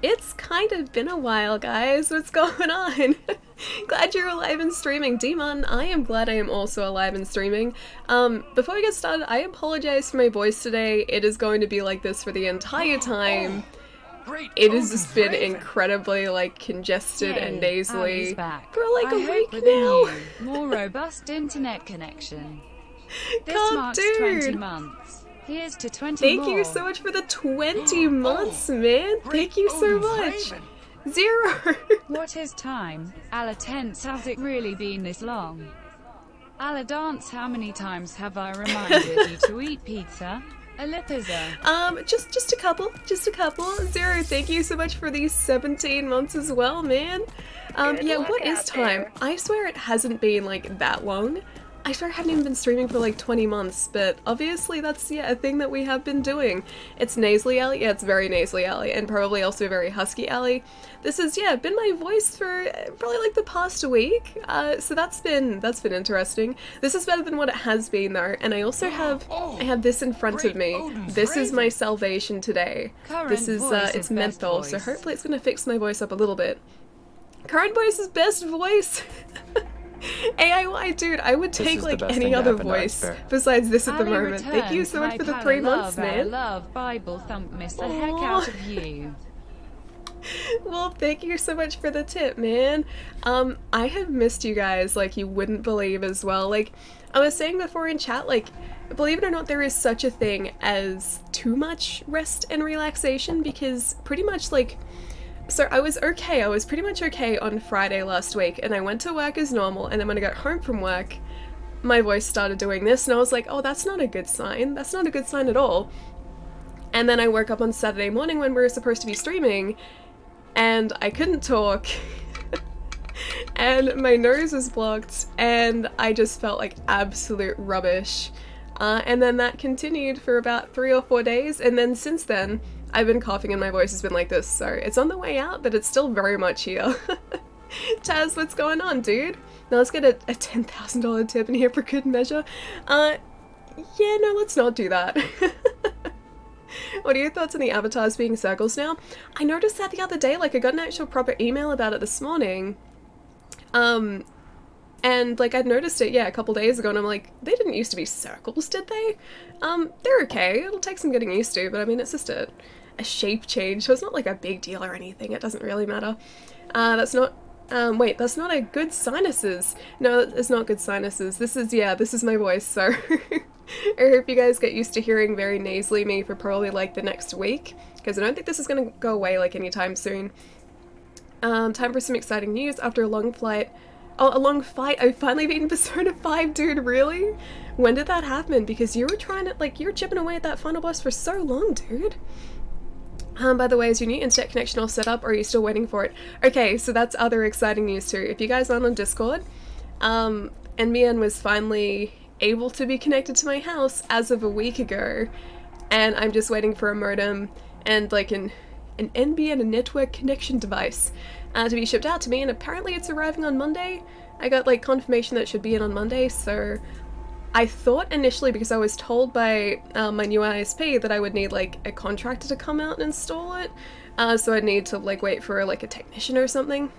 It's kind of been a while, guys. What's going on? Glad you're alive and streaming. Demon, I am glad I am also alive and streaming. Before we get started, I apologize for my voice today. It is going to be like this for the entire time. It has just been incredibly, like, congested and nasally for like a week now. More robust internet connection. This God, marks dude. 20 months. Here's to 20 Thank more. you so much for the 20 months, man. Thank you so much. 0. What is time? Alla tense, has it really been this long? Alla dance, how many times have I reminded you to eat pizza? Bethesda. Just a couple. 0, thank you so much for these 17 months as well, man. Yeah, what is time? I swear it hasn't been, like, that long. I swear I haven't even been streaming for like 20 months, but obviously that's, yeah, a thing that we have been doing. It's nasally alley, yeah, it's very nasally alley, and probably also very husky alley. This has, yeah, been my voice for probably like the past week, so that's been interesting. This is better than what it has been though, and I also have, I have this in front of me. This is my salvation today. This is, it's menthol, so hopefully it's gonna fix my voice up a little bit. Current voice is best voice. AIY, dude, I would take like any other voice besides this at the moment. Thank you so much for the 3 months, man. Love Bible thump, miss the heck out of you. Well, thank you so much for the tip, man. I have missed you guys like you wouldn't believe as well. Like, I was saying before in chat, like, believe it or not, there is such a thing as too much rest and relaxation, because pretty much like, so I was pretty much okay on Friday last week, and I went to work as normal, and then when I got home from work, my voice started doing this, and I was like, oh, that's not a good sign. That's not a good sign at all. And then I woke up on Saturday morning when we were supposed to be streaming, and I couldn't talk, and my nose was blocked, and I just felt like absolute rubbish. And then that continued for about 3 or 4 days, and then since then, I've been coughing and my voice has been like this, so it's on the way out, but it's still very much here. Taz, what's going on, dude? Now let's get a $10,000 tip in here for good measure. Yeah, no, let's not do that. What are your thoughts on the avatars being circles now? I noticed that the other day, like I got an actual proper email about it this morning. And like I'd noticed it, yeah, a couple days ago, and I'm like, they didn't used to be circles, did they? They're okay. It'll take some getting used to, but I mean, it's just a shape change, so it's not like a big deal or anything. It doesn't really matter. That's not, wait, that's not a good sinuses. No, it's not good sinuses. This is, yeah, this is my voice, so I hope you guys get used to hearing very nasally me for probably like the next week, because I don't think this is gonna go away like anytime soon. Time for some exciting news. After a long flight, oh, a long fight, I've finally beaten Persona 5, dude, really? When did that happen? Because you were trying to, like, you were chipping away at that final boss for so long, dude. By the way, is your new internet connection all set up, or are you still waiting for it? Okay, so that's other exciting news too. If you guys aren't on Discord, NBN was finally able to be connected to my house as of a week ago, and I'm just waiting for a modem and like an NBN, a network connection device, to be shipped out to me, and apparently it's arriving on Monday. I got like confirmation that it should be in on Monday, so I thought initially, because I was told by my new ISP that I would need like a contractor to come out and install it, so I'd need to like wait for like a technician or something.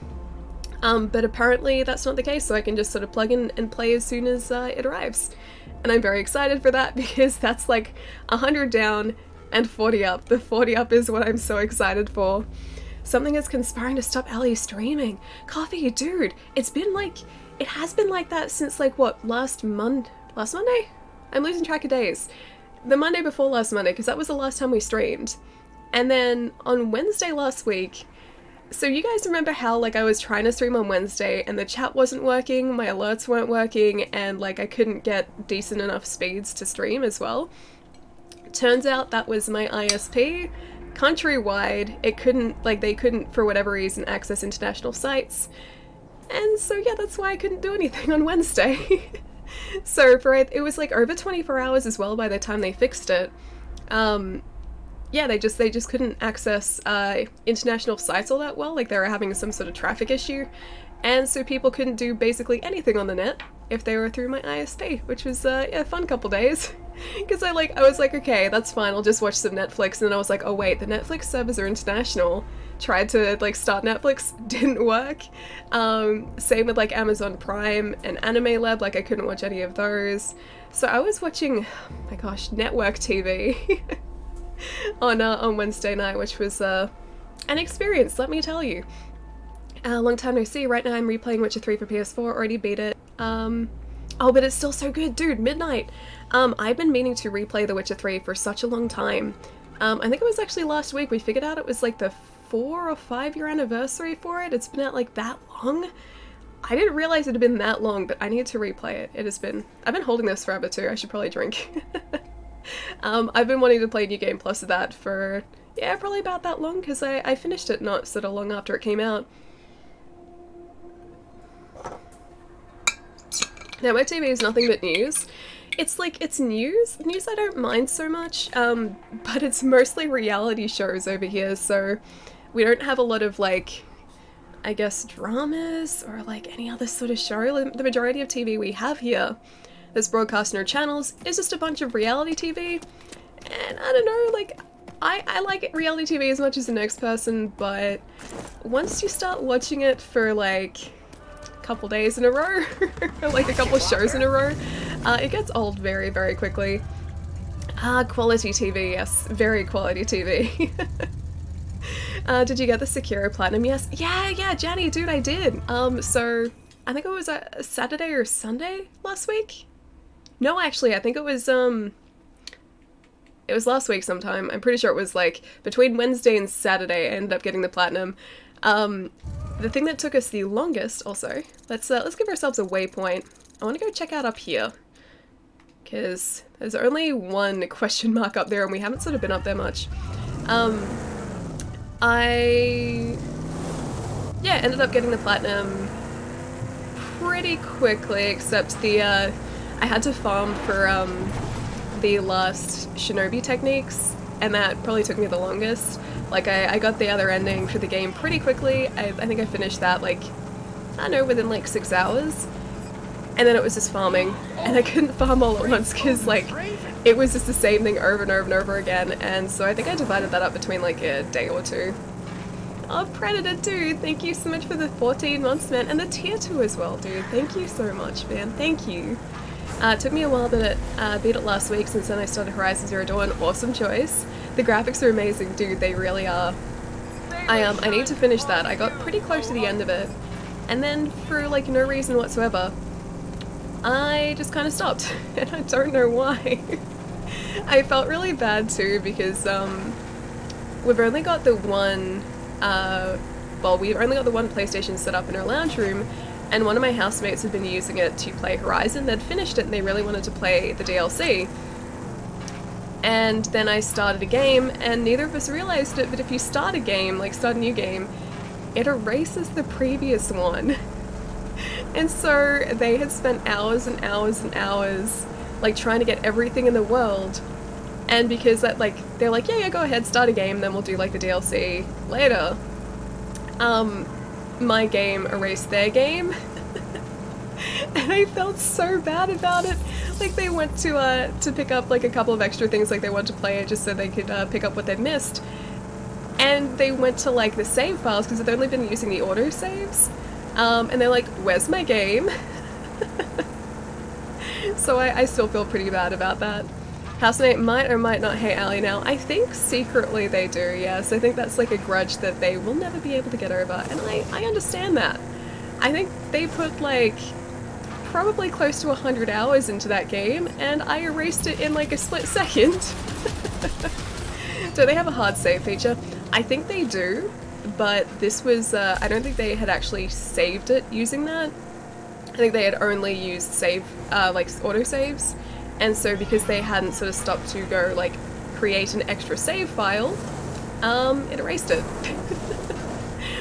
But apparently that's not the case, so I can just sort of plug in and play as soon as it arrives. And I'm very excited for that, because that's like 100 down and 40 up. The 40 up is what I'm so excited for. Something is conspiring to stop Ellie streaming. Coffee, dude, it's been like, it has been like that since like what, last Monday? I'm losing track of days. The Monday before last Monday, because that was the last time we streamed. And then on Wednesday last week, so you guys remember how like I was trying to stream on Wednesday and the chat wasn't working, my alerts weren't working, and like I couldn't get decent enough speeds to stream as well? Turns out that was my ISP. Countrywide, it couldn't, like they couldn't for whatever reason access international sites. And so yeah, that's why I couldn't do anything on Wednesday. So for it was like over 24 hours as well by the time they fixed it. Yeah, they just couldn't access international sites all that well, like they were having some sort of traffic issue. And so people couldn't do basically anything on the net if they were through my ISP, which was yeah, a fun couple days. Because I was like, okay, that's fine, I'll just watch some Netflix, and then I was like, oh wait, the Netflix servers are international, tried to like start Netflix, didn't work. Same with like Amazon Prime and Anime Lab, like I couldn't watch any of those. So I was watching, oh my gosh, network TV on Wednesday night, which was an experience, let me tell you. Long time no see. Right now I'm replaying Witcher 3 for PS4, already beat it. Oh, but it's still so good, dude, midnight. I've been meaning to replay The Witcher 3 for such a long time. I think it was actually last week we figured out it was like the 4 or 5 year anniversary for it. It's been out like that long. I didn't realize it had been that long, but I need to replay it. I've been holding this forever too. I should probably drink. I've been wanting to play New Game Plus of that for, yeah, probably about that long, because I finished it not so long after it came out. Network TV is nothing but news. It's like, it's news I don't mind so much, but it's mostly reality shows over here, so we don't have a lot of like, I guess, dramas or like any other sort of show. The majority of TV we have here that's broadcast on our channels is just a bunch of reality TV, and I don't know, like, I like reality TV as much as the next person, but once you start watching it for like couple days in a row, like a couple of shows in a row, it gets old very, very quickly. Quality TV, yes, very quality TV. Did you get the Sekiro Platinum? Yes. Yeah, Jenny, dude, I did. So I think it was a Saturday or Sunday last week. No, actually, I think it was last week sometime. I'm pretty sure it was like between Wednesday and Saturday I ended up getting the Platinum. The thing that took us the longest, also, let's give ourselves a waypoint. I want to go check out up here, because there's only one question mark up there and we haven't sort of been up there much. I ended up getting the Platinum pretty quickly, except I had to farm for the last Shinobi techniques, and that probably took me the longest. Like, I got the other ending for the game pretty quickly. I think I finished that, like, I don't know, within like 6 hours. And then it was just farming. And I couldn't farm all at once because, like, it was just the same thing over and over and over again. And so I think I divided that up between, like, a day or two. Oh, Predator, dude, thank you so much for the 14 months, man. And the tier 2 as well, dude. Thank you so much, man. Thank you. It took me a while, but beat it last week. Since then I started Horizon Zero Dawn. Awesome choice. The graphics are amazing, dude, they really are. I need to finish that. I got pretty close to the end of it, and then for like no reason whatsoever, I just kind of stopped, and I don't know why. I felt really bad too, because we've only got the one, we've only got the one PlayStation set up in our lounge room, and one of my housemates had been using it to play Horizon. They'd finished it and they really wanted to play the DLC. And then I started a game, and neither of us realized it, but if you start a game, like start a new game, it erases the previous one. And so they had spent hours and hours and hours, like, trying to get everything in the world. And because that, like, they're like, yeah, go ahead, start a game, then we'll do, like, the DLC later. My game erased their game. And I felt so bad about it. Like, they went to pick up like a couple of extra things, like they wanted to play it just so they could pick up what they'd missed. And they went to like the save files because they've only been using the auto saves. And they're like, where's my game? So I still feel pretty bad about that. Housemate might or might not hate Allie now. I think secretly they do, yes. I think that's like a grudge that they will never be able to get over. And I understand that. I think they put like probably close to 100 hours into that game, and I erased it in like a split second. Do they have a hard save feature? I think they do, but this was, I don't think they had actually saved it using that. I think they had only used save, like autosaves, and so because they hadn't sort of stopped to go like create an extra save file, it erased it.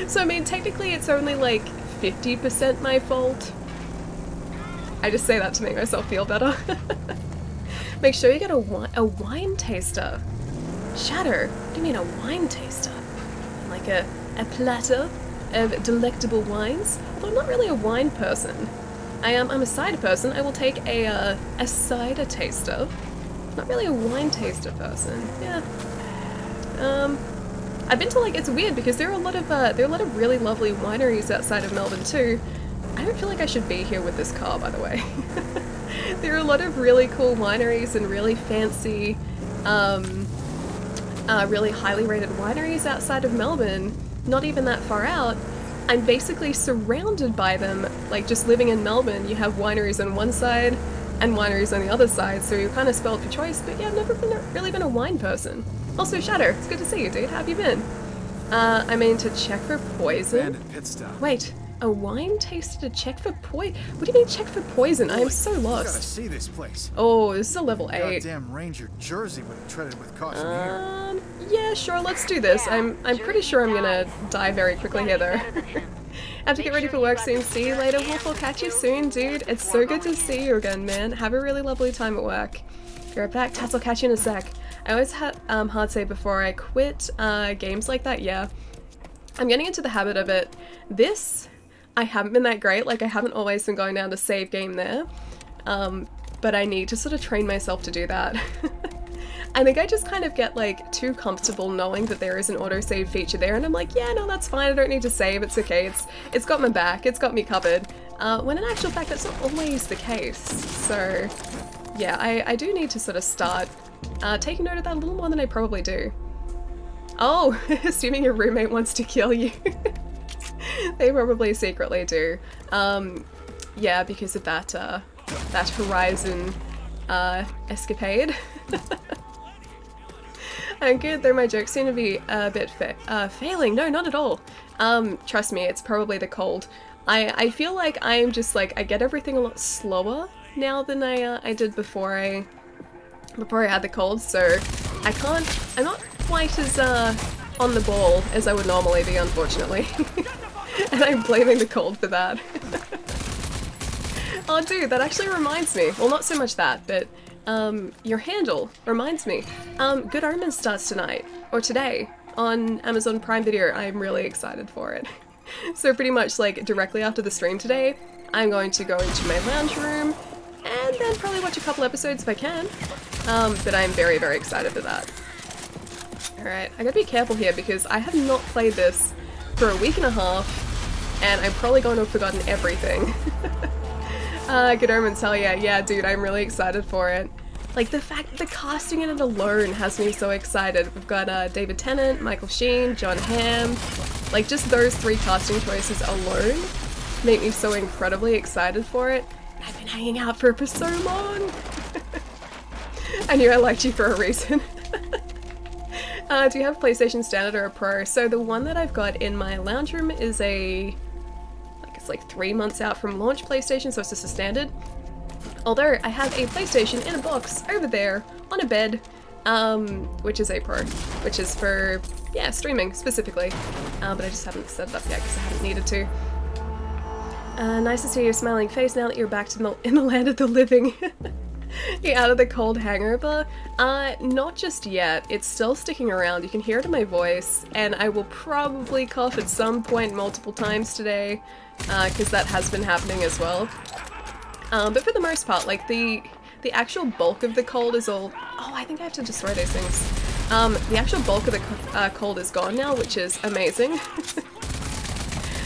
So I mean, technically it's only like 50% my fault. I just say that to make myself feel better. Make sure you get a wine taster. Shatter, what do you mean a wine taster? Like a platter of delectable wines? Although I'm not really a wine person. I'm a cider person. I will take a cider taster. Not really a wine taster person. Yeah. I've been to like, it's weird because there are a lot of really lovely wineries outside of Melbourne too. I don't feel like I should be here with this car, by the way. There are a lot of really cool wineries and really fancy, really highly rated wineries outside of Melbourne, not even that far out. I'm basically surrounded by them, like just living in Melbourne. You have wineries on one side and wineries on the other side, so you're kind of spoiled for choice, but yeah, I've never really been a wine person. Also, Shadow, it's good to see you, dude. How have you been? I mean, to check for poison. Pit stop. Wait, a wine taster to check for poison? What do you mean check for poison? I am so You gotta lost. see this place. Oh, this is a level 8. Goddamn Ranger Jersey would have treaded with caution here. Yeah, sure, let's do this. I'm pretty sure I'm gonna die very quickly here, though. I have to get ready for work soon. See you later, Wolf. I'll catch you soon, dude. It's so good to see you again, man. Have a really lovely time at work. Be right back. Tats, I'll catch you in a sec. I always had hard save before I quit games like that, yeah. I'm getting into the habit of it. This, I haven't been that great. Like, I haven't always been going down to save game there. But I need to sort of train myself to do that. I think I just kind of get like too comfortable knowing that there is an autosave feature there, and I'm like, yeah, no, that's fine, I don't need to save, it's okay, it's got my back, it's got me covered. When in actual fact that's not always the case. So yeah, I do need to sort of start taking note of that a little more than I probably do. Oh, assuming your roommate wants to kill you. They probably secretly do. Yeah, because of that, that Horizon escapade. I'm good, though my jokes seem to be a bit failing. No, not at all. Trust me, it's probably the cold. I feel like I'm just like, I get everything a lot slower now than I did before I had the cold, so I'm not quite as on the ball as I would normally be, unfortunately. And I'm blaming the cold for that. Oh dude, that actually reminds me. Well, not so much that, but your handle reminds me. Good Omens starts tonight, or today, on Amazon Prime Video. I'm really excited for it. So pretty much like directly after the stream today, I'm going to go into my lounge room and then probably watch a couple episodes if I can. But I'm very, very excited for that. Alright, I gotta be careful here because I have not played this for a week and a half, and I'm probably going to have forgotten everything. Good Omens, hell yeah. Yeah, dude, I'm really excited for it. Like, the fact that the casting in it alone has me so excited. We've got David Tennant, Michael Sheen, John Hamm. Like, just those 3 casting choices alone make me so incredibly excited for it. I've been hanging out for so long. I knew I liked you for a reason. Do you have PlayStation Standard or a Pro? So the one that I've got in my lounge room is like 3 months out from launch PlayStation, so it's just a standard. Although I have a PlayStation in a box over there on a bed, which is a Pro, which is for, yeah, streaming specifically. But I just haven't set it up yet because I haven't needed to. Nice to see your smiling face now that you're back to in the land of the living. You're out of the cold hangover? Not just yet. It's still sticking around. You can hear it in my voice, and I will probably cough at some point multiple times today, because that has been happening as well. But for the most part, like, the actual bulk of the cold is all... Oh, I think I have to destroy those things. The actual bulk of the cold is gone now, which is amazing.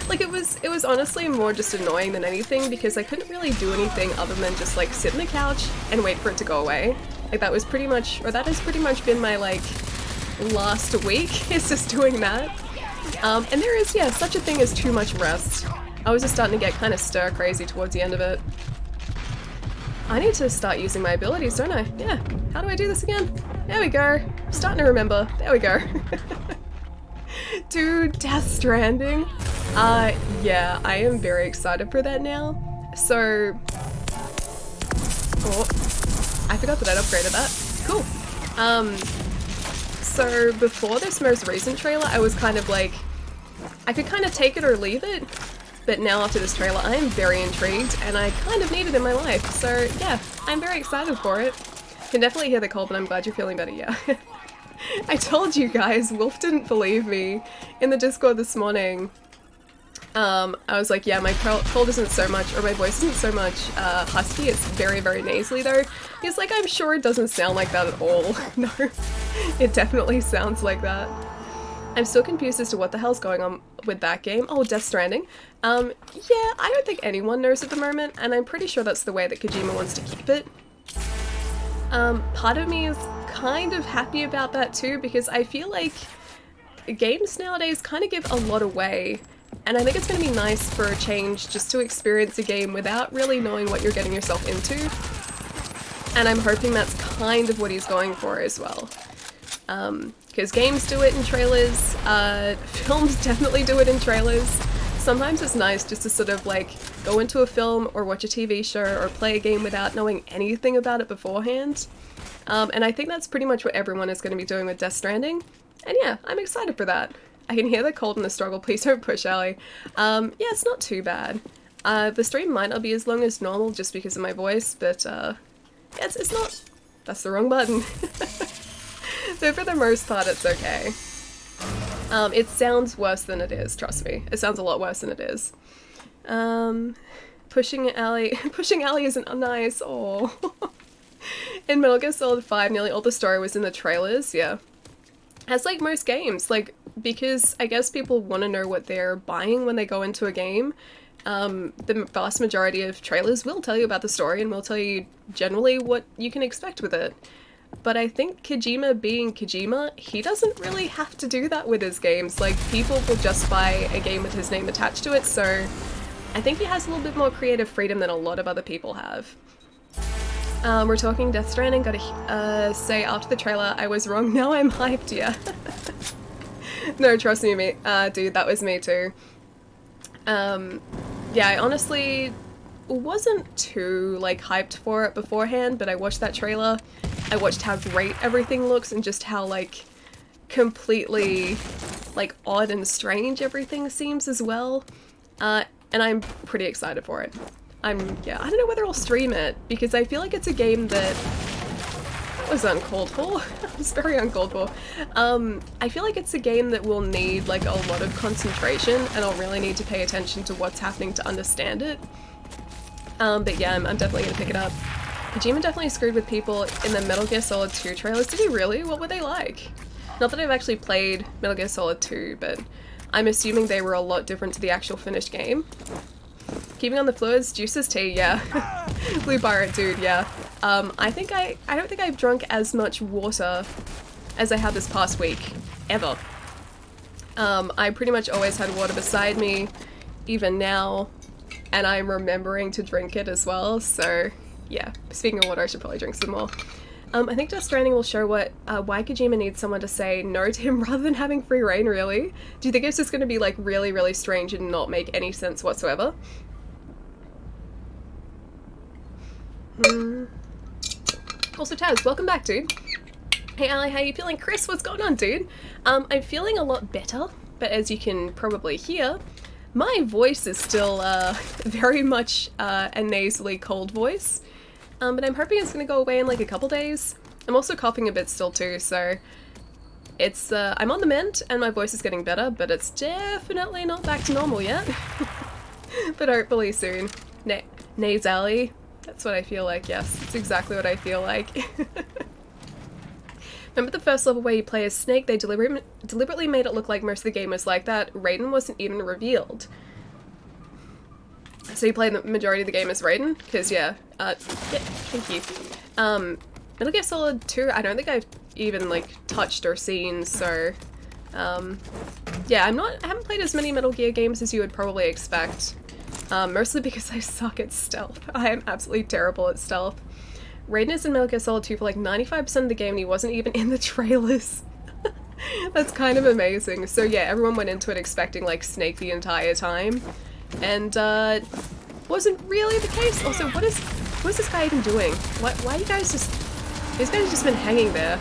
Like, it was honestly more just annoying than anything because I couldn't really do anything other than just, like, sit on the couch and wait for it to go away. Like, that was pretty much... Or that has pretty much been my, like, last week, is just doing that. And there is, yeah, such a thing as too much rest. I was just starting to get kind of stir-crazy towards the end of it. I need to start using my abilities, don't I? Yeah. How do I do this again? There we go. I'm starting to remember. There we go. Dude, Death Stranding. Yeah, I am very excited for that now. So... Oh, I forgot that I'd upgraded that. Cool. So before this most recent trailer, I was kind of like... I could kind of take it or leave it. But now after this trailer, I am very intrigued, and I kind of need it in my life. So yeah, I'm very excited for it. Can definitely hear the cold, but I'm glad you're feeling better, yeah. I told you guys, Wolf didn't believe me in the Discord this morning. I was like, yeah, my cold isn't so much, or my voice isn't so much husky, it's very, very nasally though. He's like, I'm sure it doesn't sound like that at all. No, it definitely sounds like that. I'm still confused as to what the hell's going on with that game. Oh, Death Stranding. Yeah, I don't think anyone knows at the moment, and I'm pretty sure that's the way that Kojima wants to keep it. Part of me is kind of happy about that too, because I feel like games nowadays kind of give a lot away, and I think it's going to be nice for a change just to experience a game without really knowing what you're getting yourself into. And I'm hoping that's kind of what he's going for as well. Because games do it in trailers, films definitely do it in trailers. Sometimes it's nice just to sort of like go into a film or watch a TV show or play a game without knowing anything about it beforehand. And I think that's pretty much what everyone is going to be doing with Death Stranding. And yeah, I'm excited for that. I can hear the cold and the struggle, please don't push, Allie. Yeah, it's not too bad. The stream might not be as long as normal just because of my voice, but yeah, it's not... That's the wrong button. So for the most part, it's okay. It sounds worse than it is, trust me. It sounds a lot worse than it is. Pushing Allie isn't nice, oh. In Metal Gear Solid 5, nearly all the story was in the trailers, yeah. As like most games, like, because I guess people want to know what they're buying when they go into a game. The vast majority of trailers will tell you about the story and will tell you generally what you can expect with it. But I think Kojima being Kojima, he doesn't really have to do that with his games. Like, people will just buy a game with his name attached to it, so I think he has a little bit more creative freedom than a lot of other people have. We're talking Death Stranding, gotta say after the trailer, I was wrong, now I'm hyped, yeah. No, trust me, dude, that was me too. Yeah, I honestly wasn't too, like, hyped for it beforehand, but I watched that trailer, I watched how great everything looks and just how, like, completely, like, odd and strange everything seems as well, and I'm pretty excited for it. Yeah, I don't know whether I'll stream it, because I feel like it's a game that was uncalled for. It's very uncalled for. I feel like it's a game that will need, like, a lot of concentration, and I'll really need to pay attention to what's happening to understand it. But yeah, I'm definitely gonna pick it up. Kojima definitely screwed with people in the Metal Gear Solid 2 trailers. Did he really? What were they like? Not that I've actually played Metal Gear Solid 2, but I'm assuming they were a lot different to the actual finished game. Keeping on the fluids, juices tea, yeah. Blue Pirate dude, yeah. I don't think I've drunk as much water as I have this past week, ever. I pretty much always had water beside me, even now, and I'm remembering to drink it as well, so yeah. Speaking of water, I should probably drink some more. I think Death Stranding will show why Kojima needs someone to say no to him rather than having free reign, really. Do you think it's just going to be, like, really, really strange and not make any sense whatsoever? Also, Taz, welcome back, dude. Hey, Ali, how you feeling? Chris, what's going on, dude? I'm feeling a lot better, but as you can probably hear, my voice is still, very much, a nasally cold voice. But I'm hoping it's gonna go away in like a couple days. I'm also coughing a bit still too, so it's, I'm on the mend and my voice is getting better, but it's definitely not back to normal yet. But hopefully soon. Nasally. That's what I feel like, yes. It's exactly what I feel like. Remember the first level where you play as Snake? They deliberately made it look like most of the game was like that. Raiden wasn't even revealed. So you play the majority of the game as Raiden? Because, yeah. Yeah, thank you. Metal Gear Solid 2, I don't think I've even, like, touched or seen, so... yeah, I haven't played as many Metal Gear games as you would probably expect. Mostly because I suck at stealth. I am absolutely terrible at stealth. Raiden is in Metal Gear Solid 2 for like 95% of the game and he wasn't even in the trailers. That's kind of amazing. So yeah, everyone went into it expecting like Snake the entire time. And wasn't really the case. Also, what is this guy even doing? Why are you guys just... These guys have just been hanging there.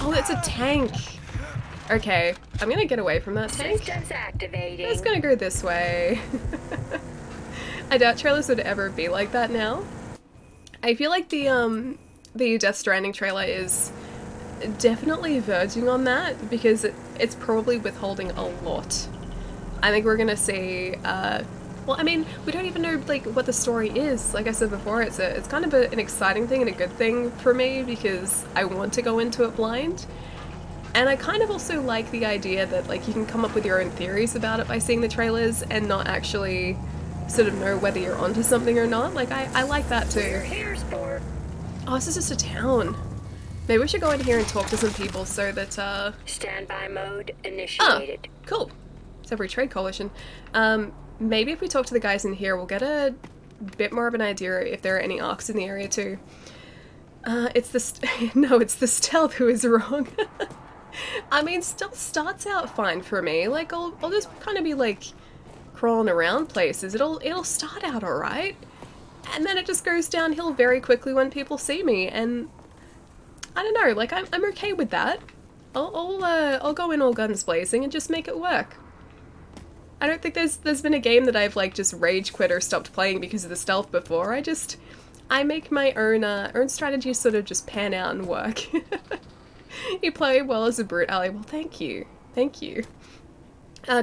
Oh, it's a tank. Okay, I'm gonna get away from that tank. Systems activating. It's gonna go this way. I doubt trailers would ever be like that now. I feel like the Death Stranding trailer is definitely verging on that because it's probably withholding a lot. I think we're gonna see, well, I mean, we don't even know like what the story is. Like I said before, it's kind of an exciting thing and a good thing for me because I want to go into it blind. And I kind of also like the idea that like you can come up with your own theories about it by seeing the trailers and not actually sort of know whether you're onto something or not. Like I like that too. We're here, sport. Oh, this is just a town. Maybe we should go in here and talk to some people so that Standby mode initiated. cool. It's every trade coalition. Maybe if we talk to the guys in here, we'll get a bit more of an idea if there are any arcs in the area too. It's the no, it's the stealth who is wrong. I mean, stealth starts out fine for me. Like, I'll just kind of be like crawling around places. It'll start out alright, and then it just goes downhill very quickly when people see me. And I don't know, like I'm okay with that. I'll go in all guns blazing and just make it work. I don't think there's been a game that I've like just rage quit or stopped playing because of the stealth before. I make my own strategies sort of just pan out and work. You play well as a brute, Ali. Well, thank you. Thank you.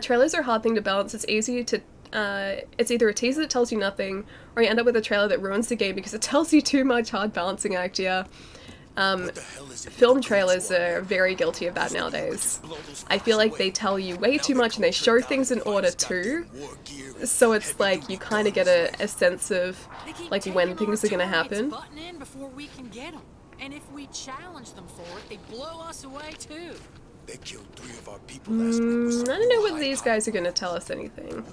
Trailers are a hard thing to balance. It's easy to... it's either a teaser that tells you nothing, or you end up with a trailer that ruins the game because it tells you too much. Hard balancing act, yeah. Film trailers are very guilty of that nowadays. I feel like they tell you way too much and they show things in order too. So it's like you kind of get a sense of like when things are going to happen. And if we challenge them for it, they blow us away too. They killed 3 of our people last week. I don't know whether these guys are going to tell us anything.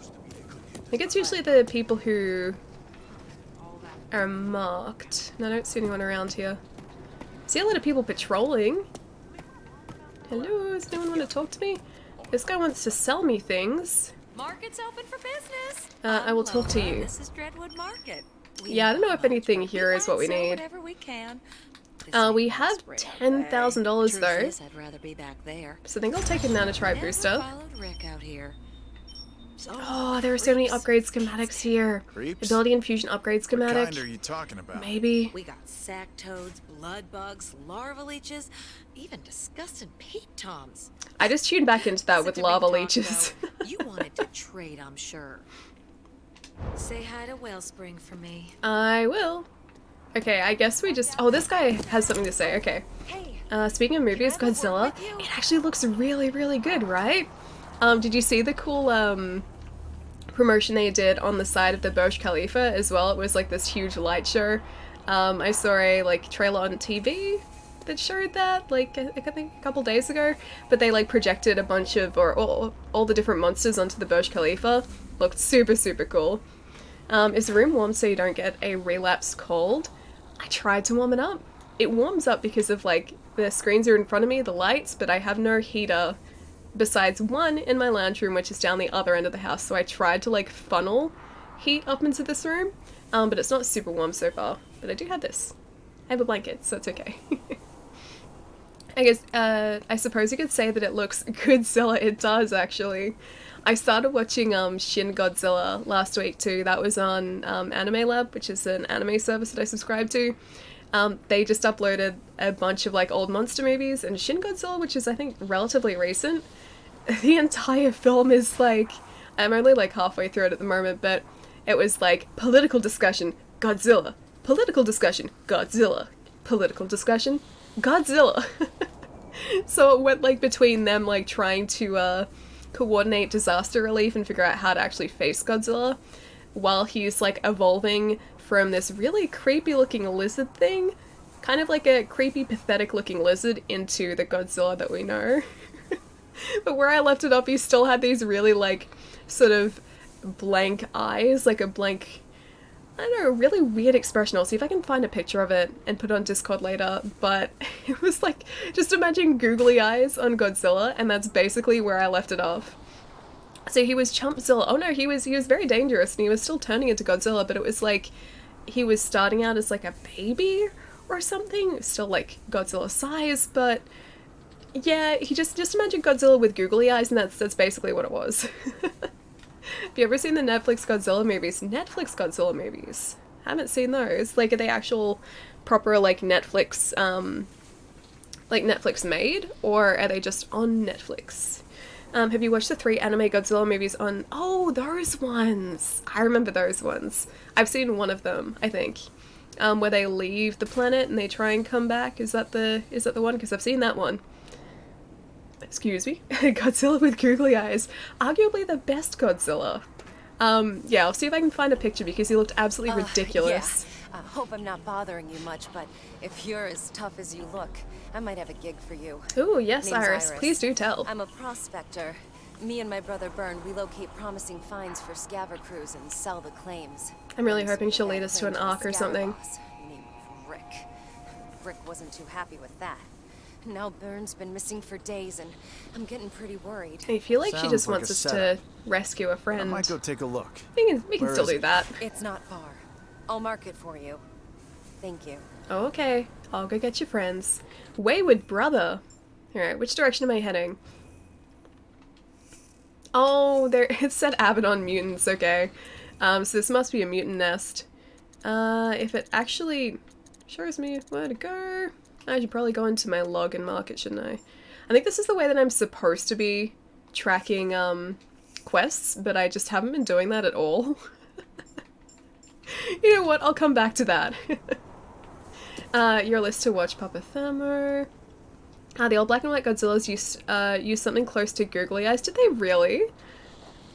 I think it's usually the people who are marked. And I don't see anyone around here. I see a lot of people patrolling. Hello, does anyone want to talk to me? This guy wants to sell me things. Market's open for business. I will talk to you. This is Dreadwood Market. Yeah, I don't know if anything here is what we need. Whatever we can. We had $10,000 though, I'd rather be back there. so I think I'll take a nanotribe Never booster. followed Rick out here. Oh, there are so many upgrade schematics here. Creeps? Ability infusion upgrade What kind are schematic. you talking about? Maybe. We got sack toads, blood bugs, larva leeches, even disgusting peat toms. I just tuned back into that with Such a big lava talk, leeches. though. You wanted to trade, I'm sure. Say hi to Wellspring for me. I will. Okay, I guess we just... Oh, this guy has something to say. Okay. Hey, Speaking of movies, Can I have a word Godzilla, with you? it actually looks really, really good, right? Did you see the cool, promotion they did on the side of the Burj Khalifa as well? It was like this huge light show. I saw a, like, trailer on TV that showed that, like, I think a couple days ago. But they, like, projected a bunch of, or all the different monsters onto the Burj Khalifa. Looked super, super cool. Is the room warm so you don't get a relapse cold? I tried to warm it up. It warms up because of like the screens are in front of me, the lights, but I have no heater besides one in my lounge room, which is down the other end of the house. So I tried to like funnel heat up into this room, but it's not super warm so far. But I do have this. I have a blanket, so it's okay. I guess, I suppose you could say that it looks Godzilla. It does, actually. I started watching Shin Godzilla last week too. That was on Anime Lab, which is an anime service that I subscribe to. They just uploaded a bunch of like old monster movies, and Shin Godzilla, which is I think relatively recent. The entire film is like, I'm only like halfway through it at the moment, but it was like political discussion, Godzilla. Political discussion, Godzilla. Political discussion, Godzilla. So it went like between them like trying to coordinate disaster relief and figure out how to actually face Godzilla while he's like evolving from this really creepy looking lizard thing, kind of like a creepy pathetic looking lizard, into the Godzilla that we know. But where I left it up, he still had these really like sort of blank eyes, like a blank, I don't know, really weird expression. I'll see if I can find a picture of it and put it on Discord later, but it was like, just imagine googly eyes on Godzilla, and that's basically where I left it off. So he was Chumpzilla. Oh no, he was very dangerous, and he was still turning into Godzilla, but it was like, he was starting out as like a baby or something, still like Godzilla size, but yeah, he just imagine Godzilla with googly eyes, and that's basically what it was. Have you ever seen the Netflix Godzilla movies? Netflix Godzilla movies. Haven't seen those. Like, are they actual proper, like, Netflix made? Or are they just on Netflix? Have you watched the 3 anime Godzilla movies on... Oh, those ones! I remember those ones. I've seen one of them, I think. Where they leave the planet and they try and come back. Is that the one? Because I've seen that one. excuse me, Godzilla with googly eyes. Arguably the best Godzilla. Yeah, I'll see if I can find a picture because he looked absolutely ridiculous. Yeah. Hope I'm not bothering you much, but if you're as tough as you look, I might have a gig for you. Ooh, yes, Name's Iris. Please do tell. I'm a prospector. Me and my brother Byrne, we locate promising finds for scaver crews and sell the claims. I'm really hoping she'll lead us to an arc or something. Named Rick. Rick wasn't too happy with that. Now Byrne's been missing for days, and I'm getting pretty worried. I feel like she Sounds just like wants a us setup. to rescue a I friend. might go take a look. We can Where still is do it? that. It's not far. I'll mark it for you. Thank you. Oh, okay, I'll go get your friends. Wayward brother. Alright, which direction am I heading? Oh, there it said Abaddon mutants, okay. So this must be a mutant nest. If it actually shows me where to go, I should probably go into my log and mark it, shouldn't I? I think this is the way that I'm supposed to be tracking quests, but I just haven't been doing that at all. You know what? I'll come back to that. Your list to watch Papa Thermo. The old black and white Godzillas used something close to googly eyes. Did they really?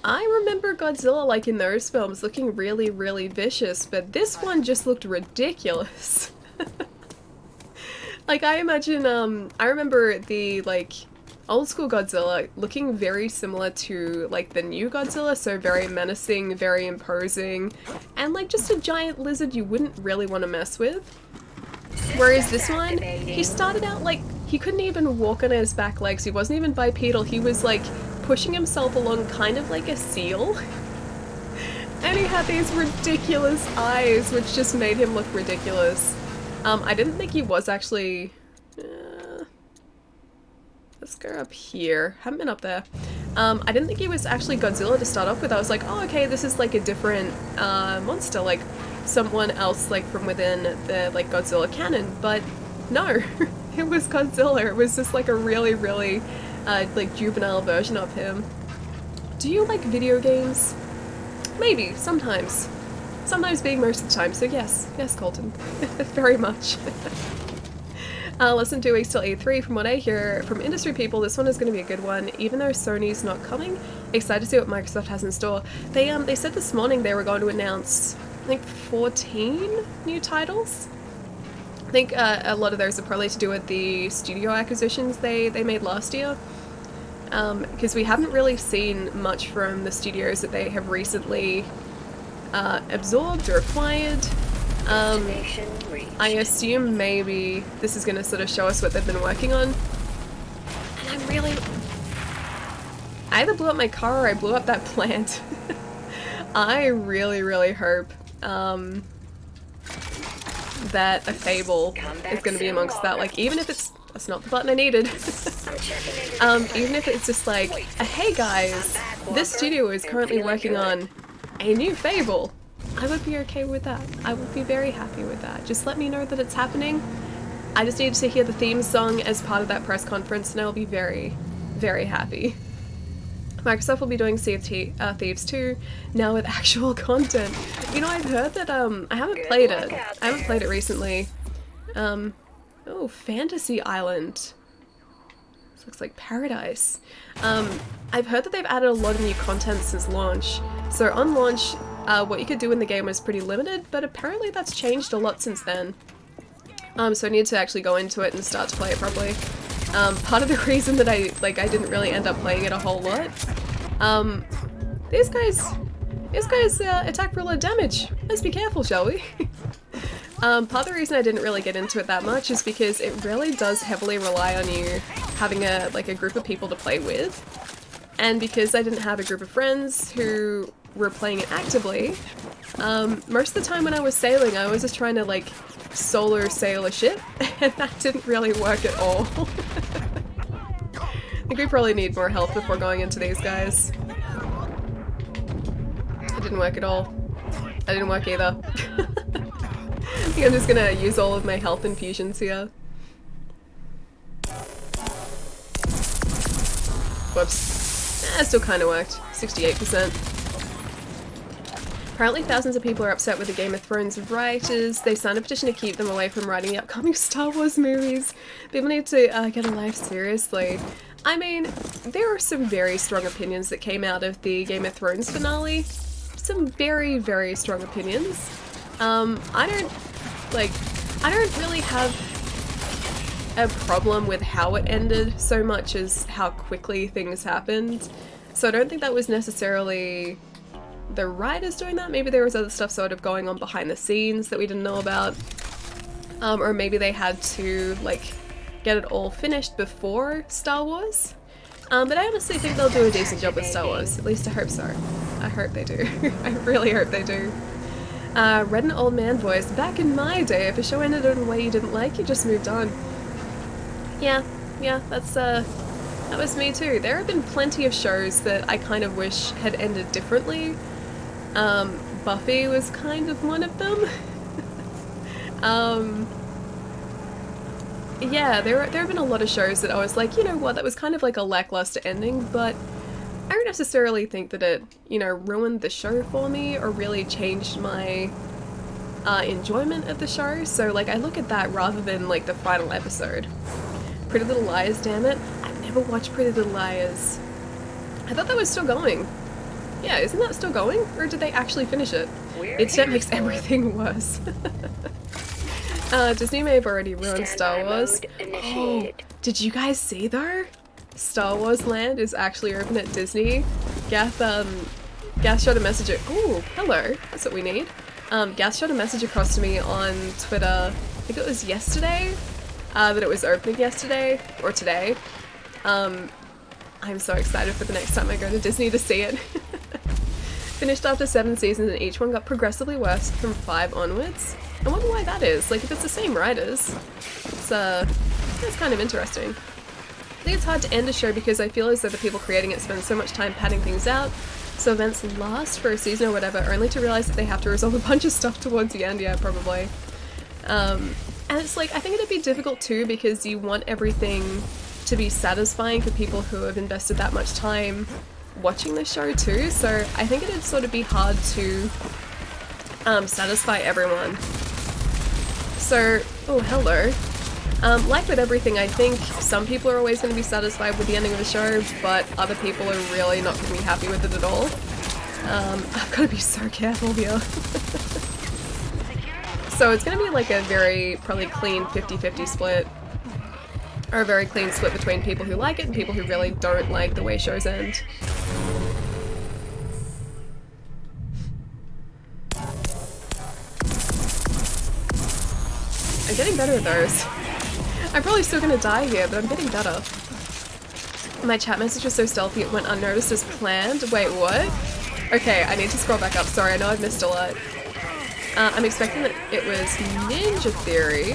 I remember Godzilla, like in those films, looking really, really vicious, but this one just looked ridiculous. Like, I imagine, I remember the, like, old school Godzilla looking very similar to, like, the new Godzilla, so very menacing, very imposing, and, like, just a giant lizard you wouldn't really want to mess with. Whereas this one, he started out, like, he couldn't even walk on his back legs, he wasn't even bipedal, he was, like, pushing himself along kind of like a seal. And he had these ridiculous eyes, which just made him look ridiculous. I didn't think he was actually... let's go up here. Haven't been up there. I didn't think he was actually Godzilla to start off with. I was like, oh, okay, this is like a different monster, like someone else like from within the like Godzilla canon. But no, it was Godzilla. It was just like a really, really like juvenile version of him. Do you like video games? Maybe, sometimes. Sometimes being most of the time, so yes. Yes, Colton. Very much. Less than 2 weeks till E3. From what I hear from industry people, this one is going to be a good one, even though Sony's not coming. Excited to see what Microsoft has in store. They said this morning they were going to announce, I think, 14 new titles. I think a lot of those are probably to do with the studio acquisitions they made last year. Because we haven't really seen much from the studios that they have recently absorbed or acquired. I assume maybe this is going to sort of show us what they've been working on. And I'm really... I either blew up my car or I blew up that plant. I really, really hope that a Fable is going to be amongst that. Like, even if it's... That's not the button I needed. Even if it's just like, hey guys, this studio is currently working on a new Fable. I would be okay with that. I would be very happy with that. Just let me know that it's happening. I just need to hear the theme song as part of that press conference and I'll be very, very happy. Microsoft will be doing Sea of Thieves 2 now with actual content. You know, I've heard that, I haven't played it. I haven't played it recently. Oh, Fantasy Island. This looks like paradise. I've heard that they've added a lot of new content since launch. So on launch, what you could do in the game was pretty limited, but apparently that's changed a lot since then. So I need to actually go into it and start to play it properly. Part of the reason that I didn't really end up playing it a whole lot, these guys attack for a lot of damage. Let's be careful, shall we? Part of the reason I didn't really get into it that much is because it really does heavily rely on you having a group of people to play with. And because I didn't have a group of friends who were playing it actively, most of the time when I was sailing, I was just trying to like solo sail a ship, and that didn't really work at all. I think we probably need more help before going into these guys. It didn't work at all. I didn't work either. I think I'm just gonna use all of my health infusions here. Whoops. Still kinda worked. 68%. Apparently thousands of people are upset with the Game of Thrones writers. They signed a petition to keep them away from writing the upcoming Star Wars movies. People need to get a life seriously. I mean, there are some very strong opinions that came out of the Game of Thrones finale. Some very, very strong opinions. I don't really have a problem with how it ended so much as how quickly things happened. So I don't think that was necessarily the writers doing that. Maybe there was other stuff sort of going on behind the scenes that we didn't know about. Or maybe they had to, like, get it all finished before Star Wars. But I honestly think they'll do a decent job with Star Wars. At least I hope so. I hope they do. I really hope they do. Read an old man voice. Back in my day, if a show ended in a way you didn't like, you just moved on. Yeah, that was me too. There have been plenty of shows that I kind of wish had ended differently. Buffy was kind of one of them. Yeah, there have been a lot of shows that I was like, you know what, that was kind of like a lackluster ending, but I don't necessarily think that it, you know, ruined the show for me or really changed my enjoyment of the show. So, like, I look at that rather than, like, the final episode. Pretty Little Liars, damn it. I've never watched Pretty Little Liars. I thought that was still going. Yeah, isn't that still going? Or did they actually finish it? That makes everything worse. Disney may have already ruined Star Wars. Oh, did you guys see though? Star Wars Land is actually open at Disney. Gath shot a message. Ooh, hello. That's what we need. Gath shot a message across to me on Twitter. I think it was yesterday. That it was opening yesterday or today. I'm so excited for the next time I go to Disney to see it. Finished after 7 seasons and each one got progressively worse from 5 onwards. I wonder why that is. Like, if it's the same writers, it's kind of interesting. I think it's hard to end a show because I feel as though the people creating it spend so much time padding things out, so events last for a season or whatever, only to realize that they have to resolve a bunch of stuff towards the end. Yeah, probably. And it's like, I think it'd be difficult too because you want everything to be satisfying for people who have invested that much time watching the show too, so I think it'd sort of be hard to satisfy everyone. So, oh hello. Like with everything, I think some people are always going to be satisfied with the ending of the show, but other people are really not going to be happy with it at all. I've got to be so careful here. So it's going to be like a very, probably clean 50-50 split. Or a very clean split between people who like it and people who really don't like the way shows end. I'm getting better at those. I'm probably still gonna die here, but I'm getting better. My chat message was so stealthy it went unnoticed as planned. Wait, what? Okay, I need to scroll back up. Sorry, I know I've missed a lot. I'm expecting that it was Ninja Theory.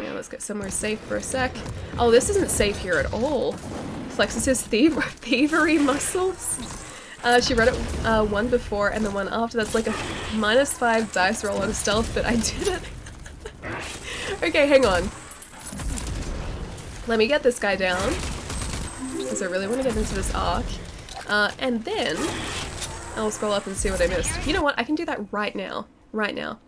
Yeah, let's get somewhere safe for a sec. Oh, this isn't safe here at all. Flexes his thievery muscles. She read it one before and the one after. That's like a -5 dice roll on stealth, but I did it. Okay, hang on. Let me get this guy down, because I really want to get into this arc. And then I'll scroll up and see what I missed. You know what? I can do that right now. Right now.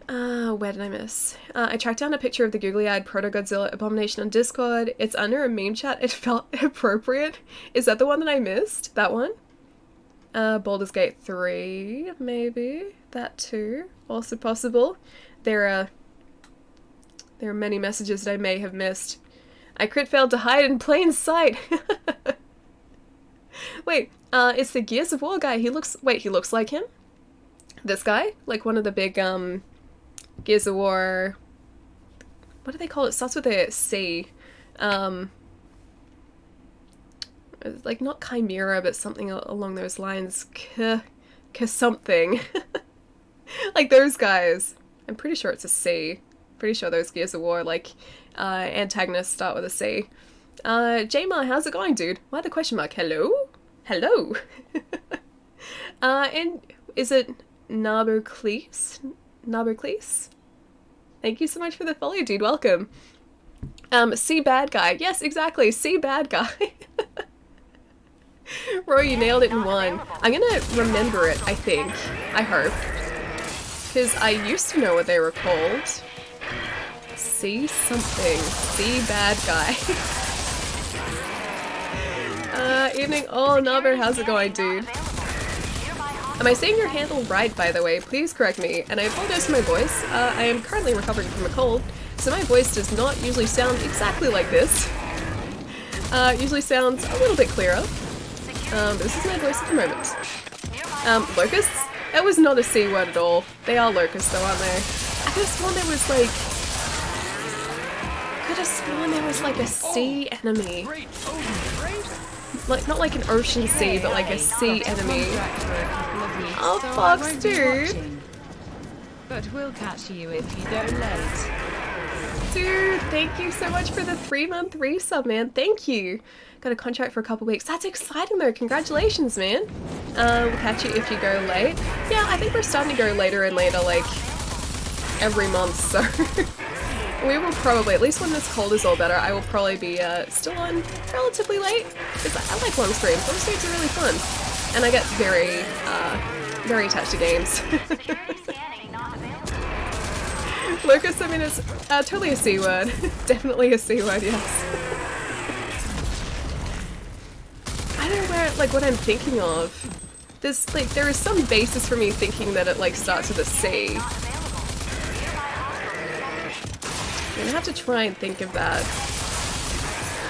Where did I miss? I tracked down a picture of the googly-eyed Proto-Godzilla abomination on Discord. It's under a meme chat. It felt appropriate. Is that the one that I missed? That one? Baldur's Gate 3, maybe. That too. Also possible. There are many messages that I may have missed. I crit failed to hide in plain sight. Wait, it's the Gears of War guy. He looks like him? This guy? Like one of the big, Gears of War... What do they call it? It starts with a C. Like, not Chimera, but something along those lines. Something. Like those guys. I'm pretty sure it's a C. Pretty sure those Gears of War, like, antagonists start with a C. J-Ma, how's it going, dude? Why the question mark? Hello? Hello? And is it Nabercleese? Nabercleese? Thank you so much for the follow, dude. Welcome. C bad guy. Yes, exactly. C bad guy. Roy, you nailed it in one. I'm gonna remember it, I think. I hope. Because I used to know what they were called. See something. See bad guy. Evening. Oh, Nabu, how's it going, dude? Am I saying your handle right, by the way? Please correct me. And I apologize for my voice. I am currently recovering from a cold, so my voice does not usually sound exactly like this. Usually sounds a little bit clearer. This is my voice at the moment. Locusts? That was not a C word at all. They are locusts though, aren't they? I could have sworn there was like... a sea enemy. Like, not like an ocean sea, but like a sea enemy. Oh, fucks, dude. But we'll catch you if you go late. Dude, thank you so much for the 3-month resub, man. Thank you. Got a contract for a couple weeks. That's exciting though. Congratulations, man. We'll catch you if you go late. Yeah, I think we're starting to go later and later, like, every month, so... We will probably, at least when this cold is all better, I will probably be still on relatively late. Because I like long streams. Long streams are really fun. And I get very, very attached to games. Lucas, I mean, it's totally a C word. Definitely a C word, yes. I don't know where, like, what I'm thinking of. There's, like, there is some basis for me thinking that it, like, starts with a C. I'm gonna have to try and think of that.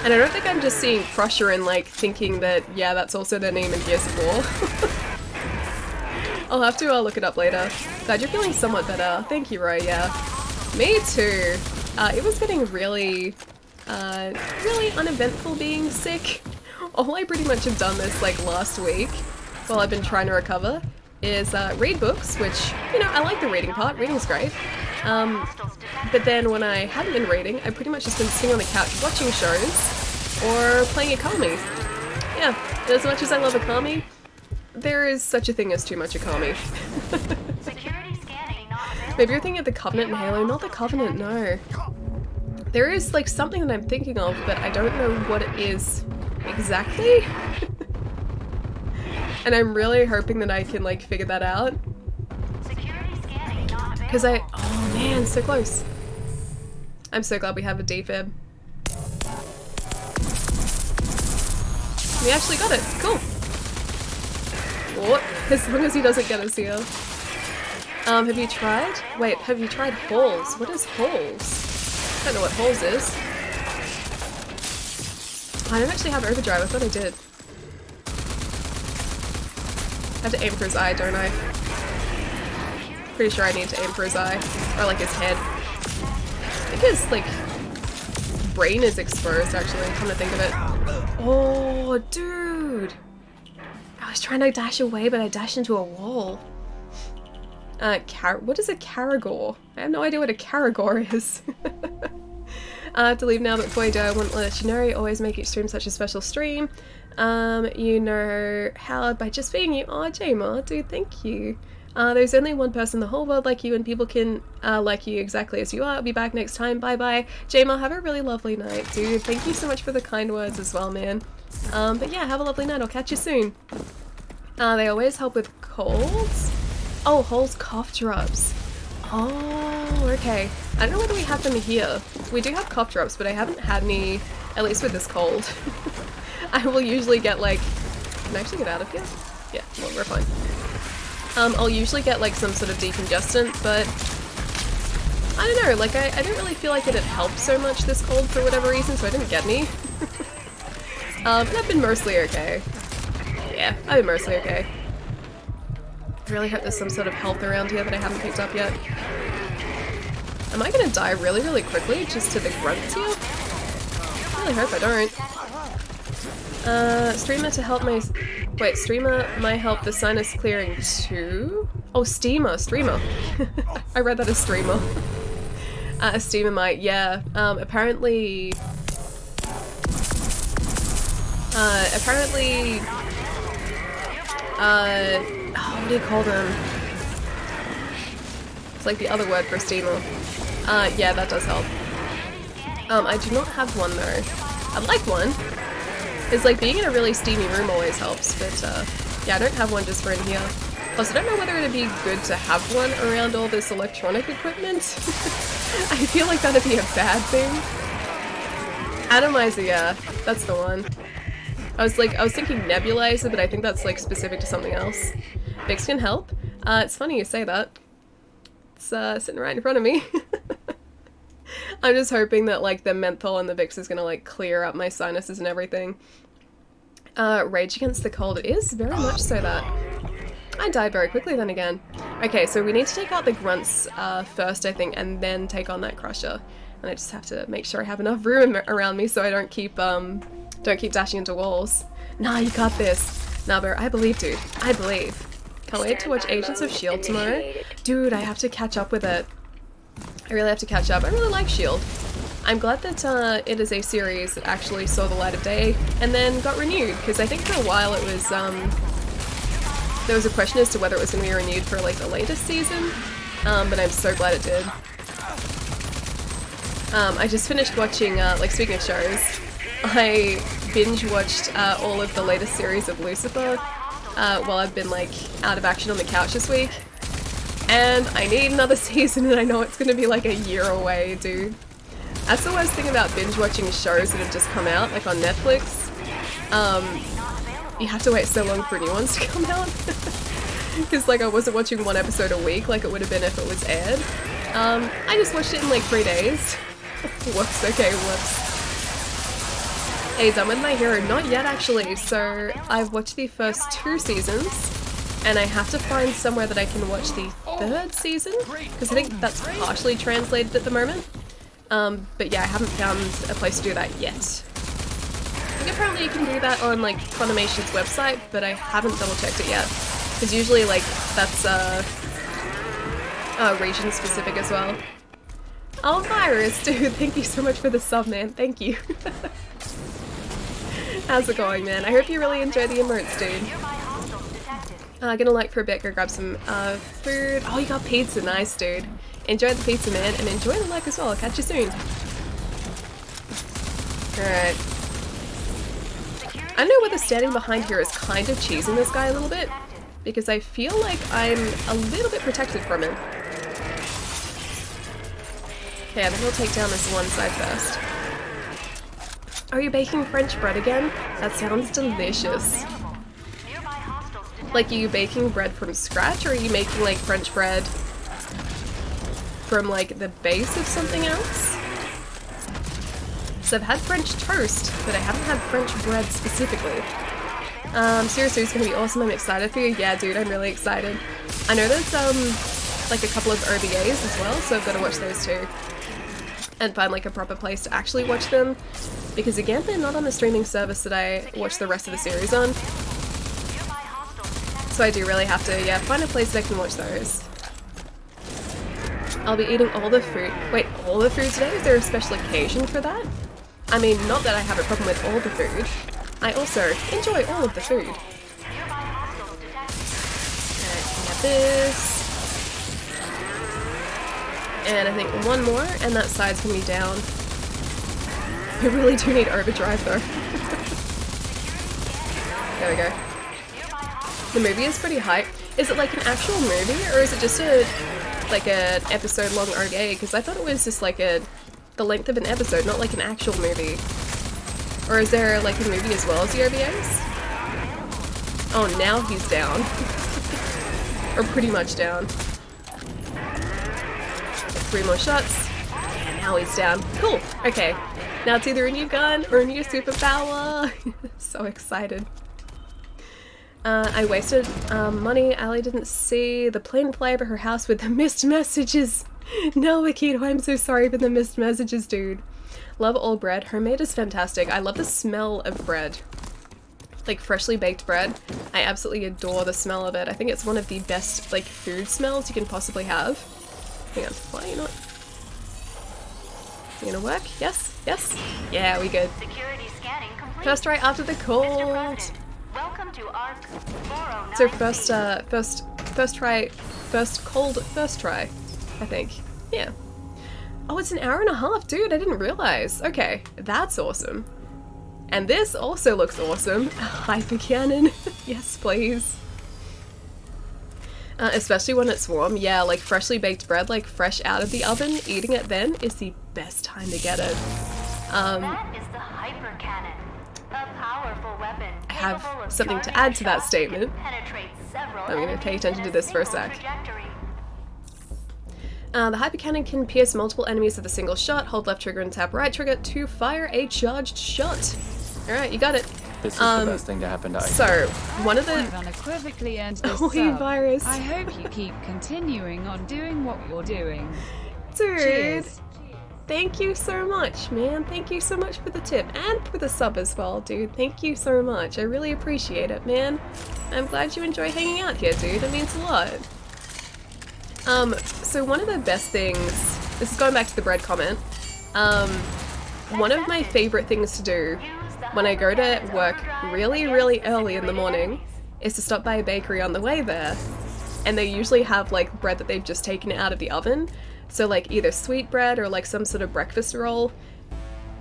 And I don't think I'm just seeing Crusher and like thinking that, yeah, that's also their name in Gears of War. I'll have to look it up later. Glad you're feeling somewhat better. Thank you, Roy, yeah. Me too. It was getting really, really uneventful being sick. All I pretty much have done this like last week while I've been trying to recover is read books, which, you know, I like the reading part. Reading's great. But then when I haven't been reading, I've pretty much just been sitting on the couch watching shows or playing Akami. Yeah, as much as I love Akami, there is such a thing as too much Akami. Maybe you're thinking of the Covenant in Halo, not the Covenant, no. There is like something that I'm thinking of, but I don't know what it is exactly. And I'm really hoping that I can like figure that out. Because oh man, so close. I'm so glad we have a defib. We actually got it, cool. What? As long as he doesn't get us here. Have you tried? Wait, have you tried Halls? What is Halls? I don't know what Halls is. I don't actually have overdrive, I thought I did. I have to aim for his eye, don't I? Pretty sure I need to aim for his eye. Or like his head. I think his, like, brain is exposed, actually, come to think of it. Oh, dude! I was trying to dash away, but I dashed into a wall. What is a Caragor? I have no idea what a Caragor is. I have to leave now, but before I do, I want to let you know, you always make each stream such a special stream. You know how by just being you. Oh, J-Ma, dude, thank you. There's only one person in the whole world like you, and people can like you exactly as you are. I'll be back next time. Bye bye. J-Ma, have a really lovely night, dude. Thank you so much for the kind words as well, man. But yeah, have a lovely night. I'll catch you soon. They always help with colds? Oh, Hall's cough drops. Oh, okay. I don't know whether we have them here. We do have cough drops, but I haven't had any, at least with this cold. I will usually get like... Can I actually get out of here? Yeah, well, we're fine. I'll usually get like some sort of decongestant, but I don't know, like I don't really feel like it had helped so much this cold for whatever reason, so I didn't get any. But I've been mostly okay. Yeah, I've been mostly okay. I really hope there's some sort of health around here that I haven't picked up yet. Am I gonna die really, really quickly just to the grunts here? I really hope I don't. Streamer to help my... Wait, streamer might help the sinus clearing too? Oh, streamer. I read that as streamer. A steamer might, yeah. Apparently... what do you call them? It's like the other word for steamer. Yeah, that does help. I do not have one though. I'd like one. It's like being in a really steamy room always helps, but yeah, I don't have one just for in here. Plus, I don't know whether it'd be good to have one around all this electronic equipment. I feel like that'd be a bad thing. Atomizer, yeah, that's the one. I was thinking nebulizer, but I think that's like specific to something else. Bix can help. It's funny you say that. It's sitting right in front of me. I'm just hoping that like the menthol and the Vicks is gonna like clear up my sinuses and everything. Rage against the cold is very much so that. I died very quickly then again. Okay, so we need to take out the grunts first, I think, and then take on that crusher. And I just have to make sure I have enough room around me so I don't keep dashing into walls. Nah, you got this. Nah, bro, I believe, dude. I believe. Can't wait to watch Agents of S.H.I.E.L.D. tomorrow. Dude, I have to catch up with it. I really have to catch up. I really like S.H.I.E.L.D. I'm glad that it is a series that actually saw the light of day and then got renewed, because I think for a while it was, there was a question as to whether it was going to be renewed for like the latest season, but I'm so glad it did. I just finished watching, like speaking of shows, I binge watched all of the latest series of Lucifer while I've been like out of action on the couch this week. And I need another season and I know it's going to be like a year away, dude. That's the worst thing about binge watching shows that have just come out, like on Netflix. You have to wait so long for new ones to come out. Because like I wasn't watching one episode a week like it would have been if it was aired. I just watched it in like 3 days. Whoops, okay, whoops. Hey, done with My Hero? Not yet actually, so I've watched the first 2 seasons and I have to find somewhere that I can watch the 3rd season because I think that's partially translated at the moment. But yeah, I haven't found a place to do that yet. I think apparently you can do that on like Funimation's website, but I haven't double checked it yet. Because usually like that's region specific as well. Oh, Virus, dude, thank you so much for the sub, man. Thank you. How's it going, man? I hope you really enjoy the emotes, dude. Gonna like for a bit, go grab some food. Oh, you got pizza, nice, dude. Enjoy the pizza, man, and enjoy the like as well. I'll catch you soon. Alright. I don't know whether standing behind here is kind of cheesing this guy a little bit, because I feel like I'm a little bit protected from him. Okay, I think we'll take down this one side first. Are you baking French bread again? That sounds delicious. Like, are you baking bread from scratch, or are you making, like, French bread from, like, the base of something else? So I've had French toast, but I haven't had French bread specifically. Seriously, it's gonna be awesome. I'm excited for you. Yeah, dude, I'm really excited. I know there's, like, a couple of OVAs as well, so I've got to watch those too. And find, like, a proper place to actually watch them. Because, again, they're not on the streaming service that I watch the rest of the series on. So I do really have to, yeah, find a place that I can watch those. I'll be eating all the food. Wait, all the food today? Is there a special occasion for that? I mean, not that I have a problem with all the food. I also enjoy all of the food. Alright, we have this. And I think one more, and that side's gonna be down. We really do need overdrive though. There we go. The movie is pretty hype. Is it like an actual movie, or is it just an episode-long OVA? Because I thought it was just like the length of an episode, not like an actual movie. Or is there like a movie as well as the OVAs? Oh, now he's down. Or pretty much down. 3 more shots. And now he's down. Cool. Okay. Now it's either a new gun or a new superpower. So excited. I wasted money. Allie didn't see the plane fly over her house with the missed messages. No, Akito, I'm so sorry for the missed messages, dude. Love all bread. Homemade is fantastic. I love the smell of bread. Like freshly baked bread. I absolutely adore the smell of it. I think it's one of the best like food smells you can possibly have. Hang on, why are you not? You gonna work? Yes? Yes? Yeah, we good. Security scanning complete. First try after the cold. Welcome to ARC 409. So first try, I think. Yeah. Oh, it's an hour and a half, dude, I didn't realize. Okay, that's awesome. And this also looks awesome. Hyper cannon. Yes, please. Especially when it's warm. Yeah, like freshly baked bread, like fresh out of the oven, eating it then is the best time to get it. That is the hyper cannon, a powerful weapon. I have capable of something to charging add to that a shot statement. can penetrate several I'm gonna pay enemies attention in to this for a single sec. trajectory. The hypercannon can pierce multiple enemies with a single shot. Hold left trigger and tap right trigger to fire a charged shot. Alright, you got it. This is the best thing to happen to Ice. So, one of You've the... unequivocally earned this Oh, you sub. virus. I hope you keep continuing on doing what you're doing. Dude, Cheers. thank you so much, man. Thank you so much for the tip and for the sub as well, dude. Thank you so much. I really appreciate it, man. I'm glad you enjoy hanging out here, dude. It means a lot. So one of the best things, this is going back to the bread comment, one of my favorite things to do when I go to work really, really early in the morning is to stop by a bakery on the way there. And they usually have like bread that they've just taken out of the oven. So like either sweet bread or like some sort of breakfast roll.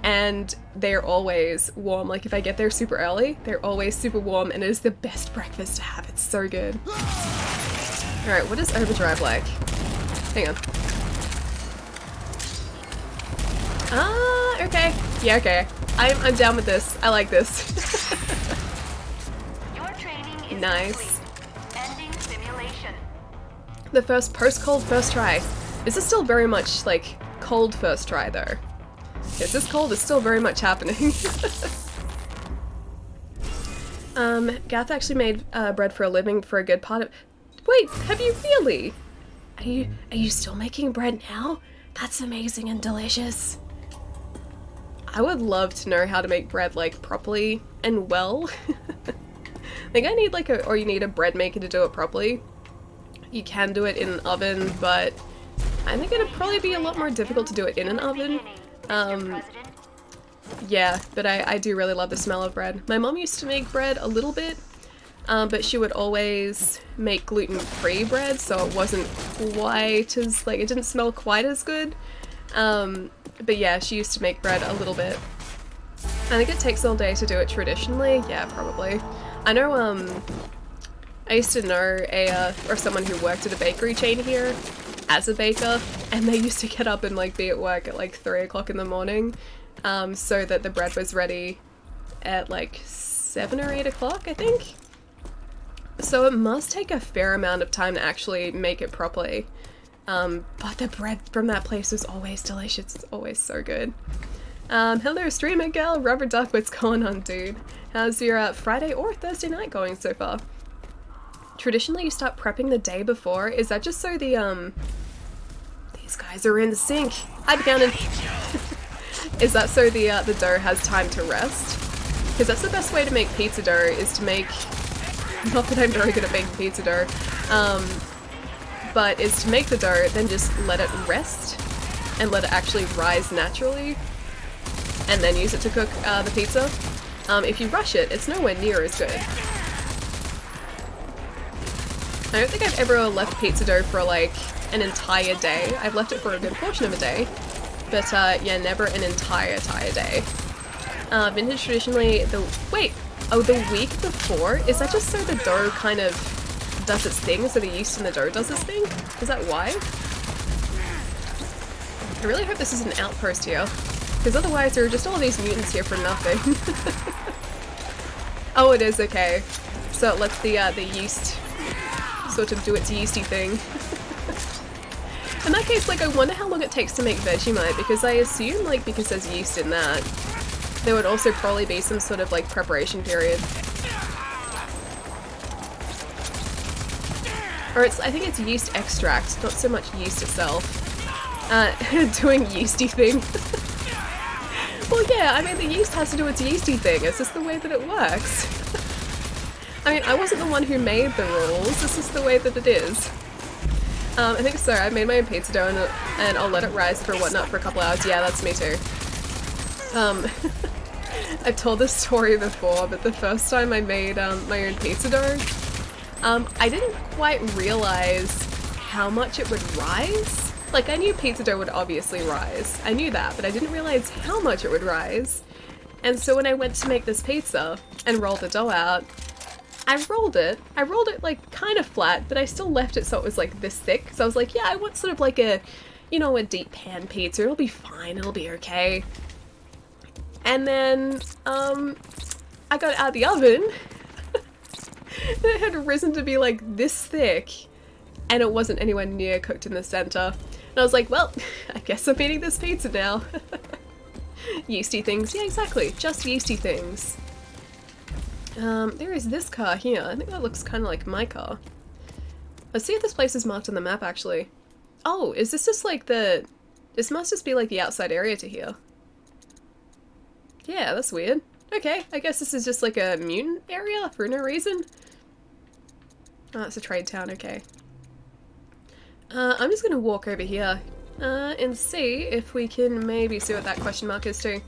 And they're always warm. Like if I get there super early, they're always super warm and it is the best breakfast to have. It's so good. Alright, what is overdrive like? Hang on. Ah, okay. Yeah, okay. I'm down with this. I like this. Your training is Nice. complete. Ending simulation. The first post-cold first try. This is still very much like cold first try though. Yes, this cold is still very much happening. Gath actually made bread for a living for a good part of... Wait, have you really? Are you still making bread now? That's amazing and delicious. I would love to know how to make bread like properly and well. I think I need like you need a bread maker to do it properly. You can do it in an oven, but I think it'd probably be a lot more difficult to do it in an oven. Yeah, but I do really love the smell of bread. My mom used to make bread a little bit, but she would always make gluten-free bread, so it wasn't quite as, like, it didn't smell quite as good. But yeah, she used to make bread a little bit. I think it takes all day to do it traditionally. Yeah, probably. I know, I used to know someone who worked at a bakery chain here as a baker, and they used to get up and like be at work at like 3 o'clock in the morning, so that the bread was ready at like 7 or 8 o'clock, I think. So it must take a fair amount of time to actually make it properly. But the bread from that place was always delicious. It's always so good. Hello streamer girl, Rubber Duck, what's going on, dude? How's your Friday or Thursday night going so far? Traditionally you start prepping the day before. Is that just so the these guys are in sync? Hi Buchanan. Is that so the dough has time to rest? Because that's the best way to make pizza dough, is to make, not that I'm very good at making pizza dough, but is to make the dough, then just let it rest and let it actually rise naturally, and then use it to cook the pizza. If you rush it, it's nowhere near as good. I don't think I've ever left pizza dough for like an entire day. I've left it for a good portion of a day, but yeah, never an entire day. Vintage traditionally the week before? Is that just so the dough kind of does its thing, so the yeast in the dough does its thing? Is that why? I really hope this is an outpost here, because otherwise there are just all these mutants here for nothing. Oh, it is, okay. So it lets the yeast sort of do its yeasty thing. In that case, like, I wonder how long it takes to make Vegemite, because I assume, like, because there's yeast in that, there would also probably be some sort of, like, preparation period. Or I think it's yeast extract, not so much yeast itself. Doing yeasty thing. Well, yeah, I mean, the yeast has to do its yeasty thing, it's just the way that it works. I mean, I wasn't the one who made the rules, this is the way that it is. I think so, I made my own pizza dough and I'll let it rise for whatnot for a couple hours. Yeah, that's me too. I've told this story before, but the first time I made my own pizza dough, I didn't quite realize how much it would rise. Like, I knew pizza dough would obviously rise. I knew that, but I didn't realize how much it would rise. And so when I went to make this pizza and roll the dough out, I rolled it. I rolled it like kind of flat, but I still left it so it was like this thick. So I was like, yeah, I want sort of like a, you know, a deep pan pizza. It'll be fine. It'll be okay. And then, I got it out of the oven. And it had risen to be like this thick, and it wasn't anywhere near cooked in the center. And I was like, well, I guess I'm eating this pizza now. Yeasty things. Yeah, exactly. Just yeasty things. There is this car here. I think that looks kind of like my car. Let's see if this place is marked on the map, actually. Oh, is this just like the... This must just be like the outside area to here. Yeah, that's weird. Okay, I guess this is just like a mutant area for no reason. Oh, it's a trade town, okay. I'm just gonna walk over here and see if we can maybe see what that question mark is too.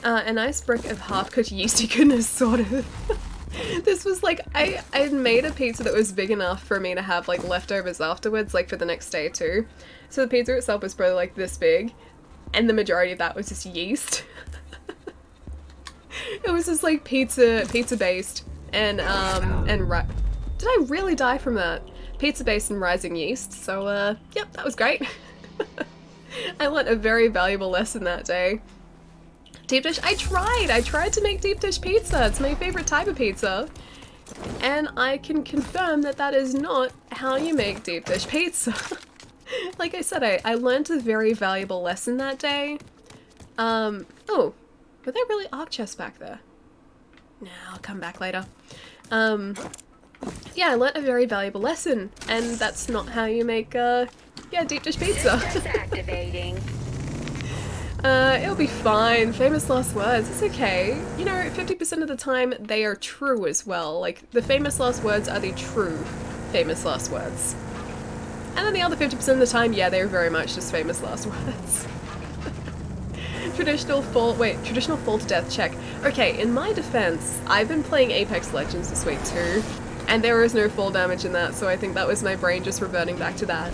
A nice brick of half-cooked yeasty goodness, sort of. This was like, I had made a pizza that was big enough for me to have like leftovers afterwards, like for the next day too. So the pizza itself was probably like this big, and the majority of that was just yeast. It was just like pizza based and did I really die from that? Pizza based and rising yeast. So yep, that was great. I learnt a very valuable lesson that day. Deep dish, I tried to make deep dish pizza. It's my favorite type of pizza. And I can confirm that that is not how you make deep dish pizza. Like I said, I learned a very valuable lesson that day. Oh, were there really arc chests back there? No, I'll come back later. Yeah, I learnt a very valuable lesson, and that's not how you make, yeah, deep dish pizza. Activating. It'll be fine. Famous last words. It's okay. You know, 50% of the time, they are true as well. Like, the famous last words are the true famous last words. And then the other 50% of the time, yeah, they're very much just famous last words. Traditional fall to death check. Okay, in my defense, I've been playing Apex Legends this week too, and there was no fall damage in that, so I think that was my brain just reverting back to that.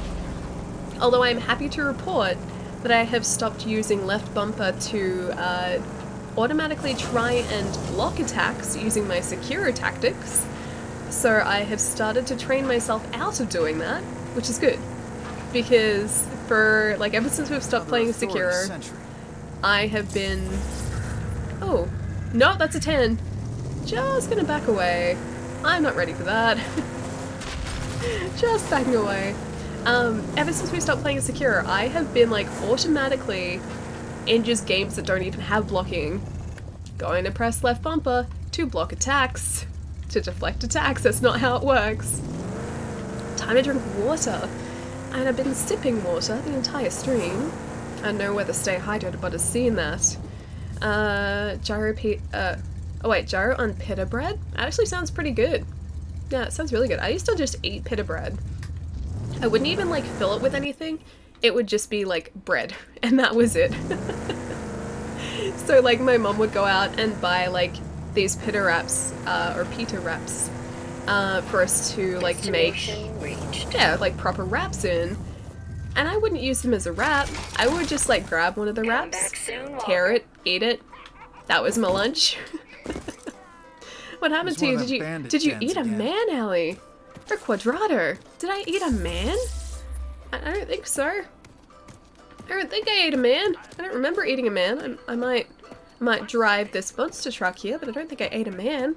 Although I'm happy to report that I have stopped using left bumper to automatically try and block attacks using my Sekiro tactics. So I have started to train myself out of doing that, which is good. Because for, like, ever since we've stopped playing Sekiro, I have been... Oh, no, that's a 10. Just gonna back away. I'm not ready for that. Just backing away. Ever since we stopped playing Sekiro, I have been, like, automatically in just games that don't even have blocking, going to press left bumper to block attacks, to deflect attacks. That's not how it works. Time to drink water. And I've been sipping water the entire stream. I know whether stay hydrated, but I've seen that. Gyro on pita bread? That actually sounds pretty good. Yeah, it sounds really good. I used to just eat pita bread. I wouldn't even, like, fill it with anything. It would just be, like, bread. And that was it. So, like, my mom would go out and buy, like, these pita wraps, or pita wraps, for us to, like, make, yeah, like, proper wraps in. And I wouldn't use them as a wrap. I would just, like, grab one of the wraps, tear it, eat it. That was my lunch. What happened to you? Did you eat a man, Allie? Or Quadrato? Did I eat a man? I don't think so. I don't think I ate a man. I don't remember eating a man. I might drive this monster truck here, but I don't think I ate a man.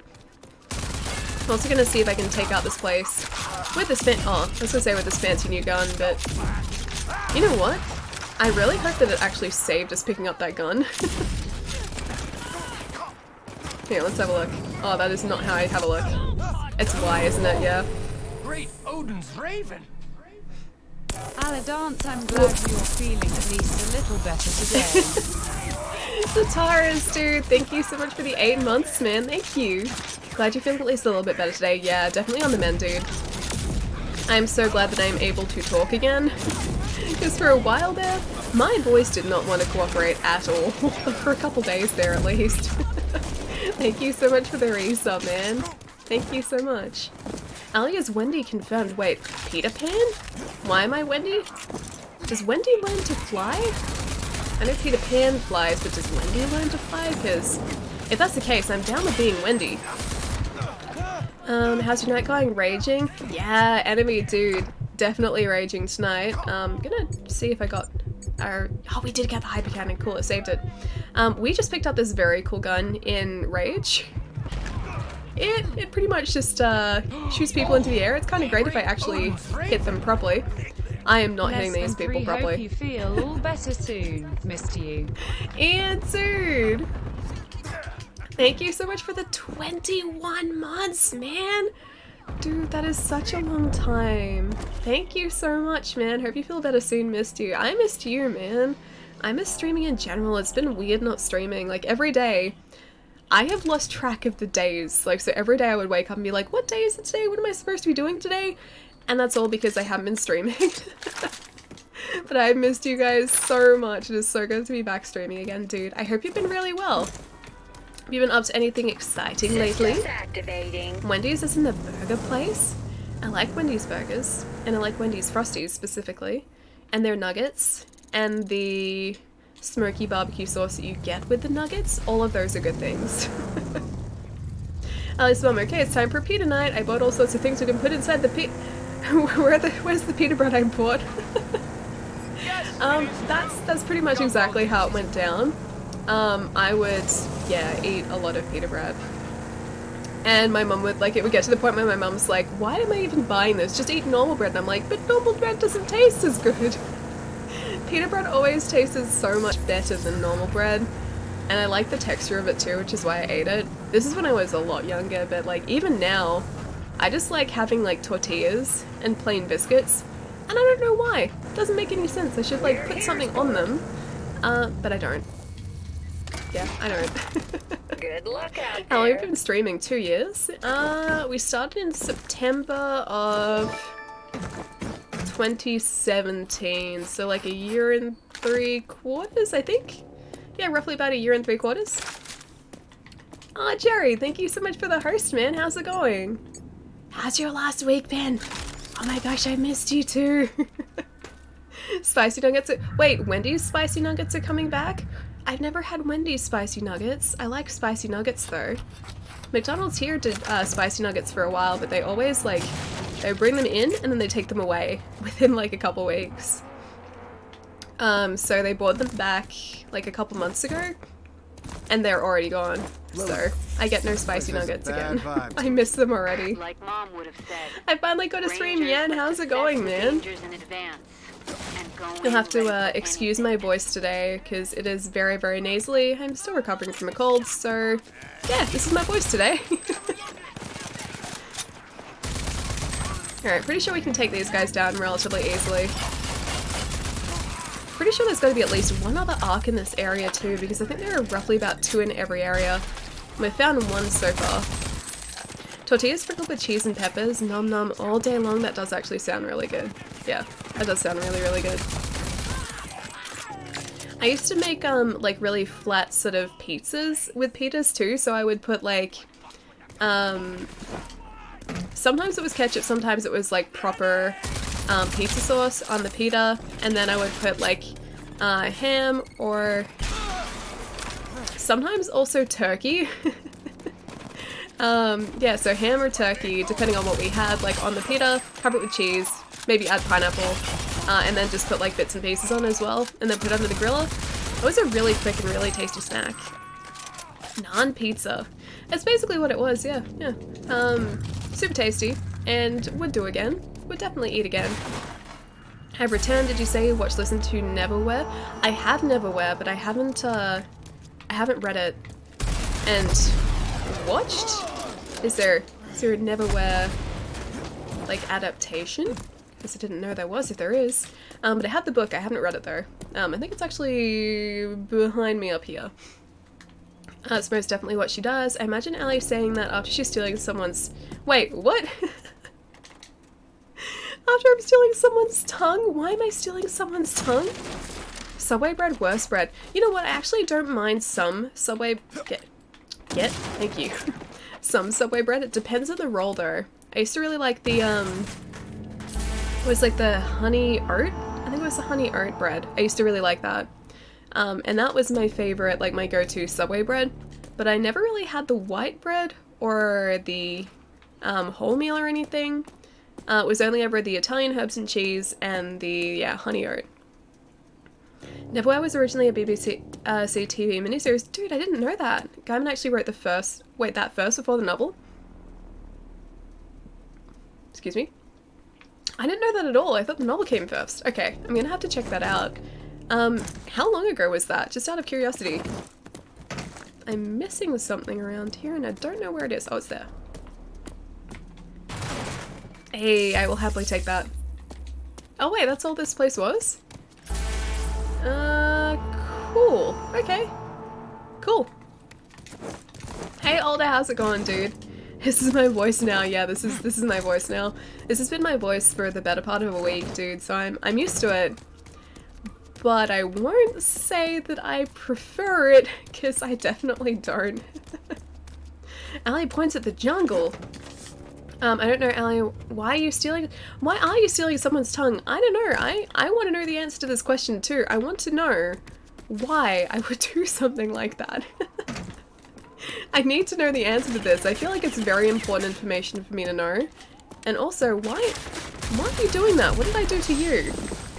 I'm also gonna see if I can take out this place with this I was gonna say with this fancy new gun, but you know what? I really hope that it actually saved us picking up that gun. Here, let's have a look. Oh, that is not how I have a look. It's Y, isn't it? Yeah. Great Odin's Raven. Aladance, I'm glad you're feeling at least a little better today. Zataras, dude, thank you so much for the 8 months, man. Thank you. Glad you feel at least a little bit better today. Yeah, definitely on the mend, dude. I'm so glad that I'm able to talk again. Because for a while there, my voice did not want to cooperate at all. For a couple days there, at least. Thank you so much for the resub, man. Thank you so much. Alia's Wendy confirmed. Wait, Peter Pan? Why am I Wendy? Does Wendy learn to fly? I know Peter Pan flies, but does Wendy learn to fly? Because if that's the case, I'm down with being Wendy. How's your night going? Raging? Yeah, enemy dude. Definitely raging tonight. Gonna see if I got our... Oh, we did get the hyper cannon. Cool, it saved it. We just picked up this very cool gun in Rage. It pretty much just shoots people into the air. It's kind of great if I actually hit them properly. I am not hitting these people properly. Hope you feel all better soon. Missed you. And dude, thank you so much for the 21 months, man. Dude, that is such a long time. Thank you so much, man. Hope you feel better soon. Missed you. I missed you, man. I miss streaming in general. It's been weird not streaming. Like, every day, I have lost track of the days. Like, so every day I would wake up and be like, what day is it today? What am I supposed to be doing today? And that's all because I haven't been streaming. But I missed you guys so much. It is so good to be back streaming again, dude. I hope you've been really well. Have you been up to anything exciting lately? Activating. Wendy's is in the burger place. I like Wendy's burgers. And I like Wendy's Frosties specifically. And their nuggets. And the smoky barbecue sauce that you get with the nuggets. All of those are good things. At least I'm okay. It's time for pita night. I bought all sorts of things we can put inside the pita... Where's the pita bread I bought? That's pretty much exactly how it went down. I would, yeah, eat a lot of pita bread. And my mum would, like, it would get to the point where my mum's like, why am I even buying this? Just eat normal bread. And I'm like, but normal bread doesn't taste as good. Pita bread always tastes so much better than normal bread. And I like the texture of it too, which is why I ate it. This is when I was a lot younger, but like even now, I just like having like tortillas and plain biscuits. And I don't know why. It doesn't make any sense. I should like put something on them. But I don't. Yeah, I don't. Good luck out How long have there. we been streaming? 2 years? We started in September of 2017, so like 1 year and 3/4, I think? Yeah, roughly about 1 year and 3/4. Aw, Jerry, thank you so much for the host, man. How's it going? How's your last week been? Oh my gosh, I missed you too. Spicy nuggets are... Wait, Wendy's spicy nuggets are coming back? I've never had Wendy's spicy nuggets. I like spicy nuggets though. McDonald's here did spicy nuggets for a while, but they always like, they bring them in and then they take them away within like a couple weeks. So they brought them back like a couple months ago and they're already gone. So I get no spicy nuggets again. I miss them already. Like Mom would have said. I finally got a stream, Yan. How's it going, man? You'll have to excuse my voice today because it is very, very nasally. I'm still recovering from a cold, so yeah, this is my voice today. Alright, pretty sure we can take these guys down relatively easily. Pretty sure there's got to be at least one other arc in this area too, because I think there are roughly about 2 in every area. We've found 1 so far. Tortillas sprinkled with cheese and peppers, nom nom all day long. That does actually sound really good. Yeah, that does sound really, really good. I used to make like really flat sort of pizzas with pitas too, so I would put like sometimes it was ketchup, sometimes it was like proper pizza sauce on the pita, and then I would put like ham or sometimes also turkey. Yeah, so ham or turkey, depending on what we had, like on the pita, cover it with cheese, maybe add pineapple, and then just put like bits and pieces on as well, and then put it under the griller. It was a really quick and really tasty snack. Naan pizza. That's basically what it was, yeah, yeah. Super tasty, and would do again. Would definitely eat again. Have returned, did you say? Watch, listen to Neverwhere? I have Neverwhere, but I haven't read it and watched. Is there a Neverwhere like adaptation? Guess I didn't know there was, if there is. But I have the book, I haven't read it though. I think it's actually behind me up here. It's most definitely what she does. I imagine Ellie saying that after she's stealing someone's... Wait, what? After I'm stealing someone's tongue? Why am I stealing someone's tongue? Subway bread, worst bread. You know what, I actually don't mind some Subway... Thank you. Some Subway bread. It depends on the roll though. I used to really like the, it was like the honey oat? I think it was the honey oat bread. I used to really like that. And that was my favorite, like my go-to Subway bread. But I never really had the white bread or the wholemeal or anything. It was only ever the Italian herbs and cheese and the, honey oat. Neverwhere was originally a BBC TV miniseries. Dude, I didn't know that. Gaiman actually wrote that first before the novel. Excuse me. I didn't know that at all. I thought the novel came first. Okay, I'm gonna have to check that out. How long ago was that? Just out of curiosity. I'm missing something around here and I don't know where it is. Oh, it's there. Hey, I will happily take that. Oh wait, that's all this place was? Cool. Okay. Cool. Hey Alder, how's it going, dude? This is my voice now. Yeah, this is my voice now. This has been my voice for the better part of a week, dude, so I'm used to it. But I won't say that I prefer it, because I definitely don't. Allie points at the jungle. I don't know, Allie, why are you stealing someone's tongue? I don't know. I want to know the answer to this question too. I want to know why I would do something like that. I need to know the answer to this. I feel like it's very important information for me to know. And also, why are you doing that? What did I do to you?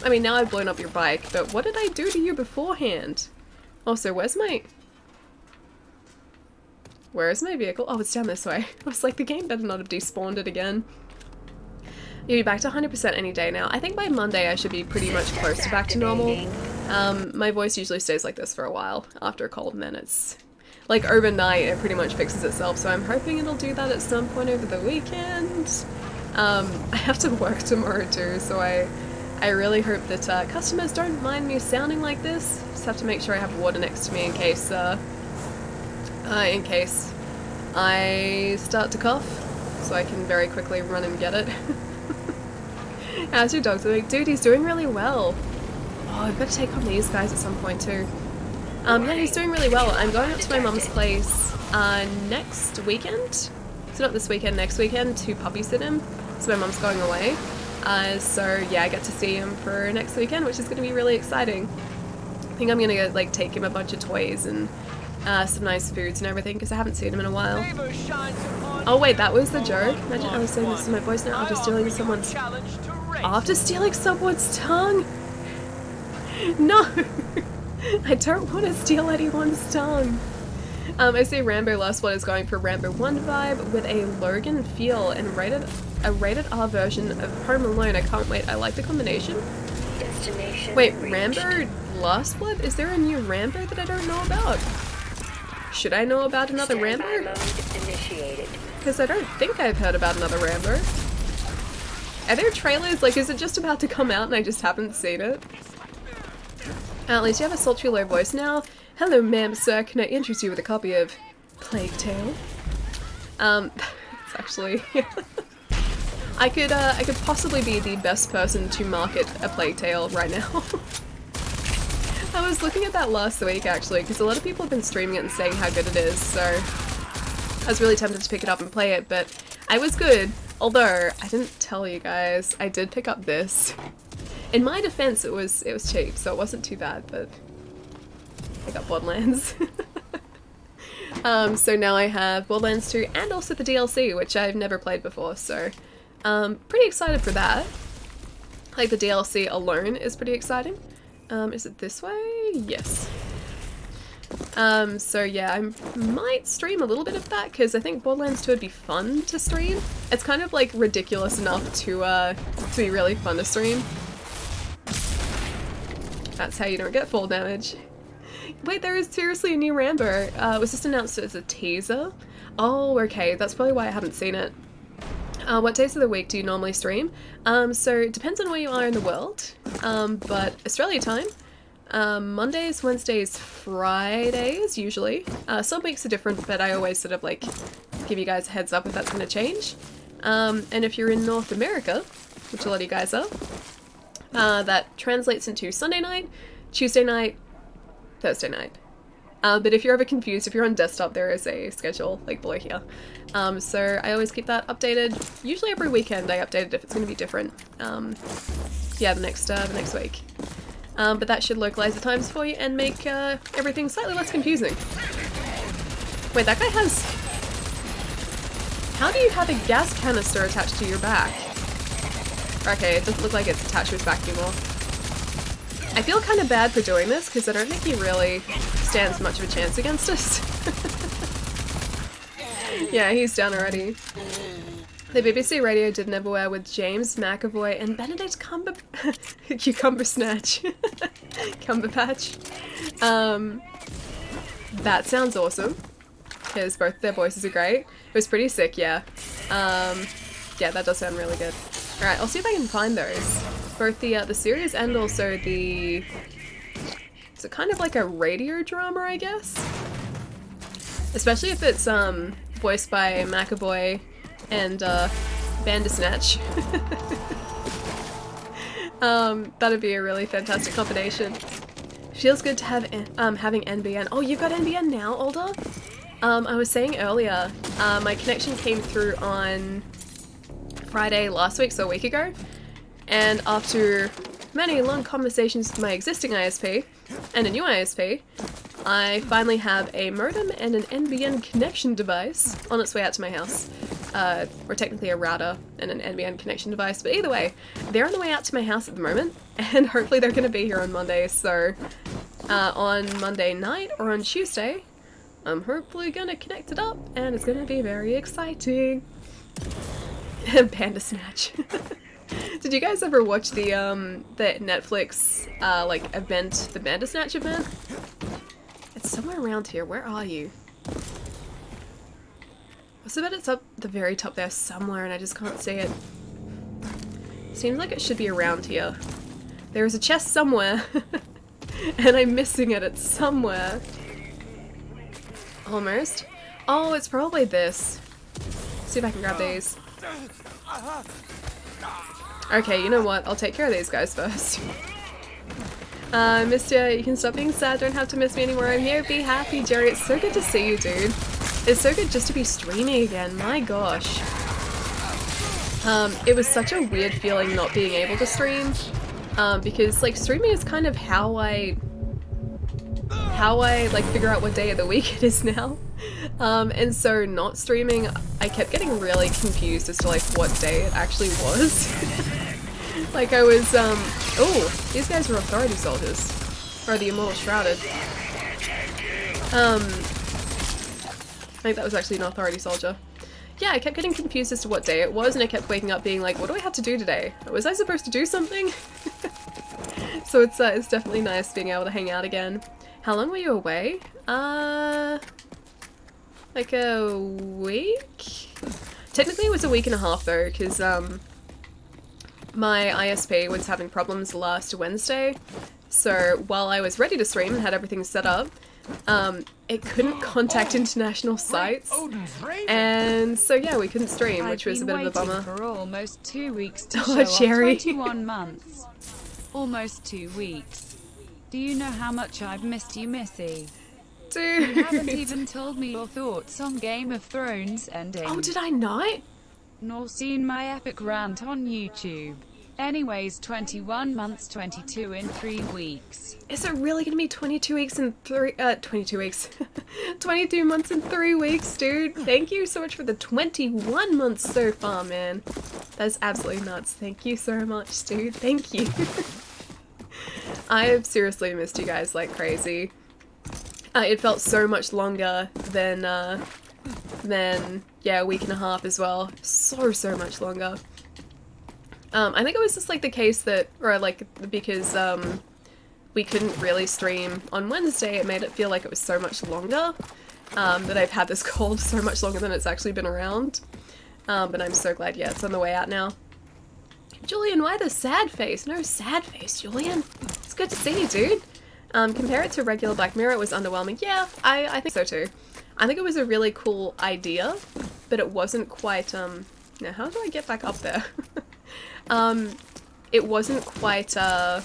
I mean, now I've blown up your bike, but what did I do to you beforehand? Also, where's my vehicle? Oh, it's down this way. I was like, the game better not have despawned it again. You'll be back to 100% any day now. I think by Monday I should be pretty much close to back to normal. My voice usually stays like this for a while after a cold, and then it's like overnight it pretty much fixes itself, so I'm hoping it'll do that at some point over the weekend. I have to work tomorrow too, so I really hope that customers don't mind me sounding like this. Just have to make sure I have water next to me in case I start to cough, so I can very quickly run and get it. How's your dog doing? Dude, he's doing really well. Oh, I've got to take on these guys at some point too. Yeah, he's doing really well. I'm going up to my mum's place next weekend. So not this weekend, next weekend, to puppy sit him. So my mum's going away. So yeah, I get to see him for next weekend, which is going to be really exciting. I think I'm going to go, like, take him a bunch of toys and some nice foods and everything, because I haven't seen him in a while. Oh wait, that was the joke? Imagine I was saying this is my voice now after stealing someone's... After stealing someone's tongue? No! I don't want to steal anyone's tongue. I see Rambo Last Blood is going for Rambo 1 vibe with a Logan feel and a rated R version of Home Alone. I can't wait. I like the combination. Wait, Rambo Last Blood? Is there a new Rambo that I don't know about? Should I know about another Rambo? Because I don't think I've heard about another Rambo. Are there trailers? Like, is it just about to come out and I just haven't seen it? At least you have a sultry low voice now. Hello, ma'am, sir. Can I interest you with a copy of Plague Tale? It's actually... I could possibly be the best person to market a Plague Tale right now. I was looking at that last week, actually, because a lot of people have been streaming it and saying how good it is, so I was really tempted to pick it up and play it, but I was good. Although, I didn't tell you guys, I did pick up this. In my defense, it was cheap, so it wasn't too bad, but I got Borderlands. So now I have Borderlands 2 and also the DLC, which I've never played before, so pretty excited for that. Like, the DLC alone is pretty exciting. Is it this way? Yes. So yeah, I might stream a little bit of that, because I think Borderlands 2 would be fun to stream. It's kind of like ridiculous enough to be really fun to stream. That's how you don't get fall damage. Wait, there is seriously a new Rambo. It was just announced as a teaser. Oh, okay, that's probably why I haven't seen it. What days of the week do you normally stream? So it depends on where you are in the world, but Australia time, Mondays, Wednesdays, Fridays usually. Some weeks are different, but I always sort of like give you guys a heads up if that's going to change. And if you're in North America, which a lot of you guys are, that translates into Sunday night, Tuesday night, Thursday night. But if you're ever confused, if you're on desktop, there is a schedule like below here. So I always keep that updated. Usually every weekend I update it if it's going to be different. Yeah, the next week. But that should localize the times for you and make everything slightly less confusing. Wait, that guy has... How do you have a gas canister attached to your back? Okay, it doesn't look like it's attached to his back anymore. I feel kind of bad for doing this because I don't think he really stands much of a chance against us. Yeah, he's down already. The BBC radio did an Everywhere with James McAvoy and Benedict Cucumber Snatch. Cumberpatch. That sounds awesome, because both their voices are great. It was pretty sick, yeah. Yeah, that does sound really good. Alright, I'll see if I can find those. Both the series and also the... It's kind of like a radio drama, I guess? Especially if it's voiced by McAvoy and Bandersnatch. That'd be a really fantastic combination. Feels good to have having NBN. Oh, you've got NBN now, Older? I was saying earlier, my connection came through on Friday last week, so a week ago, and after many long conversations with my existing ISP and a new ISP, I finally have a modem and an NBN connection device on its way out to my house. Or technically a router and an NBN connection device, but either way, they're on the way out to my house at the moment, and hopefully they're going to be here on Monday, so on Monday night or on Tuesday, I'm hopefully going to connect it up, and it's going to be very exciting. Bandersnatch. Did you guys ever watch the Netflix, like, event, the Bandersnatch event? It's somewhere around here. Where are you? What's about it's up the very top there somewhere and I just can't see it. Seems like it should be around here. There's a chest somewhere. And I'm missing it. It's somewhere. Almost. Oh, it's probably this. Let's see if I can grab these. Okay, you know what? I'll take care of these guys first. Missed ya. You can stop being sad. Don't have to miss me anymore. I'm here. Be happy, Jerry. It's so good to see you, dude. It's so good just to be streaming again. My gosh. It was such a weird feeling not being able to stream. Because, like, streaming is kind of how I like figure out what day of the week it is now. And so not streaming, I kept getting really confused as to like what day it actually was. Like I was, oh, these guys were authority soldiers. Or the Immortal Shrouded. I think that was actually an authority soldier. Yeah, I kept getting confused as to what day it was, and I kept waking up being like, what do I have to do today? Was I supposed to do something? So it's definitely nice being able to hang out again. How long were you away? Like a week? Technically it was a week and a half though, because my ISP was having problems last Wednesday. So while I was ready to stream and had everything set up, it couldn't contact international sites, and so yeah, we couldn't stream, which was a bit of a bummer. For almost 2 weeks to Oh, show Jerry. off 21 months. Almost 2 weeks. Do you know how much I've missed you, Missy? Dude. You haven't even told me your thoughts on Game of Thrones ending. Oh, did I not? Nor seen my epic rant on YouTube. Anyways, 21 months, 22 in 3 weeks. Is it really gonna be 22 weeks and 22 weeks. 22 months and 3 weeks, dude. Thank you so much for the 21 months so far, man. That's absolutely nuts. Thank you so much, dude. Thank you. I have seriously missed you guys like crazy. It felt so much longer than, yeah, a week and a half as well. So much longer. I think it was just like the case that, or like, because we couldn't really stream on Wednesday, it made it feel like it was so much longer, that I've had this cold so much longer than it's actually been around. But I'm so glad, yeah, it's on the way out now. Julian, why the sad face? No sad face, Julian. It's good to see you, dude. Compare it to regular Black Mirror, it was underwhelming. Yeah, I think so too. I think it was a really cool idea, but it wasn't quite, now how do I get back up there? It wasn't quite, I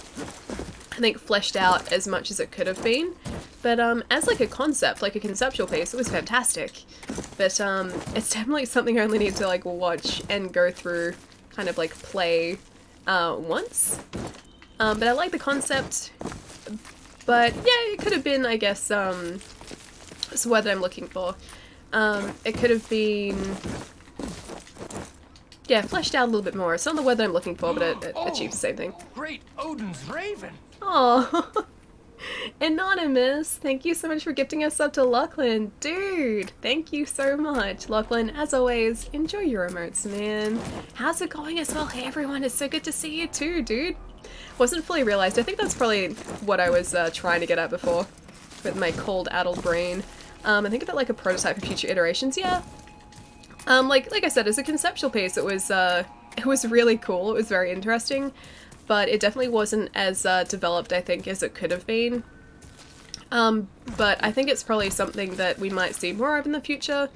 think, fleshed out as much as it could have been. But, as like a concept, like a conceptual piece, it was fantastic. But, it's definitely something I only need to, like, watch and go through, kind of, like, play, once. But I like the concept. But, yeah, it could have been, I guess, what's the word that I'm looking for? It could have been yeah, fleshed out a little bit more. It's not the word that I'm looking for, but it achieves the same thing. Great Odin's Raven. Oh, Anonymous, thank you so much for gifting us up to Lachlan. Dude, thank you so much. Lachlan, as always, enjoy your emotes, man. How's it going as well? Hey everyone, it's so good to see you too, dude. Wasn't fully realized. I think that's probably what I was trying to get at before with my cold, addled brain. I think of it like a prototype for future iterations, yeah. Like I said, as a conceptual piece, it was really cool. It was very interesting. But it definitely wasn't as developed, I think, as it could have been. But I think it's probably something that we might see more of in the future.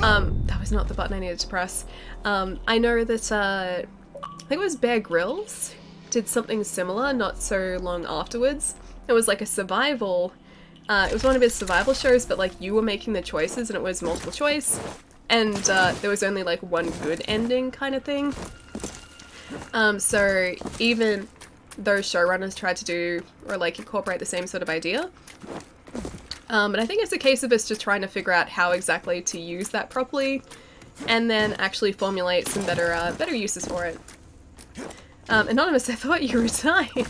That was not the button I needed to press. I know that, I think it was Bear Grylls did something similar not so long afterwards. It was like a survival, it was one of his survival shows, but like you were making the choices and it was multiple choice. And there was only like one good ending kind of thing. So even those showrunners tried to do or like incorporate the same sort of idea. But I think it's a case of us just trying to figure out how exactly to use that properly and then actually formulate some better uses for it. Anonymous, I thought you retired.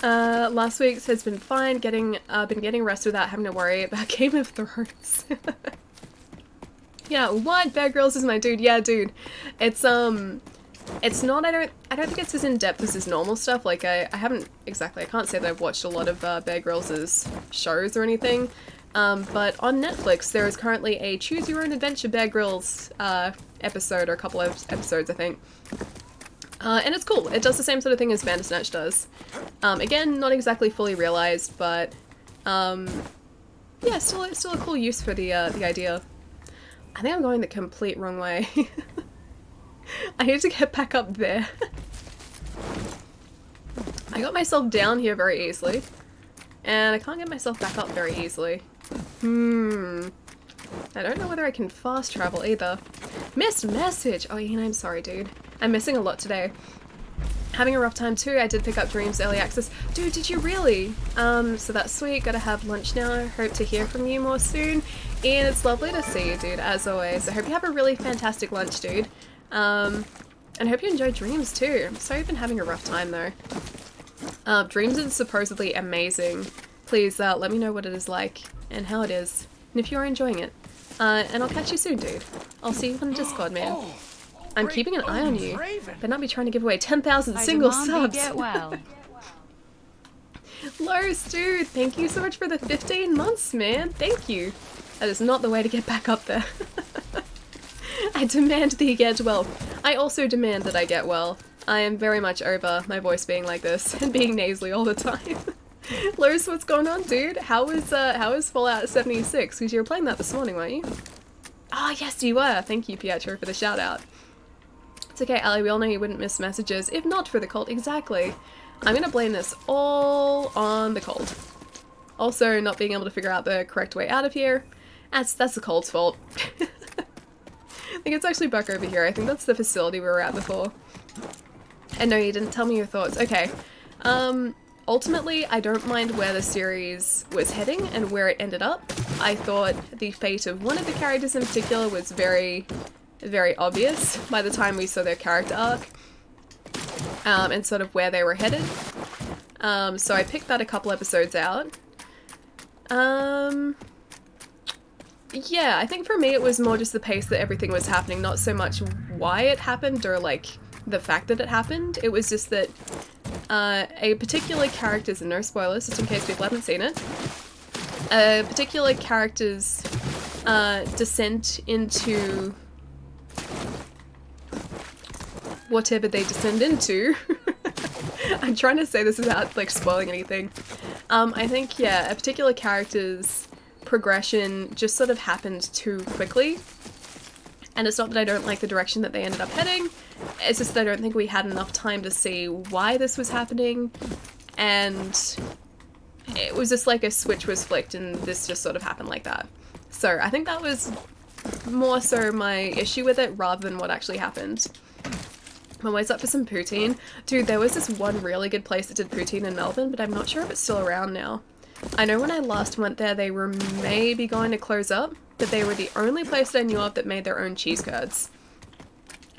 Last week's has been fine, been getting rest without having to worry about Game of Thrones. Yeah, what? Bear Grylls is my dude. Yeah, dude. It's not, I don't think it's as in-depth as his normal stuff. Like, I can't say that I've watched a lot of Bear Grylls' shows or anything. But on Netflix, there is currently a Choose Your Own Adventure Bear Grylls episode, or a couple of episodes, I think. And it's cool. It does the same sort of thing as Bandersnatch does. Again, not exactly fully realized, but yeah, still a cool use for the idea. I think I'm going the complete wrong way. I need to get back up there. I got myself down here very easily, and I can't get myself back up very easily. I don't know whether I can fast travel either. Missed message! Oh, Ian, I'm sorry, dude. I'm missing a lot today. Having a rough time too. I did pick up Dreams Early Access. Dude, did you really? So that's sweet. Gotta have lunch now. Hope to hear from you more soon. Ian, it's lovely to see you, dude, as always. I hope you have a really fantastic lunch, dude. And I hope you enjoy Dreams too. I'm sorry you've been having a rough time though. Dreams is supposedly amazing. Please let me know what it is like and how it is, and if you are enjoying it. And I'll catch you soon, dude. I'll see you on Discord, man. I'm keeping an eye on you. Better not be trying to give away 10,000 single subs. Get well. Loris, dude, thank you so much for the 15 months, man. Thank you. That is not the way to get back up there. I demand that you get well. I also demand that I get well. I am very much over my voice being like this and being nasally all the time. Loris, what's going on, dude? How is Fallout 76? Because you were playing that this morning, weren't you? Oh, yes, you were. Thank you, Pietro, for the shout out. It's okay, Ali, we all know you wouldn't miss messages if not for the cult. Exactly. I'm gonna blame this all on the cult. Also, not being able to figure out the correct way out of here. That's the cult's fault. I think it's actually back over here. I think that's the facility we were at before. And no, you didn't tell me your thoughts. Okay. Ultimately, I don't mind where the series was heading and where it ended up. I thought the fate of one of the characters in particular was very, very obvious by the time we saw their character arc. And sort of where they were headed. So I picked that a couple episodes out. Yeah, I think for me it was more just the pace that everything was happening, not so much why it happened or like the fact that it happened. It was just that a particular character's, and no spoilers just in case people haven't seen it, a particular character's descent into whatever they descend into. I'm trying to say this without like spoiling anything. I think, yeah, a particular character's progression just sort of happened too quickly. And it's not that I don't like the direction that they ended up heading, it's just that I don't think we had enough time to see why this was happening, and it was just like a switch was flicked and this just sort of happened like that. So I think that was more so my issue with it rather than what actually happened. I'm always up for some poutine. Dude, there was this one really good place that did poutine in Melbourne, but I'm not sure if it's still around now. I know when I last went there, they were maybe going to close up, but they were the only place that I knew of that made their own cheese curds.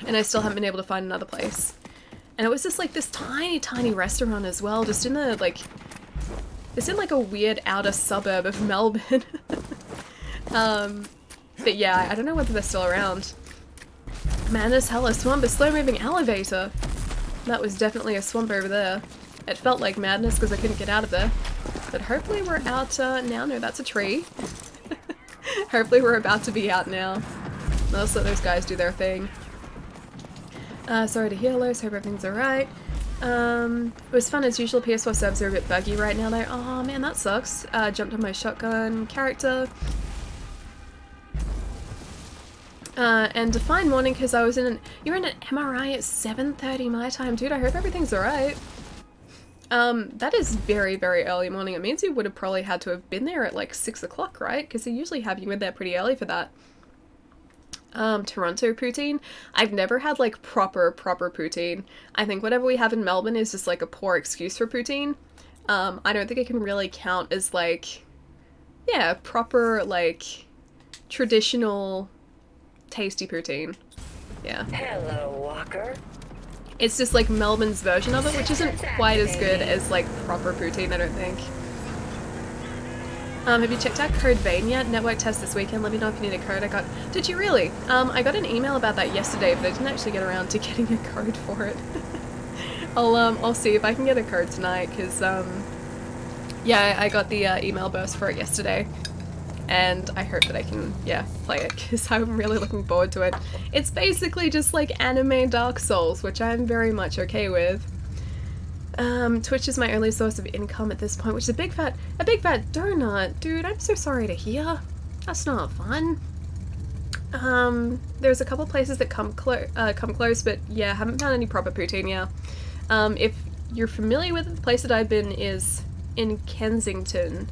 And I still haven't been able to find another place. And it was just like this tiny, tiny restaurant as well, just in the, like, it's in like a weird outer suburb of Melbourne. But yeah, I don't know whether they're still around. Madness, hell, a swamp, a slow-moving elevator. That was definitely a swamp over there. It felt like madness because I couldn't get out of there. But hopefully we're out now. No, that's a tree. Hopefully we're about to be out now. Let's let those guys do their thing. Sorry to hear, Los. Hope everything's alright. It was fun as usual. PS4 subs are a bit buggy right now though. Oh man, that sucks. Jumped on my shotgun character. And a fine morning because I was you're in an MRI at 7:30 my time. Dude, I hope everything's alright. That is very, very early morning. It means you would have probably had to have been there at like 6 o'clock, right? Because they usually have you in there pretty early for that. Toronto poutine. I've never had like proper poutine. I think whatever we have in Melbourne is just like a poor excuse for poutine. I don't think it can really count as like, yeah, proper like traditional tasty poutine. Yeah. Hello, Walker. It's just like Melbourne's version of it, which isn't quite as good as like proper poutine, I don't think. Have you checked out Code Vein yet? Network test this weekend. Let me know if you need a code. Did you really? I got an email about that yesterday, but I didn't actually get around to getting a code for it. I'll see if I can get a code tonight, because, yeah, I got the email burst for it yesterday. And I hope that I can, yeah, play it, because I'm really looking forward to it. It's basically just like anime Dark Souls, which I'm very much okay with. Twitch is my only source of income at this point, which is a big fat donut. Dude, I'm so sorry to hear. That's not fun. There's a couple places that come close, but yeah, haven't found any proper poutine yet. If you're familiar with it, the place that I've been is in Kensington.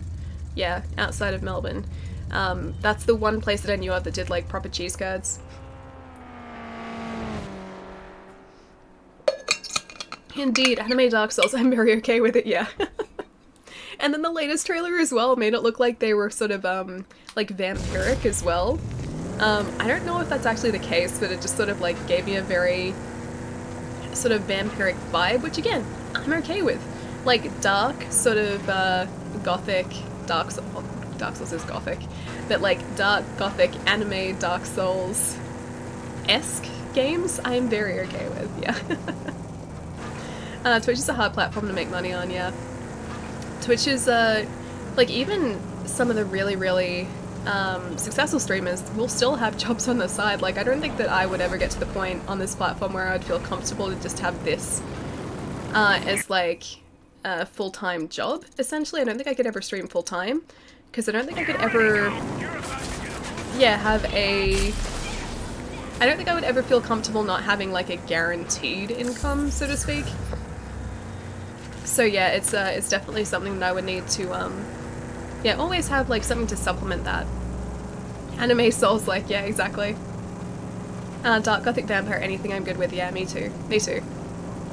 Yeah, outside of Melbourne. That's the one place that I knew of that did like proper cheese curds. Indeed, anime Dark Souls, I'm very okay with it, yeah. And then the latest trailer as well made it look like they were sort of, like vampiric as well. I don't know if that's actually the case, but it just sort of like gave me a very sort of vampiric vibe, which again, I'm okay with. Like dark, sort of, gothic, Dark Souls is gothic, but like dark, gothic, anime Dark Souls-esque games, I'm very okay with, yeah. Twitch is a hard platform to make money on, yeah. Twitch is, like, even some of the really, really successful streamers will still have jobs on the side. Like, I don't think that I would ever get to the point on this platform where I'd feel comfortable to just have this as, like, a full-time job, essentially. I don't think I could ever stream full-time, because I don't think I could ever, yeah, have a... I don't think I would ever feel comfortable not having, like, a guaranteed income, so to speak. So yeah, it's definitely something that I would need to, yeah, always have, like, something to supplement that. Anime Souls, like, yeah, exactly. Dark Gothic Vampire, anything I'm good with, yeah, me too. Me too.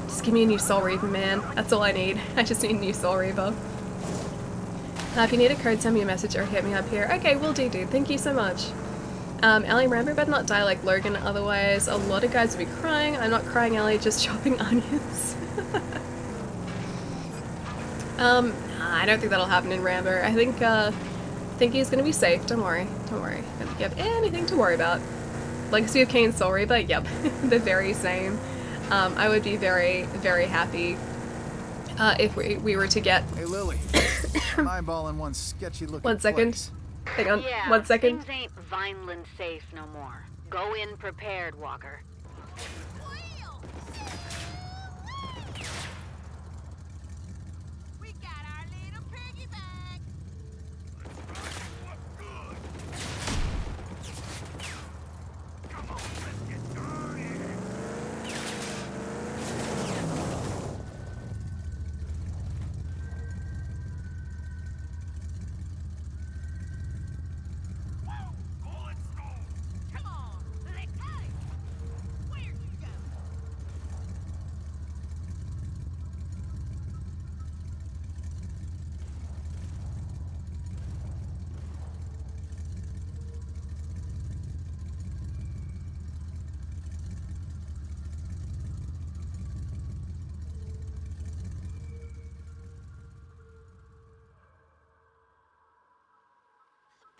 Just give me a new Soul Reaver, man. That's all I need. I just need a new Soul Reaver. If you need a code, send me a message or hit me up here. Okay, will do, dude. Thank you so much. Ellie, Rambo better not die like Logan, otherwise a lot of guys will be crying. I'm not crying, Ellie, just chopping onions. I don't think that'll happen in Rambo. I think he's gonna be safe. Don't worry. Don't worry. I don't think you have anything to worry about. Legacy of Kain, Soul Reaver, yep. The very same. I would be very, very happy if we were to get... Hey, Lily. I'm eyeballing one sketchy looking 1 second. place. Hang on, Yeah, 1 second. Things ain't Vineland safe no more. Go in prepared, Walker. We got our little piggy bank. Come on, let's go. Where'd you go?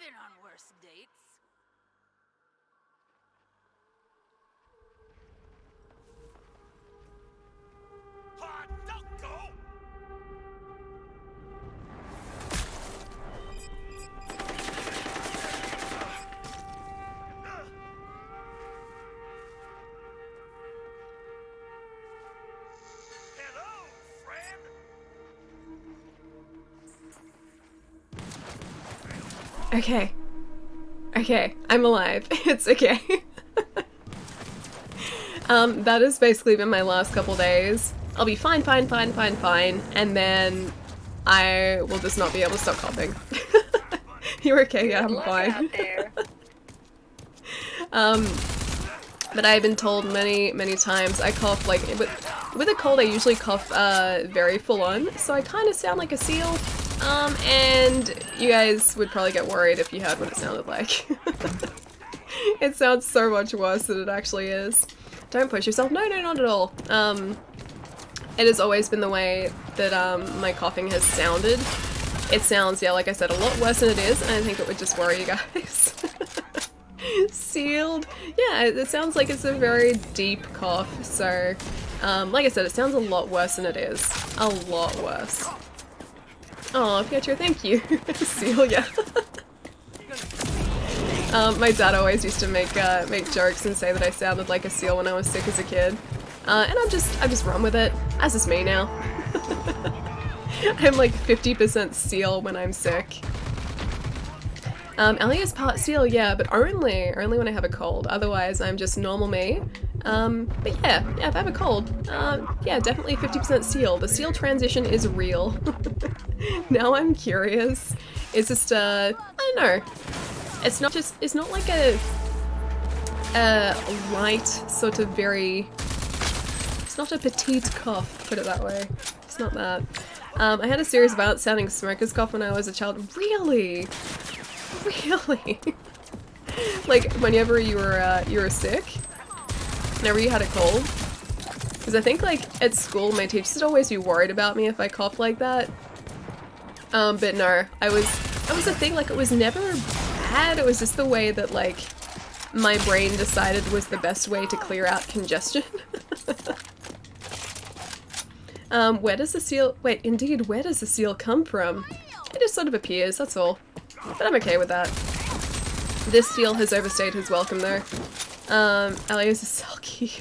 been on worse dates. Don't go! Hello, friend! Okay. Okay, I'm alive. It's okay. That has basically been my last couple days. I'll be fine, and then I will just not be able to stop coughing. You're okay? Yeah, I'm fine. But I've been told many times I cough, like, with a cold I usually cough very full on, so I kind of sound like a seal. And you guys would probably get worried if you heard what it sounded like. It sounds so much worse than it actually is. Don't push yourself. No, not at all. It has always been the way that my coughing has sounded. It sounds, yeah, like I said, a lot worse than it is, and I think it would just worry you guys. Sealed. Yeah, it sounds like it's a very deep cough, so like I said, it sounds a lot worse than it is. A lot worse. Oh, Pietro, thank you. Seal, yeah. My dad always used to make jokes and say that I sounded like a seal when I was sick as a kid. And I just run with it. That's just me now. I'm like 50% seal when I'm sick. Ellie is part seal, yeah, but only when I have a cold. Otherwise, I'm just normal me. But yeah, if I have a cold, yeah, definitely 50% seal. The seal transition is real. Now I'm curious. It's just, I don't know. It's not like a light, sort of very, it's not a petite cough, put it that way. It's not that. I had a serious bout sounding smoker's cough when I was a child. Really? Really? Like, whenever you were sick? Whenever you had a cold? Because I think, like, at school, my teachers would always be worried about me if I coughed like that. But no, that was the thing, like, it was never bad, it was just the way that, like, my brain decided was the best way to clear out congestion. Where does the seal- wait, indeed, where does the seal come from? It just sort of appears, that's all. But I'm okay with that. This seal has overstayed his welcome, though. Elios is sulky.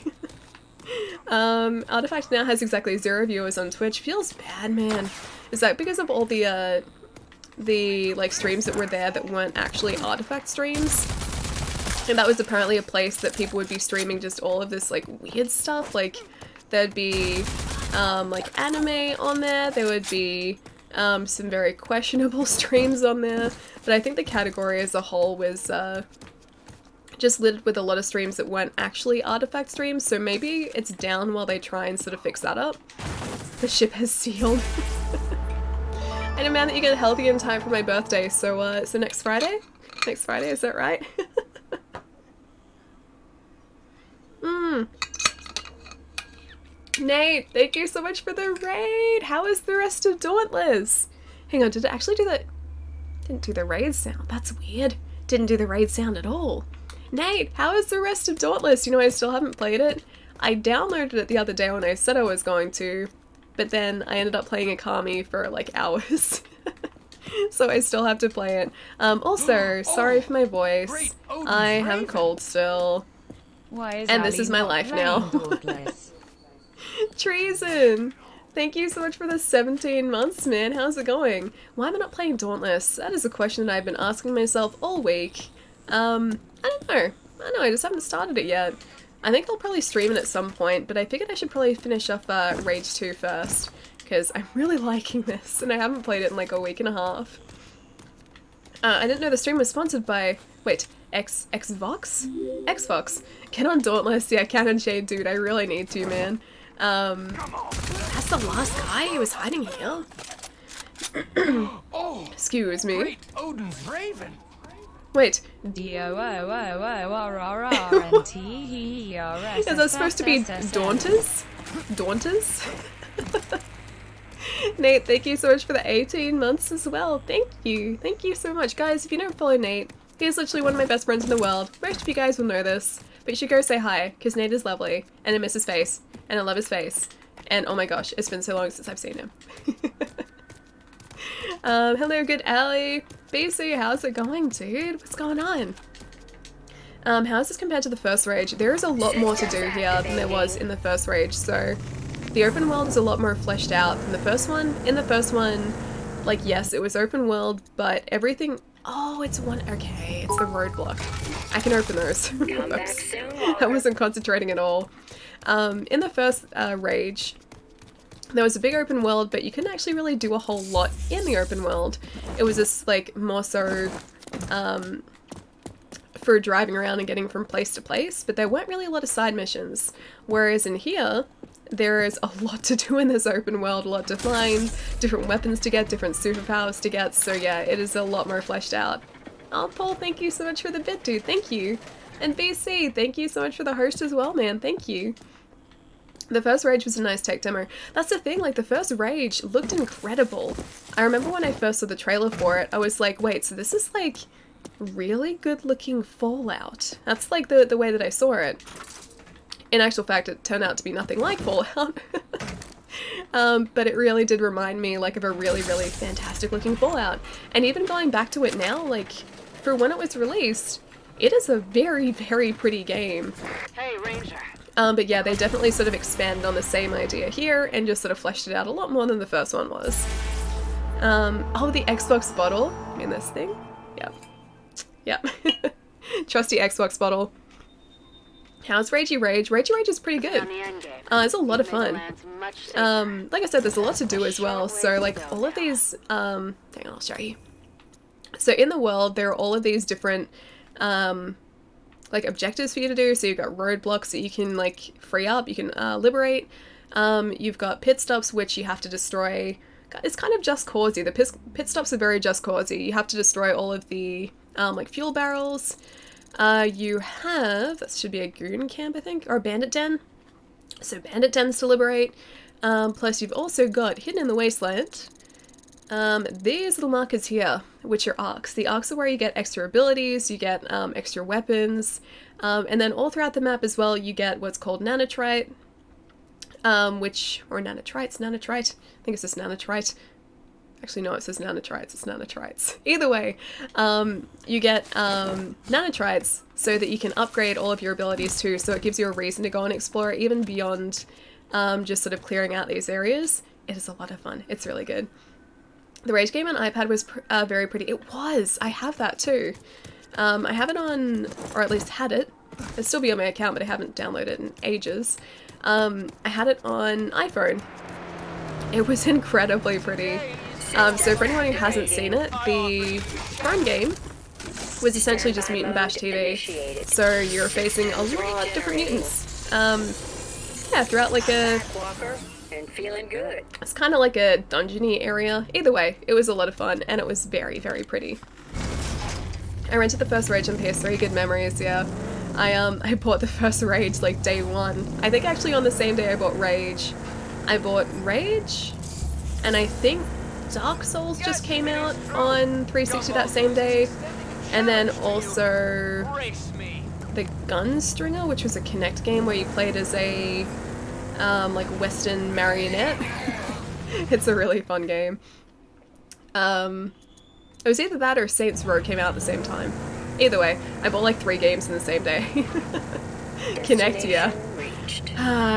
Artifact now has exactly 0 viewers on Twitch. Feels bad, man. Is that because of all the like streams that were there that weren't actually Artifact streams? And that was apparently a place that people would be streaming just all of this like weird stuff. Like there'd be like anime on there. There would be some very questionable streams on there. But I think the category as a whole was just littered with a lot of streams that weren't actually Artifact streams, so maybe it's down while they try and sort of fix that up. The ship has sealed. I demand that you get healthy in time for my birthday, so so next Friday? Next Friday, is that right? Nate, thank you so much for the raid! How is the rest of Dauntless? Hang on, did it actually do the... Didn't do the raid sound, that's weird. Didn't do the raid sound at all. Nate, how is the rest of Dauntless? You know, I still haven't played it. I downloaded it the other day when I said I was going to, but then I ended up playing Akami for like hours. So I still have to play it. Also, sorry for my voice. I have a cold still. And this is my life now. Treason! Thank you so much for the 17 months, man. How's it going? Why am I not playing Dauntless? That is a question that I've been asking myself all week. I don't know. I just haven't started it yet. I think I'll probably stream it at some point, but I figured I should probably finish off Rage 2 first, because I'm really liking this, and I haven't played it in like a week and a half. I didn't know the stream was sponsored by... Wait, Xvox? Xvox. Get on Dauntless. Yeah, Cannon Shade, dude, I really need to, man. That's the last guy who was hiding here? Excuse me. Great Odin's Raven. Wait. Is that supposed to be Daunters? Daunters? Nate, thank you so much for the 18 months as well. Thank you. Thank you so much. Guys, if you don't follow Nate, he's literally one of my best friends in the world. Most of you guys will know this, but you should go say hi, because Nate is lovely, and I miss his face, and I love his face. And oh my gosh, it's been so long since I've seen him. Hello, good Allie. BC, how's it going, dude? What's going on? How is this compared to the first Rage? There is a lot more to do here than there was in the first Rage, so the open world is a lot more fleshed out than the first one. In the first one, like, yes, it was open world, but everything... Oh, it's one... Okay, it's the roadblock. I can open those. Oops. I wasn't concentrating at all. In the first Rage, there was a big open world, but you couldn't actually really do a whole lot in the open world. It was just, like, more so... for driving around and getting from place to place, but there weren't really a lot of side missions. Whereas in here, there is a lot to do in this open world, a lot to find, different weapons to get, different superpowers to get, so yeah, it is a lot more fleshed out. Oh, Paul, thank you so much for the bit, dude, thank you. And BC, thank you so much for the host as well, man, thank you. The first Rage was a nice tech demo. That's the thing, like, the first Rage looked incredible. I remember when I first saw the trailer for it, I was like, wait, so this is, like, really good looking Fallout. That's like the way that I saw it. In actual fact, it turned out to be nothing like Fallout. But it really did remind me like of a really, really fantastic looking Fallout. And even going back to it now, like for when it was released, it is a very, very pretty game. Hey, Ranger. But yeah, they definitely sort of expanded on the same idea here and just sort of fleshed it out a lot more than the first one was. Oh, the Xbox bottle. I mean, this thing. Yep. Yep. Trusty Xbox bottle. How's Ragey Rage? Ragey Rage is pretty good. It's a lot of fun. Like I said, there's a lot to do as well. So like all of these, hang on, I'll show you. So in the world, there are all of these different, like objectives for you to do. So you've got roadblocks that you can like free up, you can liberate. You've got pit stops, which you have to destroy. It's kind of just causey. The pit stops are very just causey. You have to destroy all of the like fuel barrels. You have, that should be a goon camp, I think, or a bandit den. So bandit dens to liberate. Plus you've also got hidden in the wasteland. These little markers here, which are arcs. The arcs are where you get extra abilities, you get extra weapons, and then all throughout the map as well, you get what's called nanotrite. Or nanotrite. I think it's just nanotrite. Actually, no, it says nanotrites. It's nanotrites. Either way, you get nanotrites so that you can upgrade all of your abilities too. So it gives you a reason to go and explore even beyond just sort of clearing out these areas. It is a lot of fun. It's really good. The Rage game on iPad was very pretty. It was. I have that too. I have it on, or at least had it. It'll still be on my account, but I haven't downloaded it in ages. I had it on iPhone. It was incredibly pretty. So for anyone who hasn't seen it, the phone game was essentially just Mutant Bash TV. So you're facing a lot of different mutants. Yeah, throughout like a... It's kind of like a dungeony area. Either way, it was a lot of fun, and it was very, very pretty. I rented the first Rage on PS3, good memories, yeah. I bought the first Rage like day one. I think actually on the same day I bought Rage, and I think Dark Souls just came out on 360 that same day, and then also the Gunstringer, which was a Kinect game where you played as a like Western marionette. It's a really fun game. It was either that or Saints Row came out at the same time. Either way, I bought like 3 games in the same day. Kinect, yeah.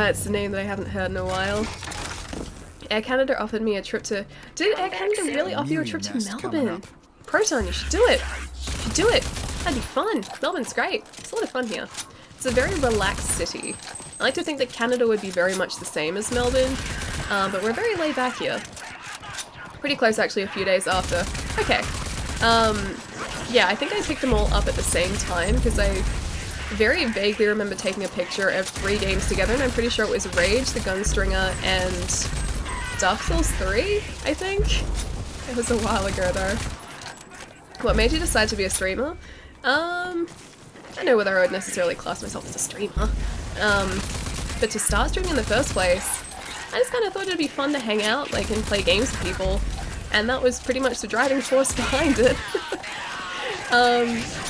It's the name that I haven't heard in a while. Air Canada offered me a trip to... Did Air Canada really offer you a trip to Melbourne? Proton, you should do it. You should do it. That'd be fun. Melbourne's great. It's a lot of fun here. It's a very relaxed city. I like to think that Canada would be very much the same as Melbourne, but we're very laid back here. Pretty close actually a few days after. Okay. Yeah, I think I picked them all up at the same time because I very vaguely remember taking a picture of 3 games together, and I'm pretty sure it was Rage, the Gunstringer, and Dark Souls 3, I think? It was a while ago though. What made you decide to be a streamer? I don't know whether I would necessarily class myself as a streamer. But to start streaming in the first place, I just kind of thought it'd be fun to hang out, like, and play games with people, and that was pretty much the driving force behind it.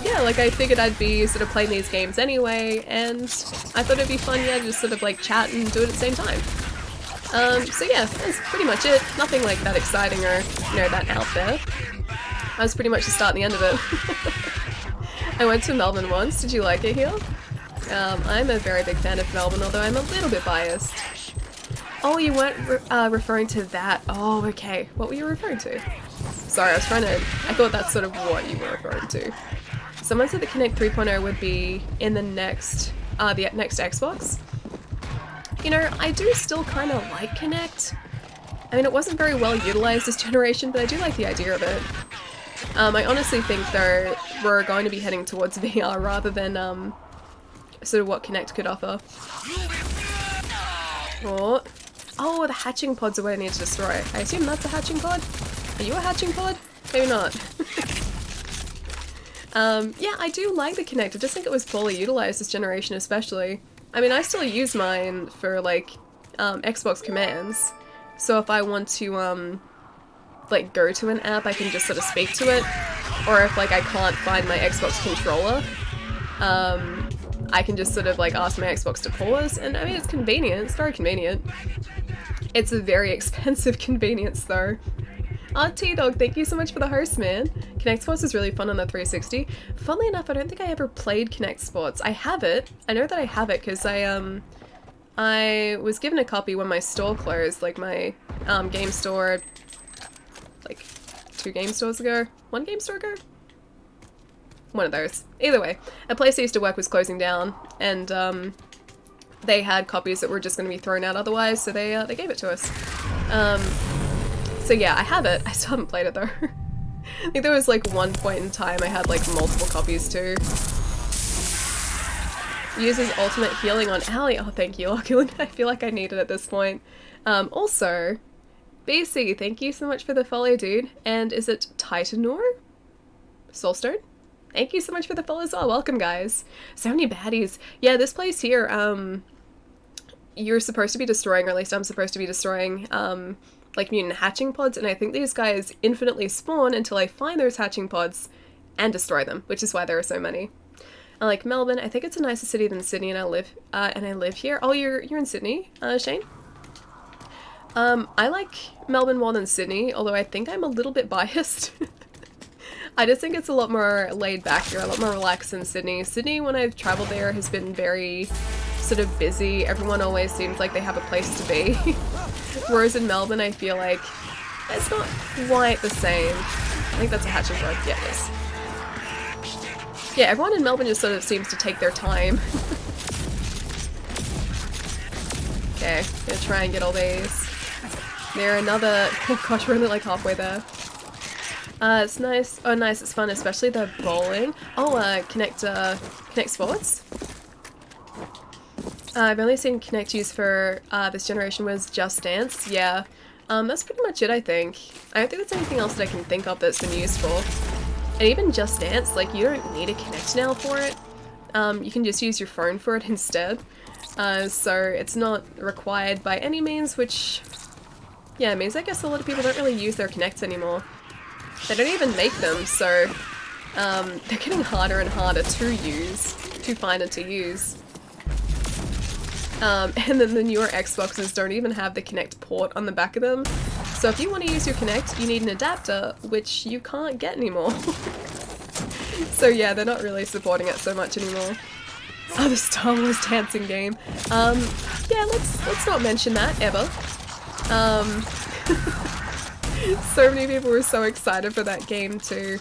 Yeah, like, I figured I'd be sort of playing these games anyway, and I thought it'd be fun, yeah, just sort of, like, chat and do it at the same time. So yeah, that's pretty much it. Nothing, like, that exciting or, you know, that out there. That was pretty much the start and the end of it. I went to Melbourne once. Did you like it here? I'm a very big fan of Melbourne, although I'm a little bit biased. Oh, you weren't referring to that. Oh, okay. What were you referring to? Sorry, I thought that's sort of what you were referring to. Someone said the Kinect 3.0 would be in the next Xbox. You know, I do still kind of like Kinect. I mean, it wasn't very well utilized this generation, but I do like the idea of it. I honestly think, though, we're going to be heading towards VR rather than, sort of what Kinect could offer. Oh, the hatching pods are what I need to destroy. I assume that's a hatching pod? Are you a hatching pod? Maybe not. Yeah, I do like the Kinect. I just think it was poorly utilized this generation especially. I mean, I still use mine for, like, Xbox commands. So if I want to, like, go to an app, I can just sort of speak to it. Or if, like, I can't find my Xbox controller, I can just sort of, like, ask my Xbox to pause. And, I mean, it's convenient. It's very convenient. It's a very expensive convenience, though. T-Dog, thank you so much for the host, man. Kinect Sports is really fun on the 360. Funnily enough, I don't think I ever played Kinect Sports. I have it. I know that I have it because I was given a copy when my store closed, like my game store, like 2 game stores ago? 1 game store ago? One of those. Either way, a place I used to work was closing down, and they had copies that were just going to be thrown out otherwise, so they gave it to us. So yeah, I have it. I still haven't played it though. I think there was like one point in time I had like multiple copies too. Uses ultimate healing on Allie. Oh, thank you, Lachlan. I feel like I need it at this point. Also, BC, thank you so much for the follow, dude. And is it Titanor? Soulstone? Thank you so much for the follow as well. Welcome, guys. So many baddies. Yeah, this place here, you're supposed to be destroying, or at least I'm supposed to be destroying, like mutant hatching pods, and I think these guys infinitely spawn until I find those hatching pods and destroy them, which is why there are so many. I like Melbourne. I think it's a nicer city than Sydney, and I live here. Oh, you're in Sydney, Shane? I like Melbourne more than Sydney, although I think I'm a little bit biased. I just think it's a lot more laid back here, a lot more relaxed than Sydney. Sydney, when I've traveled there, has been very sort of busy. Everyone always seems like they have a place to be. Whereas in Melbourne, I feel like it's not quite the same. I think that's a hatching pod. Yeah, it is. Yeah, everyone in Melbourne just sort of seems to take their time. Okay, gonna try and get all these. There, another... Oh gosh, we're only like halfway there. It's nice. Oh, nice, it's fun, especially the bowling. Oh, Kinect Sports. I've only seen Kinect used for this generation was Just Dance. Yeah, that's pretty much it, I think. I don't think there's anything else that I can think of that's been useful. And even Just Dance, like, you don't need a Kinect now for it. You can just use your phone for it instead. So it's not required by any means, which, yeah, means I guess a lot of people don't really use their Kinects anymore. They don't even make them, so they're getting harder and harder to use, to find and to use. And then the newer Xboxes don't even have the Kinect port on the back of them. So if you want to use your Kinect, you need an adapter, which you can't get anymore. So yeah, they're not really supporting it so much anymore. Oh, the Star Wars dancing game. Yeah, let's not mention that, ever. So many people were so excited for that game too.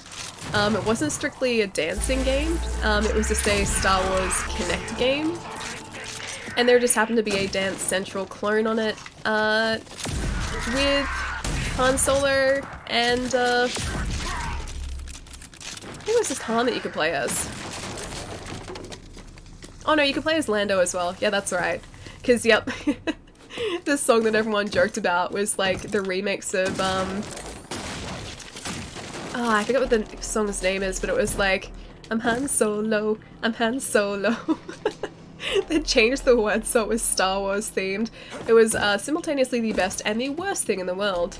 It wasn't strictly a dancing game, it was just a Star Wars Kinect game. And there just happened to be a Dance Central clone on it, with Han Solo and, I think it was just Han that you could play as. Oh no, you could play as Lando as well. Yeah, that's right. Cause, yep, the song that everyone joked about was like the remix of, oh, I forget what the song's name is, but it was like, I'm Han Solo, I'm Han Solo. They changed the word so it was Star Wars themed. It was simultaneously the best and the worst thing in the world.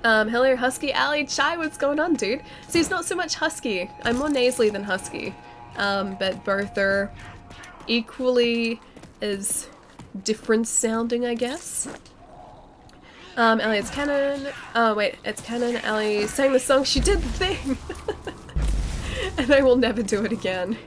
Hello Husky Alley Chai, what's going on, dude? See, it's not so much husky. I'm more nasally than husky. But both are equally as different sounding, I guess. Ellie, it's Canon. Oh wait, it's Canon. Ellie sang the song, she did the thing! And I will never do it again.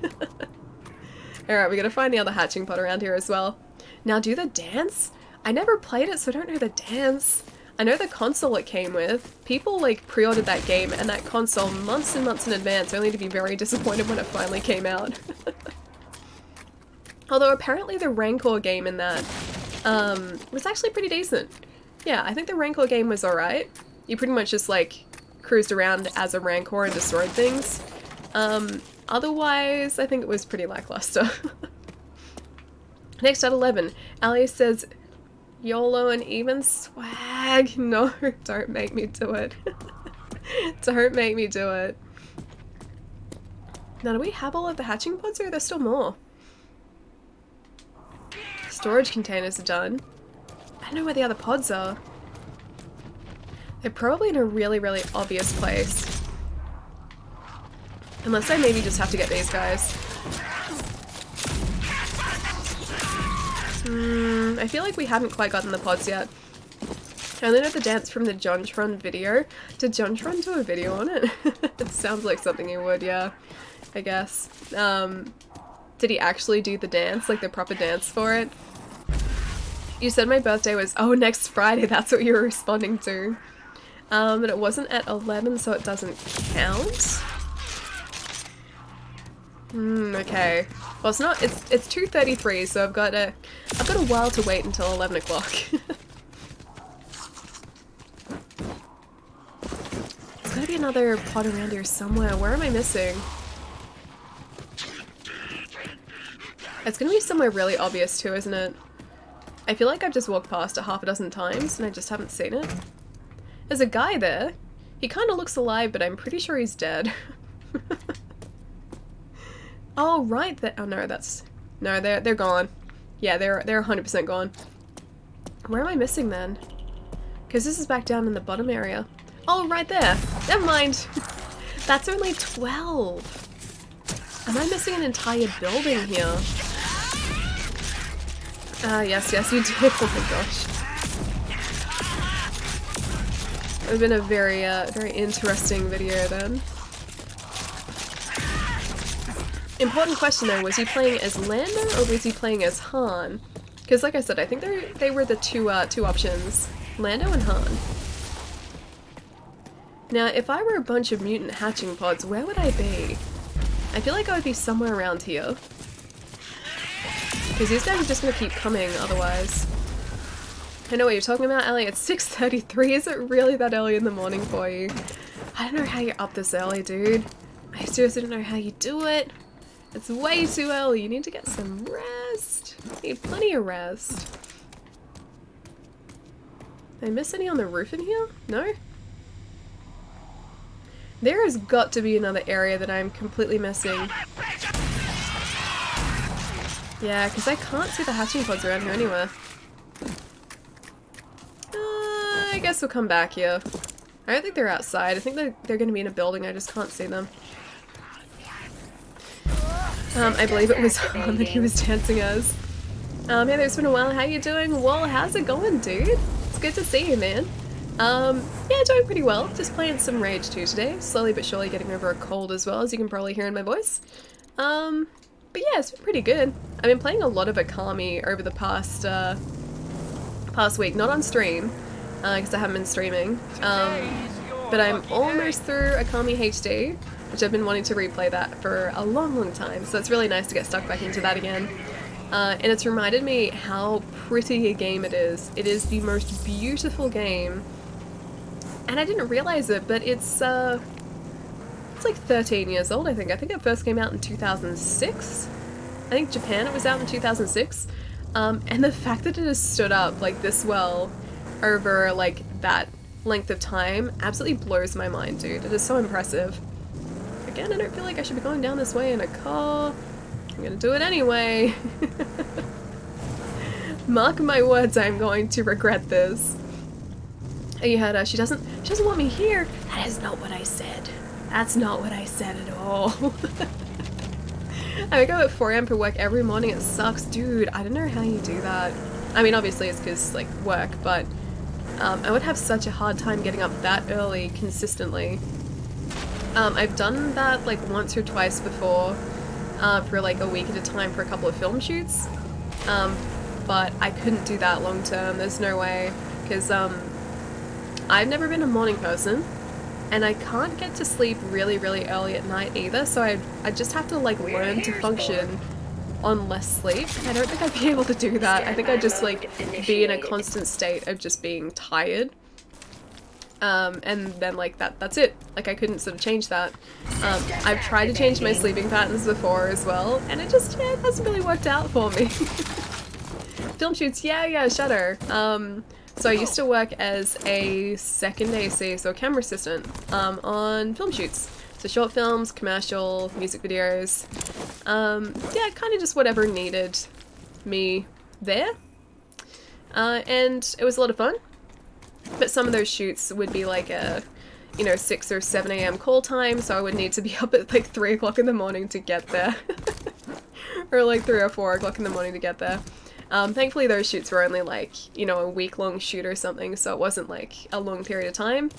Alright, we gotta find the other hatching pod around here as well. Now do the dance? I never played it, so I don't know the dance. I know the console it came with. People like pre-ordered that game and that console months and months in advance, only to be very disappointed when it finally came out. Although apparently the Rancor game in that was actually pretty decent. Yeah, I think the Rancor game was alright. You pretty much just like cruised around as a Rancor and destroyed things. Otherwise, I think it was pretty lackluster. Next at 11, Ali says, YOLO and even swag. No, don't make me do it. Don't make me do it. Now, do we have all of the hatching pods or are there still more? Storage containers are done. I don't know where the other pods are. They're probably in a really, really obvious place. Unless I maybe just have to get these guys. I feel like we haven't quite gotten the pods yet. I only know the dance from the Jontron video. Did Jontron do a video on it? It sounds like something he would, yeah. I guess. Did he actually do the dance? Like the proper dance for it? You said my birthday was, oh, next Friday, that's what you were responding to. But it wasn't at 11, so it doesn't count. Okay. Well, it's not, it's 2:33, so I've got a while to wait until 11 o'clock. There's gotta be another pod around here somewhere. Where am I missing? It's gonna be somewhere really obvious too, isn't it? I feel like I've just walked past it half a dozen times and I just haven't seen it. There's a guy there. He kind of looks alive, but I'm pretty sure he's dead. Oh, right. Oh, no, that's... No, they're gone. Yeah, they're 100% gone. Where am I missing then? Because this is back down in the bottom area. Oh, right there. Never mind. That's only 12. Am I missing an entire building here? Yes, you did. Oh my gosh. It would have been a very, very interesting video then. Important question though, was he playing as Lando or was he playing as Han? Because like I said, I think they were the two options. Lando and Han. Now, if I were a bunch of mutant hatching pods, where would I be? I feel like I would be somewhere around here. Because these guys are just going to keep coming otherwise. I know what you're talking about, Ellie. It's 6:33. Is it really that early in the morning for you? I don't know how you're up this early, dude. I seriously don't know how you do it. It's way too early. You need to get some rest. You need plenty of rest. Did I miss any on the roof in here? No? There has got to be another area that I'm completely missing. Yeah, because I can't see the hatching pods around here anywhere. I guess we'll come back here. I don't think they're outside. I think they're going to be in a building. I just can't see them. I believe it was Han that he was dancing as. Hey there, it's been a while. How you doing? Well, how's it going, dude? It's good to see you, man. Yeah, doing pretty well. Just playing some Rage 2 today. Slowly but surely getting over a cold as well, as you can probably hear in my voice. But yeah, it's been pretty good. I've been playing a lot of Akami over the past week. Not on stream, because I haven't been streaming. But I'm almost through Akami HD, which I've been wanting to replay that for a long, long time. So it's really nice to get stuck back into that again. And it's reminded me how pretty a game it is. It is the most beautiful game. And I didn't realize it, but it's like 13 years old, I think. I think it first came out in 2006. I think Japan it was out in 2006. And the fact that it has stood up like this well over like that length of time absolutely blows my mind, dude. It is so impressive. Again, I don't feel like I should be going down this way in a car. I'm gonna do it anyway. Mark my words, I'm going to regret this. You heard she doesn't want me here. That is not what I said. That's not what I said at all. I wake up at 4 AM for work every morning. It sucks. Dude, I don't know how you do that. I mean, obviously it's because, like, work, but I would have such a hard time getting up that early consistently. I've done that, like, once or twice before for, like, a week at a time for a couple of film shoots. But I couldn't do that long term. There's no way. Because I've never been a morning person. And I can't get to sleep really, really early at night either, so I just have to, like, learn to function on less sleep. I don't think I'd be able to do that. I think I'd just, like, be in a constant state of just being tired. And then, like, that's it. Like, I couldn't sort of change that. I've tried to change my sleeping patterns before as well, and it just, yeah, it hasn't really worked out for me. Film shoots, yeah, Shutter. So I used to work as a second AC, so a camera assistant, on film shoots. So short films, commercial, music videos, yeah, kind of just whatever needed me there. And it was a lot of fun, but some of those shoots would be like a, you know, 6 or 7 AM call time, so I would need to be up at like 3 o'clock in the morning to get there. Or like 3 or 4 o'clock in the morning to get there. Thankfully those shoots were only like, you know, a week-long shoot or something, so it wasn't like a long period of time.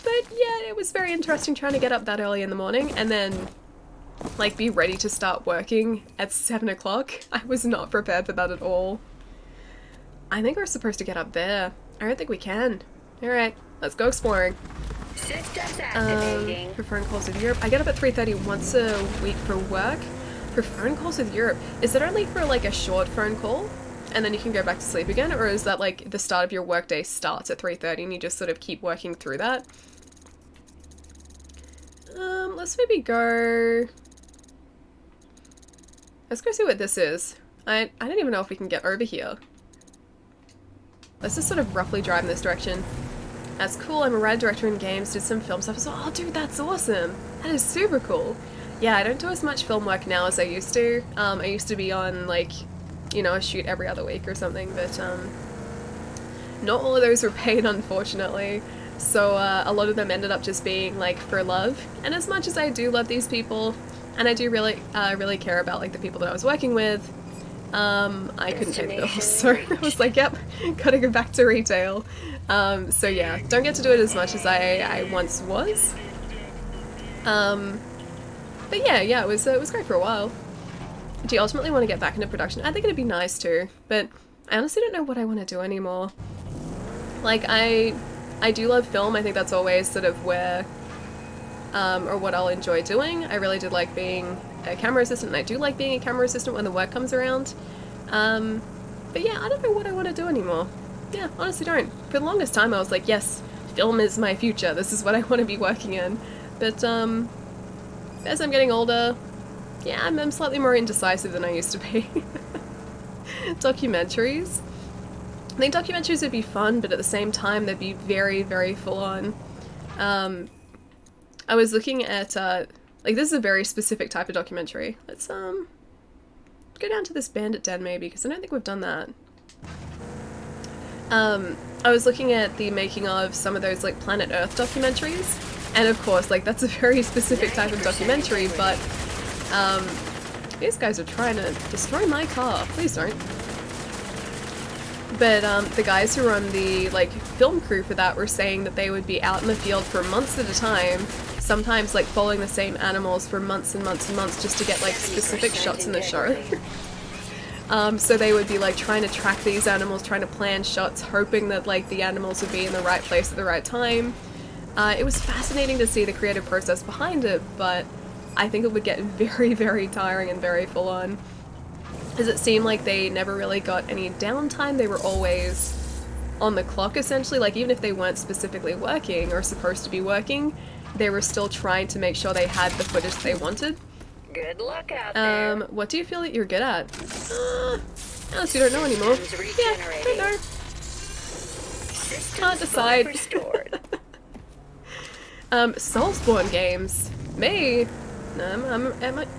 But yeah, it was very interesting trying to get up that early in the morning and then, like, be ready to start working at 7 o'clock. I was not prepared for that at all. I think we're supposed to get up there. I don't think we can. Alright, let's go exploring. Systems activating. For phone calls with Europe. I get up at 3:30 once a week for work. For phone calls with Europe, is it only for like a short phone call and then you can go back to sleep again, or is that like the start of your workday starts at 3:30 and you just sort of keep working through that? Let's maybe go... Let's go see what this is. I don't even know if we can get over here. Let's just sort of roughly drive in this direction. That's cool, I'm a ride director in games, did some film stuff. So, oh dude, that's awesome! That is super cool! Yeah, I don't do as much film work now as I used to. I used to be on, like, you know, a shoot every other week or something, but not all of those were paid, unfortunately. So a lot of them ended up just being, like, for love. And as much as I do love these people, and I do really, really care about, like, the people that I was working with, I couldn't pay the bills. So I was like, yep, gotta go back to retail. So yeah, don't get to do it as much as I once was. But yeah, it was great for a while. Do you ultimately want to get back into production? I think it'd be nice too, but I honestly don't know what I want to do anymore. Like, I do love film. I think that's always sort of where, or what I'll enjoy doing. I really did like being a camera assistant, and I do like being a camera assistant when the work comes around. But yeah, I don't know what I want to do anymore. Yeah, honestly don't. For the longest time I was like, yes, film is my future. This is what I want to be working in. But, as I'm getting older, yeah, I'm slightly more indecisive than I used to be. Documentaries. I think documentaries would be fun, but at the same time they'd be very, very full on. I was looking at, like, this is a very specific type of documentary. Let's, go down to this bandit den maybe, because I don't think we've done that. I was looking at the making of some of those, like, Planet Earth documentaries. And of course, like, that's a very specific type of documentary, but, these guys are trying to destroy my car. Please don't. But, the guys who were on the, like, film crew for that were saying that they would be out in the field for months at a time, sometimes, like, following the same animals for months and months and months just to get, like, specific shots in the show. So they would be, like, trying to track these animals, trying to plan shots, hoping that, like, the animals would be in the right place at the right time. It was fascinating to see the creative process behind it, but I think it would get very, very tiring and very full on. Because it seemed like they never really got any downtime. They were always on the clock, essentially. Like, even if they weren't specifically working or supposed to be working, they were still trying to make sure they had the footage they wanted. Good luck out there. What do you feel that you're good at? Unless you don't know anymore. Yeah, I don't know. Can't decide. Soulspawn games. Me? No,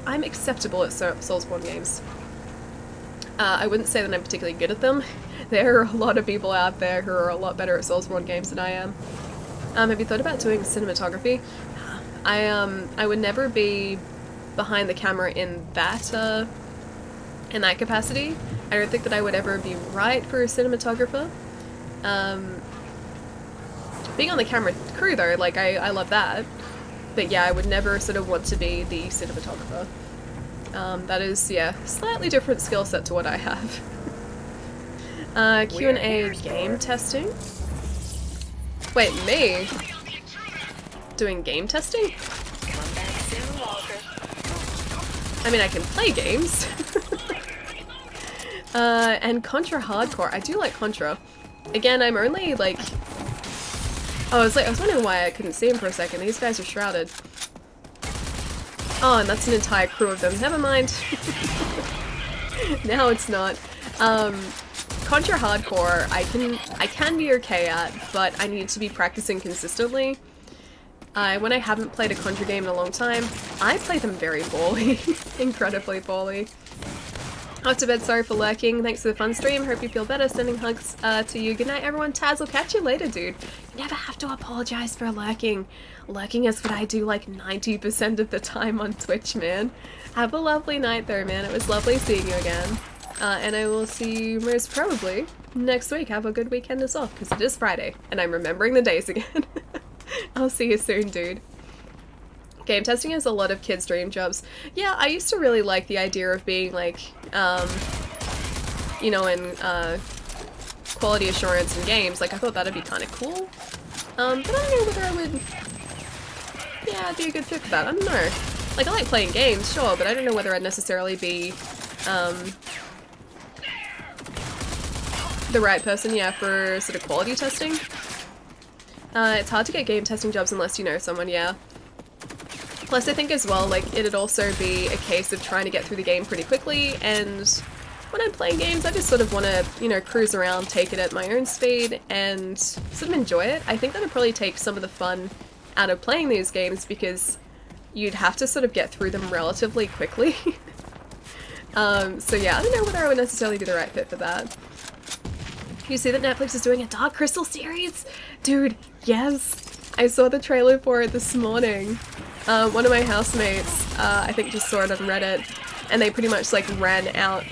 I'm acceptable at Soulsborne games. I wouldn't say that I'm particularly good at them. There are a lot of people out there who are a lot better at Soulsborne games than I am. Have you thought about doing cinematography? I would never be behind the camera in that capacity. I don't think that I would ever be right for a cinematographer. Being on the camera crew though, like I love that. But yeah, I would never sort of want to be the cinematographer. That is, yeah, slightly different skill set to what I have. Q&A game testing? Wait, me? Doing game testing? Come back soon, Walker. I mean, I can play games. And Contra Hardcore. I do like Contra. Again, I'm only like... Oh, I was wondering why I couldn't see him for a second. These guys are shrouded. Oh, and that's an entire crew of them. Never mind. Now it's not. Contra Hardcore, I can be okay at, but I need to be practicing consistently. When I haven't played a Contra game in a long time, I play them very poorly. Incredibly poorly. Off to bed, sorry for lurking. Thanks for the fun stream. Hope you feel better. Sending hugs to you. Good night, everyone. Taz, will catch you later, dude. You never have to apologize for lurking. Lurking is what I do like 90% of the time on Twitch, man. Have a lovely night, though, man. It was lovely seeing you again. And I will see you most probably next week. Have a good weekend as well, because it is Friday, and I'm remembering the days again. I'll see you soon, dude. Game testing is a lot of kids' dream jobs. Yeah, I used to really like the idea of being like, you know, in quality assurance in games. Like, I thought that'd be kind of cool. But I don't know whether I would, yeah, I'd be a good fit for that. I don't know. Like, I like playing games, sure, but I don't know whether I'd necessarily be, the right person, yeah, for sort of quality testing. It's hard to get game testing jobs unless you know someone, yeah. Plus, I think as well, like, it'd also be a case of trying to get through the game pretty quickly, and when I'm playing games, I just sort of want to, you know, cruise around, take it at my own speed, and sort of enjoy it. I think that would probably take some of the fun out of playing these games, because you'd have to sort of get through them relatively quickly. So yeah, I don't know whether I would necessarily be the right fit for that. You see that Netflix is doing a Dark Crystal series? Dude, yes! I saw the trailer for it this morning. One of my housemates, I think just saw it on Reddit, and they pretty much like ran out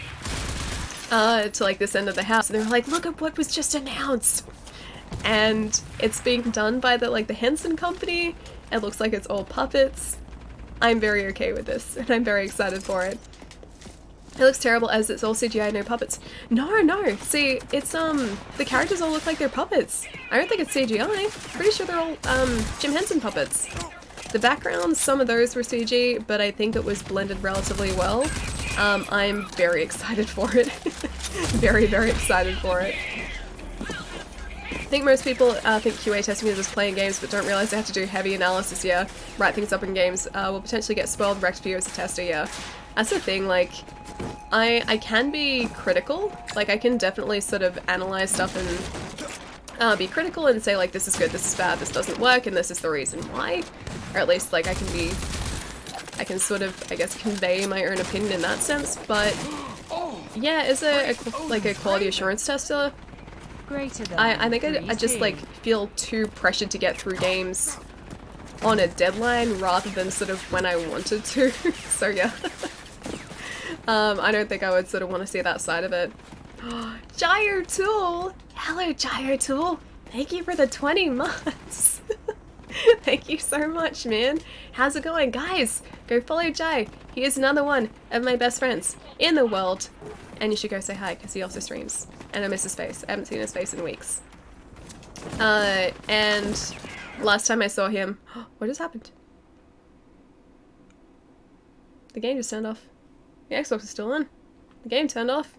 to like this end of the house, and they were like, look at what was just announced! And it's being done by the Henson Company. It looks like it's all puppets. I'm very okay with this, and I'm very excited for it. It looks terrible as it's all CGI, no puppets. No, see, it's, the characters all look like they're puppets. I don't think it's CGI. Pretty sure they're all, Jim Henson puppets. The backgrounds, some of those were CG, but I think it was blended relatively well. I'm very excited for it. Very, very excited for it. I think most people think QA testing is just playing games, but don't realize they have to do heavy analysis, yeah. Write things up in games. Will potentially get spoiled wrecked for you as a tester, yeah. That's the thing, like, I can be critical. Like, I can definitely sort of analyze stuff and be critical and say, like, this is good, this is bad, this doesn't work, and this is the reason why. Or at least, like, I can sort of, I guess, convey my own opinion in that sense, but yeah, as a quality assurance tester, I think I just, like, feel too pressured to get through games on a deadline rather than sort of when I wanted to, so yeah. I don't think I would sort of want to see that side of it. Gyre Tool! Hello, Gyre Tool! Thank you for the 20 months! Thank you so much, man! How's it going? Guys, go follow Jai! He is another one of my best friends in the world. And you should go say hi, because he also streams. And I miss his face. I haven't seen his face in weeks. And last time I saw him... What just happened? The game just turned off. The Xbox is still on. The game turned off.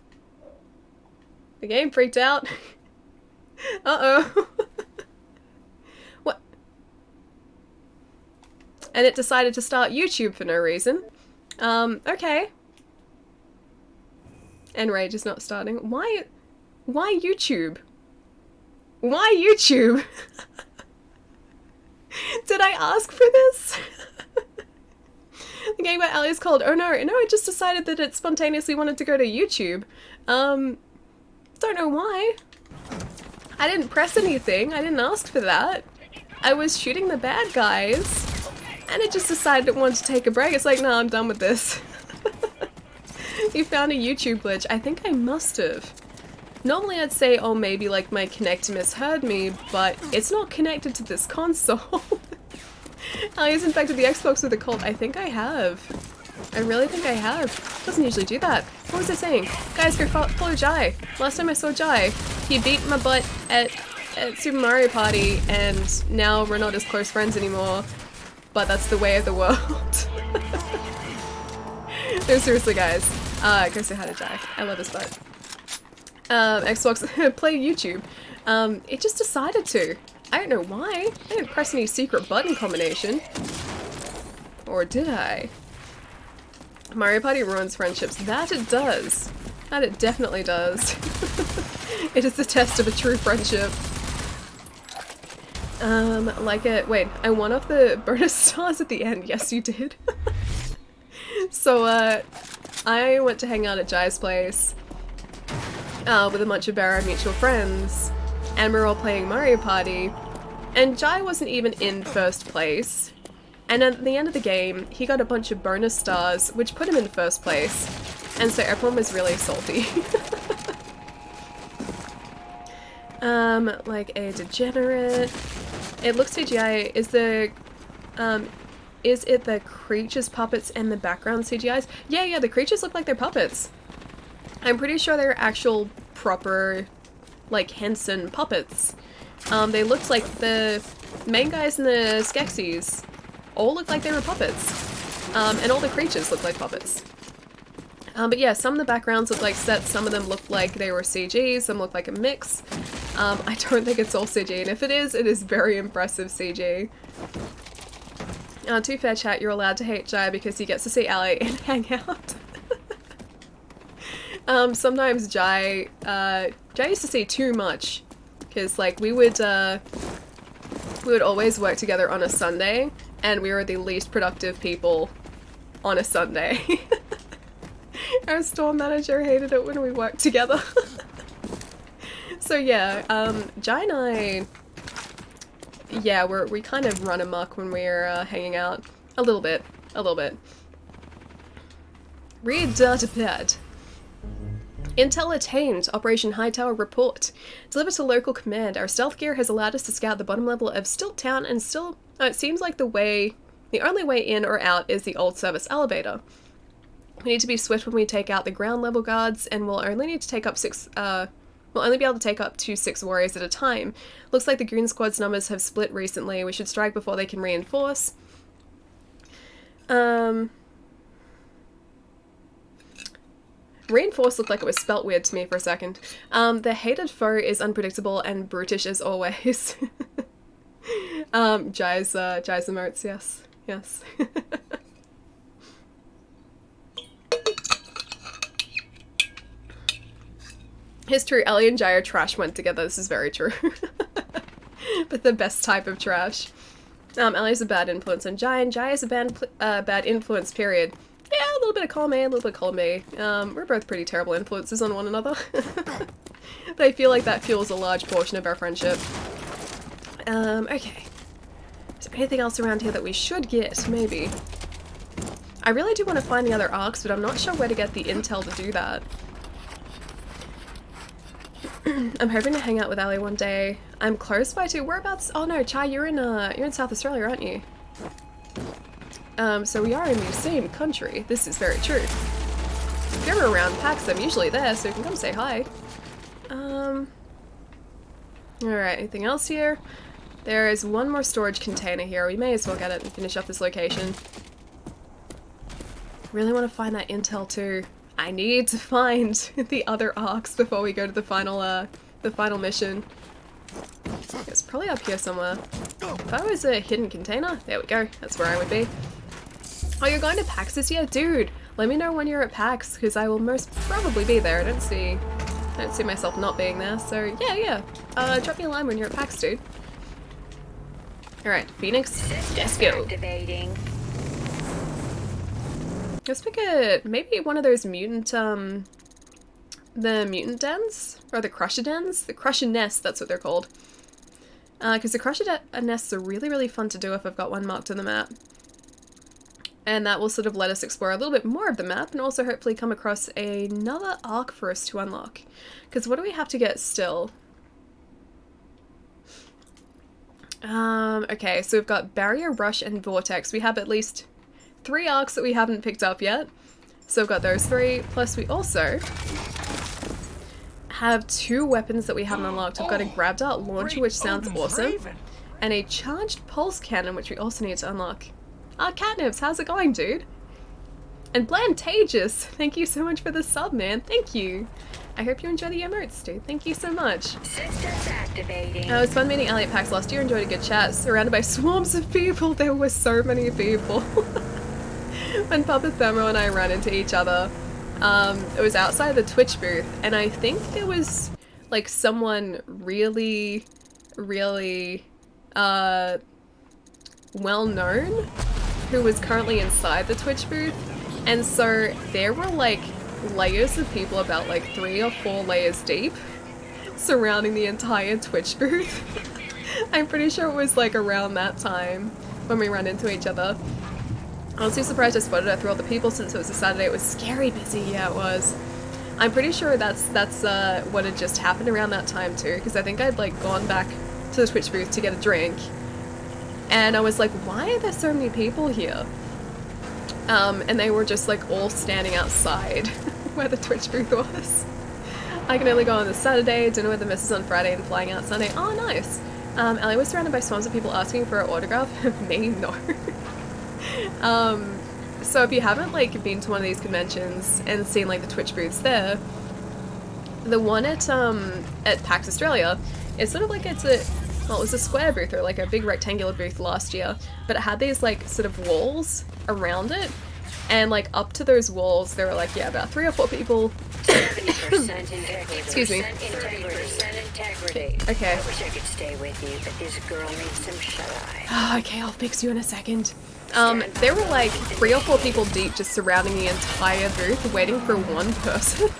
The game freaked out. Uh-oh. What? And it decided to start YouTube for no reason. Okay. And Rage is not starting. Why YouTube? Why YouTube? Did I ask for this? The game by Ali is called Oh No. No, it just decided that it spontaneously wanted to go to YouTube. Don't know why. I didn't press anything. I didn't ask for that. I was shooting the bad guys, and it just decided it wanted to take a break. It's like, no, I'm done with this. You found a YouTube glitch. I think I must have. Normally I'd say, oh, maybe like my Kinect misheard me, but it's not connected to this console. Ali's infected the Xbox with a cult. I think I have. I really think I have. Doesn't usually do that. What was I saying? Guys, go follow Jai. Last time I saw Jai, he beat my butt at Super Mario Party, and now we're not as close friends anymore. But that's the way of the world. No, seriously, guys. Go say hi to Jai. I love his butt. Xbox, play YouTube. It just decided to. I don't know why. I didn't press any secret button combination. Or did I? Mario Party ruins friendships. That it does. That it definitely does. It is the test of a true friendship. Like it. Wait, I won off the bonus stars at the end. Yes, you did. So, I went to hang out at Jai's place with a bunch of our mutual friends, and we were all playing Mario Party, and Jai wasn't even in first place, and at the end of the game, he got a bunch of bonus stars, which put him in first place, and so everyone was really salty. Like a degenerate. It looks CGI. Is it the creatures, puppets, and the background CGIs? Yeah, the creatures look like they're puppets. I'm pretty sure they're actual, proper, like, Henson puppets. They looked like the main guys and the Skeksis all looked like they were puppets. And all the creatures look like puppets. But yeah, some of the backgrounds look like sets, some of them look like they were CG, some look like a mix. I don't think it's all CG, and if it is very impressive CG. To fair chat, you're allowed to hate Jai because he gets to see Ali and hang out. Sometimes Jai used to see too much, because like we would always work together on a Sunday, and we were the least productive people on a Sunday. Our store manager hated it when we worked together. So yeah, Jai and I, yeah, we kind of run amok when we're hanging out. A little bit. Read data pad. Intel attained. Operation Hightower report. Delivered to local command. Our stealth gear has allowed us to scout the bottom level of Stilt Town, and it seems like the only way in or out is the old service elevator. We need to be swift when we take out the ground level guards, and we'll only need to take up we'll only be able to take up to 6 warriors at a time. Looks like the Goon Squad's numbers have split recently. We should strike before they can reinforce. Reinforce looked like it was spelt weird to me for a second. The hated foe is unpredictable and brutish as always. Jai's emotes, yes. Yes. It's true, Ellie and Jai are trash went together, this is very true. But the best type of trash. Ellie's a bad influence on Jai, and Jai is a bad influence, period. Yeah, a little bit of column A, a little bit of column B. We're both pretty terrible influences on one another. But I feel like that fuels a large portion of our friendship. Okay. Is there anything else around here that we should get? Maybe. I really do want to find the other arcs, but I'm not sure where to get the intel to do that. I'm hoping to hang out with Ali one day. I'm close by too. Whereabouts? Oh no, Chai, you're in South Australia, aren't you? So we are in the same country. This is very true. If you're around PAX, I'm usually there, so you can come say hi. Alright, anything else here? There is one more storage container here. We may as well get it and finish up this location. Really want to find that intel too. I need to find the other arcs before we go to the final mission. It's probably up here somewhere. If I was a hidden container, there we go. That's where I would be. Oh, you're going to PAX this year? Dude, let me know when you're at PAX, because I will most probably be there. I don't see myself not being there, so yeah. Drop me a line when you're at PAX, dude. Alright, Phoenix, let's go. Activating. Let's pick a, maybe one of those mutant, the mutant dens? Or the crusher dens? The crusher nests, that's what they're called. Because the crusher nests are really, really fun to do if I've got one marked on the map. And that will sort of let us explore a little bit more of the map and also hopefully come across another arc for us to unlock. Because what do we have to get still? Okay, so we've got Barrier, Rush, and Vortex. We have at least 3 arcs that we haven't picked up yet. So we've got those 3, plus we also have 2 weapons that we haven't unlocked. We've got a Grab Dart Launcher, which sounds awesome, and a Charged Pulse Cannon, which we also need to unlock. Catnips, how's it going, dude? And Blantageous, thank you so much for the sub, man. Thank you. I hope you enjoy the emotes, dude. Thank you so much. Systems activating. It was fun meeting Ali at PAX last year. Enjoyed a good chat. Surrounded by swarms of people. There were so many people. When Papa Thermo and I ran into each other, it was outside the Twitch booth, and I think there was like someone really, really well known who was currently inside the Twitch booth, and so there were like layers of people, about like 3 or 4 layers deep, surrounding the entire Twitch booth. I'm pretty sure it was like around that time when we ran into each other. I was too surprised I spotted her through all the people since it was a Saturday. It was scary busy, yeah it was. I'm pretty sure that's what had just happened around that time too, because I think I'd like gone back to the Twitch booth to get a drink, and I was like, why are there so many people here? And they were just like all standing outside where the Twitch booth was. I can only go on the Saturday, dinner with the missus on Friday, and flying out Sunday. Oh, nice. Ellie was surrounded by swarms of people asking for her autograph. Me, no. So if you haven't like been to one of these conventions and seen like the Twitch booths there, the one at PAX Australia, it's sort of like well, it was a square booth or like a big rectangular booth last year, but it had these like sort of walls around it, and like up to those walls there were like, yeah, about 3 or 4 people. 70% integrity. Excuse me. 30% integrity. Okay. I wish I could stay with you, but this girl needs some shut-eye. Okay, I'll fix you in a second. There were like 3 or 4 people deep just surrounding the entire booth waiting for one person.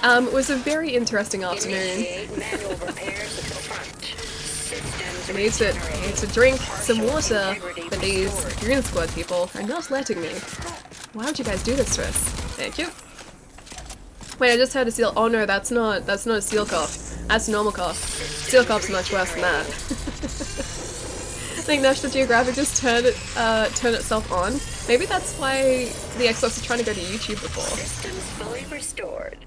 It was a very interesting afternoon. I need to drink some water, but these Goon Squad people are not letting me. Why would you guys do this to us? Thank you. Wait, I just heard a seal. Oh no, that's not a seal cough. That's a normal cough. Seal cough's much worse than that. I think National Geographic just turned itself on. Maybe that's why the Xbox is trying to go to YouTube before. Systems fully restored.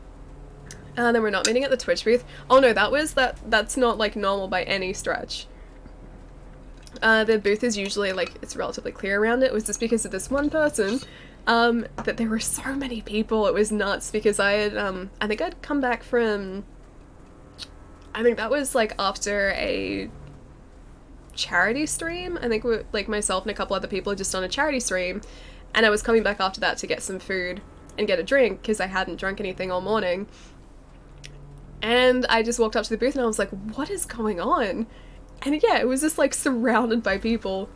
Then we're not meeting at the Twitch booth. Oh no, that's not like normal by any stretch. The booth is usually like, it's relatively clear around it. It was just because of this one person, that there were so many people. It was nuts because I had, I think I'd come back from, I think that was like after a charity stream. I think like myself and a couple other people just on a charity stream, and I was coming back after that to get some food and get a drink because I hadn't drunk anything all morning. And I just walked up to the booth and I was like, what is going on? And yeah, it was just like surrounded by people.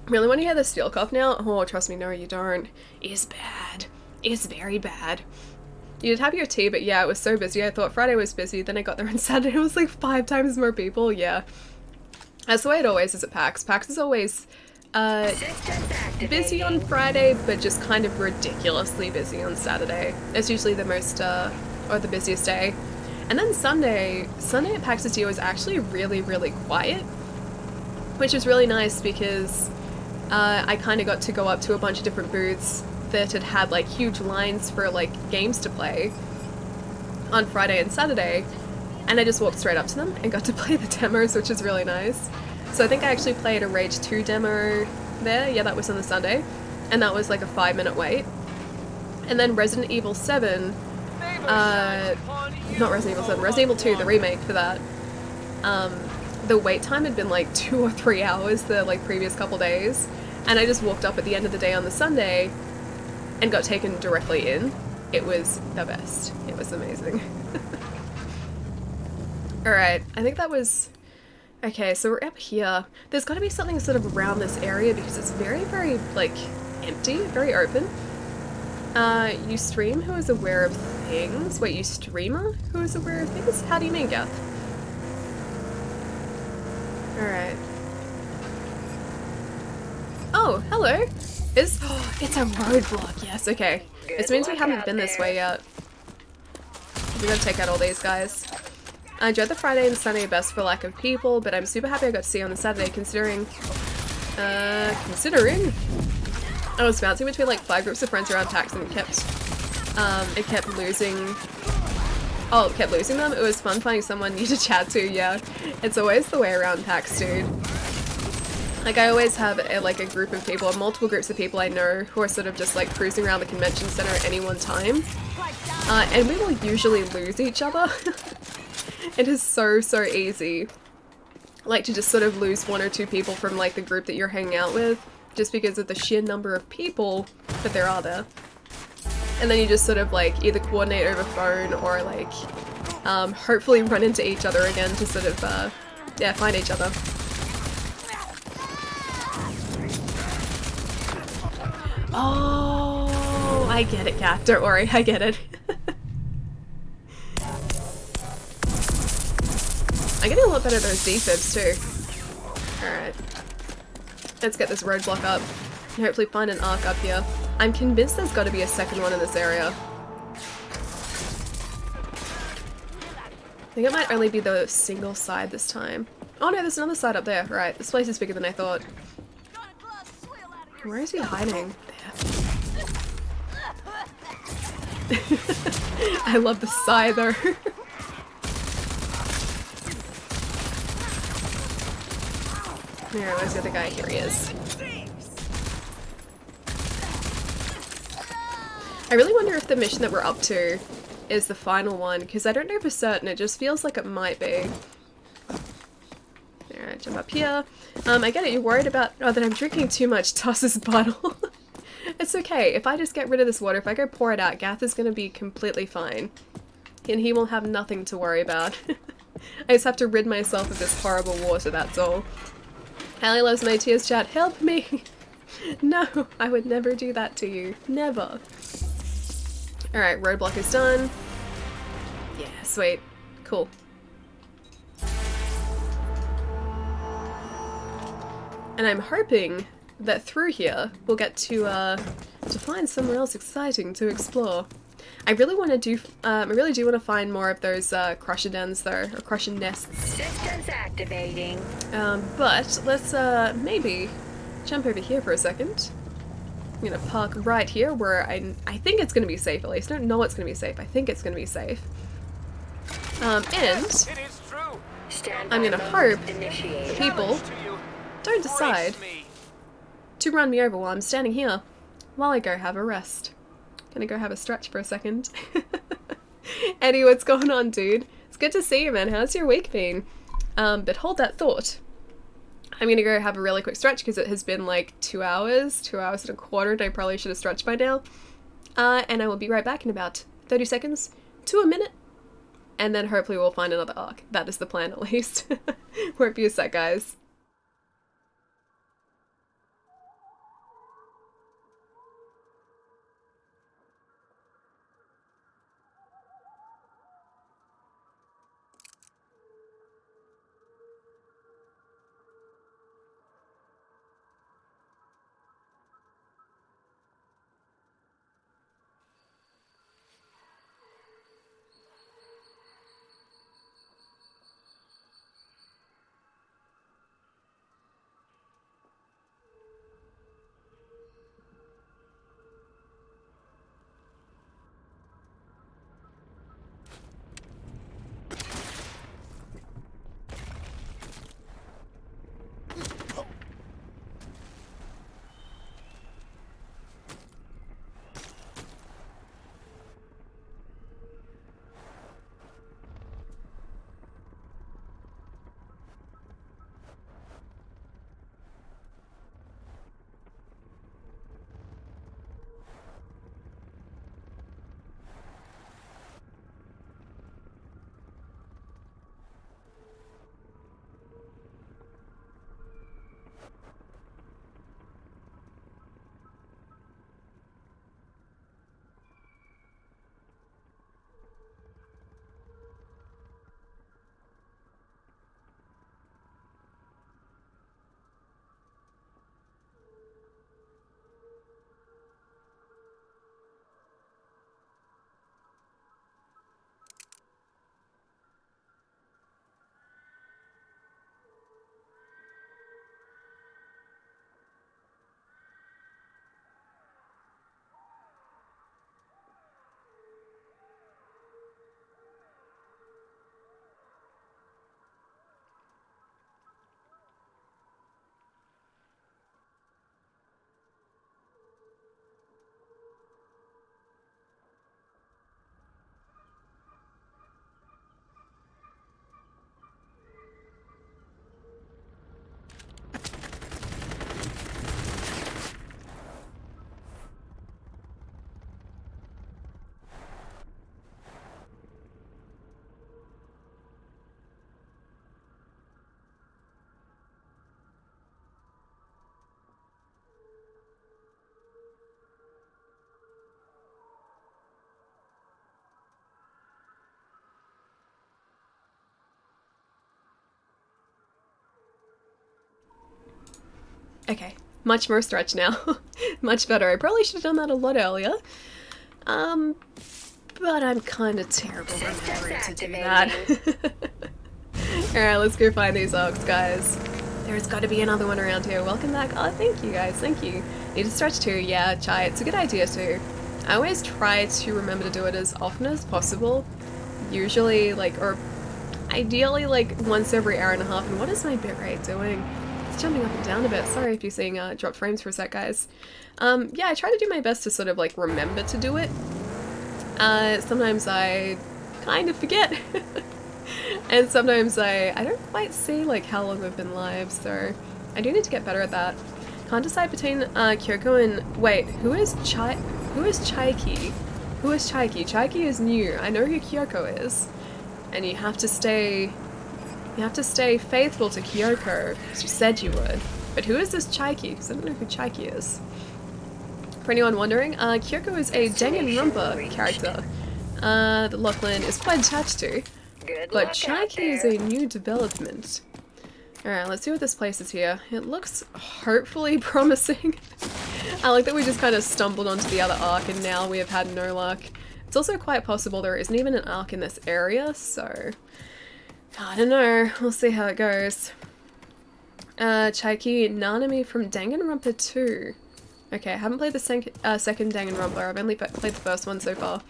Really want to hear the steel cough now? Oh, trust me, no you don't. It's bad. It's very bad. You did have your tea, but yeah, it was so busy. I thought Friday was busy, then I got there on Saturday, it was like 5 times more people, yeah. That's the way it always is at PAX. PAX is always busy on Friday, but just kind of ridiculously busy on Saturday. It's usually the most, or the busiest day. And then Sunday at PAX this year was actually really, really quiet, which was really nice because I kind of got to go up to a bunch of different booths that had like huge lines for like games to play on Friday and Saturday, and I just walked straight up to them and got to play the demos, which is really nice. So I think I actually played a Rage 2 demo there, yeah, that was on the Sunday, and that was like a 5-minute wait. And then Resident Evil 7, not Resident Evil 7, Resident Evil 2, the remake for that, the wait time had been like 2 or 3 hours the like previous couple days, and I just walked up at the end of the day on the Sunday and got taken directly in. It was the best. It was amazing. Alright, I think that was Okay, so we're up here. There's got to be something sort of around this area because it's very, very, like, empty, very open. You stream who is aware of things? Wait, you streamer who is aware of things? How do you mean, Gath? Alright. Oh, hello! It's a roadblock, yes, okay. This means we haven't been this way yet. We gotta take out all these guys. I enjoyed the Friday and Sunday best for lack of people, but I'm super happy I got to see you on the Saturday considering I was bouncing between like 5 groups of friends around PAX and it kept losing them. It was fun finding someone new to chat to, yeah. It's always the way around PAX, dude. Like I always have a group of people, multiple groups of people I know who are sort of just like cruising around the convention center at any one time. And we will usually lose each other. It is so easy. Like to just sort of lose 1 or 2 people from like the group that you're hanging out with just because of the sheer number of people that there are there. And then you just sort of like either coordinate over phone or like hopefully run into each other again to sort of yeah, find each other. Oh, I get it, Kat. Don't worry, I get it. I'm getting a lot better at those defibs too. Alright. Let's get this roadblock up. And hopefully find an arc up here. I'm convinced there's got to be a second one in this area. I think it might only be the single side this time. Oh no, there's another side up there. Right, this place is bigger than I thought. Where is he hiding? There. I love the sigh though. There, where's the other guy? Here he is. I really wonder if the mission that we're up to is the final one, because I don't know for certain, it just feels like it might be. Alright, jump up here. I get it, you're worried about that I'm drinking too much Toss's bottle. It's okay, if I just get rid of this water, if I go pour it out, Gath is gonna be completely fine. And he will have nothing to worry about. I just have to rid myself of this horrible water, that's all. Hallie loves my tears chat. Help me! No, I would never do that to you. Never. Alright, roadblock is done. Yeah, sweet. Cool. And I'm hoping that through here we'll get to find somewhere else exciting to explore. I really want to do, I really do want to find more of those crusher dens though, or crusher nests. Systems activating. But let's maybe jump over here for a second. I'm gonna park right here where I think it's gonna be safe at least. I don't know it's gonna be safe. I think it's gonna be safe. And I'm gonna hope that people don't decide to run me over while I'm standing here while I go have a rest. Gonna go have a stretch for a second. Eddie, what's going on, dude? It's good to see you, man. How's your week been? But hold that thought. I'm gonna go have a really quick stretch because it has been like 2 hours and a quarter, and I probably should have stretched by now. And I will be right back in about 30 seconds to a minute. And then hopefully we'll find another arc. That is the plan at least. Won't be a sec, guys. Okay, much more stretch now. Much better. I probably should have done that a lot earlier. But I'm kind of terrible remembering to do that. Alright, let's go find these orcs, guys. There's got to be another one around here. Welcome back. Oh, thank you, guys. Thank you. Need to stretch too. Yeah, chai. It's a good idea too. I always try to remember to do it as often as possible. Usually, like, or ideally, like, once every hour and a half. And what is my bitrate doing? It's jumping up and down a bit. Sorry if you're seeing drop frames for a sec, guys. Yeah, I try to do my best to sort of, like, remember to do it. Sometimes I kind of forget. And sometimes I don't quite see, like, how long we've been live, so I do need to get better at that. Can't decide between Kyoko and... Wait, who is Chaiki? Who is Chaiki? Chaiki is new. I know who Kyoko is. And you have to stay faithful to Kyoko, because you said you would. But who is this Chaiki? Because I don't know who Chaiki is. For anyone wondering, Kyoko is a Danganronpa character that Lachlan is quite attached to. But Chaiki is a new development. Alright, let's see what this place is here. It looks hopefully promising. I like that we just kind of stumbled onto the other arc and now we have had no luck. It's also quite possible there isn't even an arc in this area, so... I don't know. We'll see how it goes. Chaiki Nanami from Danganronpa 2. Okay, I haven't played the second Danganronpa. I've only played the first one so far.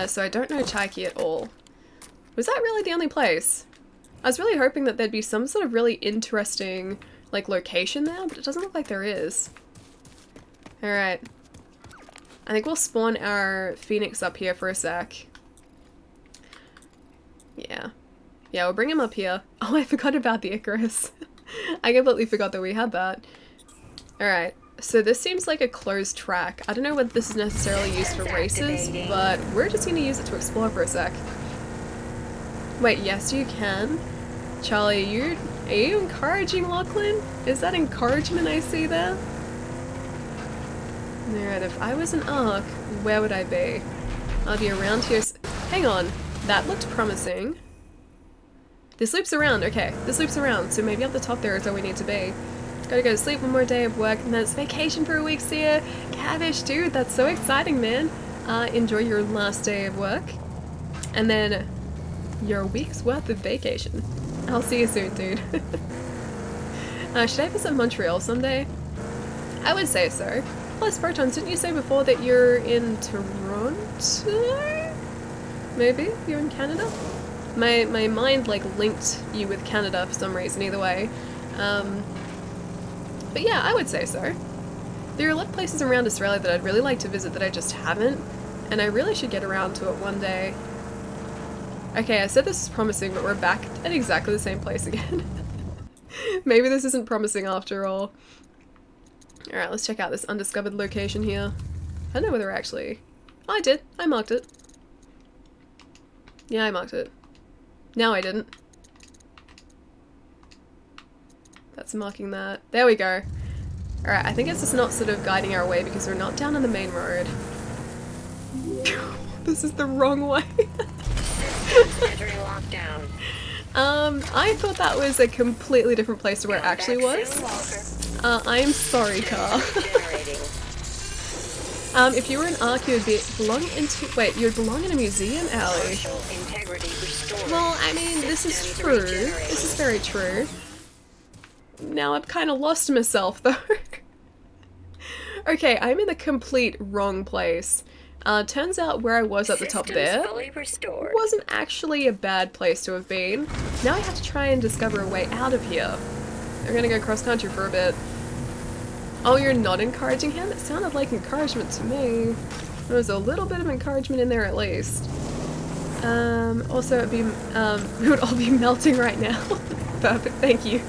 So I don't know Chaiki at all. Was that really the only place? I was really hoping that there'd be some sort of really interesting, like, location there, but it doesn't look like there is. Alright. I think we'll spawn our Phoenix up here for a sec. Yeah. Yeah, we'll bring him up here. Oh, I forgot about the Icarus. I completely forgot that we had that. Alright. So this seems like a closed track. I don't know whether this is necessarily used for races, but we're just going to use it to explore for a sec. Wait, yes you can. Charlie, are you encouraging Lachlan? Is that encouragement I see there? Alright, if I was an arc, where would I be? I'll be around here. Hang on, that looked promising. This loops around, okay. This loops around, so maybe up the top there is where we need to be. Gotta go to sleep, one more day of work, and then it's vacation for a week, see ya. Cavish, dude, that's so exciting, man. Enjoy your last day of work. And then your week's worth of vacation. I'll see you soon, dude. Should I visit Montreal someday? I would say so. Plus, Protons, didn't you say before that you're in Toronto? Maybe? You're in Canada? My mind, like, linked you with Canada for some reason, either way. But yeah, I would say so. There are a lot of places around Australia that I'd really like to visit that I just haven't, and I really should get around to it one day. Okay, I said this is promising, but we're back at exactly the same place again. Maybe this isn't promising after all. Alright, let's check out this undiscovered location here. I don't know whether actually... Oh, I did. I marked it. Yeah, I marked it. No, I didn't. That's marking that. There we go. Alright, I think it's just not sort of guiding our way because we're not down on the main road. This is the wrong way. Entering lockdown. I thought that was a completely different place to where it actually was. I'm sorry, car. If you were an arc, you would belong in a museum alley. Well, I mean, this is true. This is very true. Now I've kind of lost myself, though. Okay, I'm in the complete wrong place. Turns out where I was at the top there wasn't actually a bad place to have been. Now I have to try and discover a way out of here. I'm gonna go cross-country for a bit. Oh, you're not encouraging him? It sounded like encouragement to me. There was a little bit of encouragement in there at least. Also it'd be, we would all be melting right now. Perfect, thank you.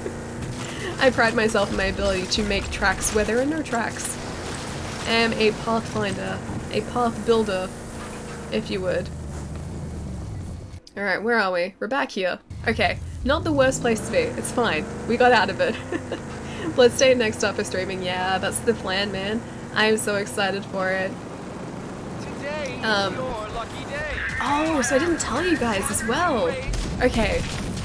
I pride myself in my ability to make tracks where there are no tracks. I am a pathfinder. A path builder, if you would. Alright, where are we? We're back here. Okay, not the worst place to be. It's fine. We got out of it. Let's stay next up for streaming. Yeah, that's the plan, man. I am so excited for it. Today is your lucky day. Oh, so I didn't tell you guys as well. Okay,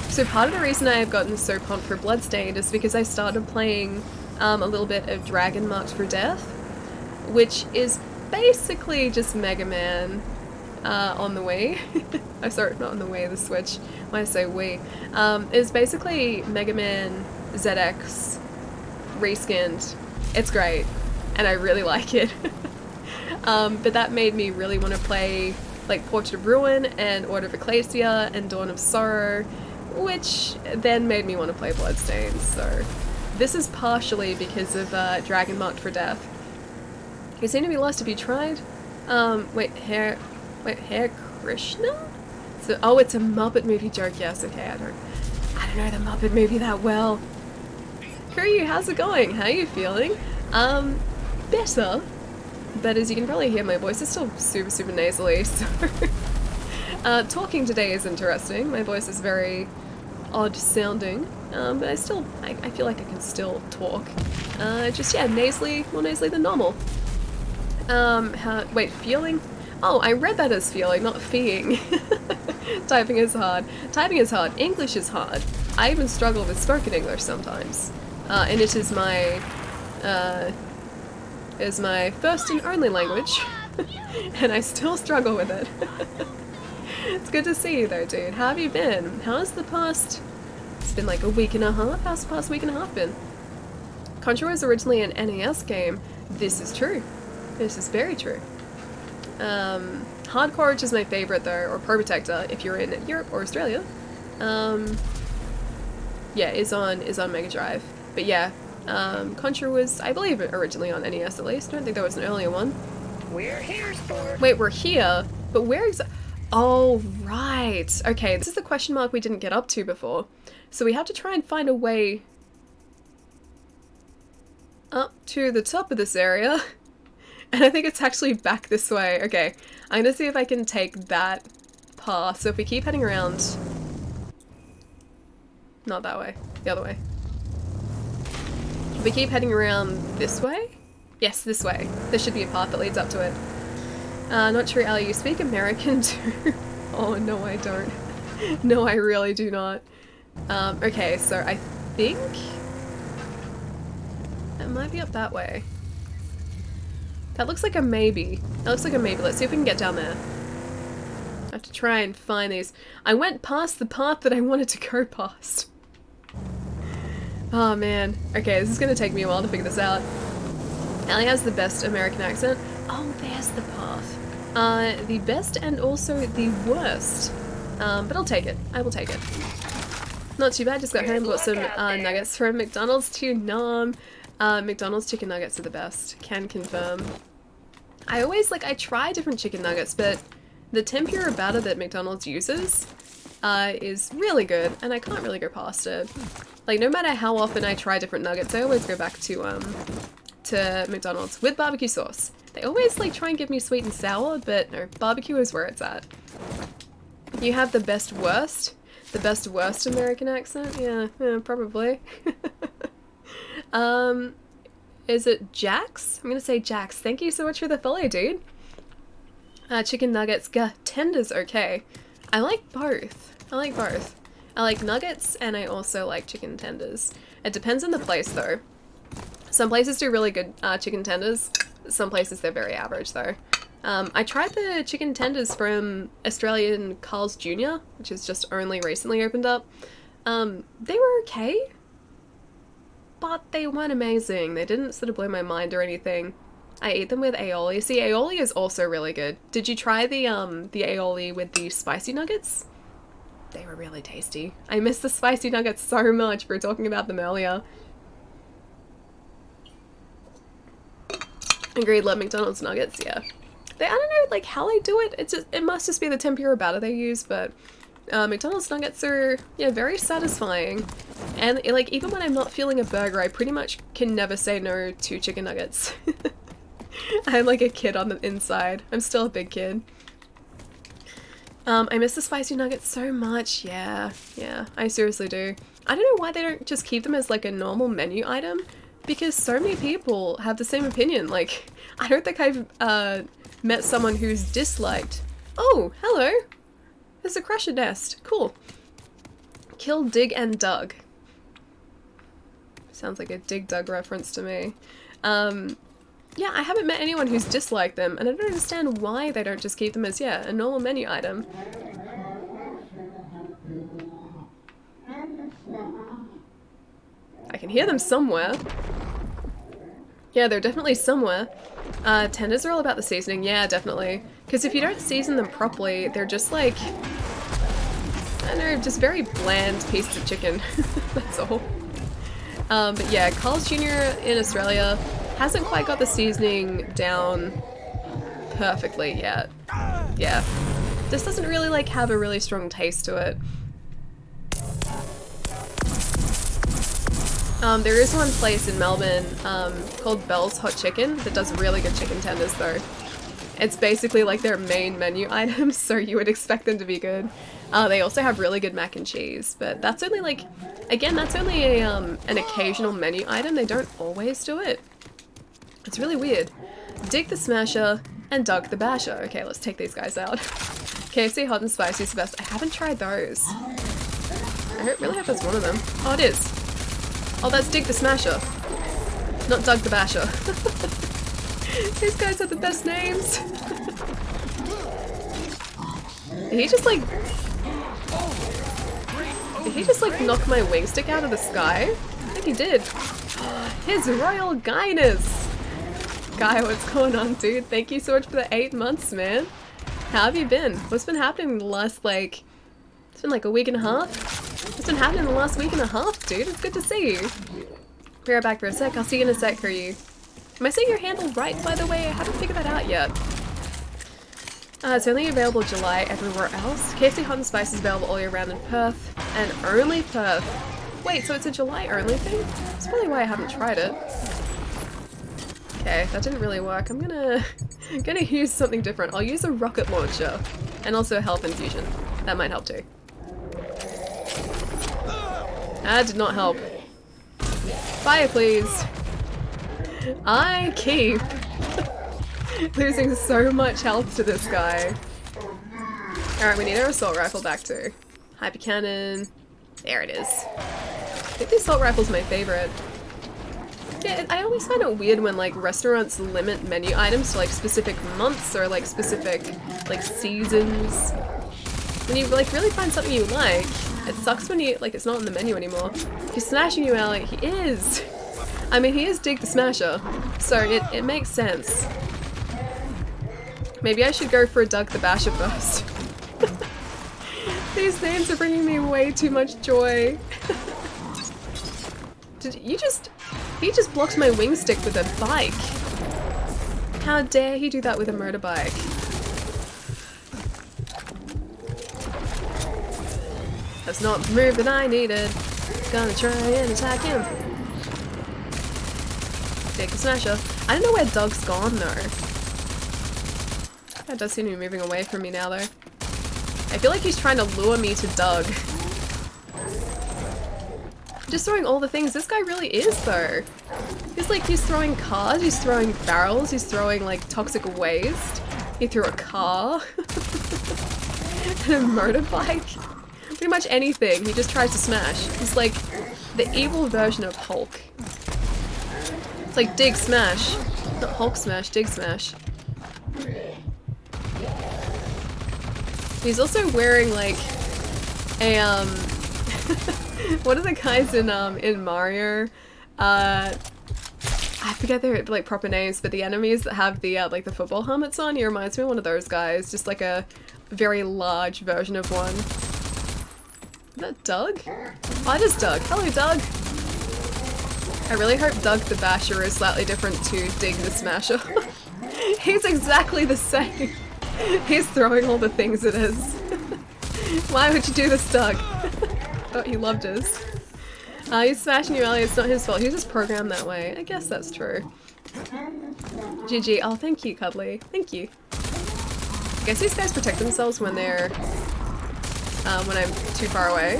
So part of the reason I have gotten so pumped for Bloodstained is because I started playing a little bit of Dragon Marked for Death, which is basically just Mega Man on the Wii. I'm sorry, not on the Wii, the Switch. When I say Wii, is basically Mega Man ZX reskinned. It's great, and I really like it. But that made me really want to play like Portrait of Ruin and Order of Ecclesia and Dawn of Sorrow, which then made me want to play Bloodstained. So this is partially because of Dragon Marked for Death. You seem to be lost. Have you tried? Wait, Hare Krishna? So, oh, it's a Muppet movie joke. Yes, okay. I don't know the Muppet movie that well. Kuryu, how's it going? How are you feeling? Better. But as you can probably hear, my voice is still super nasally, so talking today is interesting. My voice is very odd sounding, but I feel like I can still talk. Just, yeah, nasally, more nasally than normal. Wait, feeling? Oh, I read that as feeling, not feeing. Typing is hard. Typing is hard. English is hard. I even struggle with spoken English sometimes. And it is my first and only language, and I still struggle with it. It's good to see you though, dude. How have you been? How's the past... It's been like a week and a half. How's the past week and a half been? Contra was originally an NES game. This is true. This is very true. Hardcore, which is my favorite though, or Protector if you're in Europe or Australia, yeah, is on Mega Drive. But yeah, Contra was, I believe, originally on NES at least. I don't think there was an earlier one. We're here, sport. Wait, we're here? But where exactly? Oh, right. Okay, this is the question mark we didn't get up to before. So we have to try and find a way up to the top of this area. And I think it's actually back this way. Okay, I'm gonna see if I can take that path. So if we keep heading around... Not that way. The other way. If we keep heading around this way? Yes, this way. There should be a path that leads up to it. Not sure, Ali, you speak American too? Oh, no I don't. No, I really do not. Okay, so I think... It might be up that way. That looks like a maybe. That looks like a maybe. Let's see if we can get down there. I have to try and find these. I went past the path that I wanted to go past. Oh man. Okay, this is gonna take me a while to figure this out. Ali has the best American accent. Oh, there's the path. The best and also the worst. But I'll take it. I will take it. Not too bad, just got home, got some nuggets from McDonald's too. Nom. McDonald's chicken nuggets are the best. Can confirm. I always, I try different chicken nuggets, but the tempura batter that McDonald's uses is really good, and I can't really go past it. Like, no matter how often I try different nuggets, I always go back to McDonald's with barbecue sauce. They always, try and give me sweet and sour, but no, barbecue is where it's at. You have the best worst? The best worst American accent? Yeah, probably. Is it Jax? I'm gonna say Jax. Thank you so much for the follow, dude. Chicken nuggets, tenders, okay. I like both. I like both. I like nuggets and I also like chicken tenders. It depends on the place though. Some places do really good chicken tenders. Some places they're very average though. I tried the chicken tenders from Australian Carl's Jr., which has just only recently opened up. They were okay, but they weren't amazing. They didn't sort of blow my mind or anything. I ate them with aioli. See, aioli is also really good. Did you try the aioli with the spicy nuggets? They were really tasty. I miss the spicy nuggets so much. We were talking about them earlier. Agreed, love McDonald's nuggets, yeah. I don't know, how they do it. It must just be the tempura batter they use, but McDonald's nuggets are, yeah, very satisfying. And, even when I'm not feeling a burger, I pretty much can never say no to chicken nuggets. I'm like a kid on the inside. I'm still a big kid. I miss the spicy nuggets so much. Yeah, I seriously do. I don't know why they don't just keep them as a normal menu item, because so many people have the same opinion. I don't think I've met someone who's disliked. Oh, hello. There's a crusher nest. Cool. Kill Dig and Dug. Sounds like a Dig Dug reference to me. Yeah, I haven't met anyone who's disliked them, and I don't understand why they don't just keep them as, yeah, a normal menu item. I can hear them somewhere. Yeah, they're definitely somewhere. Tenders are all about the seasoning, yeah, definitely. Because if you don't season them properly, they're just like, I don't know, just very bland pieces of chicken. That's all. But yeah, Carl's Jr. in Australia hasn't quite got the seasoning down perfectly yet. Yeah. This doesn't really like have a really strong taste to it. There is one place in Melbourne called Bell's Hot Chicken that does really good chicken tenders though. It's basically like their main menu items, so you would expect them to be good. They also have really good mac and cheese, but that's only like, again, that's only a, an occasional menu item. They don't always do it. It's really weird. Dig the Smasher and Doug the Basher. Okay, let's take these guys out. KFC Hot and Spicy is the best. I haven't tried those. I really hope that's one of them. Oh, it is. Oh, that's Dig the Smasher. Not Doug the Basher. These guys have the best names. Did he just like... Did he just like knock my wing stick out of the sky? I think he did. His Royal Guyness! Guy, what's going on, dude? Thank you so much for the 8 months, man. How have you been? What's been happening in the last, like... It's been like a week and a half? What's been happening in the last week and a half, dude? It's good to see you. Be right back for a sec. I'll see you in a sec, Kiryu. Am I saying your handle right, by the way? I haven't figured that out yet. It's only available July everywhere else. KFC Hot and Spice is available all year round in Perth, and only Perth. Wait, so it's a July only thing? That's probably why I haven't tried it. Okay, that didn't really work. I'm gonna use something different. I'll use a rocket launcher, and also a health infusion. That might help too. That did not help. Fire, please. I keep losing so much health to this guy. Alright, we need our assault rifle back too. Hyper cannon. There it is. I think the assault rifle's my favorite. Yeah, I always find it weird when like restaurants limit menu items to like specific months or like specific like seasons. When you like really find something you like, it sucks when you like it's not on the menu anymore. He's smashing you out, like he is. I mean, he is Dig the Smasher, so it makes sense. Maybe I should go for a Doug the Basher first. These names are bringing me way too much joy. He just blocked my wing stick with a bike. How dare he do that with a motorbike? That's not the move that I needed. Gonna try and attack him. Dig the Smasher. I don't know where Doug's gone though. That does seem to be moving away from me now though. I feel like he's trying to lure me to Doug. Just throwing all the things this guy really is though. He's throwing cars, he's throwing barrels, he's throwing like toxic waste. He threw a car. And a motorbike. Pretty much anything he just tries to smash. He's like the evil version of Hulk. It's like Dig Smash. Not Hulk Smash, Dig Smash. He's also wearing like a what are the guys in Mario? I forget their like proper names, but the enemies that have the like the football helmets on, he reminds me of one of those guys, just like a very large version of one. Is that Doug? Oh, it is Doug. Hello, Doug! I really hope Doug the Basher is slightly different to Dig the Smasher. He's exactly the same. He's throwing all the things it is. Why would you do this, Doug? Thought he loved us. He's smashing you earlier, it's not his fault. He was just programmed that way. I guess that's true. GG. Oh, thank you, Cuddly. Thank you. I guess these guys protect themselves when they're when I'm too far away.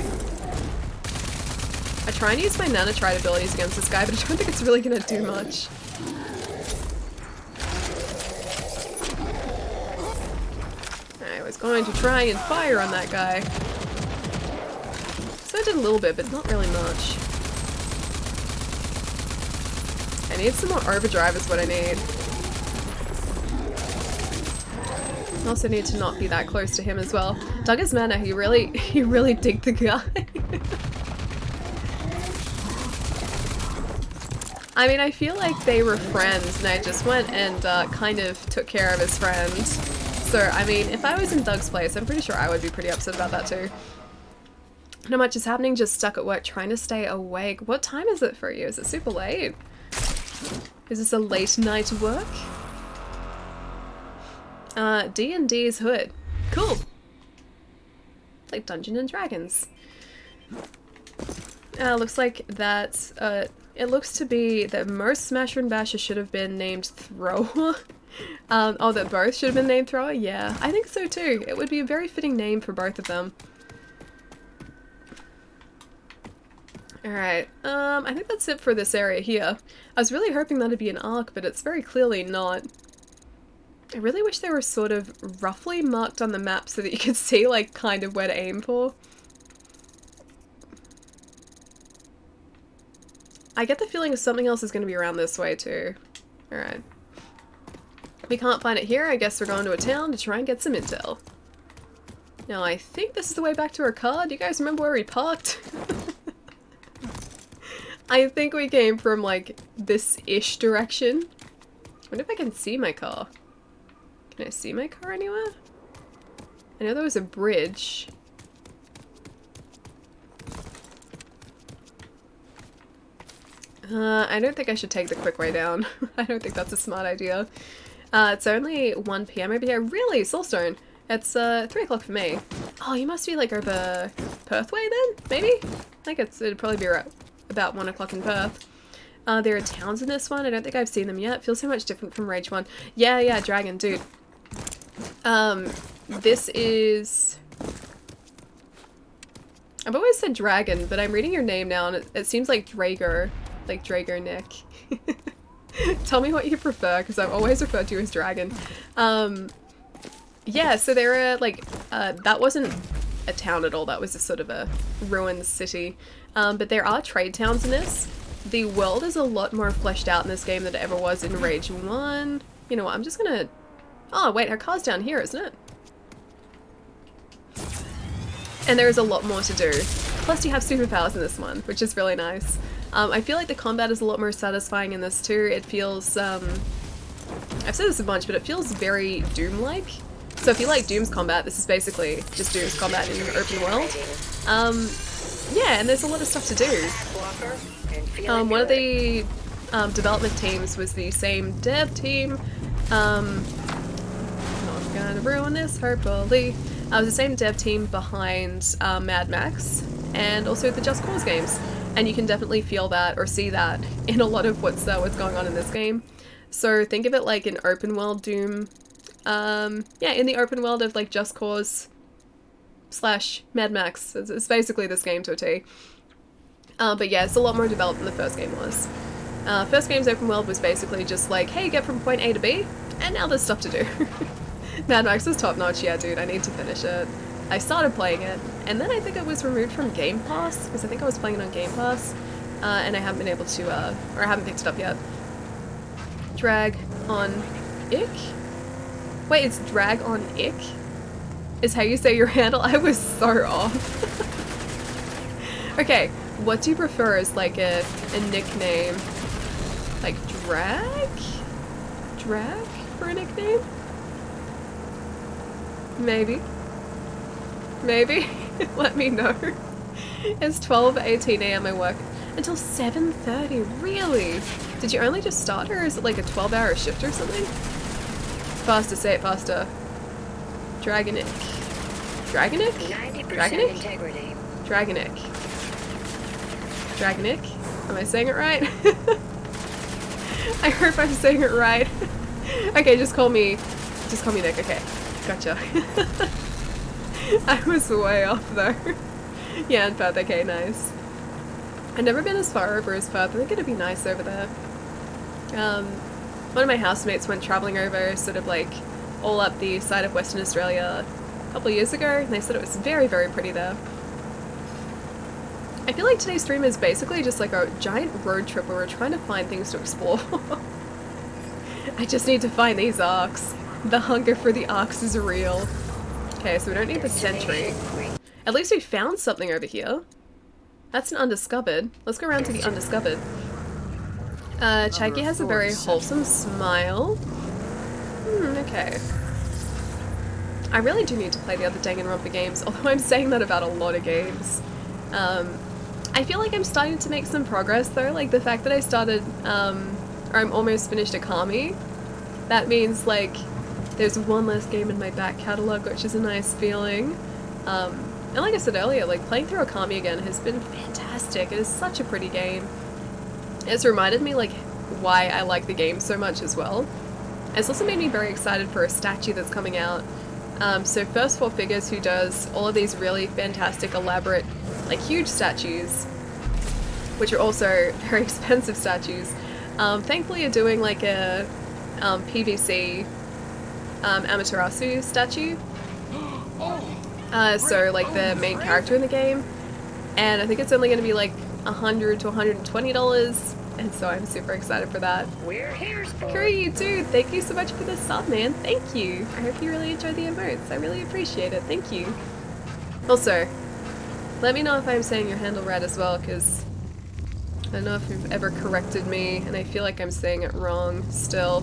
I try and use my nanotride abilities against this guy, but I don't think it's really gonna do much. I was going to try and fire on that guy. So I did a little bit, but not really much. I need some more overdrive is what I need. I also need to not be that close to him as well. Douglas Manor, he really digged the guy. I mean, I feel like they were friends and I just went and kind of took care of his friend. So, I mean, if I was in Doug's place, I'm pretty sure I would be pretty upset about that too. Not much is happening, just stuck at work trying to stay awake. What time is it for you? Is it super late? Is this a late night work? D&D's hood. Cool. Like Dungeons and Dragons. Looks like that, it looks to be that most Smasher and Basher should have been named Thrower. Oh, that both should have been named Thrower? Yeah, I think so too. It would be a very fitting name for both of them. Alright, I think that's it for this area here. I was really hoping that'd be an arc, but it's very clearly not. I really wish they were sort of roughly marked on the map so that you could see, like, kind of where to aim for. I get the feeling something else is going to be around this way too. Alright. We can't find it here, I guess we're going to a town to try and get some intel. Now I think this is the way back to our car. Do you guys remember where we parked? I think we came from like this-ish direction. I wonder if I can see my car. Can I see my car anywhere? I know there was a bridge. I don't think I should take the quick way down. I don't think that's a smart idea. It's only 1 PM over here. Really? Soulstone? It's 3 o'clock for me. Oh, you must be like over Perth way then? Maybe? I think it'd probably be about 1 o'clock in Perth. There are towns in this one. I don't think I've seen them yet. It feels so much different from Rage 1. Yeah, Dragon, dude. This is... I've always said Dragon, but I'm reading your name now and it seems like Drager. Like Drager Nick. Tell me what you prefer, because I've always referred to you as Dragon. Yeah, so there are, like, that wasn't a town at all, that was a sort of a ruined city. But there are trade towns in this. The world is a lot more fleshed out in this game than it ever was in Rage 1. You know what, I'm just gonna... Oh, wait, her car's down here, isn't it? And there is a lot more to do. Plus you have superpowers in this one, which is really nice. I feel like the combat is a lot more satisfying in this too. It feels, I've said this a bunch, but it feels very Doom-like. So if you like Doom's combat, this is basically just Doom's combat in an open world. Yeah, and there's a lot of stuff to do. One of the development teams was the same dev team. Not gonna ruin this, hopefully. It was the same dev team behind Mad Max and also the Just Cause games. And you can definitely feel that or see that in a lot of what's going on in this game. So think of it like an open world Doom. Yeah, in the open world of like Just Cause / Mad Max. It's basically this game to a T. But yeah, it's a lot more developed than the first game was. First game's open world was basically just like, hey, get from point A to B, and now there's stuff to do. Mad Max is top notch, yeah dude, I need to finish it. I started playing it, and then I think it was removed from Game Pass, because I think I was playing it on Game Pass, and I haven't been able to, or I haven't picked it up yet. Drag on Ick? Wait, it's Drag on Ick? Is how you say your handle? I was so off. Okay, what do you prefer as like a nickname? Like Drag? Drag for a nickname? Maybe. Maybe? Let me know. It's 12:18 AM I work until 7:30. Really? Did you only just start or is it like a 12-hour shift or something? Faster, say it faster. Dragonic. Dragonic? Dragonic? Integrity. Dragonic. Dragonic? Am I saying it right? I hope I'm saying it right. Okay, just call me Nick. Okay, gotcha. I was way off though. Yeah, in Perth, okay, nice. I've never been as far over as Perth. I think it'd be nice over there. One of my housemates went travelling over, sort of like all up the side of Western Australia a couple of years ago, and they said it was very, very pretty there. I feel like today's stream is basically just like a giant road trip where we're trying to find things to explore. I just need to find these arcs. The hunger for the arcs is real. Okay, so we don't need the sentry. At least we found something over here. That's an undiscovered. Let's go around to the undiscovered. Chaiki has a very wholesome smile. Okay. I really do need to play the other Danganronpa games, although I'm saying that about a lot of games. I feel like I'm starting to make some progress though, like the fact that I started, or I'm almost finished Akami, that means like there's one less game in my back catalogue, which is a nice feeling. And like I said earlier, like playing through Akami again has been fantastic. It is such a pretty game. It's reminded me like why I like the game so much as well. It's also made me very excited for a statue that's coming out. So First Four Figures, who does all of these really fantastic, elaborate, like huge statues, which are also very expensive statues, thankfully are doing like a PVC Amaterasu statue. So like the main character in the game, and I think it's only going to be like $100 to $120, and so I'm super excited for that. We're here, sport. Curry, dude, thank you so much for the sub, man. Thank you. I hope you really enjoyed the emotes. I really appreciate it. Thank you. Also, let me know if I'm saying your handle right as well, because I don't know if you've ever corrected me, and I feel like I'm saying it wrong still.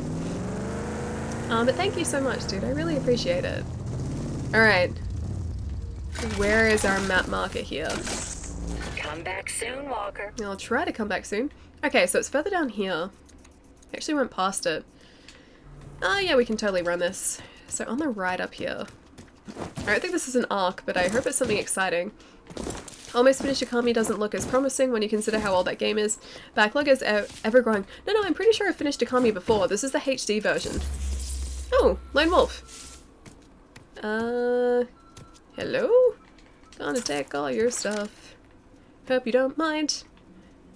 But thank you so much, dude. I really appreciate it. Alright. Where is our map marker here? Come back soon, Walker. I'll try to come back soon. Okay, so it's further down here. Actually went past it. Oh yeah, we can totally run this. So on the right up here. I don't think this is an arc, but I hope it's something exciting. Almost finished Akami doesn't look as promising when you consider how old that game is. Backlog is ever growing. No, I'm pretty sure I finished Akami before. This is the HD version. Oh, Lone Wolf. Hello? Gonna take all your stuff. Hope you don't mind.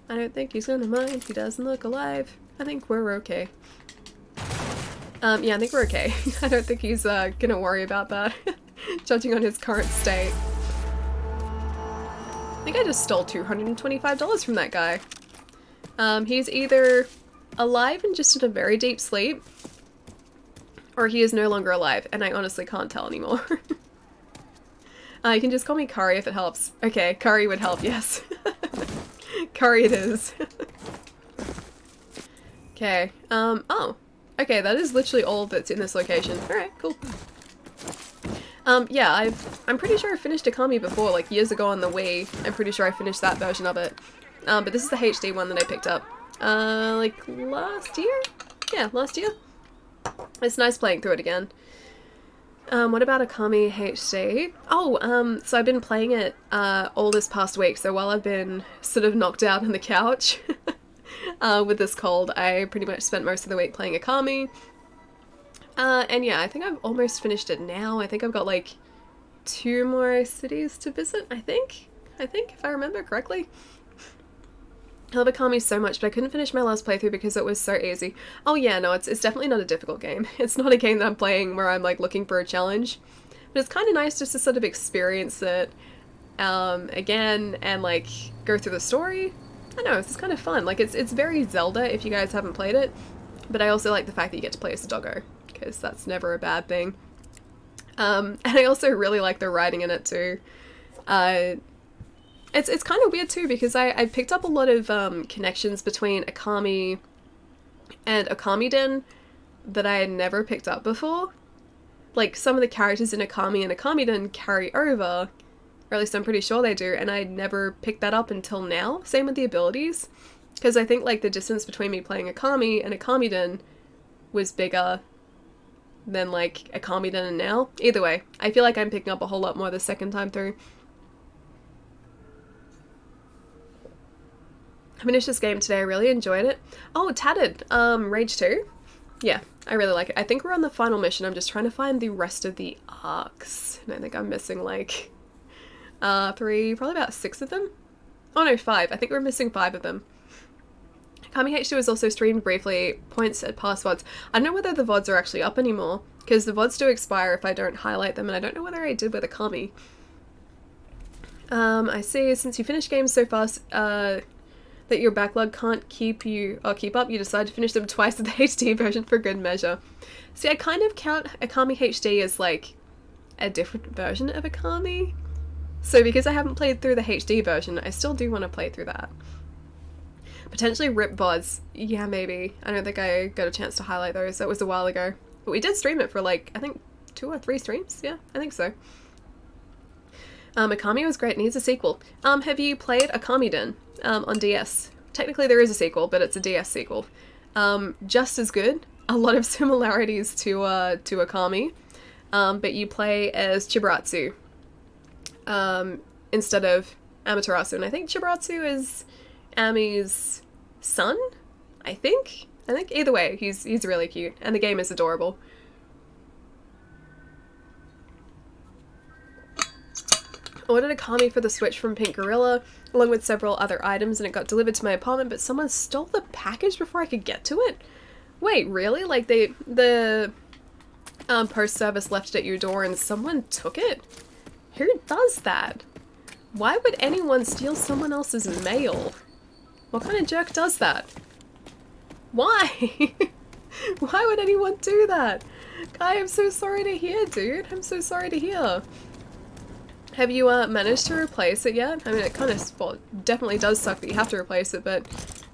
I don't think he's gonna mind. He doesn't look alive. I think we're okay. Yeah, I think we're okay. I don't think he's gonna worry about that, judging on his current state. I think I just stole $225 from that guy. He's either alive and just in a very deep sleep, or he is no longer alive, and I honestly can't tell anymore. You can just call me Kari if it helps. Okay, Kari would help, yes. Kari it is. Okay, oh. Okay, that is literally all that's in this location. Alright, cool. Yeah, I'm pretty sure I finished Akami before, like years ago on the Wii. I'm pretty sure I finished that version of it. But this is the HD one that I picked up. Like last year? Yeah, last year. It's nice playing through it again. What about Akami HD? Oh, so I've been playing it all this past week, so while I've been sort of knocked out on the couch with this cold, I pretty much spent most of the week playing Akami. And yeah, I think I've almost finished it now. I think I've got like 2 more cities to visit, I think, if I remember correctly. I love Akami so much, but I couldn't finish my last playthrough because it was so easy. Oh yeah, no, it's definitely not a difficult game. It's not a game that I'm playing where I'm like looking for a challenge. But it's kind of nice just to sort of experience it again and like go through the story. I know, it's kind of fun. Like it's very Zelda if you guys haven't played it. But I also like the fact that you get to play as a doggo, because that's never a bad thing. And I also really like the writing in it too. It's kind of weird too, because I picked up a lot of connections between Akami and Akamiden that I had never picked up before. Like, some of the characters in Akami and Akamiden carry over, or at least I'm pretty sure they do, and I never picked that up until now. Same with the abilities, because I think like the distance between me playing Akami and Akamiden was bigger than like Akamiden and now. Either way, I feel like I'm picking up a whole lot more the second time through. I finished this game today, I really enjoyed it. Oh, Tattered, Rage 2? Yeah, I really like it. I think we're on the final mission. I'm just trying to find the rest of the arcs. And I think I'm missing like 3, probably about 6 of them? Oh no, 5. I think we're missing 5 of them. Kami H2 is also streamed briefly, points at past VODs. I don't know whether the VODs are actually up anymore, because the VODs do expire if I don't highlight them, and I don't know whether I did with Akami. I see. Since you finished games so fast, that your backlog can't keep up, you decide to finish them twice in the HD version for good measure. See, I kind of count Akami HD as like a different version of Akami. So because I haven't played through the HD version, I still do want to play through that. Potentially rip VODs. Yeah, maybe. I don't think I got a chance to highlight those. That was a while ago. But we did stream it for like, I think 2 or 3 streams. Yeah, I think so. Akami was great. Needs a sequel. Have you played Akamiden on DS? Technically there is a sequel, but it's a DS sequel. Just as good. A lot of similarities to Akami. But you play as Chibiratsu. Instead of Amaterasu. And I think Chibiratsu is Ami's son? I think either way, he's really cute. And the game is adorable. I ordered Akami for the Switch from Pink Gorilla, along with several other items, and it got delivered to my apartment, but someone stole the package before I could get to it? Wait, really? Like, the post service left it at your door and someone took it? Who does that? Why would anyone steal someone else's mail? What kind of jerk does that? Why? Why would anyone do that? Guy, I'm so sorry to hear, dude. I'm so sorry to hear. Have you managed to replace it yet? I mean, it kind of, well, definitely does suck that you have to replace it, but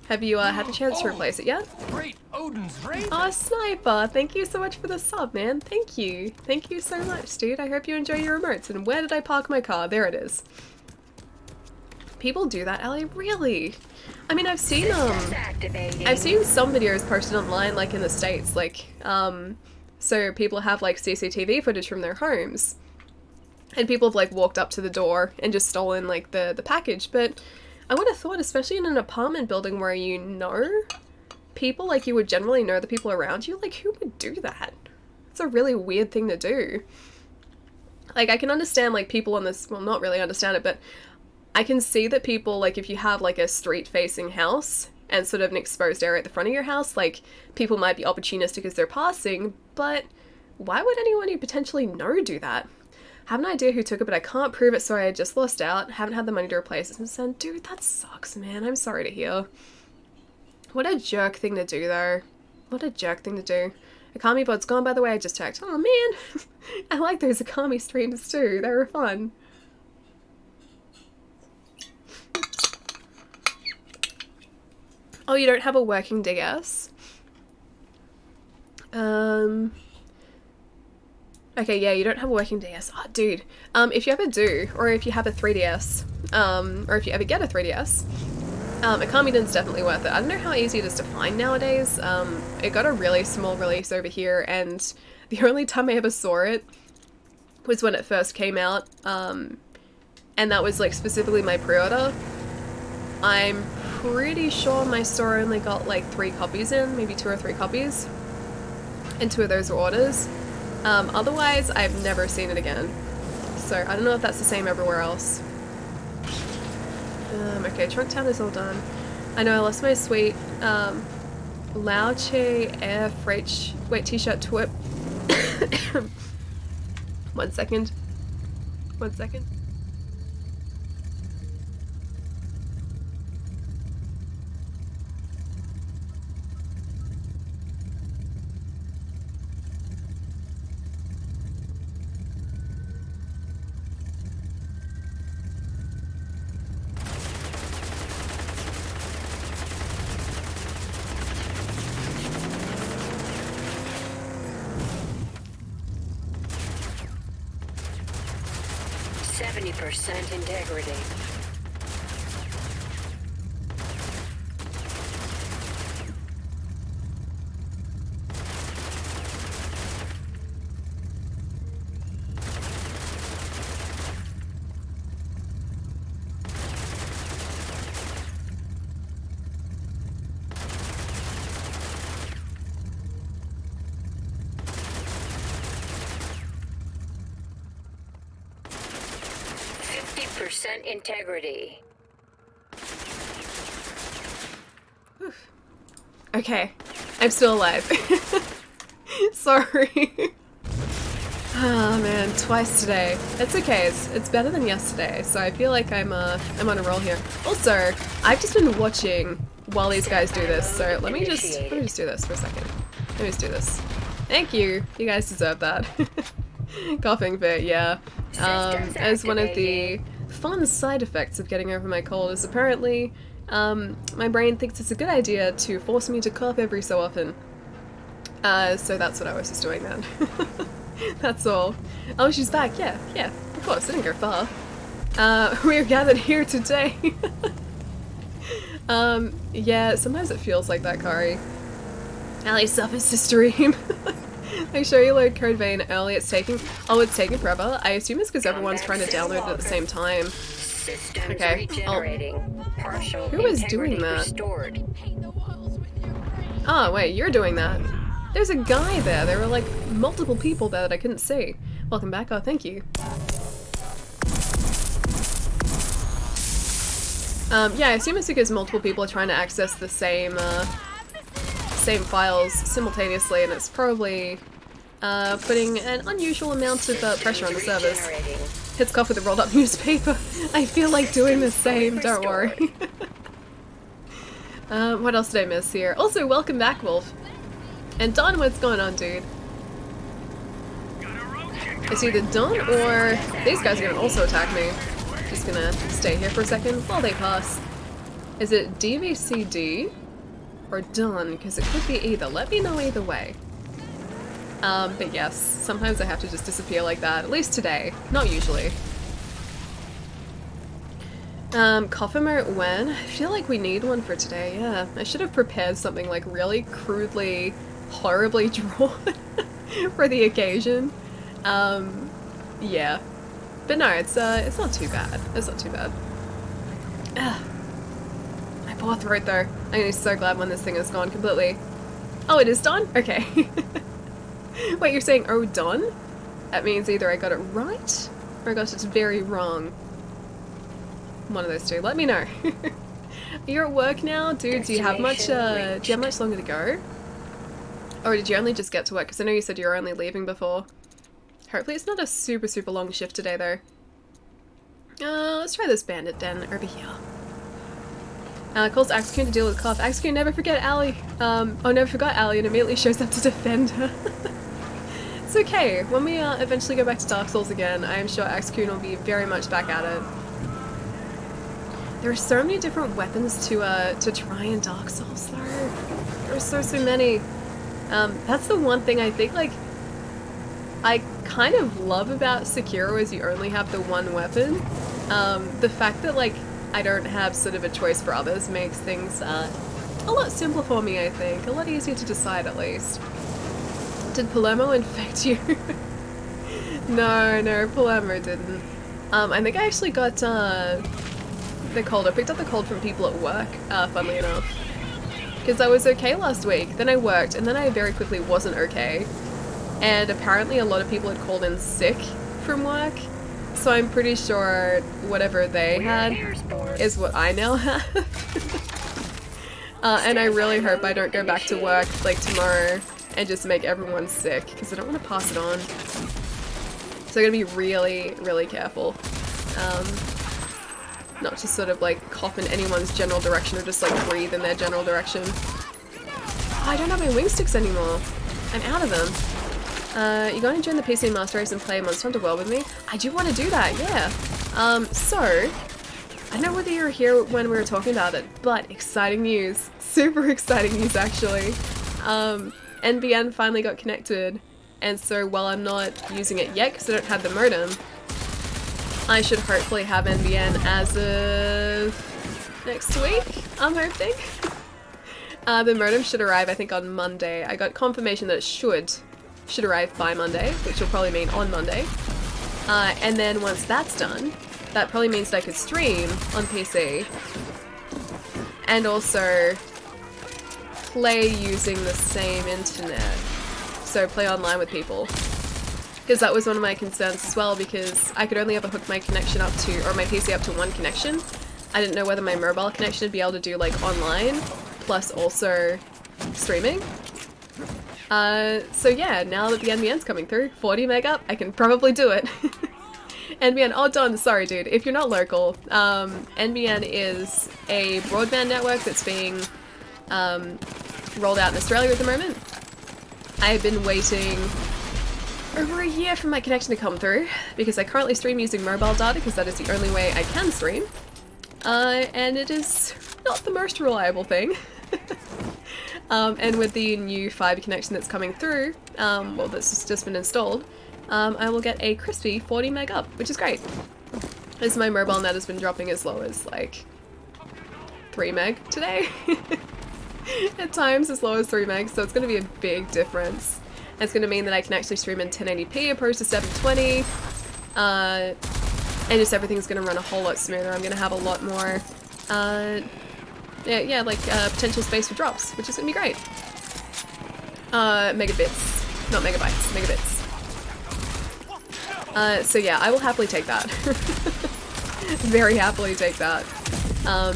have you had a chance to replace it yet? Great Odin's Raven! Oh, Sniper! Thank you so much for the sub, man. Thank you. Thank you so much, dude. I hope you enjoy your remotes. And where did I park my car? There it is. People do that, Ellie? Really? I mean, I've seen some videos posted online, like in the States, like, so people have like CCTV footage from their homes. And people have like walked up to the door and just stolen like the package, but I would have thought, especially in an apartment building where you know people, like you would generally know the people around you, like who would do that? It's a really weird thing to do. Like I can understand like people on this, well not really understand it, but I can see that people, like if you have like a street facing house and sort of an exposed area at the front of your house, like people might be opportunistic as they're passing, but why would anyone you potentially know do that? Have an idea who took it, but I can't prove it, so I just lost out. Haven't had the money to replace it. And said, dude, that sucks, man. I'm sorry to hear. What a jerk thing to do, though. What a jerk thing to do. Akami bod's gone, by the way. I just checked. Oh, man. I like those Akami streams, too. They were fun. Oh, you don't have a working DS? Okay, yeah, you don't have a working DS. Oh, dude. If you ever do, or if you have a 3DS, or if you ever get a 3DS, Akamiden's definitely worth it. I don't know how easy it is to find nowadays. It got a really small release over here, and the only time I ever saw it was when it first came out, and that was, like, specifically my pre-order. I'm pretty sure my store only got, like, 3 copies in, maybe 2 or 3 copies, and 2 of those were orders. Otherwise, I've never seen it again. So, I don't know if that's the same everywhere else. Okay, Trunk Town is all done. I know I lost my sweet, Lao Che Air Freight, wait, t-shirt twip. 1 second. 1 second. % integrity. % integrity. Oof. Okay, I'm still alive. Sorry. Oh man, twice today. It's okay, it's better than yesterday, so I feel like I'm on a roll here. Also, I've just been watching while these guys do this, so let me just do this for a second. Let me just do this. Thank you. You guys deserve that. Coughing fit, yeah. As one of the fun side effects of getting over my cold is apparently my brain thinks it's a good idea to force me to cough every so often. So that's what I was just doing then. That's all. Oh, she's back. Yeah, of course. I didn't go far. We're gathered here today. Yeah, sometimes it feels like that, Kari. Ali suffers to stream. Make sure you load Code Vein early. It's taking forever. I assume it's because everyone's trying to download it at the same time. Okay. Who is doing that? Oh, wait, you're doing that. There's a guy there. There were like multiple people there that I couldn't see. Welcome back. Oh, thank you. Yeah, I assume it's because multiple people are trying to access the same files simultaneously, and it's probably putting an unusual amount of pressure on the servers. Hits cough with a rolled up newspaper. I feel like doing the same, don't worry. What else did I miss here? Also, welcome back, Wolf. And Don, what's going on, dude? It's either Don or these guys are gonna also attack me. Just gonna stay here for a second while they pass. Is it DVCD or Don? Because it could be either. Let me know either way. But yes, sometimes I have to just disappear like that. At least today. Not usually. Coffin when? I feel like we need one for today, yeah. I should have prepared something like really crudely, horribly drawn for the occasion. Yeah. But no, it's not too bad. It's not too bad. Ugh. My poor throat though. I'm gonna be so glad when this thing is gone completely. Oh, it is done? Okay. Wait, you're saying oh done? That means either I got it right or I got it very wrong. One of those two. Let me know. You're at work now, dude. Do you have much longer to go? Or did you only just get to work? Because I know you said you were only leaving before. Hopefully it's not a super long shift today though. Let's try this bandit den over here. Calls Axecoon to deal with cough. Axecoon, never forget Ali. Never forgot Ali and immediately shows up to defend her. It's okay. When we eventually go back to Dark Souls again, I am sure Axecoon will be very much back at it. There are so many different weapons to try in Dark Souls though. There are so many. That's the one thing I think like I kind of love about Sekiro is you only have the one weapon. The fact that like I don't have sort of a choice for others makes things a lot simpler for me, I think. A lot easier to decide at least. Did Palermo infect you? No, Palermo didn't. I think I actually got the cold. I picked up the cold from people at work, funnily enough. Because I was okay last week, then I worked, and then I very quickly wasn't okay. And apparently a lot of people had called in sick from work, so I'm pretty sure whatever they had is what I now have. And I really hope I don't go back to work like tomorrow and just make everyone sick, because I don't want to pass it on. So I'm gonna be really careful. Not to sort of like cough in anyone's general direction or just like breathe in their general direction. Oh, I don't have my wing sticks anymore. I'm out of them. You going to join the PC Master Race and play Monster Hunter World with me? I do want to do that, yeah. So, I don't know whether you were here when we were talking about it, but exciting news. Super exciting news, actually. NBN finally got connected, and so while I'm not using it yet because I don't have the modem, I should hopefully have NBN as of next week, I'm hoping. The modem should arrive, I think, on Monday. I got confirmation that it should arrive by Monday, which will probably mean on Monday. And then once that's done, that probably means that I could stream on PC and also play using the same internet. So play online with people. Because that was one of my concerns as well, because I could only ever hook my connection up to, or my PC up to one connection. I didn't know whether my mobile connection would be able to do like online, plus also streaming. So yeah, now that the NBN's coming through, 40 meg up, I can probably do it. NBN, oh Don, sorry dude, if you're not local, NBN is a broadband network that's being rolled out in Australia at the moment. I've been waiting over a year for my connection to come through, because I currently stream using mobile data, because that is the only way I can stream. And it is not the most reliable thing. And with the new fibre connection that's coming through, well, that's just been installed, I will get a crispy 40 meg up, which is great. As my mobile net has been dropping as low as, like, 3 meg today. At times as low as 3 meg, so it's going to be a big difference. And it's going to mean that I can actually stream in 1080p opposed to 720, and just everything's going to run a whole lot smoother. I'm going to have a lot more, potential space for drops, which is going to be great. Megabits, not megabytes, megabits. So yeah, I will happily take that. Very happily take that.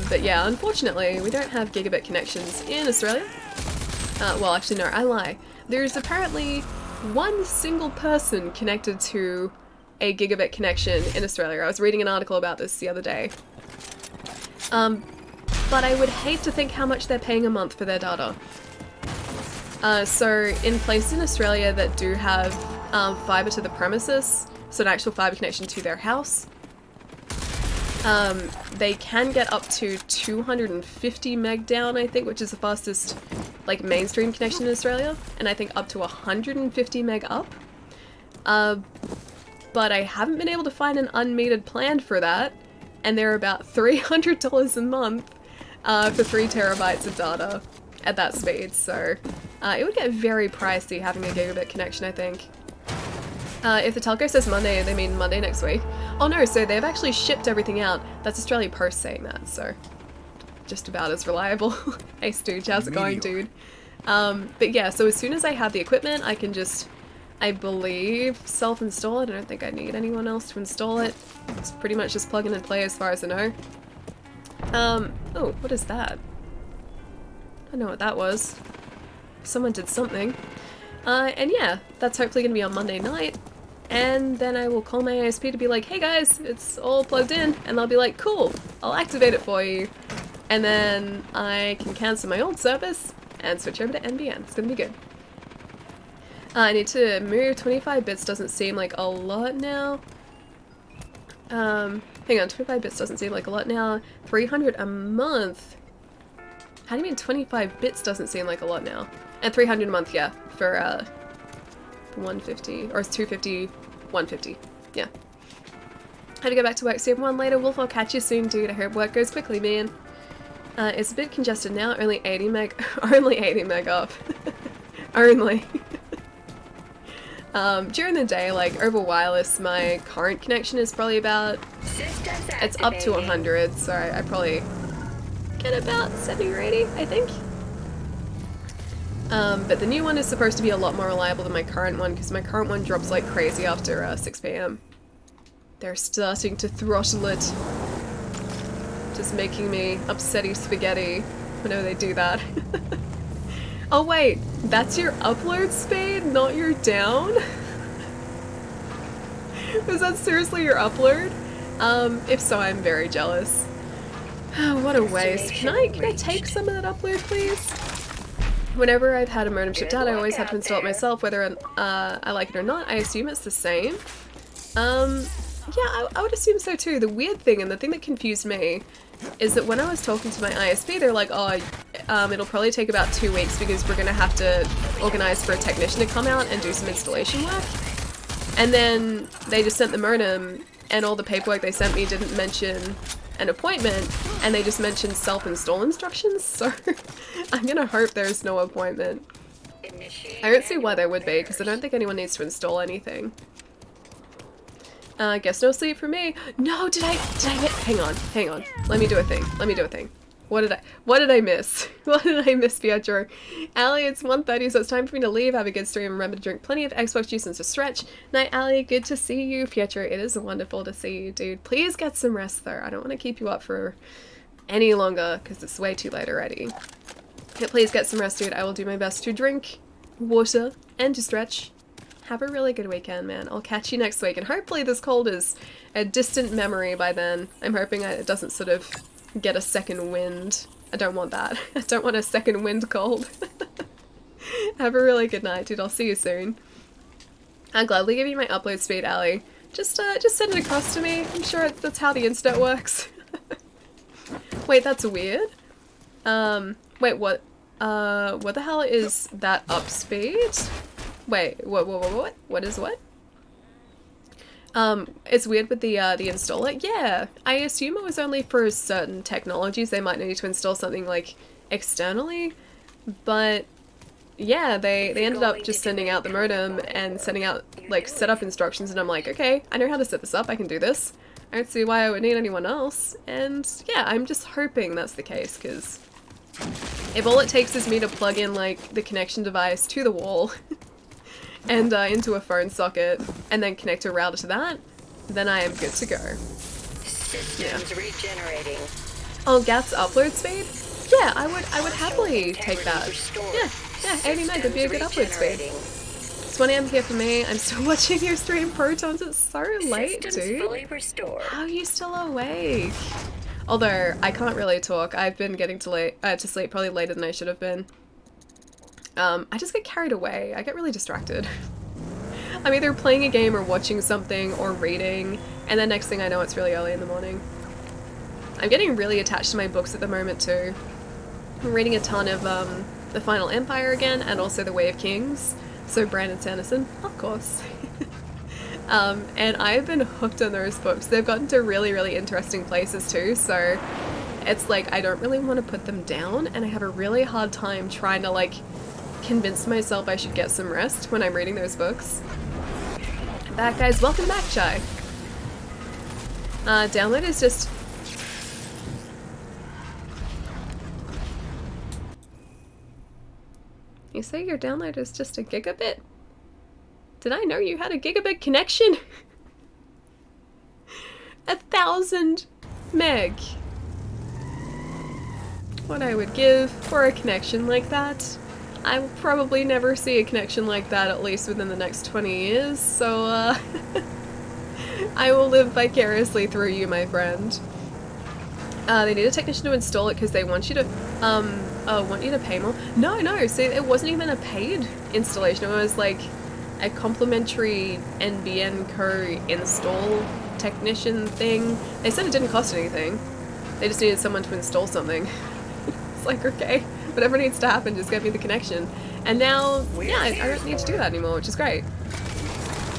But yeah, unfortunately, we don't have gigabit connections in Australia. Well, actually no, I lie. There's apparently one single person connected to a gigabit connection in Australia. I was reading an article about this the other day. But I would hate to think how much they're paying a month for their data. So in places in Australia that do have fibre to the premises, so an actual fibre connection to their house, they can get up to 250 meg down, I think, which is the fastest, like, mainstream connection in Australia, and I think up to 150 meg up. But I haven't been able to find an unmetered plan for that, and they're about $300 a month for 3 terabytes of data at that speed, so it would get very pricey having a gigabit connection, I think. If the telco says Monday, they mean Monday next week. Oh no, so they've actually shipped everything out. That's Australia Post saying that, so just about as reliable. Hey Stooge, how's it going, dude? But yeah, so as soon as I have the equipment, I can just, I believe, self-install it. I don't think I need anyone else to install it. It's pretty much just plug in and play as far as I know. Oh, what is that? I don't know what that was. Someone did something. And yeah, that's hopefully going to be on Monday night. And then I will call my ISP to be like, hey guys, it's all plugged in. And they'll be like, cool, I'll activate it for you. And then I can cancel my old service and switch over to NBN. It's going to be good. I need to move. 25 bits doesn't seem like a lot now. Hang on, 25 bits doesn't seem like a lot now. 300 a month? How do you mean 25 bits doesn't seem like a lot now? And 300 a month, yeah, for 150, or it's 250, 150, yeah. Had to go back to work, see everyone later. Wolf, I'll catch you soon, dude. I hope work goes quickly, man. It's a bit congested now, only 80 meg, only 80 meg up. Only. During the day, like, over wireless, my current connection is probably about, it's up to 100, so I probably get about 70 or 80, I think. But the new one is supposed to be a lot more reliable than my current one, because my current one drops like crazy after 6 PM. They're starting to throttle it. Just making me upsetty spaghetti whenever they do that. Oh wait, that's your upload speed, not your down? Was that seriously your upload? If so, I'm very jealous. Oh, what a waste. Can I take some of that upload, please? Whenever I've had a modem shipped out, I always have to install it myself, whether I like it or not. I assume it's the same. Yeah, I would assume so too. The weird thing, and the thing that confused me, is that when I was talking to my ISP, they're like, oh, it'll probably take about 2 weeks because we're gonna have to organize for a technician to come out and do some installation work. And then they just sent the modem, and all the paperwork they sent me didn't mention an appointment, and they just mentioned self-install instructions, so I'm gonna hope there's no appointment. I don't see why there would be, because I don't think anyone needs to install anything. Guess no sleep for me. No, did I hang on. Let me do a thing. What did I miss? What did I miss, Pietro? Allie, it's 1:30, so it's time for me to leave. Have a good stream. Remember to drink plenty of Xbox juice and to stretch. Night, Allie. Good to see you. Pietro, it is wonderful to see you, dude. Please get some rest, though. I don't want to keep you up for any longer, because it's way too late already. Yeah, please get some rest, dude. I will do my best to drink water, and to stretch. Have a really good weekend, man. I'll catch you next week, and hopefully this cold is a distant memory by then. I'm hoping it doesn't sort of get a second wind. I don't want that. I don't want a second wind cold. Have a really good night, dude. I'll see you soon. I'll gladly give you my upload speed, Ali. Just send it across to me. I'm sure that's how the internet works. Wait, that's weird. Wait, what? What the hell is that up speed? Wait, what? What is what? It's weird with the installer. Yeah, I assume it was only for certain technologies. They might need to install something like externally, but yeah, they ended up just sending out the modem and sending out like setup instructions, and I'm like, okay, I know how to set this up. I can do this. I don't see why I would need anyone else. And yeah, I'm just hoping that's the case, because if all it takes is me to plug in like the connection device to the wall and into a phone socket and then connect a router to that, then I am good to go. Systems regenerating. Oh, gas upload speed? Yeah, I would happily take that. Yeah, 80 meg would be a good upload speed. It's 1 AM here for me. I'm still watching your stream, Protons. It's so late, dude. Fully restored. How are you still awake? Although, I can't really talk. I've been getting to sleep probably later than I should have been. I just get carried away. I get really distracted. I'm either playing a game or watching something or reading, and then next thing I know it's really early in the morning. I'm getting really attached to my books at the moment too. I'm reading a ton of The Final Empire again, and also The Way of Kings. So Brandon Sanderson, of course. And I've been hooked on those books. They've gotten to really, really interesting places too, so it's like I don't really want to put them down, and I have a really hard time trying to like convince myself I should get some rest when I'm reading those books. Back guys, welcome back, Chai. Download is just... You say your download is just a gigabit? Did I know you had a gigabit connection? 1,000 meg. What I would give for a connection like that. I will probably never see a connection like that, at least within the next 20 years, so I will live vicariously through you, my friend. They need a technician to install it because they want you to pay more. No, see, it wasn't even a paid installation. It was like a complimentary NBN co-install technician thing. They said it didn't cost anything. They just needed someone to install something. It's like, okay, whatever needs to happen, just get me the connection. And now, yeah, I don't need to do that anymore, which is great.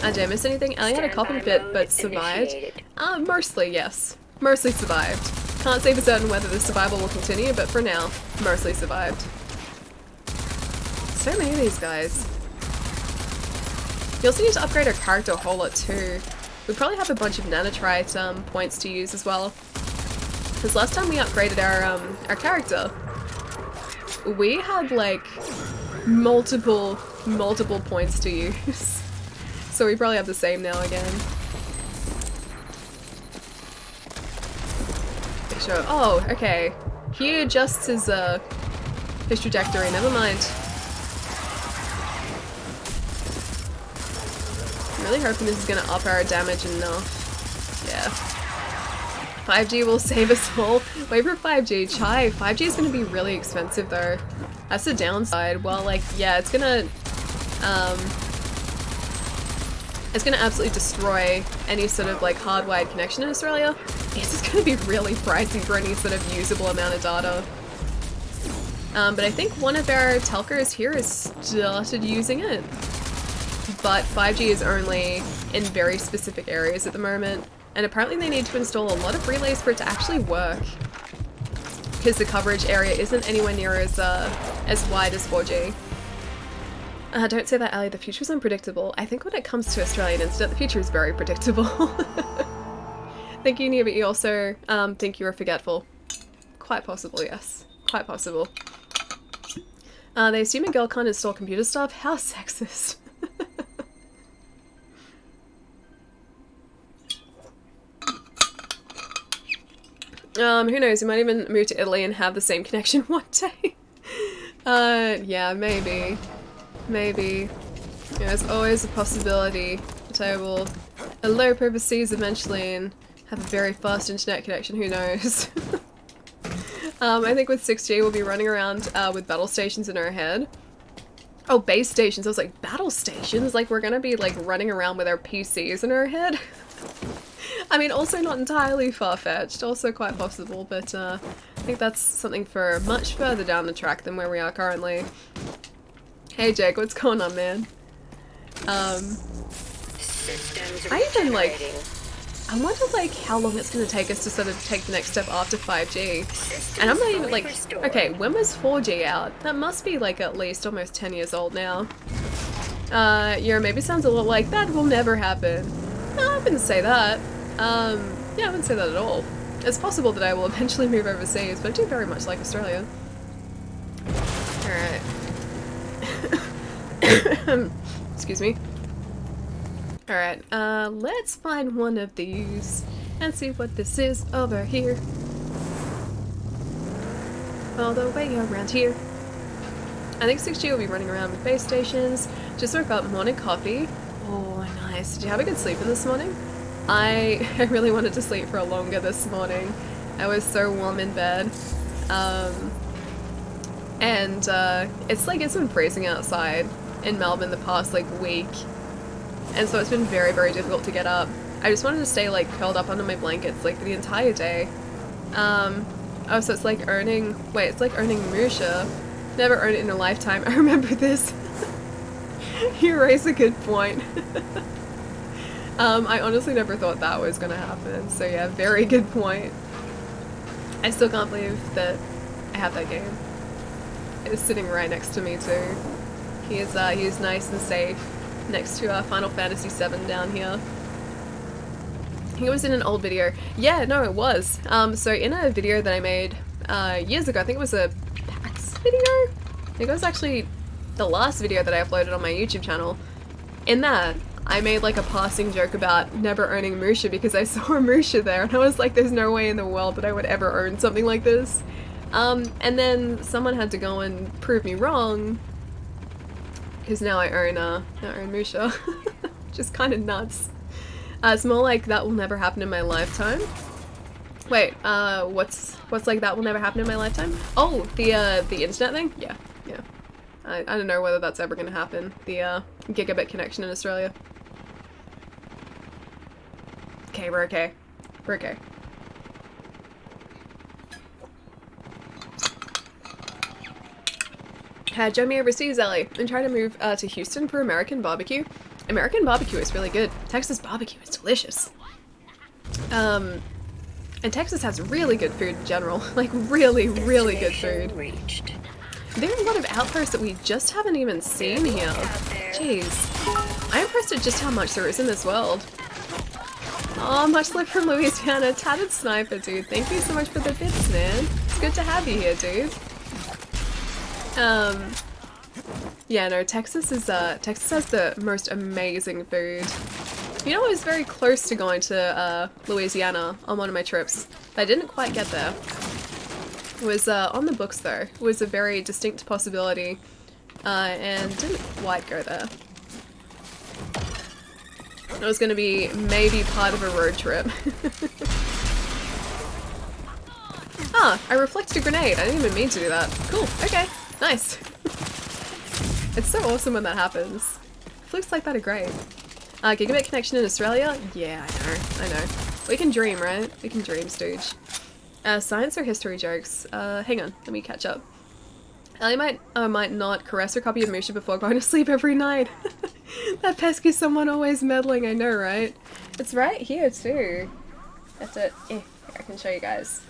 Did I miss anything? Ellie had a coughing fit, but survived. Mostly, yes. Mostly survived. Can't say for certain whether the survival will continue, but for now, mostly survived. So many of these guys. We also need to upgrade our character a whole lot too. We probably have a bunch of nanotrite points to use as well. Because last time we upgraded our character, we had like multiple points to use. So we probably have the same now again. Sure. Oh, okay. He adjusts his trajectory, never mind. I'm really hoping this is gonna up our damage enough. Yeah. 5G will save us all. Wait for 5G. Chai, 5G is gonna be really expensive though. That's the downside. Well, like, yeah, it's gonna absolutely destroy any sort of like hardwired connection in Australia. It's just gonna be really pricey for any sort of usable amount of data. But I think one of our telcos here has started using it. But 5G is only in very specific areas at the moment, and apparently they need to install a lot of relays for it to actually work. Because the coverage area isn't anywhere near as wide as 4G. Don't say that, Ali. The future is unpredictable. I think when it comes to Australian internet, the future is very predictable. Thank you, Nia, but you also think you were forgetful. Quite possible, yes. Quite possible. They assume a girl can't install computer stuff? How sexist. Who knows, we might even move to Italy and have the same connection one day. Yeah, maybe. maybe. There's always a possibility that I will elope overseas eventually and have a very fast internet connection, who knows. I think with 6G we'll be running around with battle stations in our head. Oh, base stations. I was like, battle stations? Like, we're gonna be, like, running around with our PCs in our head? I mean, also not entirely far-fetched. Also quite possible, but I think that's something for much further down the track than where we are currently. Hey, Jake, what's going on, man? I even, like... I wonder, like, how long it's going to take us to sort of take the next step after 5G. And I'm not even, like... Okay, when was 4G out? That must be, like, at least almost 10 years old now. Yeah, maybe sounds a little like, that will never happen. No, I wouldn't say that. Yeah, I wouldn't say that at all. It's possible that I will eventually move overseas, but I do very much like Australia. Alright. Excuse me. Alright, let's find one of these and see what this is over here. All the way around here. I think 6G will be running around with base stations. Just woke up, morning coffee. Oh, nice. Did you have a good sleep in this morning? I really wanted to sleep for longer this morning. I was so warm in bed. It's like, it's been freezing outside in Melbourne the past, like, week. And so it's been very, very difficult to get up. I just wanted to stay, like, curled up under my blankets, like, the entire day. Oh, so it's like earning... Wait, it's like earning Musha. Never earned it in a lifetime. I remember this. You raise a good point. I honestly never thought that was gonna happen. So yeah, very good point. I still can't believe that I have that game. It's sitting right next to me too. He is nice and safe next to Final Fantasy VII down here. I think it was in an old video. Yeah, no, it was. So in a video that I made years ago, I think it was a PAX video? I think it was actually the last video that I uploaded on my YouTube channel. In that, I made like a passing joke about never earning Musha because I saw a Musha there and I was like, there's no way in the world that I would ever earn something like this. And then someone had to go and prove me wrong because now I earn Musha, which is kind of nuts. It's more like that will never happen in my lifetime. Wait, what's like that will never happen in my lifetime? Oh, the internet thing? Yeah, yeah. I don't know whether that's ever gonna happen. The gigabit connection in Australia. Okay, we're okay. We're okay. Join me overseas, Ellie. I'm trying to move to Houston for American barbecue. American barbecue is really good. Texas barbecue is delicious. And Texas has really good food in general. Like, really, really good food. There are a lot of outposts that we just haven't even seen here. Jeez. I'm impressed at just how much there is in this world. Oh, much love from Louisiana. Tatted Sniper, dude. Thank you so much for the bits, man. It's good to have you here, dude. Yeah, no, Texas has the most amazing food. You know, I was very close to going to Louisiana on one of my trips, but I didn't quite get there. It was on the books though. It was a very distinct possibility, and didn't quite go there. It was going to be maybe part of a road trip. Ah, I reflected a grenade. I didn't even mean to do that. Cool, okay, nice. It's so awesome when that happens. Flukes like that are great. Gigabit connection in Australia? Yeah, I know. We can dream, right? We can dream, Stooge. Science or history jokes? Hang on, let me catch up. Ellie might not caress her copy of Musha before going to sleep every night. That pesky someone always meddling, I know, right? It's right here, too. That's it. Here, I can show you guys.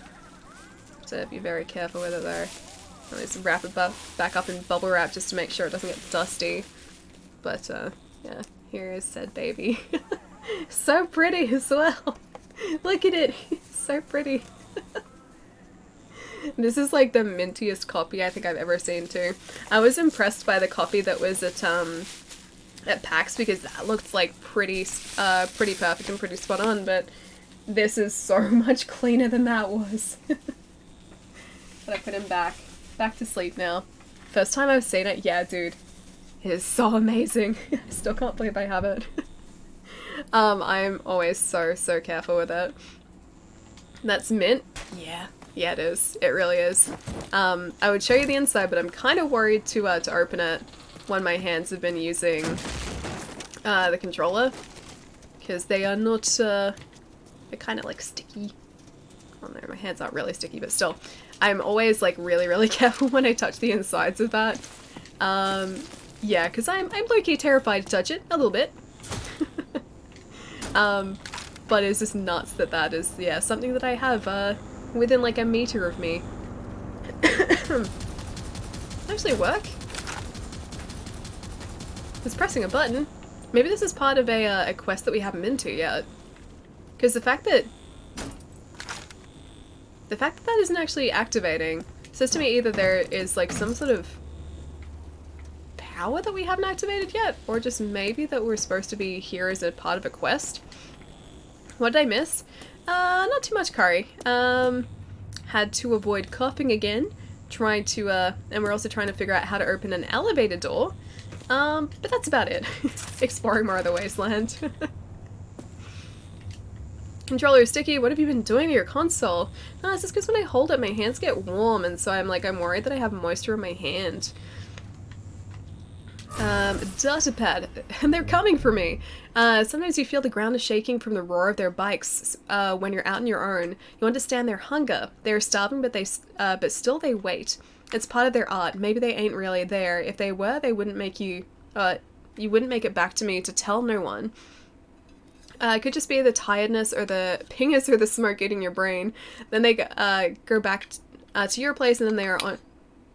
So be very careful with it, though. Let me just wrap it back up in bubble wrap just to make sure it doesn't get dusty. But, yeah, here is said baby. So pretty as well. Look at it. So pretty. This is like the mintiest copy I think I've ever seen too. I was impressed by the copy that was at PAX because that looked like pretty perfect and pretty spot on, but this is so much cleaner than that was. But I put him back to sleep now. First time I've seen it, yeah dude. is so amazing. I still can't believe I have it. I'm always so careful with it. That's mint. Yeah, it is. It really is. I would show you the inside, but I'm kind of worried to open it when my hands have been using the controller, because they are not. They're kind of like sticky. Oh no, my hands aren't really sticky, but still, I'm always like really careful when I touch the insides of that. Yeah, because I'm low-key terrified to touch it a little bit. But it's just nuts that that is, yeah, something that I have within like a meter of me. Actually work? It's pressing a button. Maybe this is part of a quest that we haven't been to yet. Because the fact that that isn't actually activating says to me either there is like some sort of power that we haven't activated yet, or just maybe that we're supposed to be here as a part of a quest. What did I miss? Not too much curry. Had to avoid coughing again, trying to, and we're also trying to figure out how to open an elevator door. But that's about it. Exploring more of the wasteland. Controller is sticky. What have you been doing to your console? No, it's just because when I hold it, my hands get warm, and so I'm worried that I have moisture in my hand. Datapad, and they're coming for me. Sometimes you feel the ground is shaking from the roar of their bikes. When you're out on your own, you understand their hunger. They're starving, but still they wait. It's part of their art. Maybe they ain't really there. If they were, they wouldn't make you. You wouldn't make it back to me to tell no one. It could just be the tiredness or the pingus or the smoke eating your brain. Then they go back to your place, and then they are on.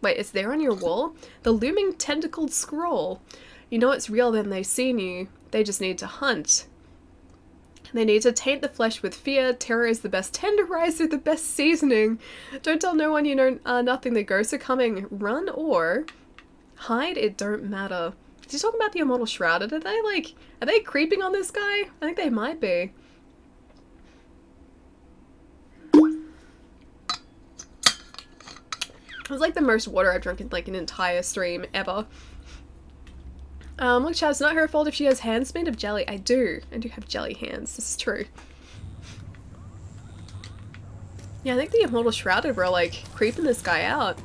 Wait, it's there on your wall? The looming tentacled scroll. You know it's real then they've seen you. They just need to hunt. They need to taint the flesh with fear. Terror is the best tenderizer, the best seasoning. Don't tell no one you know nothing. The ghosts are coming. Run or hide, it don't matter. Is he talking about the immortal shrouded? Are they creeping on this guy? I think they might be. It was like the most water I've drunk in like an entire stream ever. Look, Chad, it's not her fault if she has hands made of jelly. I do have jelly hands. This is true. Yeah, I think the immortal shrouded were like creeping this guy out.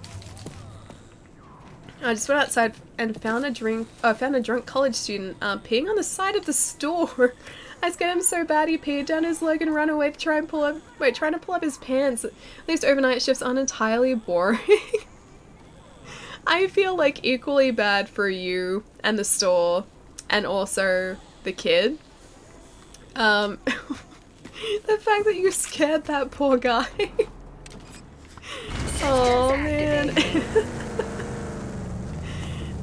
I just went outside and found a drunk college student peeing on the side of the store. I scared him so bad he peed down his leg and ran away to trying to pull up his pants. At least overnight shifts aren't entirely boring. I feel like equally bad for you and the store and also the kid. The fact that you scared that poor guy. Oh man.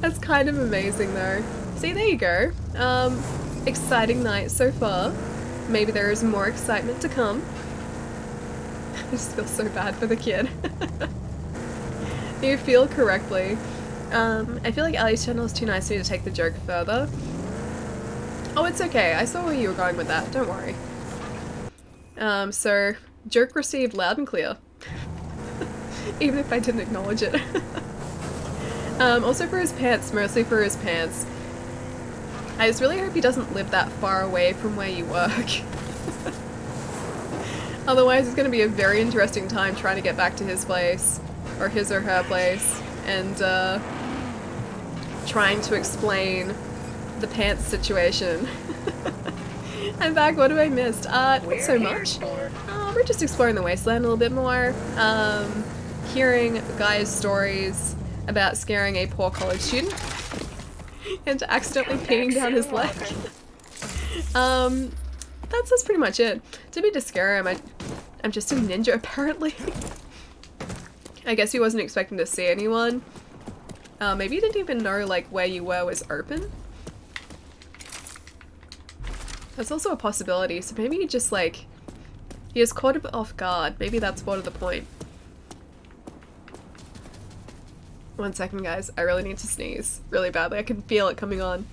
That's kind of amazing though. See, there you go. Exciting night so far. Maybe there is more excitement to come. I just feel so bad for the kid. You feel correctly. I feel like Ali's channel is too nice for me to take the joke further. Oh, it's okay. I saw where you were going with that. Don't worry. So, joke received loud and clear. Even if I didn't acknowledge it. Also for his pants, mostly for his pants. I just really hope he doesn't live that far away from where you work. Otherwise it's going to be a very interesting time trying to get back to his place, or his or her place, and trying to explain the pants situation. I'm back, what have I missed? Not so much. We're just exploring the wasteland a little bit more, hearing guys' stories about scaring a poor college student and accidentally peeing down his leg. That's pretty much it. Didn't mean to scare him. I'm just a ninja apparently. I guess he wasn't expecting to see anyone. Maybe he didn't even know like where you were was open. That's also a possibility. So maybe he just like he was caught a bit off guard. Maybe that's part of the point. One second, guys. I really need to sneeze really badly. I can feel it coming on.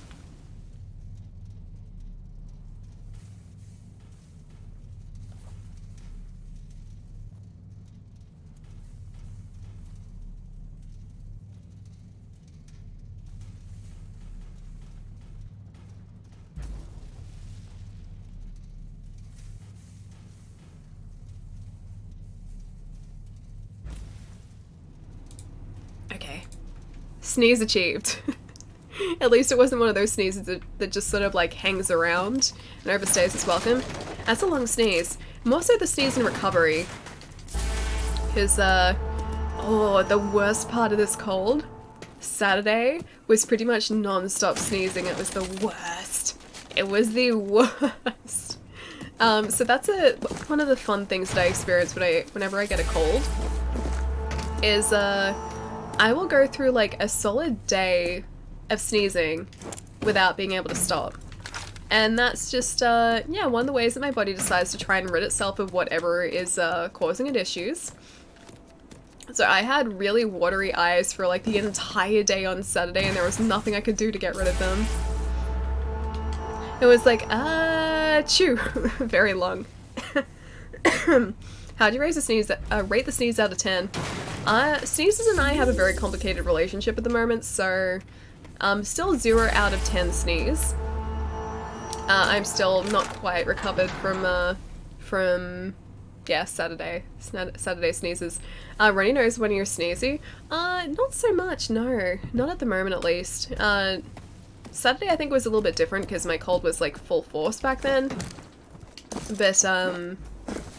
Sneeze achieved. At least it wasn't one of those sneezes that just sort of like hangs around and overstays its welcome. That's a long sneeze. More so the sneeze in recovery. Because, oh, the worst part of this cold, Saturday, was pretty much non-stop sneezing. It was the worst. It was the worst. So that's one of the fun things that I experience whenever I get a cold. Is, I will go through like a solid day of sneezing without being able to stop. And that's just, yeah, one of the ways that my body decides to try and rid itself of whatever is causing it issues. So I had really watery eyes for like the entire day on Saturday, and there was nothing I could do to get rid of them. It was like, chew. Very long. How'd you rate the sneeze out of 10? Sneezes and I have a very complicated relationship at the moment, so still 0 out of 10 sneeze. I'm still not quite recovered from yeah, Saturday sneezes. Runny nose when you're sneezy? Not so much, no. Not at the moment, at least. Saturday I think was a little bit different because my cold was like full force back then. But,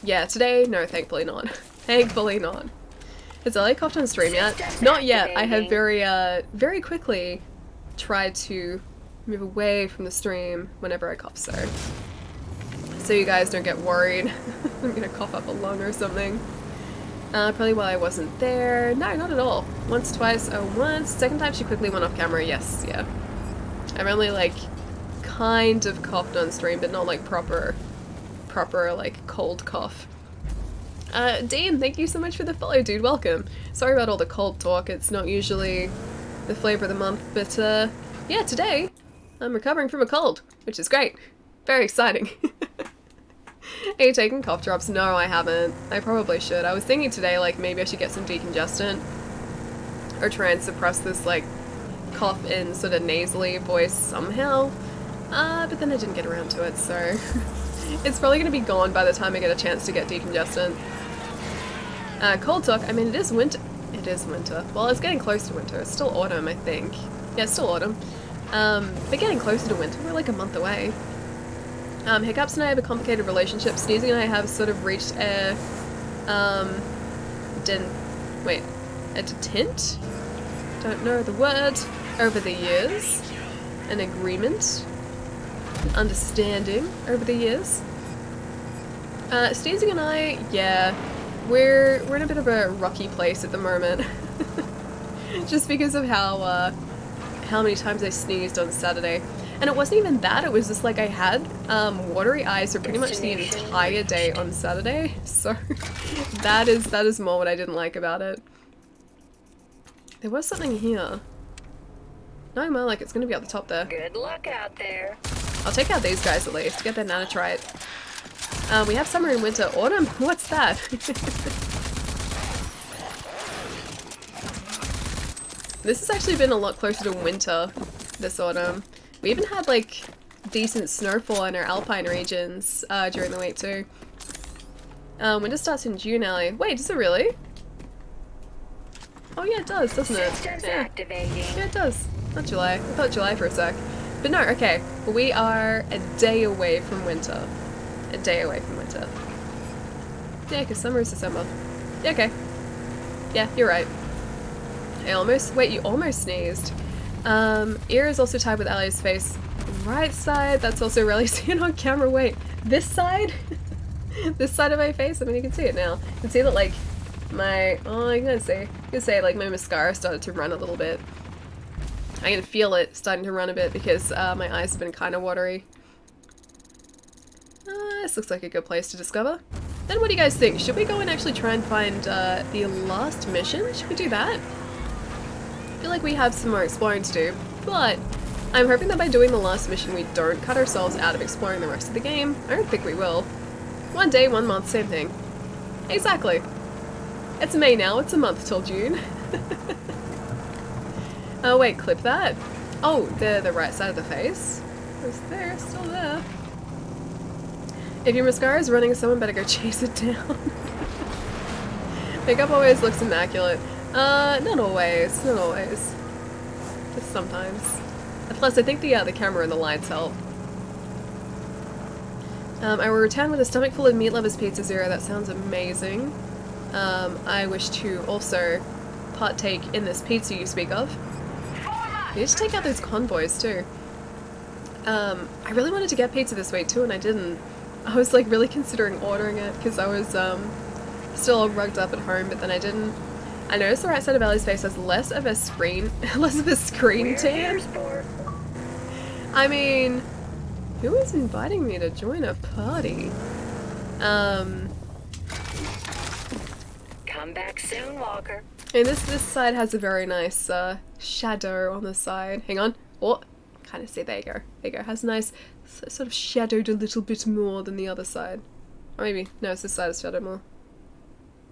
yeah, today, no, thankfully not. Thankfully not. Has Ellie coughed on stream yet? Not yet. I have very quickly tried to move away from the stream whenever I cough, so you guys don't get worried. I'm gonna cough up a lung or something. Probably while I wasn't there. No, not at all. Once, twice. Oh, once. Second time she quickly went off camera. Yes, yeah. I've only like kind of coughed on stream, but not like proper like cold cough. Dean, thank you so much for the follow, dude. Welcome. Sorry about all the cold talk. It's not usually the flavor of the month, but yeah, today I'm recovering from a cold, which is great. Very exciting. Are you taking cough drops? No, I haven't. I probably should. I was thinking today, like, maybe I should get some decongestant or try and suppress this, like, cough in sort of nasally voice somehow. But then I didn't get around to it, so it's probably going to be gone by the time I get a chance to get decongestant. Cold talk, I mean, it is winter. It is winter. Well, it's getting close to winter. It's still autumn, I think. Yeah, it's still autumn. But getting closer to winter. We're like a month away. Hiccups and I have a complicated relationship. Sneezing and I have sort of reached a detente? Don't know the word. Over the years. An agreement. An understanding over the years. Sneezing and I, yeah, we're in a bit of a rocky place at the moment. Just because of how many times I sneezed on Saturday. And it wasn't even that, it was just like I had watery eyes for pretty much the entire day on Saturday, so that is more what I didn't like about it. There was something here. No, more like it's gonna be at the top there. Good luck out there. I'll take out these guys at least to get their nanotrite. We have summer and winter. Autumn? What's that? This has actually been a lot closer to winter this autumn. We even had like decent snowfall in our alpine regions during the week too. Winter starts in June, Ellie. Wait, does it really? Oh yeah, it does, doesn't it? Yeah. Yeah, it does. Not July. I thought July for a sec. But no, okay. We are a day away from winter. A day away from winter. Yeah, because summer is December. Yeah, okay. Yeah, you're right. Wait, you almost sneezed. Ear is also tied with Ali's face. Right side, that's also really seen on camera. Wait, this side? This side of my face? I mean, you can see it now. You can see that, like, you can say, like, my mascara started to run a little bit. I can feel it starting to run a bit because, my eyes have been kind of watery. This looks like a good place to discover. Then what do you guys think? Should we go and actually try and find, the last mission? Should we do that? I feel like we have some more exploring to do, but I'm hoping that by doing the last mission we don't cut ourselves out of exploring the rest of the game. I don't think we will. One day, 1 month, same thing. Exactly. It's May now, it's a month till June. Oh wait, clip that. Oh, the right side of the face. It's there, still there. If your mascara is running, someone better go chase it down. Makeup always looks immaculate. Not always, not always. sometimes. Plus, I think the camera and the lights help. I will return with a stomach full of Meat Lovers Pizza Zero. That sounds amazing. I wish to also partake in this pizza you speak of. You need to take out those convoys too. I really wanted to get pizza this week too, and I didn't. I was like really considering ordering it because I was still all rugged up at home, but then I didn't. I noticed the right side of Ellie's face has less of a screen tan. I mean, who is inviting me to join a party? Come back soon, Walker. And this side has a very nice shadow on the side. Hang on. Oh, kind of see. There you go. There you go. Has a nice sort of shadowed a little bit more than the other side. Or maybe no, it's this side is shadowed more.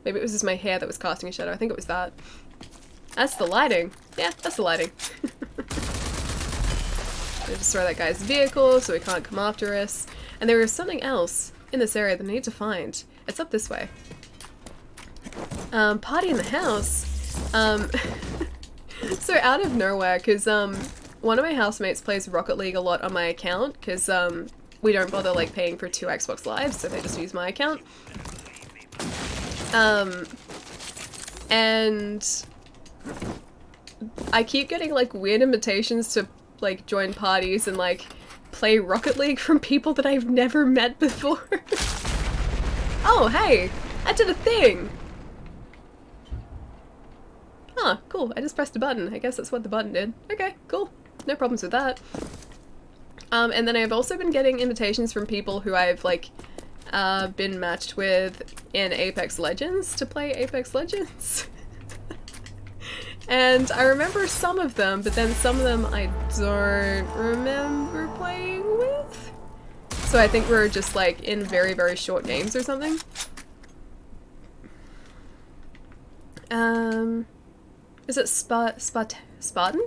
Maybe it was just my hair that was casting a shadow. I think it was that. That's the lighting. Yeah, that's the lighting. Destroy that guy's vehicle so he can't come after us. And there is something else in this area that I need to find. It's up this way. Party in the house. So out of nowhere, because one of my housemates plays Rocket League a lot on my account, because we don't bother like paying for 2 Xbox Lives, so they just use my account. And I keep getting like weird invitations to like join parties and like play Rocket League from people that I've never met before. Oh, hey! I did a thing! Huh, cool. I just pressed a button. I guess that's what the button did. Okay, cool. No problems with that. And then I've also been getting invitations from people who I've like been matched with in Apex Legends to play Apex Legends. And I remember some of them, but then some of them I don't remember playing with. So I think we're just like in very, very short games or something. Is it Spartan? Spartan?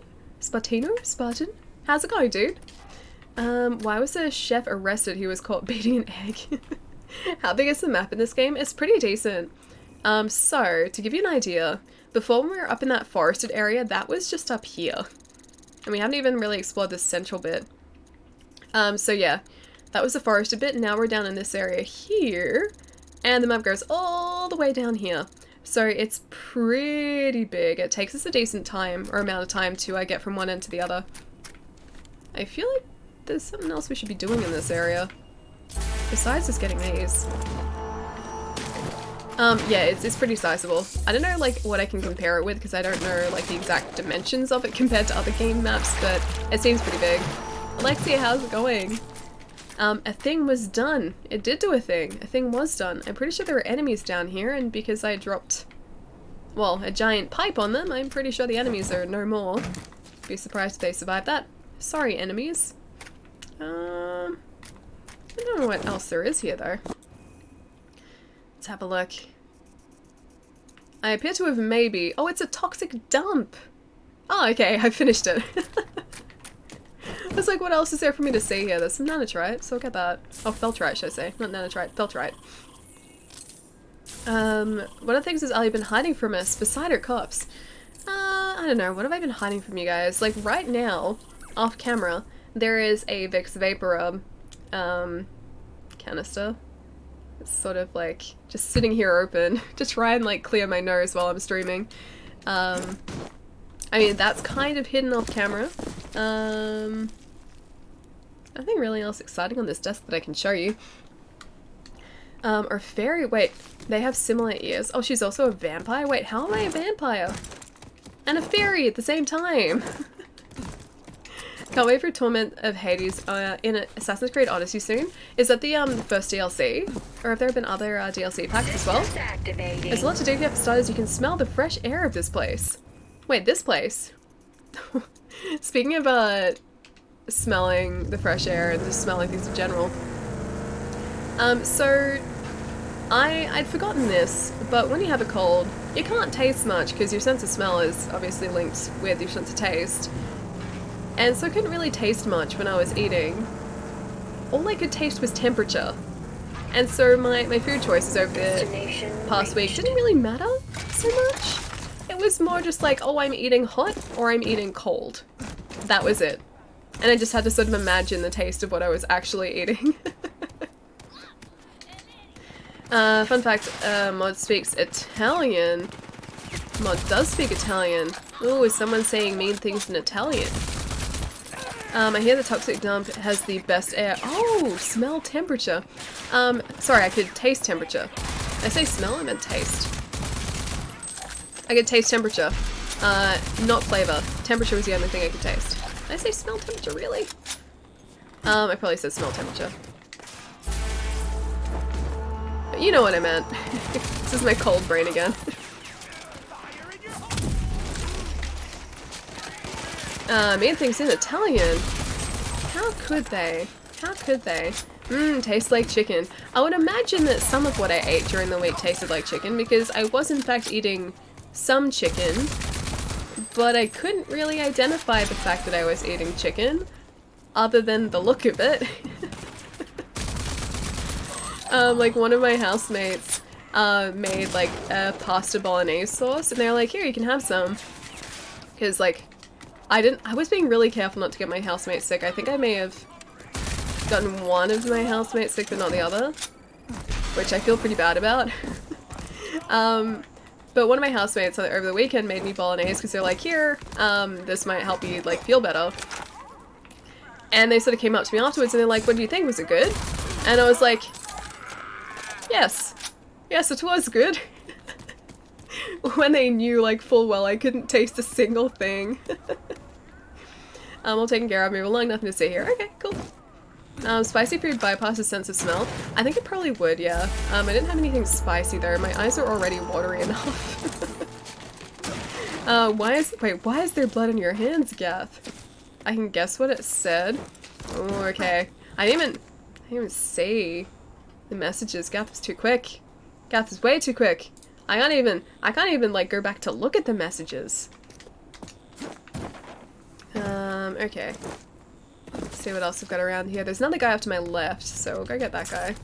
How's it going, dude? Why was the chef arrested who was caught beating an egg? How big is the map in this game? It's pretty decent. So, to give you an idea, before when we were up in that forested area, that was just up here. And we haven't even really explored this central bit. So yeah, that was the forested bit, now we're down in this area here, and the map goes all the way down here. So it's pretty big. It takes us a decent time, or amount of time, to get from one end to the other. I feel like there's something else we should be doing in this area, besides just getting these. Yeah, it's pretty sizable. I don't know, like, what I can compare it with, because I don't know, like, the exact dimensions of it compared to other game maps, but it seems pretty big. Alexia, how's it going? A thing was done. It did do a thing. A thing was done. I'm pretty sure there were enemies down here, and because I dropped, well, a giant pipe on them, I'm pretty sure the enemies are no more. Be surprised if they survived that. Sorry, enemies. I don't know what else there is here, though. Let's have a look. I appear to have maybe... Oh, it's a toxic dump! Oh, okay, I finished it. I was like, what else is there for me to see here? There's some nanotrite, so I'll get that. Oh, feltrite, should I say. Not nanotrite, feltrite. One of the things has Ali been hiding from us, beside her cops? I don't know, what have I been hiding from you guys? Like, right now, off camera, there is a Vicks Vapor canister. It's sort of like just sitting here open to try and like clear my nose while I'm streaming. I mean, that's kind of hidden off camera. Nothing really else exciting on this desk that I can show you. Or fairy, wait, they have similar ears. Oh, she's also a vampire? Wait, how am I a vampire? And a fairy at the same time! Can't wait for Torment of Hades in Assassin's Creed Odyssey soon. Is that the first DLC? Or have there been other DLC packs as well? There's a lot to do here. For starters, you can smell the fresh air of this place. Wait, this place? Speaking of smelling the fresh air and just smelling things in general. So I'd forgotten this, but when you have a cold, you can't taste much because your sense of smell is obviously linked with your sense of taste. And so I couldn't really taste much when I was eating. All I could taste was temperature. And so my food choices over the past week didn't really matter so much. It was more just like, oh, I'm eating hot or I'm eating cold. that was it. And I just had to sort of imagine the taste of what I was actually eating. Fun fact, Mod speaks Italian. Mod does speak Italian. Ooh, is someone saying mean things in Italian? I hear the toxic dump has the best air. Oh, smell temperature. Sorry, I could taste temperature. Did I say smell? I meant taste. I could taste temperature. Not flavor. Temperature was the only thing I could taste. Did I say smell temperature, really? I probably said smell temperature. But you know what I meant. This is my cold brain again. Mean things in Italian. How could they? How could they? Tastes like chicken. I would imagine that some of what I ate during the week tasted like chicken because I was in fact eating some chicken, but I couldn't really identify the fact that I was eating chicken other than the look of it. Like one of my housemates made like a pasta bolognese sauce and they were like, here, you can have some. Because like, I was being really careful not to get my housemates sick. I think I may have gotten one of my housemates sick but not the other, which I feel pretty bad about. But one of my housemates over the weekend made me bolognese because they're like, here, this might help you like feel better. And they sort of came up to me afterwards and they're like, what do you think? Was it good? And I was like, yes. Yes, it was good. When they knew like full well I couldn't taste a single thing. All taken care of, move along, nothing to say here. Okay, cool. Spicy food bypasses sense of smell. I think it probably would, yeah. I didn't have anything spicy though. My eyes are already watery enough. Why is there blood in your hands, Gath? I can guess what it said. Oh, okay. I didn't even see the messages. Gath was too quick. Gath is way too quick. I can't even like go back to look at the messages. Okay. Let's see what else I've got around here. There's another guy off to my left, so we'll go get that guy.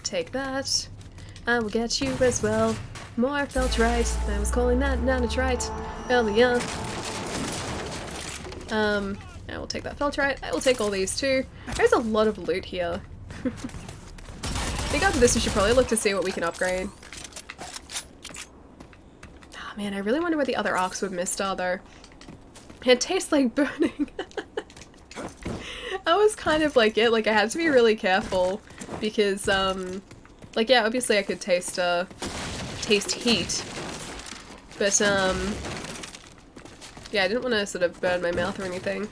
Take that. I will get you as well. More felt right. I was calling that nanitrite earlier. I will take that feltrite. I will take all these too. There's a lot of loot here. I think after this we should probably look to see what we can upgrade. Oh man, I really wonder where the other Oxwood mist are though. It tastes like burning. I was kind of like it, like I had to be really careful because like yeah, obviously I could taste heat. But yeah, I didn't want to sort of burn my mouth or anything.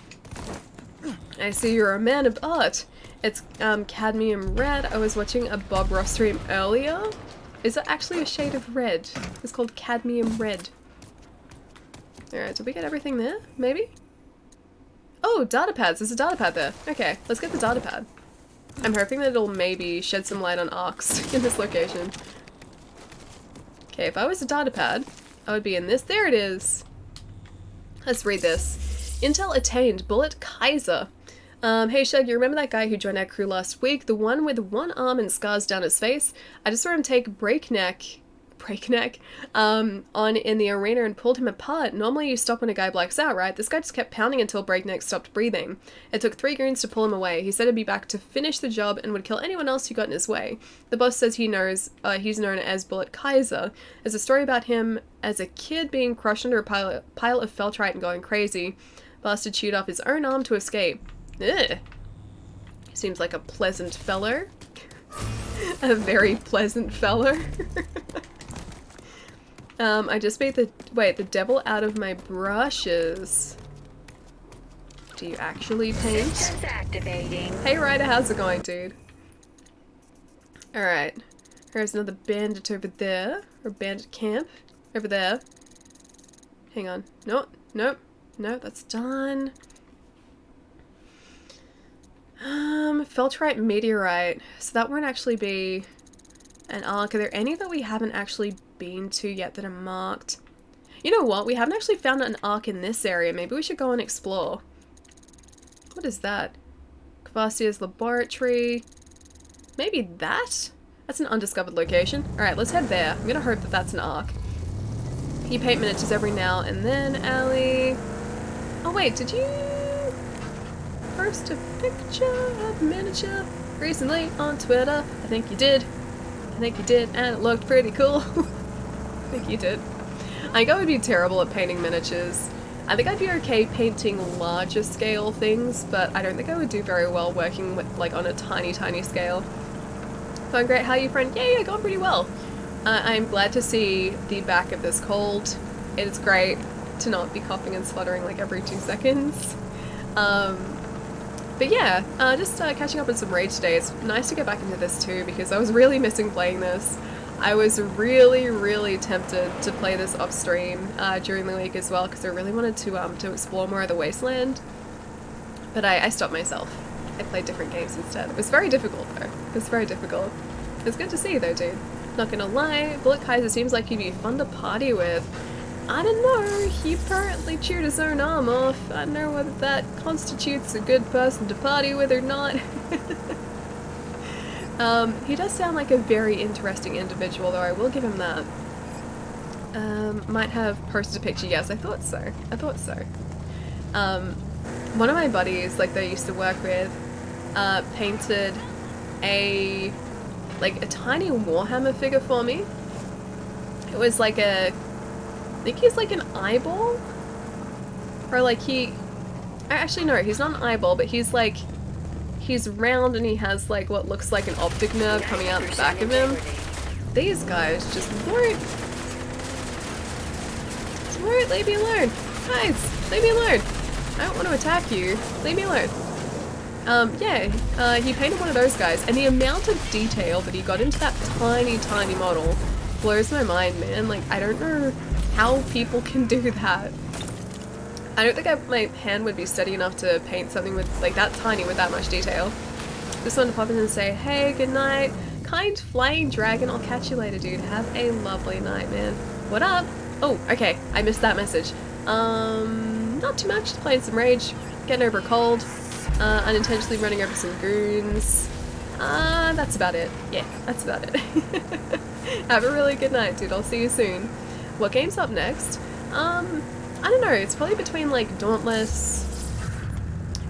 I see you're a man of art. It's cadmium red. I was watching a Bob Ross stream earlier. Is it actually a shade of red? It's called cadmium red. Alright, did we get everything there? Maybe? Oh, data pads. There's a data pad there. Okay, let's get the data pad. I'm hoping that it'll maybe shed some light on arcs in this location. Okay, if I was a data pad, I would be in this. There it is! Let's read this. Intel attained. Bullet Kaiser. Hey Shug, you remember that guy who joined our crew last week? The one with one arm and scars down his face? I just saw him take breakneck, on in the arena and pulled him apart. Normally you stop when a guy blacks out, right? This guy just kept pounding until Breakneck stopped breathing. It took 3 goons to pull him away. He said he'd be back to finish the job and would kill anyone else who got in his way. The boss says he knows, he's known as Bullet Kaiser. There's a story about him as a kid being crushed under a pile of feltrite and going crazy. Bastard chewed off his own arm to escape. Ugh. Seems like a pleasant feller. A very pleasant feller. I just made the devil out of my brushes. Do you actually paint? Systems activating. Hey Ryder, how's it going, dude? Alright. Here's another bandit over there. Or bandit camp. Over there. Hang on. Nope. Nope. No, that's done. Feltrite meteorite. So that won't actually be an arc. Are there any that we haven't actually been to yet that are marked? You know what? We haven't actually found an arc in this area. Maybe we should go and explore. What is that? Kvasir's laboratory. Maybe that? That's an undiscovered location. Alright, let's head there. I'm gonna hope that that's an arc. You paint miniatures every now and then, Allie. Oh wait, did you post a picture of miniature recently on Twitter? I think you did. I think you did, and it looked pretty cool. I think you did. I think I would be terrible at painting miniatures. I think I'd be okay painting larger scale things, but I don't think I would do very well working with, like, on a tiny scale. Going great, how are you, friend? Yeah, going pretty well. I'm glad to see the back of this cold. It's great to not be coughing and spluttering like every 2 seconds. But yeah, just catching up on some Rage today. It's nice to get back into this too, because I was really missing playing this. I was really tempted to play this off stream during the week as well, because I really wanted to explore more of the Wasteland. But I stopped myself. I played different games instead. It was very difficult though. It was very difficult. It was good to see you though, dude. Not gonna lie, Bullet Kaiser seems like he'd be fun to party with. I don't know, he apparently chewed his own arm off. I don't know whether that constitutes a good person to party with or not. He does sound like a very interesting individual though, I will give him that. Might have posted a picture, yes, I thought so. I thought so. One of my buddies, like, that I used to work with, painted a tiny Warhammer figure for me. It was like I think he's like an eyeball? Or like actually no, he's not an eyeball, but he's round and he has like what looks like an optic nerve coming out the back of him. These guys just won't leave me alone. Guys, leave me alone. I don't want to attack you. Leave me alone. He painted one of those guys, and the amount of detail that he got into that tiny model blows my mind, man. Like, I don't know how people can do that. I don't think my hand would be steady enough to paint something with like that tiny with that much detail. Just wanted to pop in and say, hey, good night. Kind flying dragon, I'll catch you later, dude. Have a lovely night, man. What up? Oh, okay, I missed that message. Not too much, playing some Rage, getting over a cold, unintentionally running over some goons. That's about it. Yeah, that's about it. Have a really good night, dude. I'll see you soon. What game's up next? I don't know, it's probably between like Dauntless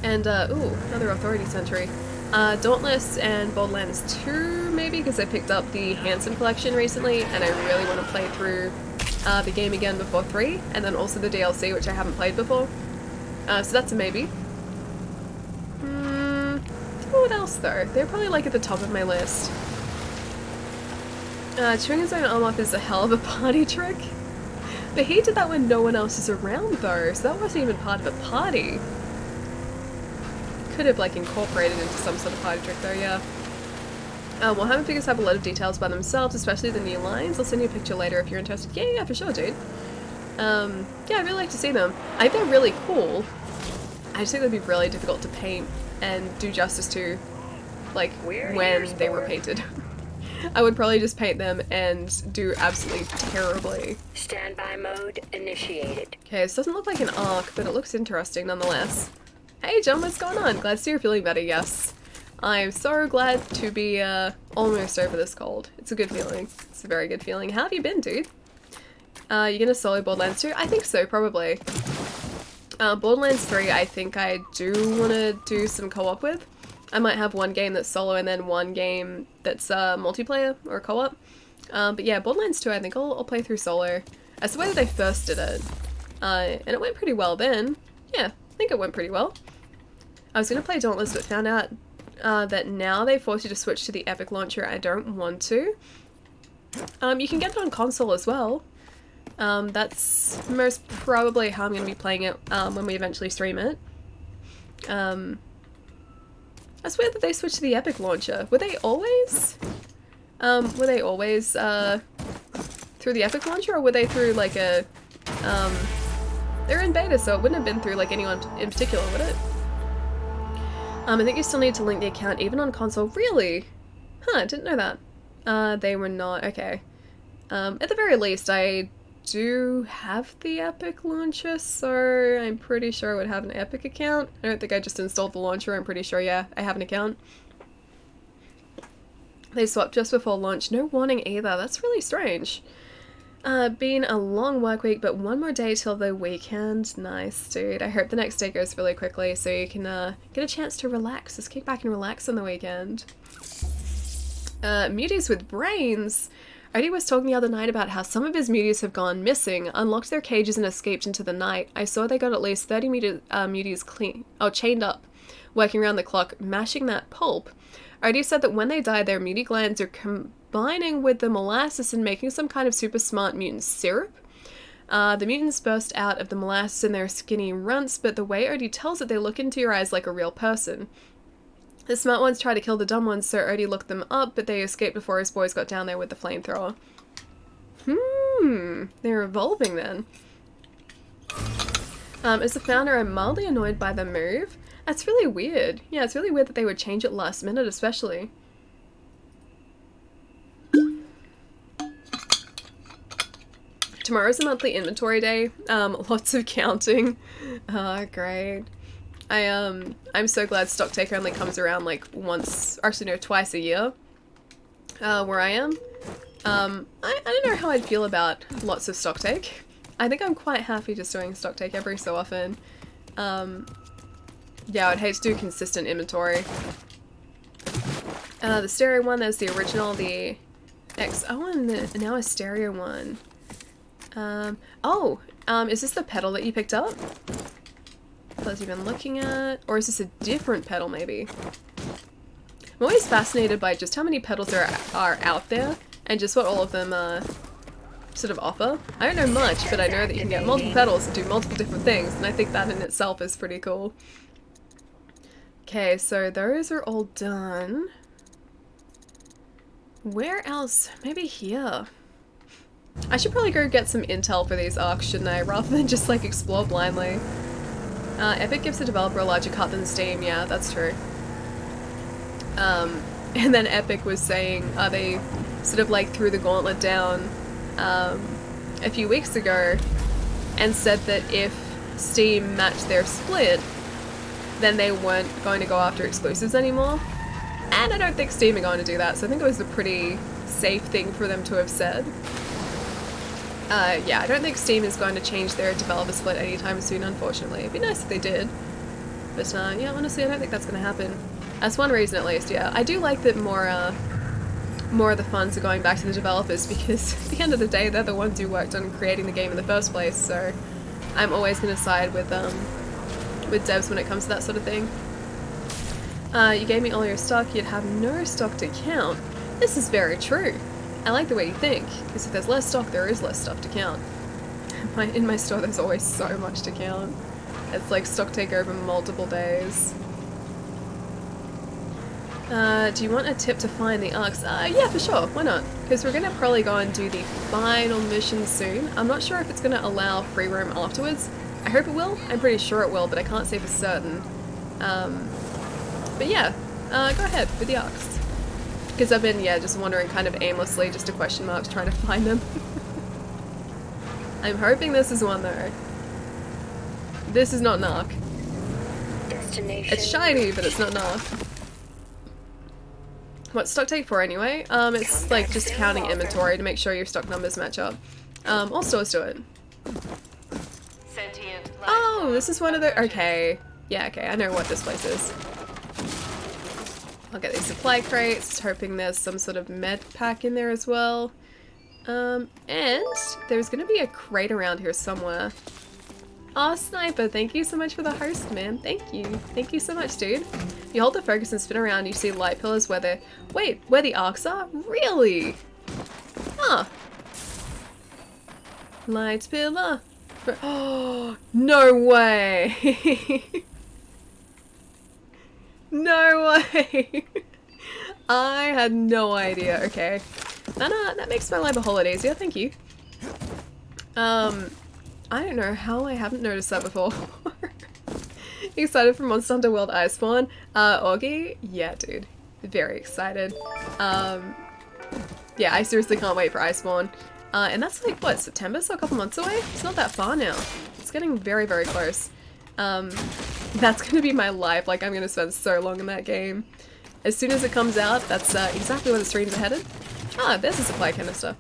and, ooh, another Authority Sentry. Dauntless and Borderlands 2, maybe, because I picked up the Handsome Collection recently, and I really want to play through the game again before 3, and then also the DLC, which I haven't played before. So that's a maybe. What else though? They're probably like at the top of my list. Chewing his own arm off is a hell of a party trick. But he did that when no one else is around though, so that wasn't even part of a party. Could have like incorporated into some sort of party trick though, yeah. Warhammer figures have a lot of details by themselves, especially the new lines. I'll send you a picture later if you're interested. Yeah, for sure, dude. Yeah, I'd really like to see them. I think they're really cool. I just think they'd be really difficult to paint and do justice to, like, when they were painted. I would probably just paint them and do absolutely terribly. Standby mode initiated. Okay, this doesn't look like an arc, but it looks interesting nonetheless. Hey John, what's going on? Glad to see you're feeling better, yes. I'm so glad to be almost over this cold. It's a good feeling. It's a very good feeling. How have you been, dude? You gonna solo Borderlands 2? I think so, probably. Borderlands 3, I think I do want to do some co-op with. I might have one game that's solo and then one game that's multiplayer or co-op. But yeah, Borderlands 2, I think I'll play through solo. That's the way that they first did it. And it went pretty well then. Yeah, I think it went pretty well. I was gonna play Dauntless, but found out that now they force you to switch to the Epic Launcher. I don't want to. You can get it on console as well. That's most probably how I'm going to be playing it when we eventually stream it. That's weird that they switched to the Epic Launcher. Were they always? Through the Epic Launcher, or were they through like a... they're in beta, so it wouldn't have been through like anyone in particular, would it? I think you still need to link the account even on console. Really? Huh, I didn't know that. They were not. Okay. At the very least, I do have the Epic Launcher, so I'm pretty sure I would have an Epic account. I don't think I just installed the launcher. I'm pretty sure, yeah, I have an account. They swapped just before launch. No warning either. That's really strange. Been a long work week, but one more day till the weekend. Nice, dude. I hope the next day goes really quickly so you can get a chance to relax. Just kick back and relax on the weekend. Muties with brains. Odie was talking the other night about how some of his muties have gone missing, unlocked their cages and escaped into the night. I saw they got at least 30 muties chained up, working around the clock, mashing that pulp. Odie said that when they die, their mutie glands are combining with the molasses and making some kind of super smart mutant syrup. The mutants burst out of the molasses in their skinny runts, but the way Odie tells it, they look into your eyes like a real person. The smart ones try to kill the dumb ones, so Odie looked them up, but they escaped before his boys got down there with the flamethrower. They're evolving then. As the founder, I'm mildly annoyed by the move. That's really weird. Yeah, it's really weird that they would change it last minute, especially. Tomorrow's a monthly inventory day. Lots of counting. Oh, great. I'm so glad Stocktaker only comes around like once, actually no, twice a year, where I am. I don't know how I'd feel about lots of Stocktake. I think I'm quite happy just doing Stocktake every so often. Yeah, I'd hate to do consistent inventory. The stereo one, there's the original, the XO, and now a stereo one. Is this the pedal that you picked up? That you've been looking at? Or is this a different pedal, maybe? I'm always fascinated by just how many pedals there are out there, and just what all of them sort of offer. I don't know much, but I know that you can get multiple pedals and do multiple different things, and I think that in itself is pretty cool. Okay, so those are all done. Where else? Maybe here. I should probably go get some intel for these arcs, shouldn't I? Rather than just like explore blindly. Epic gives the developer a larger cut than Steam, yeah, that's true. And then Epic was saying, they sort of like threw the gauntlet down a few weeks ago and said that if Steam matched their split, then they weren't going to go after exclusives anymore. And I don't think Steam are going to do that, so I think it was a pretty safe thing for them to have said. Yeah, I don't think Steam is going to change their developer split anytime soon, unfortunately. It'd be nice if they did. But yeah, honestly, I don't think that's going to happen. That's one reason, at least, yeah. I do like that more of the funds are going back to the developers, because at the end of the day, they're the ones who worked on creating the game in the first place, so I'm always going to side with devs when it comes to that sort of thing. You gave me all your stock, you'd have no stock to count. This is very true. I like the way you think, because if there's less stock, there is less stuff to count. In my store, there's always so much to count. It's like stock take over multiple days. Do you want a tip to find the arcs? Yeah, for sure. Why not? Because we're going to probably go and do the final mission soon. I'm not sure if it's going to allow free roam afterwards. I hope it will. I'm pretty sure it will, but I can't say for certain. But yeah, go ahead with the arcs. Because I've been, yeah, just wandering kind of aimlessly, just to question marks, trying to find them. I'm hoping this is one, though. This is not Narc. It's shiny, but it's not Narc. What's stock take for, anyway? It's like just counting inventory to make sure your stock numbers match up. All stores do it. Oh, this is one of the... Okay. Yeah, okay, I know what this place is. I'll get these supply crates, hoping there's some sort of med pack in there as well. And there's gonna be a crate around here somewhere. Aw, Sniper, thank you so much for the host, man. Thank you. Thank you so much, dude. You hold the focus and spin around, you see light pillars where the... Wait, where the arcs are? Really? Huh. Light pillar. Oh, no way. No way! I had no idea. Okay. That makes my life a whole lot easier, thank you. I don't know how I haven't noticed that before. Excited for Monster Hunter World Iceborne? Augie? Yeah, dude. Very excited. Yeah, I seriously can't wait for Iceborne. And that's like, what, September? So a couple months away? It's not that far now. It's getting very, very close. That's gonna be my life, like I'm gonna spend so long in that game. As soon as it comes out, that's exactly where the streams are headed. Ah, there's a supply canister.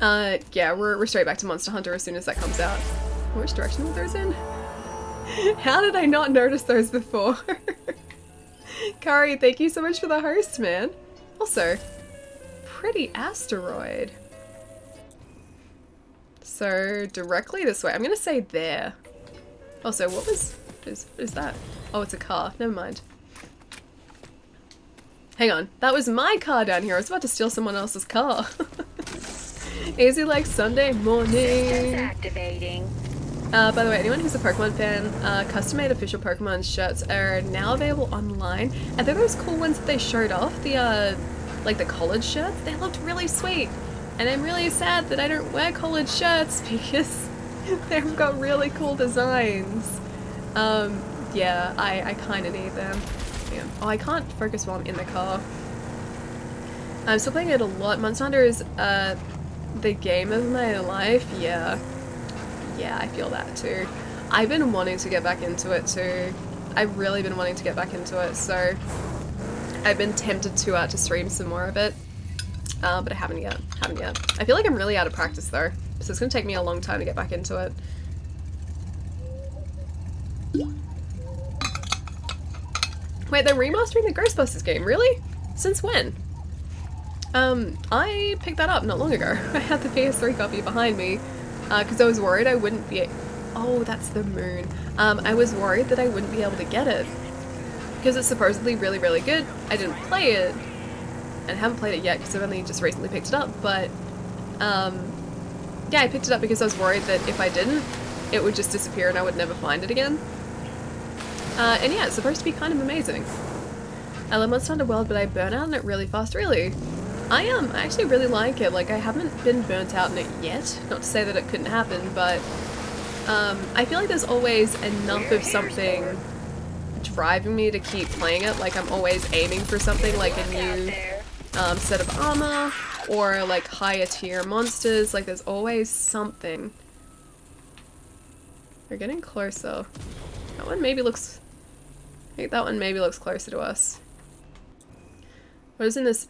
Yeah, we're straight back to Monster Hunter as soon as that comes out. Which direction were those in? How did I not notice those before? Kari, thank you so much for the host, man. Also, pretty asteroid. So, directly this way. I'm gonna say there. Also, what is that? Oh, it's a car. Never mind. Hang on. That was my car down here. I was about to steal someone else's car. Easy like Sunday morning. Activating. By the way, anyone who's a Pokemon fan, custom-made official Pokemon shirts are now available online. And they're those cool ones that they showed off, the, like the college shirts. They looked really sweet. And I'm really sad that I don't wear college shirts because they've got really cool designs. Yeah, I kind of need them. Yeah. Oh, I can't focus while I'm in the car. I'm still playing it a lot. Monster Hunter is, the game of my life, yeah. Yeah, I feel that too. I've been wanting to get back into it too. I've really been wanting to get back into it, so I've been tempted to stream some more of it, but I haven't yet. I feel like I'm really out of practice though, so it's gonna take me a long time to get back into it. Wait, they're remastering the Ghostbusters game, really? Since when? I picked that up not long ago. I had the PS3 copy behind me. Because I was worried I wouldn't be. Oh, that's the moon. I was worried that I wouldn't be able to get it because it's supposedly really, really good. I didn't play it and haven't played it yet because I've only just recently picked it up. But yeah, I picked it up because I was worried that if I didn't, it would just disappear and I would never find it again. And yeah, it's supposed to be kind of amazing. I love Monster Hunter World, but I burn out on it really fast. Really. I actually really like it. Like, I haven't been burnt out in it yet. Not to say that it couldn't happen, but I feel like there's always enough of something driving me to keep playing it. Like, I'm always aiming for something like a new set of armor or like higher tier monsters. Like, there's always something. We're getting closer. That one maybe looks... I think that one maybe looks closer to us. What is in this?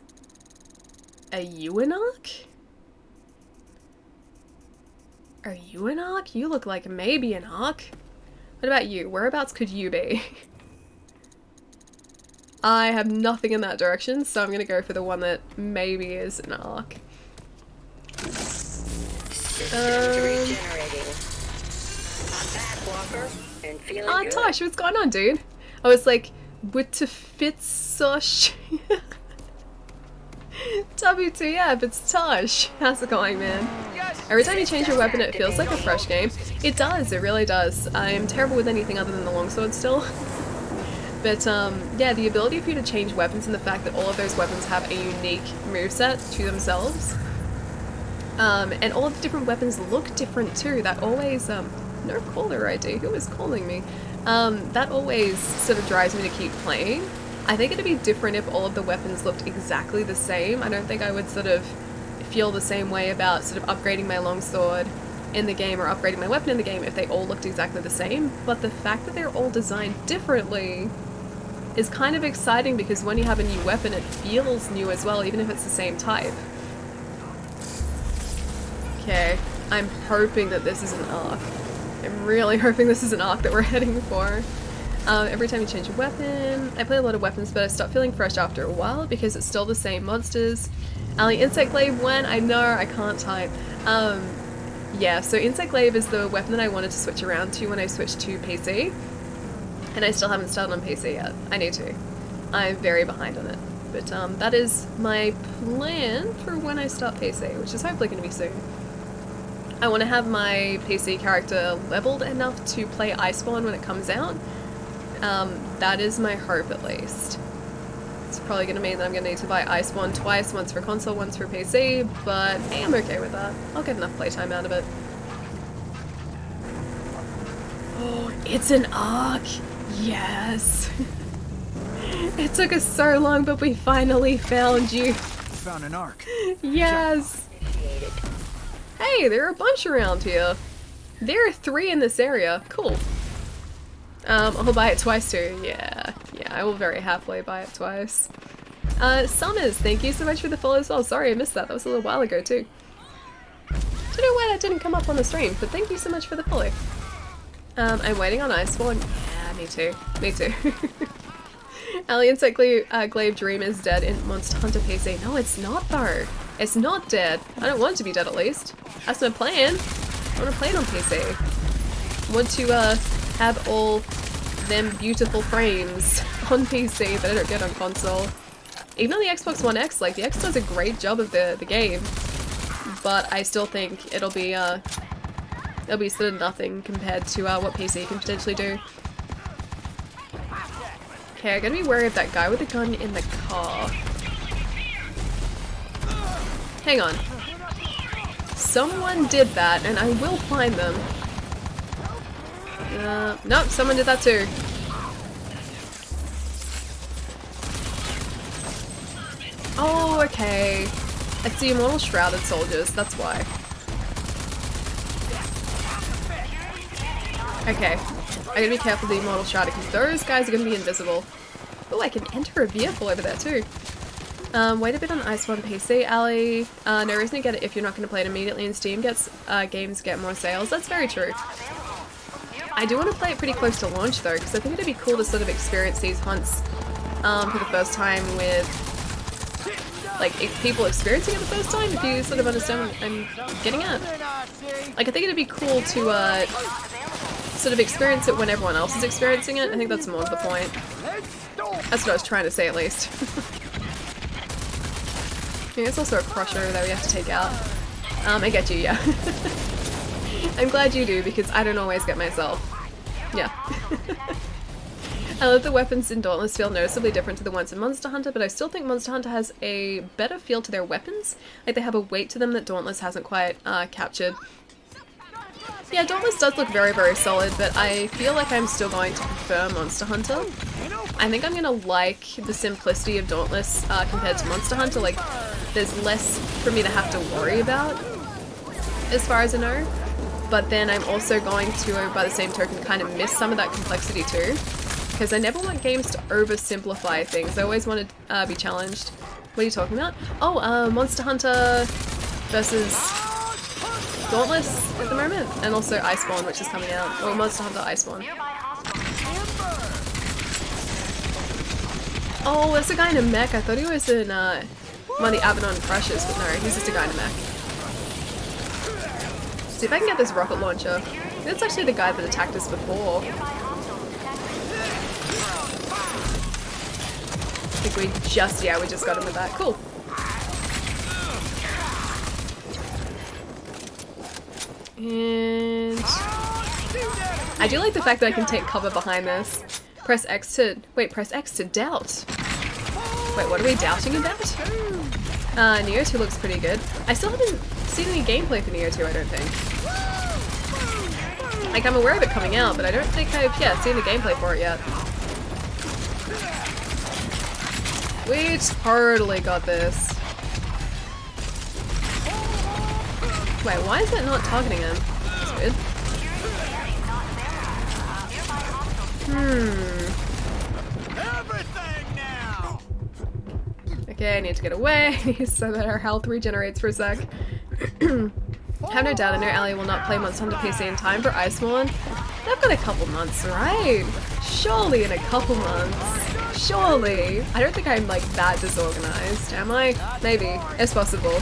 A Uinok? Are you an Ark? You look like maybe an Ark. What about you? Whereabouts could you be? I have nothing in that direction, so I'm gonna go for the one that maybe is an Ark. Tosh, what's going on, dude? I was like, what to fit sosh? WTF, it's Tosh. How's it going, man? Every time you change your weapon, it feels like a fresh game. It does, it really does. I'm terrible with anything other than the longsword still. But, yeah, the ability for you to change weapons and the fact that all of those weapons have a unique moveset to themselves. And all of the different weapons look different too. That always, no caller ID, who is calling me? That always sort of drives me to keep playing. I think it'd be different if all of the weapons looked exactly the same. I don't think I would sort of feel the same way about sort of upgrading my longsword in the game or upgrading my weapon in the game if they all looked exactly the same. But the fact that they're all designed differently is kind of exciting because when you have a new weapon, it feels new as well, even if it's the same type. Okay, I'm hoping that this is an Ark. I'm really hoping this is an Ark that we're heading for. Every time you change a weapon, I play a lot of weapons, but I stop feeling fresh after a while because it's still the same monsters. Ali, Insect Glaive when? I know, I can't type. Yeah, so Insect Glaive is the weapon that I wanted to switch around to when I switched to PC. And I still haven't started on PC yet. I need to. I'm very behind on it. But that is my plan for when I start PC, which is hopefully going to be soon. I want to have my PC character leveled enough to play Iceborne when it comes out. That is my hope at least. It's probably going to mean that I'm going to need to buy Iceborne twice, once for console, once for PC, but hey, I'm okay with that. I'll get enough playtime out of it. Oh, it's an Ark! Yes! It took us so long, but we finally found you. You found an Ark. Yes! Hey, there are a bunch around here. There are 3 in this area. Cool. I'll buy it twice too. Yeah, I will very happily buy it twice. Summers, thank you so much for the follow as well. Sorry I missed that. That was a little while ago too. Don't know why that didn't come up on the stream, but thank you so much for the follow. I'm waiting on Iceborne. Yeah, me too. Me too. Ali Insect Glaive Dream is dead in Monster Hunter PC. No, it's not though. It's not dead. I don't want it to be dead at least. That's my plan. I want to play it on PC. I want to have all them beautiful frames on PC that I don't get on console. Even on the Xbox One X, like the X does a great job of the game, but I still think it'll be sort of nothing compared to what PC can potentially do. Okay, I gotta be wary of that guy with the gun in the car. Hang on. Someone did that, and I will find them. Nope, someone did that too. Oh, okay. It's the Immortal Shrouded Soldiers, that's why. Okay. I gotta be careful of the Immortal Shrouded because those guys are gonna be invisible. Oh, I can enter a vehicle over there too. Wait a bit on Iceborne PC, Ali. No reason to get it if you're not going to play it immediately, and Steam games get more sales. That's very true. I do want to play it pretty close to launch though, because I think it'd be cool to sort of experience these hunts for the first time with, like, people experiencing it the first time, if you sort of understand what I'm getting at. Like, I think it'd be cool to sort of experience it when everyone else is experiencing it. I think that's more to the point. That's what I was trying to say at least. I think it's also a crusher that we have to take out. I get you, yeah. I'm glad you do, because I don't always get myself. Yeah. I love the weapons in Dauntless feel noticeably different to the ones in Monster Hunter, but I still think Monster Hunter has a better feel to their weapons. Like, they have a weight to them that Dauntless hasn't quite captured. Yeah, Dauntless does look very, very solid, but I feel like I'm still going to prefer Monster Hunter. I think I'm gonna like the simplicity of Dauntless compared to Monster Hunter. Like, there's less for me to have to worry about, as far as I know. But then I'm also going to, by the same token, kind of miss some of that complexity too. Because I never want games to oversimplify things. I always want to be challenged. What are you talking about? Oh, Monster Hunter versus Dauntless at the moment, and also Iceborne, which is coming out, or Monster Hunter Iceborne. Oh, there's a guy in a mech. I thought he was in one of the Abaddon Crushes, but no, he's just a guy in a mech. See if I can get this rocket launcher. That's actually the guy that attacked us before. I think we just got him with that. Cool. And I do like the fact that I can take cover behind this. Press X to doubt. Wait, what are we doubting about? Neo 2 looks pretty good. I still haven't seen any gameplay for Neo 2, I don't think. Like, I'm aware of it coming out, but I don't think I've, seen the gameplay for it yet. We totally got this. Wait, why is that not targeting him? That's weird. Okay, I need to get away so that our health regenerates for a sec. Have no doubt I know Ali will not play Monster Hunter PC in time for Iceborne. They've got a couple months, right? Surely in a couple months. Surely. I don't think I'm like that disorganized, am I? Maybe. It's possible.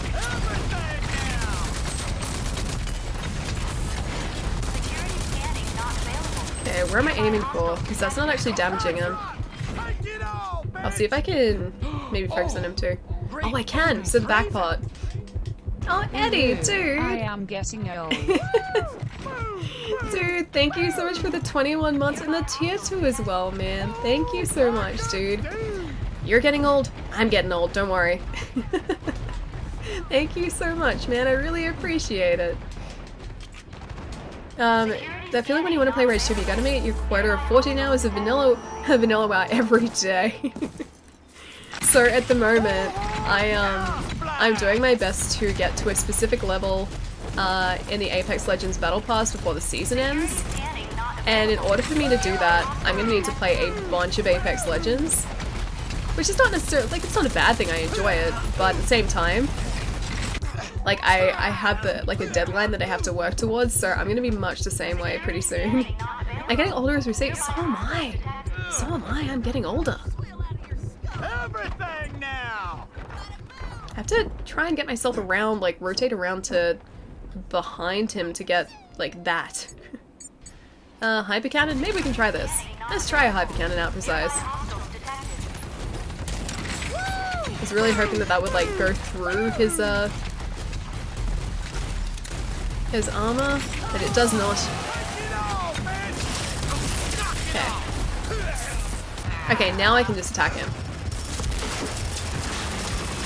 Okay, where am I aiming for? Because that's not actually damaging him. I'll see if I can maybe focus on him too. Oh, I can! So the back part. Oh, Eddie, dude! I am getting old. Dude, thank you so much for the 21 months and the tier 2 as well, man. Thank you so much, dude. You're getting old. I'm getting old, don't worry. Thank you so much, man. I really appreciate it. That feeling when you want to play Rage 2, you gotta meet your quota of 14 hours of vanilla WoW every day. So at the moment, I'm doing my best to get to a specific level in the Apex Legends Battle Pass before the season ends. And in order for me to do that, I'm gonna need to play a bunch of Apex Legends. Which is not necessarily, like, it's not a bad thing, I enjoy it, but at the same time, Like I have like a deadline that I have to work towards, so I'm gonna be much the same way pretty soon. I'm getting older as we see. So am I. So am I. I'm getting older. Everything now. I have to try and get myself around, like rotate around to behind him to get like that. Hyper cannon? Maybe we can try this. Let's try a hyper cannon out for size. I was really hoping that that would like go through his armor, but it does not. Okay. Okay, now I can just attack him.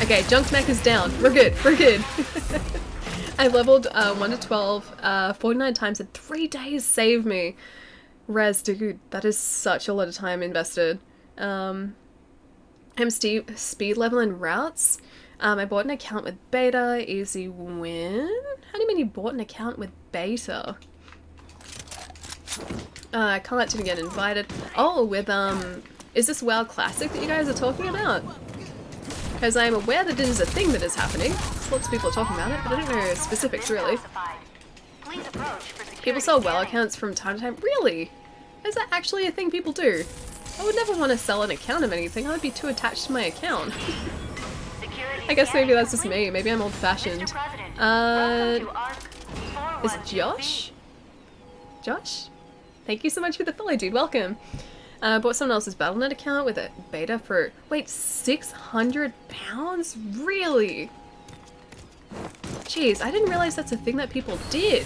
Okay, junk mech is down. We're good. We're good. I leveled 1 to 12 49 times in 3 days. Save me. Res, dude, that is such a lot of time invested. I'm speed leveling routes. I bought an account with beta. Easy win. How do you mean you bought an account with beta? I can't didn't get invited. Oh, with is this WoW Classic that you guys are talking about? Because I am aware that this is a thing that is happening. Lots of people are talking about it, but I don't know specifics really. People sell WoW accounts from time to time. Really? Is that actually a thing people do? I would never want to sell an account of anything. I would be too attached to my account. I guess maybe that's just me. Maybe I'm old-fashioned. Is it Josh? Josh? Thank you so much for the follow, dude. Welcome. Bought someone else's Battle.net account with a beta for, wait, £600? Really? Jeez, I didn't realize that's a thing that people did.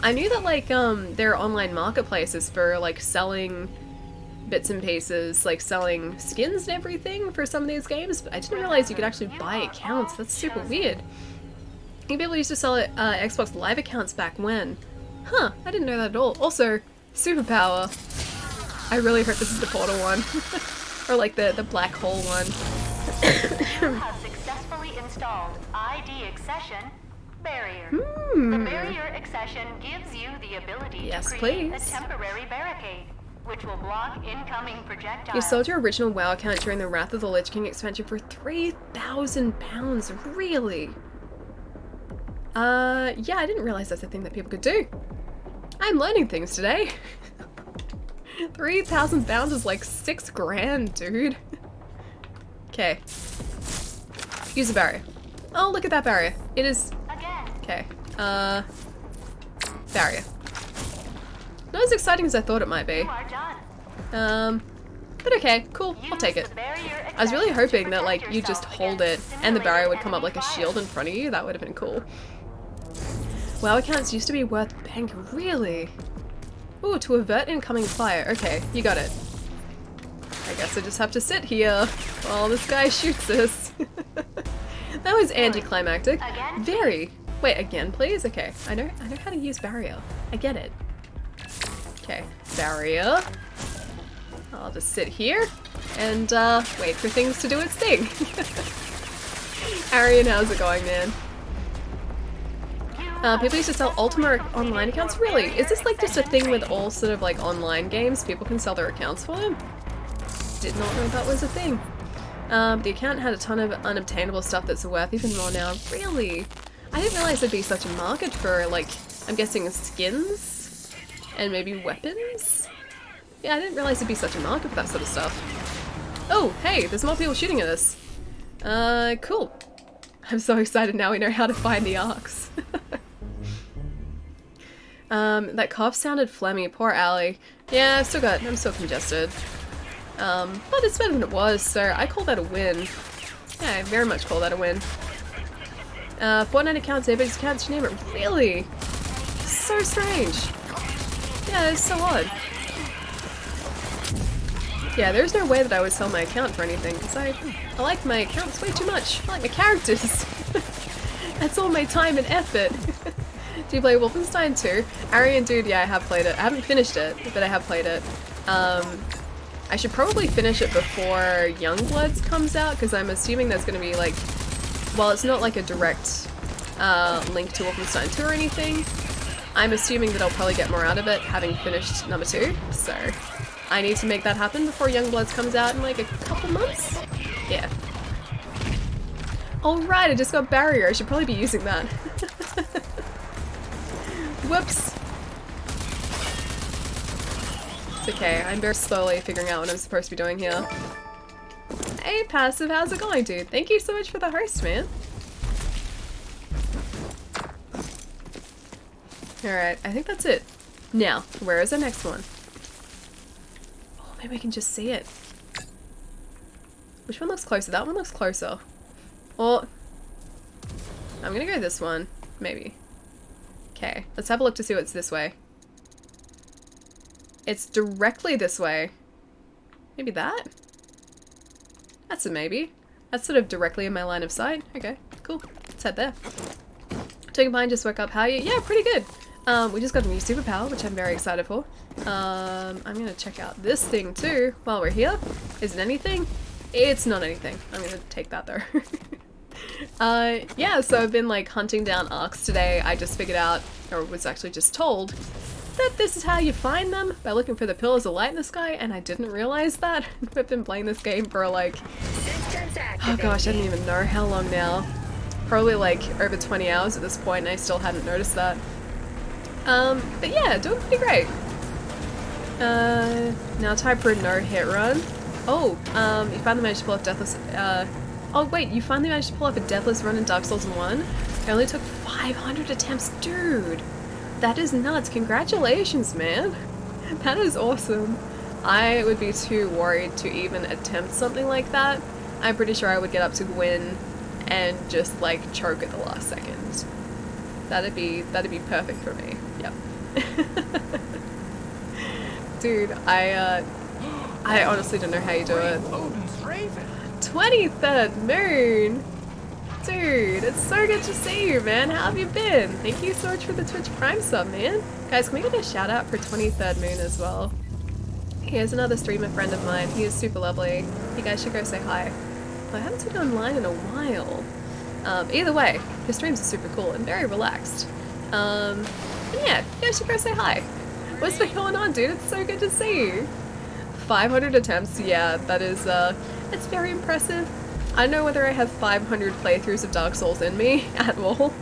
I knew that, like, there are online marketplaces for, like, selling bits and pieces, like selling skins and everything for some of these games, but I didn't realize you could actually buy accounts. That's super weird. I think people used to sell Xbox Live accounts back when. Huh, I didn't know that at all. Also, superpower. I really hope this is the portal one. Or like the black hole one. You have successfully installed ID accession barrier. The barrier accession gives you the ability to create a temporary barricade, which will block incoming projectiles. You sold your original WoW account during the Wrath of the Lich King expansion for £3,000. Really? Yeah, I didn't realize that's a thing that people could do. I'm learning things today. £3,000 is like $6 grand, dude. Okay. Use a barrier. Oh, look at that barrier. It is... Okay. Barrier. Not as exciting as I thought it might be. But okay, cool. I'll take it. I was really hoping that, like, you just hold it and the barrier would come up like a shield in front of you. That would have been cool. WoW accounts used to be worth bank. Really? Ooh, to avert incoming fire. Okay, you got it. I guess I just have to sit here while this guy shoots us. That was anticlimactic. Very. Wait, again, please? Okay, I know how to use barrier. I get it. Okay, barrier. I'll just sit here and wait for things to do its thing. Arian, how's it going, man? People used to sell Ultima online accounts? Really? Is this like just a thing with all sort of like online games? People can sell their accounts for them? Did not know that was a thing. The account had a ton of unobtainable stuff that's worth even more now. Really? I didn't realize there'd be such a market for, like, I'm guessing skins? And maybe weapons? Yeah, I didn't realize there'd be such a market for that sort of stuff. Oh, hey, there's more people shooting at us. Cool. I'm so excited now we know how to find the arcs. That cough sounded phlegmy. Poor Allie. Yeah, I'm still congested. But it's better than it was, so I call that a win. Yeah, I very much call that a win. Fortnite accounts, everybody's accounts, you name it. Really? So strange. Yeah, it's so odd. Yeah, there's no way that I would sell my account for anything, because I like my accounts way too much. I like my characters. That's all my time and effort. Do you play Wolfenstein 2? Arian, dude, yeah, I have played it. I haven't finished it, but I have played it. I should probably finish it before Youngbloods comes out, because I'm assuming there's going to be, like, while it's not like a direct link to Wolfenstein 2 or anything, I'm assuming that I'll probably get more out of it having finished number 2, so I need to make that happen before Youngbloods comes out in like a couple months. Yeah. Oh right, I just got barrier. I should probably be using that. Whoops. It's okay, I'm very slowly figuring out what I'm supposed to be doing here. Hey Passive, how's it going, dude? Thank you so much for the host, man. Alright, I think that's it. Now, where is the next one? Oh, maybe we can just see it. Which one looks closer? That one looks closer. Well, I'm gonna go this one, maybe. Okay, let's have a look to see what's this way. It's directly this way. Maybe that? That's a maybe. That's sort of directly in my line of sight. Okay, cool. Let's head there. Taking Pine just woke up. How are you? Yeah, pretty good. We just got a new superpower, which I'm very excited for. I'm gonna check out this thing too while we're here. Is it anything? It's not anything. I'm gonna take that though. Yeah, so I've been like hunting down arcs today. I just figured out, or was actually just told, that this is how you find them, by looking for the pillars of light in the sky, and I didn't realize that. I've been playing this game for like, oh gosh, I don't even know how long now. Probably like over 20 hours at this point, and I still hadn't noticed that. But yeah, doing pretty great. Now time for a no-hit run. Oh, you finally managed to pull off Deathless, oh wait, you finally managed to pull off a Deathless run in Dark Souls 1? It only took 500 attempts, dude! That is nuts, congratulations, man! That is awesome. I would be too worried to even attempt something like that. I'm pretty sure I would get up to Gwyn and just like choke at the last second. That'd be perfect for me. Yep. Dude, I honestly don't know how you do it. 23rd moon! Dude, it's so good to see you, man. How have you been? Thank you so much for the Twitch Prime sub, man. Guys, can we get a shout out for 23rd moon as well? Here's another streamer friend of mine. He is super lovely. You guys should go say hi. I haven't seen him online in a while. Either way, his streams are super cool and very relaxed. And yeah, you guys should go say hi. What's been going on, dude? It's so good to see you. 500 attempts, yeah, that is, it's very impressive. I don't know whether I have 500 playthroughs of Dark Souls in me at all.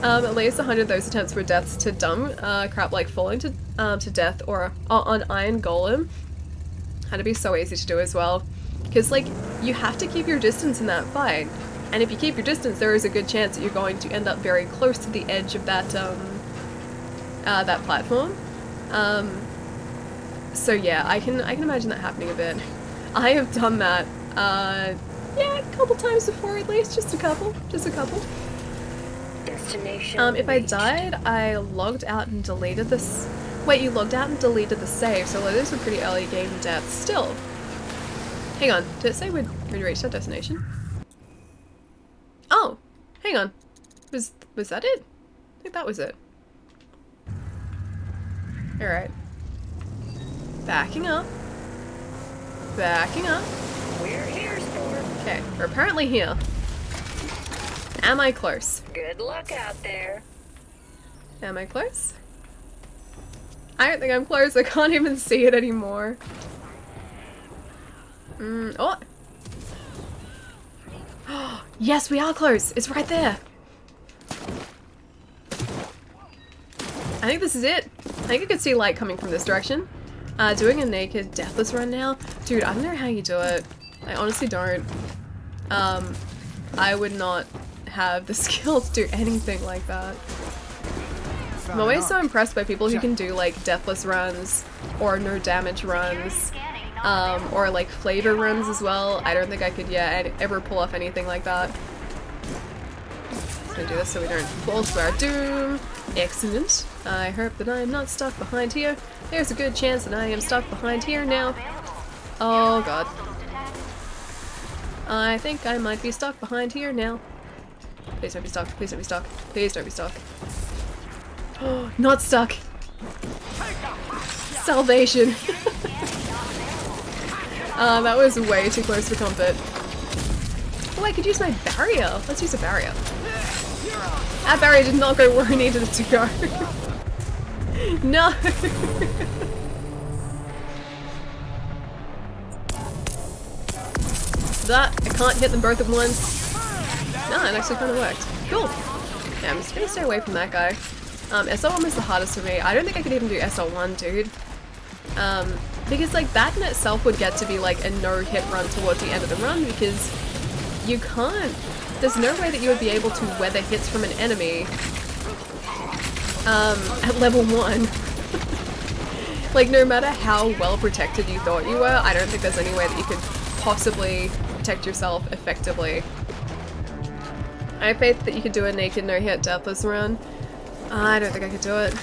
At least 100 of those attempts were deaths to dumb crap like falling to death or on Iron Golem. Had to be so easy to do as well. Because, like, you have to keep your distance in that fight. And if you keep your distance, there is a good chance that you're going to end up very close to the edge of that, that platform. So yeah, I can imagine that happening a bit. I have done that, yeah, a couple times before at least, just a couple. Destination if I died, I logged out and deleted this. Wait, you logged out and deleted the save, so those were pretty early game deaths still. Hang on, did it say we'd reached our destination? Oh, hang on. Was that it? I think that was it. Alright. Backing up. Backing up. We're here, Storm. Okay, we're apparently here. Am I close? Good luck out there. Am I close? I don't think I'm close. I can't even see it anymore. Oh! Yes, we are close. It's right there. I think this is it. I think I could see light coming from this direction. Doing a naked deathless run now? Dude, I don't know how you do it. I honestly don't. I would not have the skill to do anything like that. I'm always so impressed by people who can do like deathless runs or no damage runs, or like flavor runs as well. I don't think I could, yeah, ever pull off anything like that. Just gonna do this so we don't fall to our doom. Excellent. I hope that I am not stuck behind here. There's a good chance that I am stuck behind here now. Oh god. I think I might be stuck behind here now. Please don't be stuck. Please don't be stuck. Please don't be stuck. Oh, not stuck. Salvation. That was way too close for comfort. Oh, I could use my barrier. Let's use a barrier. That barrier did not go where I needed it to go. No. that. I can't hit them both at once. No, it actually kind of worked. Cool. Yeah, I'm just gonna stay away from that guy. SL1 was the hardest for me. I don't think I could even do SL1, dude. Because like that in itself would get to be like a no-hit run towards the end of the run because you can't, there's no way that you would be able to weather hits from an enemy at level 1. Like no matter how well protected you thought you were, I don't think there's any way that you could possibly protect yourself effectively. I have faith that you could do a naked no-hit deathless run. I don't think I could do it.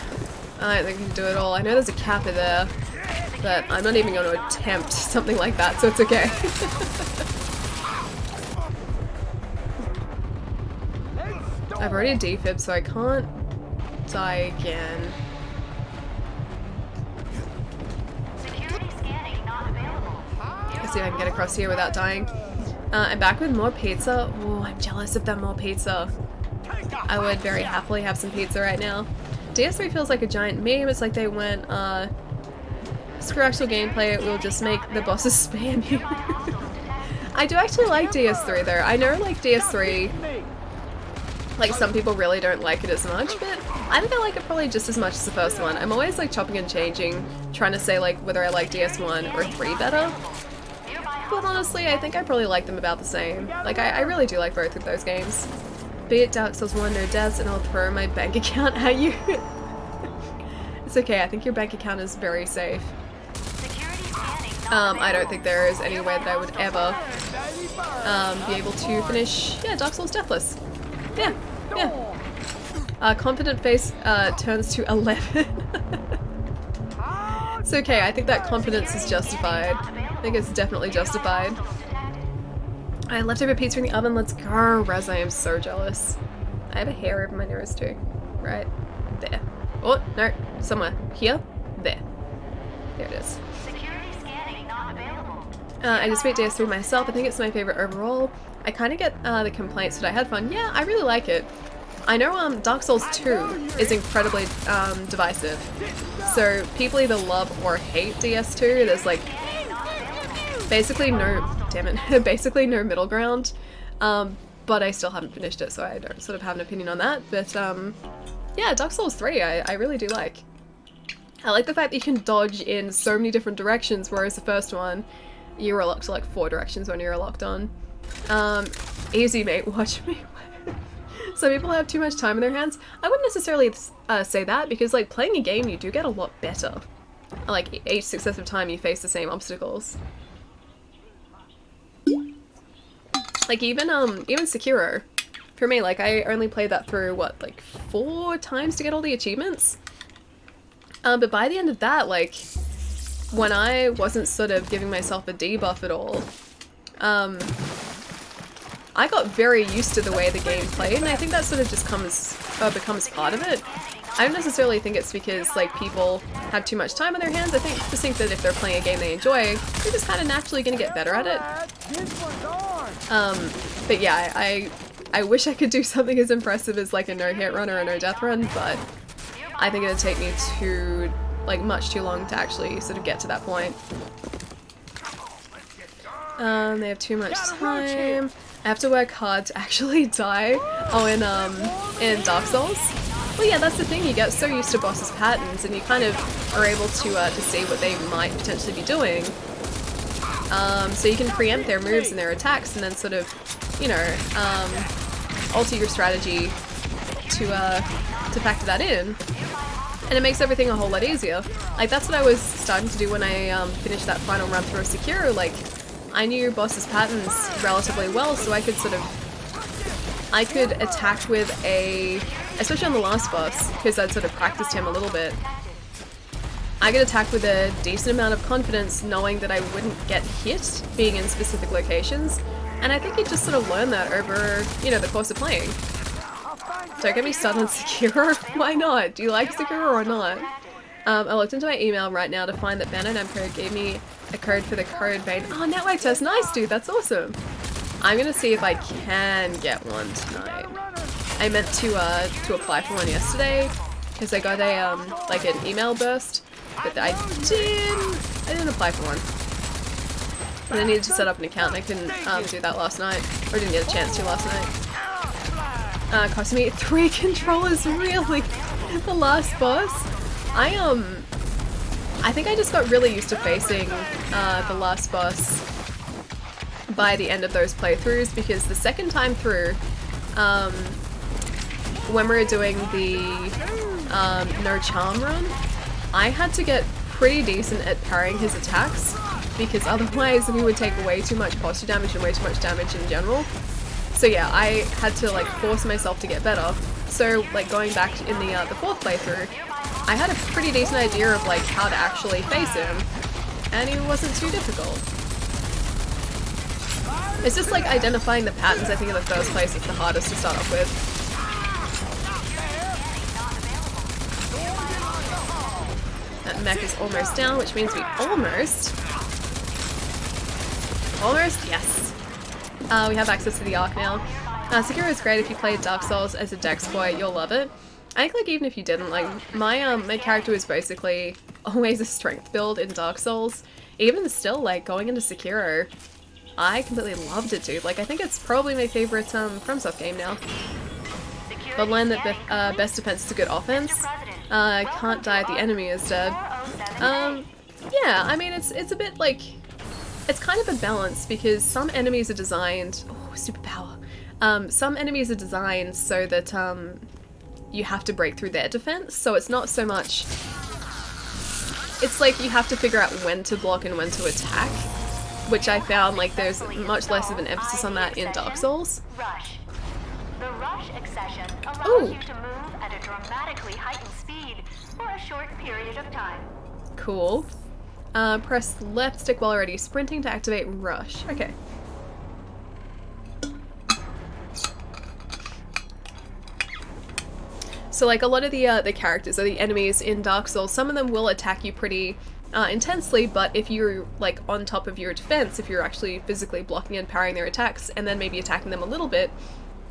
I don't think I can do it all. I know there's a kappa there, but I'm not even going to attempt something like that, so it's okay. I've already defib, so I can't die again. Let's see if I can get across here without dying. I'm back with more pizza. Oh, I'm jealous of that more pizza. I would very happily have some pizza right now. DS3 feels like a giant meme. It's like they went, screw actual gameplay, we'll just make the bosses spam you. I do actually like DS3 though. I know like DS3, like some people really don't like it as much, but I think I like it probably just as much as the first one. I'm always like chopping and changing, trying to say like whether I like DS1 or 3 better. But honestly, I think I probably like them about the same. Like, I really do like both of those games. Be it Dark Souls 1 or deaths, and I'll throw my bank account at you. It's okay, I think your bank account is very safe. I don't think there is any way that I would ever be able to finish, yeah, Dark Souls deathless. Yeah, yeah. Confident face turns to 11. It's okay, I think that confidence is justified. I think it's definitely justified. I leftover pizza in the oven, let's go! Raz, I am so jealous. I have a hair over my nose too. Right there. Oh, no, somewhere. Here? There. There it is. I just beat DS3 myself, I think it's my favorite overall. I kind of get the complaints, but I had fun. Yeah, I really like it. I know Dark Souls 2 is incredibly divisive. So people either love or hate DS2. There's like basically no, damn it, basically no middle ground. But I still haven't finished it, so I don't sort of have an opinion on that. But yeah, Dark Souls 3 I really do like. I like the fact that you can dodge in so many different directions, whereas the first one, you were locked to like 4 directions when you were locked on. Easy mate, watch me. Some people have too much time in their hands. I wouldn't necessarily say that, because like playing a game you do get a lot better. Like each successive time you face the same obstacles. Like even Sekiro, for me, like I only played that through what, like 4 times to get all the achievements? But by the end of that, like when I wasn't sort of giving myself a debuff at all, I got very used to the way the game played, and I think that sort of just becomes part of it. I don't necessarily think it's because like people have too much time on their hands. I just think that if they're playing a game they enjoy, they're just kind of naturally going to get better at it. But yeah, I wish I could do something as impressive as like a no-hit run or a no-death run, but I think it'd take me much too long to actually sort of get to that point. They have too much time. I have to work hard to actually die. Oh, in Dark Souls? Well, yeah, that's the thing. You get so used to bosses' patterns, and you kind of are able to see what they might potentially be doing. So you can preempt their moves and their attacks, and then sort of, you know, alter your strategy to factor that in. And it makes everything a whole lot easier. Like, that's what I was starting to do when I finished that final run through Sekiro. Like, I knew boss's patterns relatively well, so I could attack with especially on the last boss, because I'd sort of practiced him a little bit. I could attack with a decent amount of confidence, knowing that I wouldn't get hit being in specific locations, and I think you just sort of learn that over, you know, the course of playing. Don't get me started on Sekiro. Why not? Do you like Sekiro or not? I looked into my email right now to find that Bandai Namco gave me a code for the code vein. Oh, network test. Nice, dude. That's awesome. I'm gonna see if I can get one tonight. I meant to apply for one yesterday because I got a like an email burst, but I didn't apply for one. And I needed to set up an account and I couldn't do that last night. Or didn't get a chance to last night. Cost me 3 controllers, really? The last boss? I think I just got really used to facing the last boss by the end of those playthroughs, because the second time through, when we were doing the no charm run, I had to get pretty decent at parrying his attacks, because otherwise we would take way too much posture damage and way too much damage in general. So yeah, I had to like force myself to get better. So like going back in the 4th playthrough, I had a pretty decent idea of like how to actually face him, and he wasn't too difficult. It's just like identifying the patterns. I think in the first place it's the hardest to start off with. That mech is almost down, which means we almost, yes. We have access to the Ark now. Sekiro is great if you played Dark Souls as a Dex boy, you'll love it. I think like even if you didn't, like my character was basically always a strength build in Dark Souls. Even still, like going into Sekiro, I completely loved it, dude. Like I think it's probably my favorite FromSoft game now. The line that best defense is a good offense. Can't die, the enemy is dead. Yeah, I mean it's a bit like, it's kind of a balance, because some enemies are designed, oh, superpower. Some enemies are designed so that you have to break through their defense, so it's not so much, it's like you have to figure out when to block and when to attack, which I found like there's much less of an emphasis on that in Dark Souls. Rush. The rush accession allows you to move at a dramatically heightened speed for a short period of time. Cool. Press left stick while already sprinting to activate rush. Okay. So like a lot of the characters or the enemies in Dark Souls, some of them will attack you pretty intensely, but if you're like on top of your defense, if you're actually physically blocking and parrying their attacks and then maybe attacking them a little bit,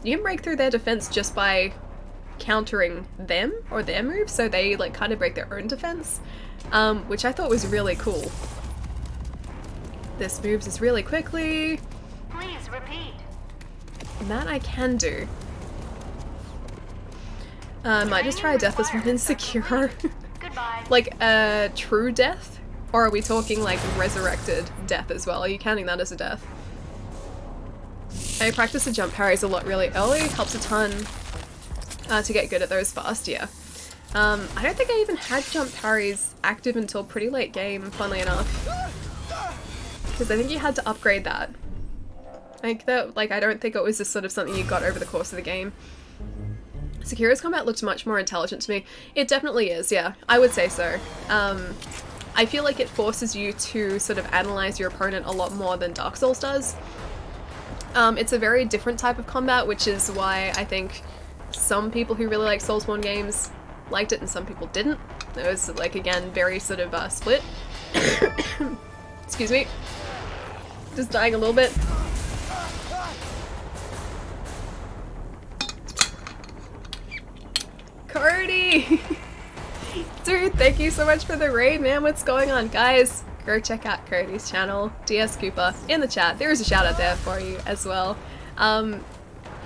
you can break through their defense just by countering them or their moves, so they like kind of break their own defense, which I thought was really cool. This moves us really quickly. Please repeat. That I can do. Might just try a deathless one insecure. Like a true death? Or are we talking like resurrected death as well? Are you counting that as a death? I practice the jump parries a lot really early, helps a ton to get good at those fast, yeah. I don't think I even had jump parries active until pretty late game, funnily enough. Because I think you had to upgrade that. Like I don't think it was just sort of something you got over the course of the game. Sekiro's combat looked much more intelligent to me. It definitely is, yeah. I would say so. I feel like it forces you to sort of analyze your opponent a lot more than Dark Souls does. It's a very different type of combat, which is why I think some people who really like Soulsborne games liked it and some people didn't. It was, like, again, very sort of split. Excuse me. Just dying a little bit. Cody! Dude, thank you so much for the raid, man. What's going on? Guys, go check out Cody's channel, DS Cooper, in the chat. There is a shout out there for you as well.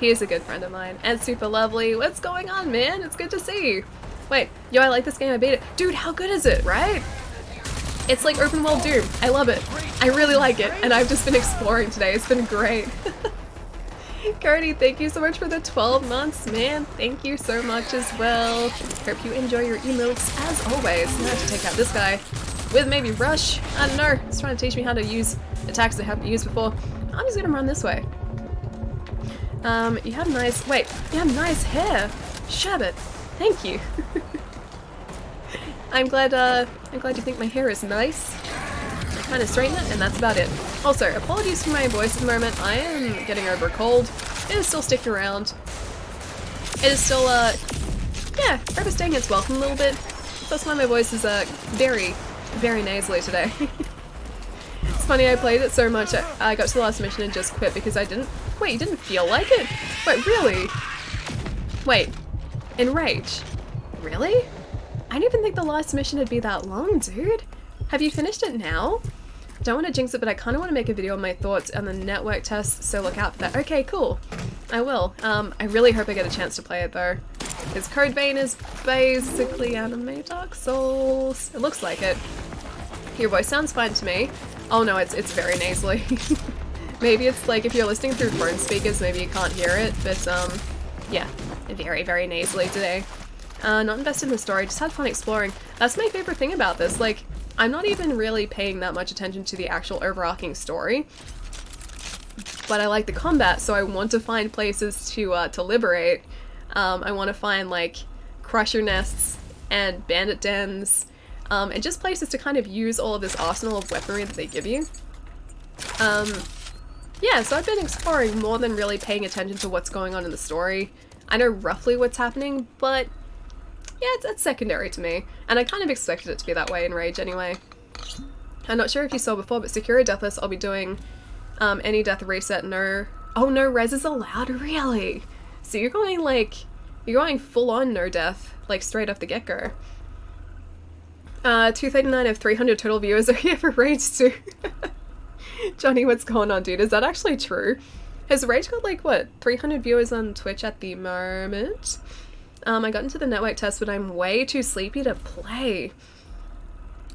He is a good friend of mine and super lovely. What's going on, man? It's good to see you. Wait, yo, I like this game, I beat it. Dude, how good is it, right? It's like open world Doom. I love it. I really like it, and I've just been exploring today. It's been great. Cody, thank you so much for the 12 months, man. Thank you so much as well. Hope you enjoy your emotes as always. I'm gonna have to take out this guy with maybe Rush. I don't know. He's trying to teach me how to use attacks I haven't used before. I'm just gonna run this way. You have nice, wait, you have nice hair. Shabbit. Thank you. I'm glad you think my hair is nice. I kind of straighten it, and that's about it. Also, apologies for my voice at the moment. I am getting over a cold. It is still sticking around. It is still, yeah, overstaying its welcome a little bit. That's why my voice is, very, very nasally today. It's funny, I played it so much, I got to the last mission and just quit because I didn't... Wait, you didn't feel like it? Wait, really? Wait, Enrage? Really? I didn't even think the last mission would be that long, dude. Have you finished it now? Don't want to jinx it, but I kind of want to make a video on my thoughts on the network test, so look out for that. Okay, cool. I will. I really hope I get a chance to play it though. Because Code Vein is basically anime Dark Souls. It looks like it. Your voice sounds fine to me. Oh no, it's very nasally. Maybe it's like if you're listening through phone speakers, maybe you can't hear it, but yeah, very, very nasally today. Not invested in the story, just had fun exploring. That's my favorite thing about this. Like, I'm not even really paying that much attention to the actual overarching story, but I like the combat, so I want to find places to liberate. I want to find like crusher nests and bandit dens, and just places to kind of use all of this arsenal of weaponry that they give you. Yeah, so I've been exploring more than really paying attention to what's going on in the story. I know roughly what's happening, but yeah, it's secondary to me, and I kind of expected it to be that way in Rage anyway. I'm not sure if you saw before, but Secure Deathless, I'll be doing any death reset, no... Oh, no res is allowed, really? So you're going full on no death, like straight off the get-go. 239 of 300 total viewers are here for Rage 2. Johnny, what's going on, dude? Is that actually true? Has Rage got like, what, 300 viewers on Twitch at the moment? I got into the network test, but I'm way too sleepy to play.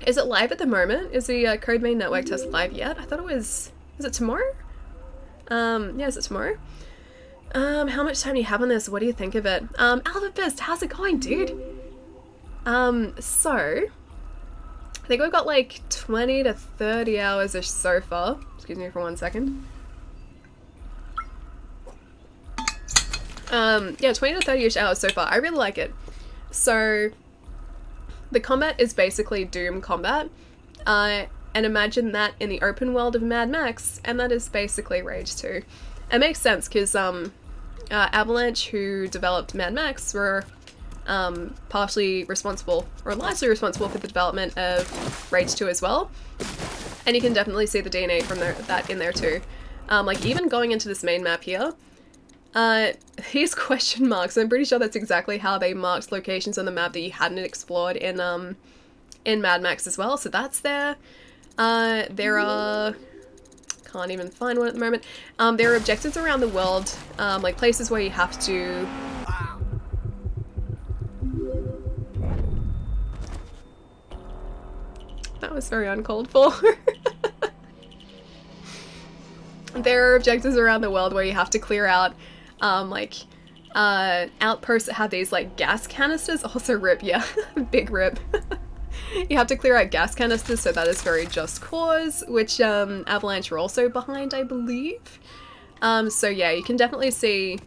Is it live at the moment? Is the Code Vein network test live yet? I thought it was... Is it tomorrow? Yeah, is it tomorrow? How much time do you have on this? What do you think of it? Alpha Fist, how's it going, dude? So... I think we've got like 20 to 30 hours-ish so far. Excuse me for 1 second. Yeah, 20 to 30-ish hours so far. I really like it. So, the combat is basically Doom combat. And imagine that in the open world of Mad Max, and that is basically Rage 2. It makes sense, because Avalanche, who developed Mad Max, were partially responsible, or largely responsible for the development of Rage 2 as well. And you can definitely see the DNA from that in there too. Like even going into this main map here, these question marks, I'm pretty sure that's exactly how they marked locations on the map that you hadn't explored in Mad Max as well, so that's there. There are... Can't even find one at the moment. There are objectives around the world, like places where you have to... That was very uncalled for. There are objectives around the world where you have to clear out, outposts that have these, like, gas canisters. Also rip, yeah. Big rip. You have to clear out gas canisters, so that is very just cause, which, Avalanche were also behind, I believe. So yeah, you can definitely see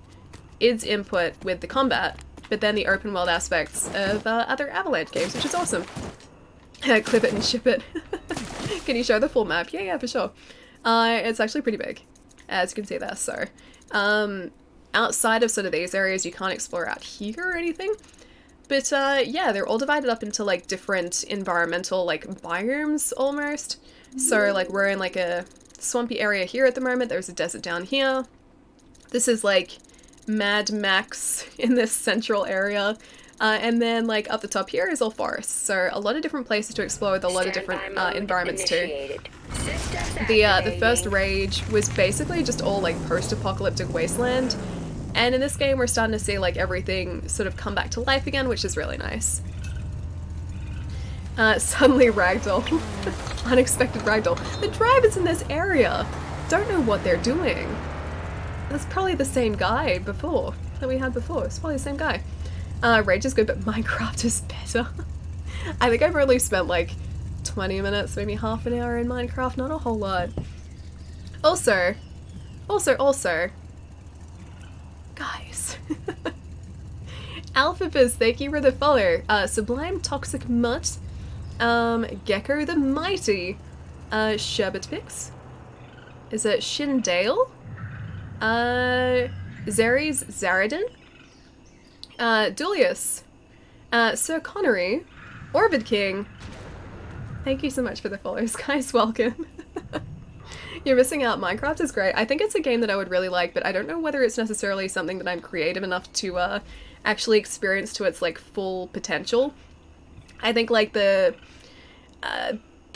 its input with the combat, but then the open world aspects of, other Avalanche games, which is awesome. Clip it and ship it. Can you show the full map? Yeah, for sure. It's actually pretty big, as you can see there, so. Outside of sort of these areas, you can't explore out here or anything. But, yeah, they're all divided up into, like, different environmental, like, biomes, almost. So, like, we're in, like, a swampy area here at the moment. There's a desert down here. This is, like, Mad Max in this central area. And then, like, up the top here is all forests. So a lot of different places to explore with a lot of different environments too. The first Rage was basically just all, like, post-apocalyptic wasteland. And in this game we're starting to see, like, everything sort of come back to life again, which is really nice. Suddenly ragdoll. Unexpected ragdoll. The drivers in this area don't know what they're doing. That's probably the same guy before, that we had before. It's probably the same guy. Rage is good, but Minecraft is better. I think I've only spent like 20 minutes, maybe half an hour in Minecraft, not a whole lot. Also, guys. Alphabus, thank you for the follow. Sublime Toxic Mutt, Gecko the Mighty, Sherbet Pix. Is it Shindale? Zeres Zaradin? Dulius, Sir Connery, Orbid King. Thank you so much for the follows, guys. Welcome. You're missing out. Minecraft is great. I think it's a game that I would really like, but I don't know whether it's necessarily something that I'm creative enough to actually experience to its, like, full potential. I think, like, the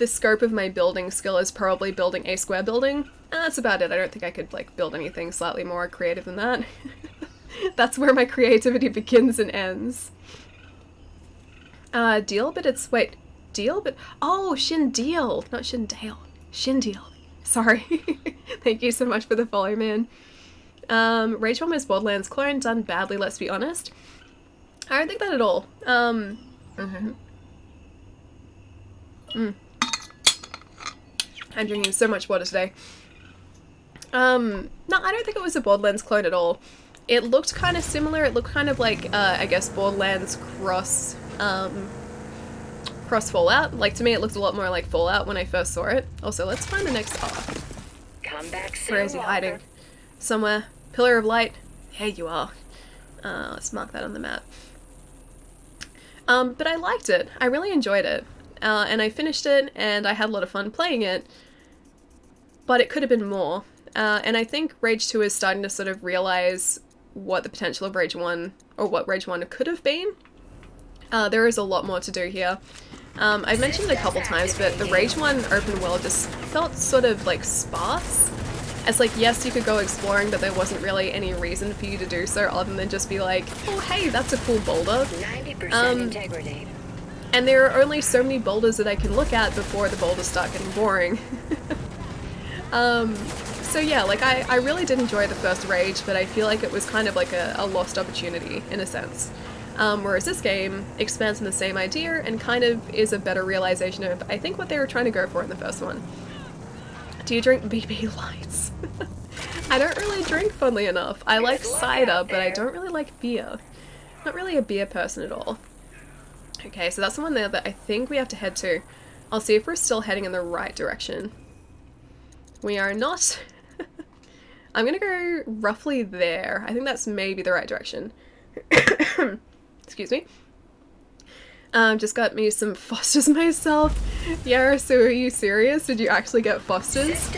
the scope of my building skill is probably building a square building. And that's about it. I don't think I could, like, build anything slightly more creative than that. That's where my creativity begins and ends. Deal, but it's, wait, Deal, but, oh, Shindeal, not Shindale. Shindeal. Sorry. Thank you so much for the follow, man. Rage 1 was Borderlands clone, done badly, let's be honest. I don't think that at all. I'm drinking so much water today. No, I don't think it was a Borderlands clone at all. It looked kind of similar. It looked kind of like, I guess, Borderlands cross Fallout. Like, to me, it looked a lot more like Fallout when I first saw it. Also, let's find the next... Come back soon, where is he hiding? Somewhere. Pillar of light. Here you are. Let's mark that on the map. But I liked it. I really enjoyed it. And I finished it, and I had a lot of fun playing it. But it could have been more. And I think Rage 2 is starting to sort of realize what the potential of Rage 1, or what Rage 1 could have been. There is a lot more to do here. I've mentioned it a couple times, but the Rage 1 open world just felt sort of, like, sparse. It's like, yes, you could go exploring, but there wasn't really any reason for you to do so other than just be like, oh, hey, that's a cool boulder. 90% integrity. And there are only so many boulders that I can look at before the boulders start getting boring. So yeah, like, I really did enjoy the first Rage, but I feel like it was kind of like a lost opportunity, in a sense. Whereas this game expands on the same idea and kind of is a better realization of, I think, what they were trying to go for in the first one. Do you drink BB Lights? I don't really drink, funnily enough. I like cider, but I don't really like beer. Not really a beer person at all. Okay, so that's the one there that I think we have to head to. I'll see if we're still heading in the right direction. We are not. I'm gonna go roughly there. I think that's maybe the right direction. Excuse me. Just got me some Fosters myself. Yara, so are you serious? Did you actually get Fosters?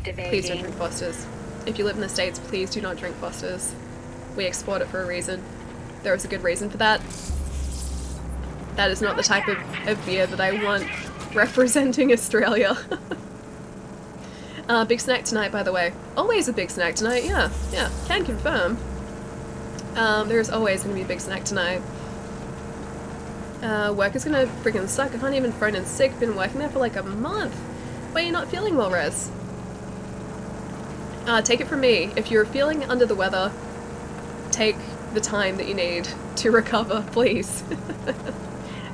Please don't drink Fosters. If you live in the States, please do not drink Fosters. We export it for a reason. There is a good reason for that. That is not the type of beer that I want representing Australia. Big snack tonight, by the way. Always a big snack tonight, yeah, can confirm. There's always gonna be a big snack tonight. Work is gonna freaking suck. I can't even phone in sick. Been working there for like a month. Why are you not feeling well, Rez? Take it from me. If you're feeling under the weather, take the time that you need to recover, please.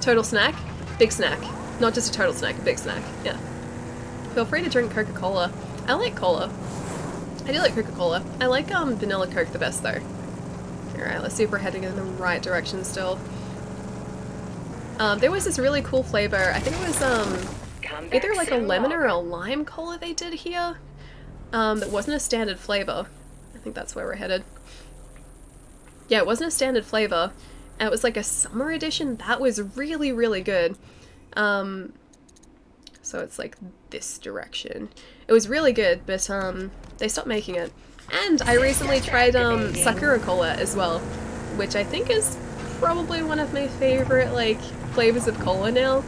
Total snack? Big snack. Not just a total snack, a big snack. Yeah. Feel free to drink Coca-Cola. I like cola. I do like Coca-Cola. I like vanilla Coke the best though. Alright, let's see if we're heading in the right direction still. There was this really cool flavor. I think it was either like a lemon or a lime cola they did here. That wasn't a standard flavor. I think that's where we're headed. Yeah, it wasn't a standard flavor. And it was like a summer edition. That was really, really good. So it's like this direction. It was really good, but they stopped making it. And I recently tried Sakura Cola as well, which I think is probably one of my favorite like flavors of cola now.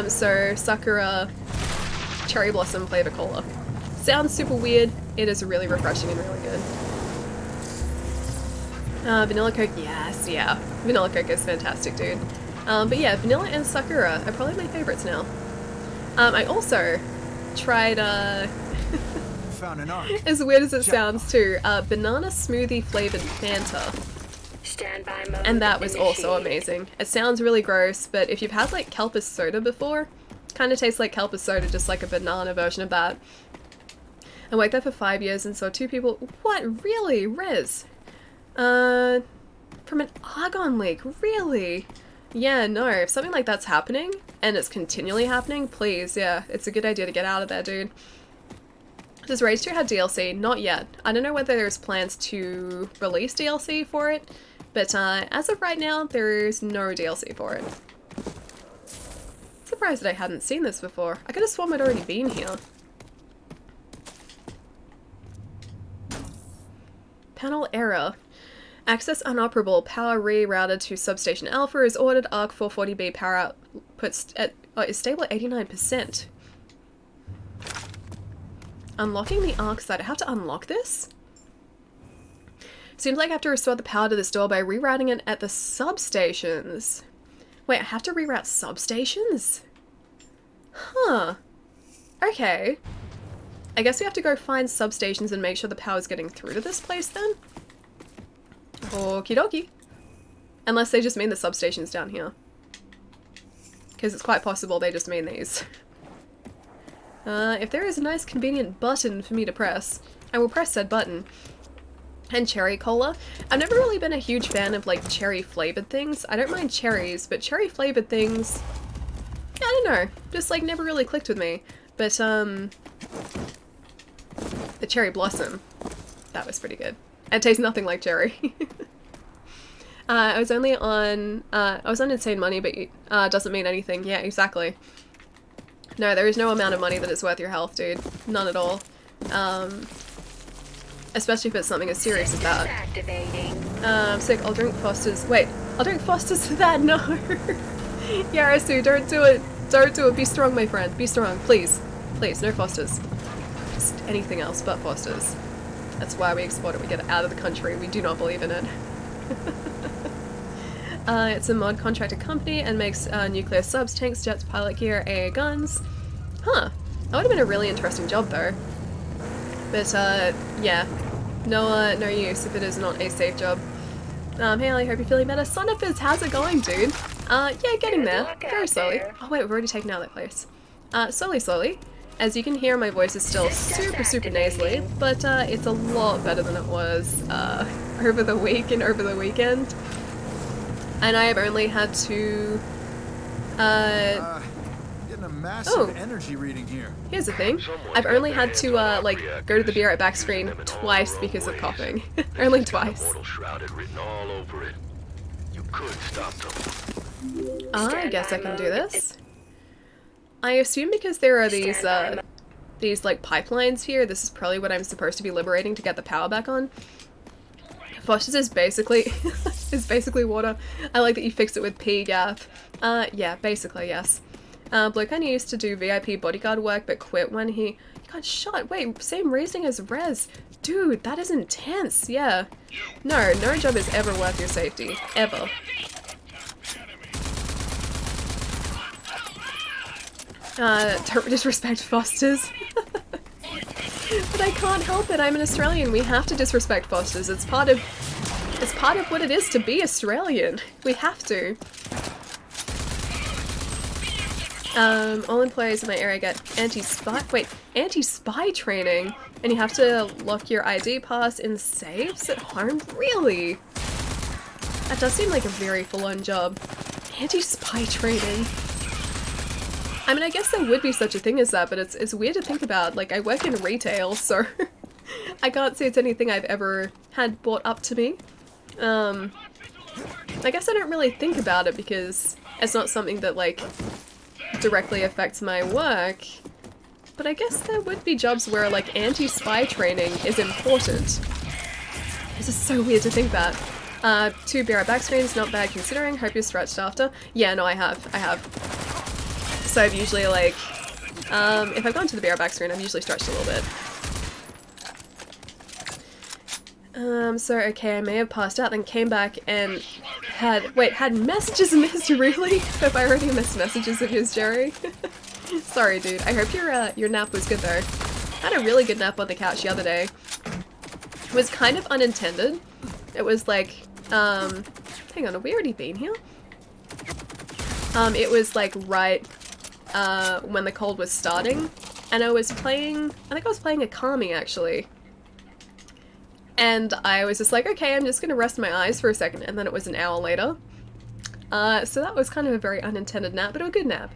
So Sakura Cherry Blossom flavor cola. Sounds super weird. It is really refreshing and really good. Vanilla Coke, yes, yeah. Vanilla Coke is fantastic, dude. But yeah, vanilla and Sakura are probably my favorites now. I also tried, Found an arc. as weird as it sounds too, banana smoothie flavored Fanta. Standby mode. And that was also amazing. It sounds really gross, but if you've had like Kelpis soda before, kind of tastes like Kelpis soda, just like a banana version of that. I worked there for 5 years and saw 2 people. What? Really? Rez? From an argon leak? Really? Yeah, no. If something like that's happening, and it's continually happening, please, yeah, it's a good idea to get out of there, dude. Does Rage 2 have DLC? Not yet. I don't know whether there's plans to release DLC for it, but as of right now, there's no DLC for it. Surprised that I hadn't seen this before. I could have sworn I'd already been here. Panel error. Access unoperable. Power rerouted to substation Alpha is ordered. ARC 440B power outputs at Oh, it's stable at 89%. Unlocking the arc site. I have to unlock this? Seems like I have to restore the power to this door by rerouting it at the substations. Wait, I have to reroute substations? Huh. Okay. I guess we have to go find substations and make sure the power's getting through to this place then? Okie dokie. Unless they just mean the substations down here. Because it's quite possible they just mean these. If there is a nice convenient button for me to press, I will press said button. And cherry cola. I've never really been a huge fan of like cherry flavored things. I don't mind cherries, but cherry flavored things, I don't know, just like never really clicked with me. But the cherry blossom, that was pretty good. It tastes nothing like cherry. I was only on, I was on insane money, but doesn't mean anything. Yeah, exactly. No, there is no amount of money that is worth your health, dude. None at all. Especially if it's something as serious as that. I'm sick, I'll drink Foster's. Wait, I'll drink Foster's for that? No! Yarasu, don't do it! Don't do it, be strong, my friend. Be strong, please. Please, no Foster's. Just anything else but Foster's. That's why we export it, we get it out of the country. We do not believe in it. It's a mod contracted company and makes nuclear subs, tanks, jets, pilot gear, AA guns. Huh. That would have been a really interesting job though. But, yeah. No use if it is not a safe job. Hey Ellie, hope you're feeling better. Sonifers, how's it going, dude? Yeah, getting there. Very slowly. Oh wait, we've already taken out that place. Slowly. As you can hear, my voice is still super nasally, but, it's a lot better than it was, over the week and over the weekend. And I have only had to, getting a massive energy reading here. Here's the thing. I've only had to, like, go to the Be Right Back screen twice because of coughing. Only twice. I guess I can do this. I assume because there are these like pipelines here, this is probably what I'm supposed to be liberating to get the power back on. Foster's is basically water. I like that you fixed it with P, Gaff. Yeah, basically, yes. Bloke kinda used to do VIP bodyguard work, but quit when he got shot. Wait, same reasoning as Rez. Dude, that is intense, yeah. No job is ever worth your safety. Ever. Don't disrespect Foster's. But I can't help it, I'm an Australian. We have to disrespect Foster's. It's part of what it is to be Australian. We have to. All employees in my area get anti-spy training, and you have to lock your ID pass in safes at home? Really? That does seem like a very full-on job. Anti-spy training. I mean, I guess there would be such a thing as that, but it's weird to think about. Like, I work in retail, so I can't say it's anything I've ever had brought up to me. I guess I don't really think about it because it's not something that, like, directly affects my work. But I guess there would be jobs where, like, anti-spy training is important. This is so weird to think that. 2 Be Right Back screens, not bad considering. Hope you're stretched after. Yeah, no, I have. So I've usually, like, if I've gone to the Be Right Back screen, I've usually stretched a little bit. So, okay, I may have passed out, then came back and had messages missed, really? Have I already missed messages of yours, Jerry? Sorry, dude. I hope your nap was good, though. I had a really good nap on the couch the other day. It was kind of unintended. It was like, hang on, have we already been here? It was like right when the cold was starting, and I think I was playing Akami actually. And I was just like, okay, I'm just gonna rest my eyes for a second, and then it was an hour later. So that was kind of a very unintended nap, but a good nap.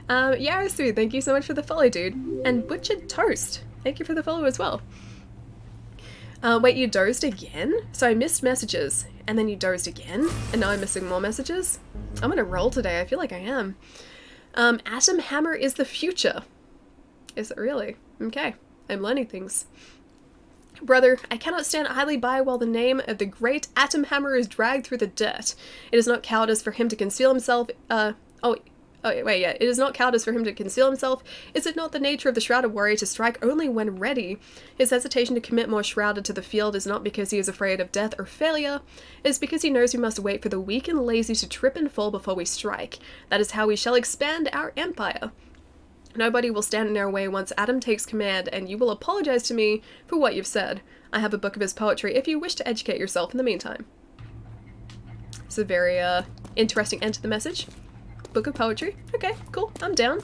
Yarasu, thank you so much for the follow, dude. And Butchered Toast, thank you for the follow as well. Wait, you dozed again? So I missed messages, and then you dozed again, and now I'm missing more messages? I'm gonna roll today, I feel like I am. Atom Hammer is the future. Is it really? Okay, I'm learning things. Brother, I cannot stand idly by while the name of the great Atom Hammer is dragged through the dirt. It is not cowardice for him to conceal himself, Oh, wait, yeah. It is not cowardice for him to conceal himself. Is it not the nature of the shrouded warrior to strike only when ready? His hesitation to commit more shrouded to the field is not because he is afraid of death or failure. It is because he knows we must wait for the weak and lazy to trip and fall before we strike. That is how we shall expand our empire. Nobody will stand in our way once Adam takes command, and you will apologize to me for what you've said. I have a book of his poetry if you wish to educate yourself in the meantime. It's a very, interesting end to the message. Book of poetry. Okay, cool. I'm down.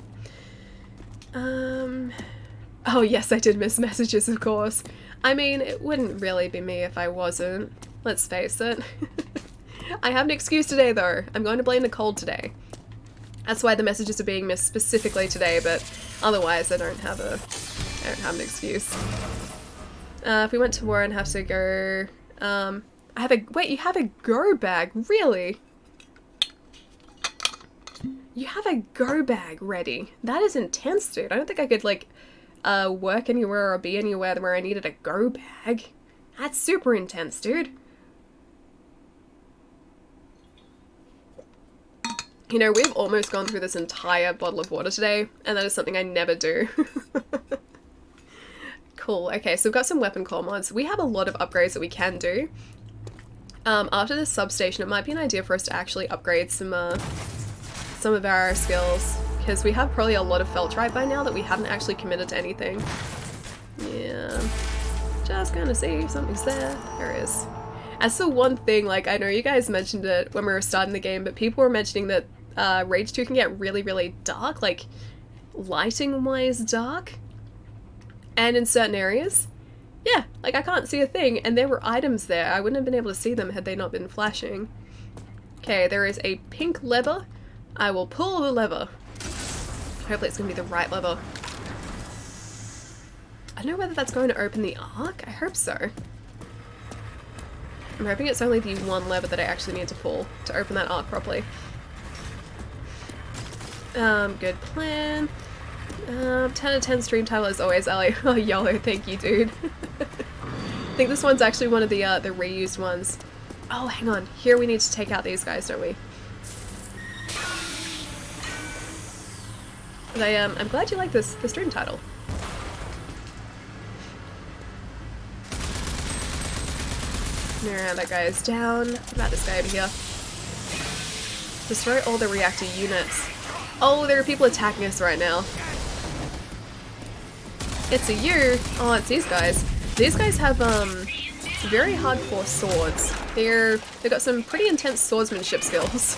Oh yes, I did miss messages, of course. I mean, it wouldn't really be me if I wasn't. Let's face it. I have an excuse today, though. I'm going to blame the cold today. That's why the messages are being missed specifically today, but otherwise I don't have an excuse. If we went to war and have to go, wait, you have a go bag? Really? You have a go bag ready? That is intense, dude. I don't think I could, like, work anywhere or be anywhere where I needed a go bag. That's super intense, dude. You know, we've almost gone through this entire bottle of water today, and that is something I never do. Cool. Okay, so we've got some weapon core mods. We have a lot of upgrades that we can do. After this substation, it might be an idea for us to actually upgrade some of our skills, because we have probably a lot of Feltrite by now that we haven't actually committed to anything. Yeah. Just gonna see if something's there. There is. As for one thing, like, I know you guys mentioned it when we were starting the game, but people were mentioning that Rage 2 can get really, really dark, like, lighting-wise dark. And in certain areas, yeah, like, I can't see a thing, and there were items there. I wouldn't have been able to see them had they not been flashing. Okay, there is a pink lever. I will pull the lever. Hopefully it's going to be the right lever. I don't know whether that's going to open the arc. I hope so. I'm hoping it's only the one lever that I actually need to pull to open that arc properly. Good plan. 10 out of 10 stream title as always, Ali. Oh, YOLO, thank you, dude. I think this one's actually one of the reused ones. Oh, hang on. Here we need to take out these guys, don't we? But I'm glad you like the stream title. Alright, that guy is down. What about this guy over here? Destroy all the reactor units. Oh, there are people attacking us right now. It's a you. Oh, it's these guys. These guys have very hardcore swords. They've got some pretty intense swordsmanship skills.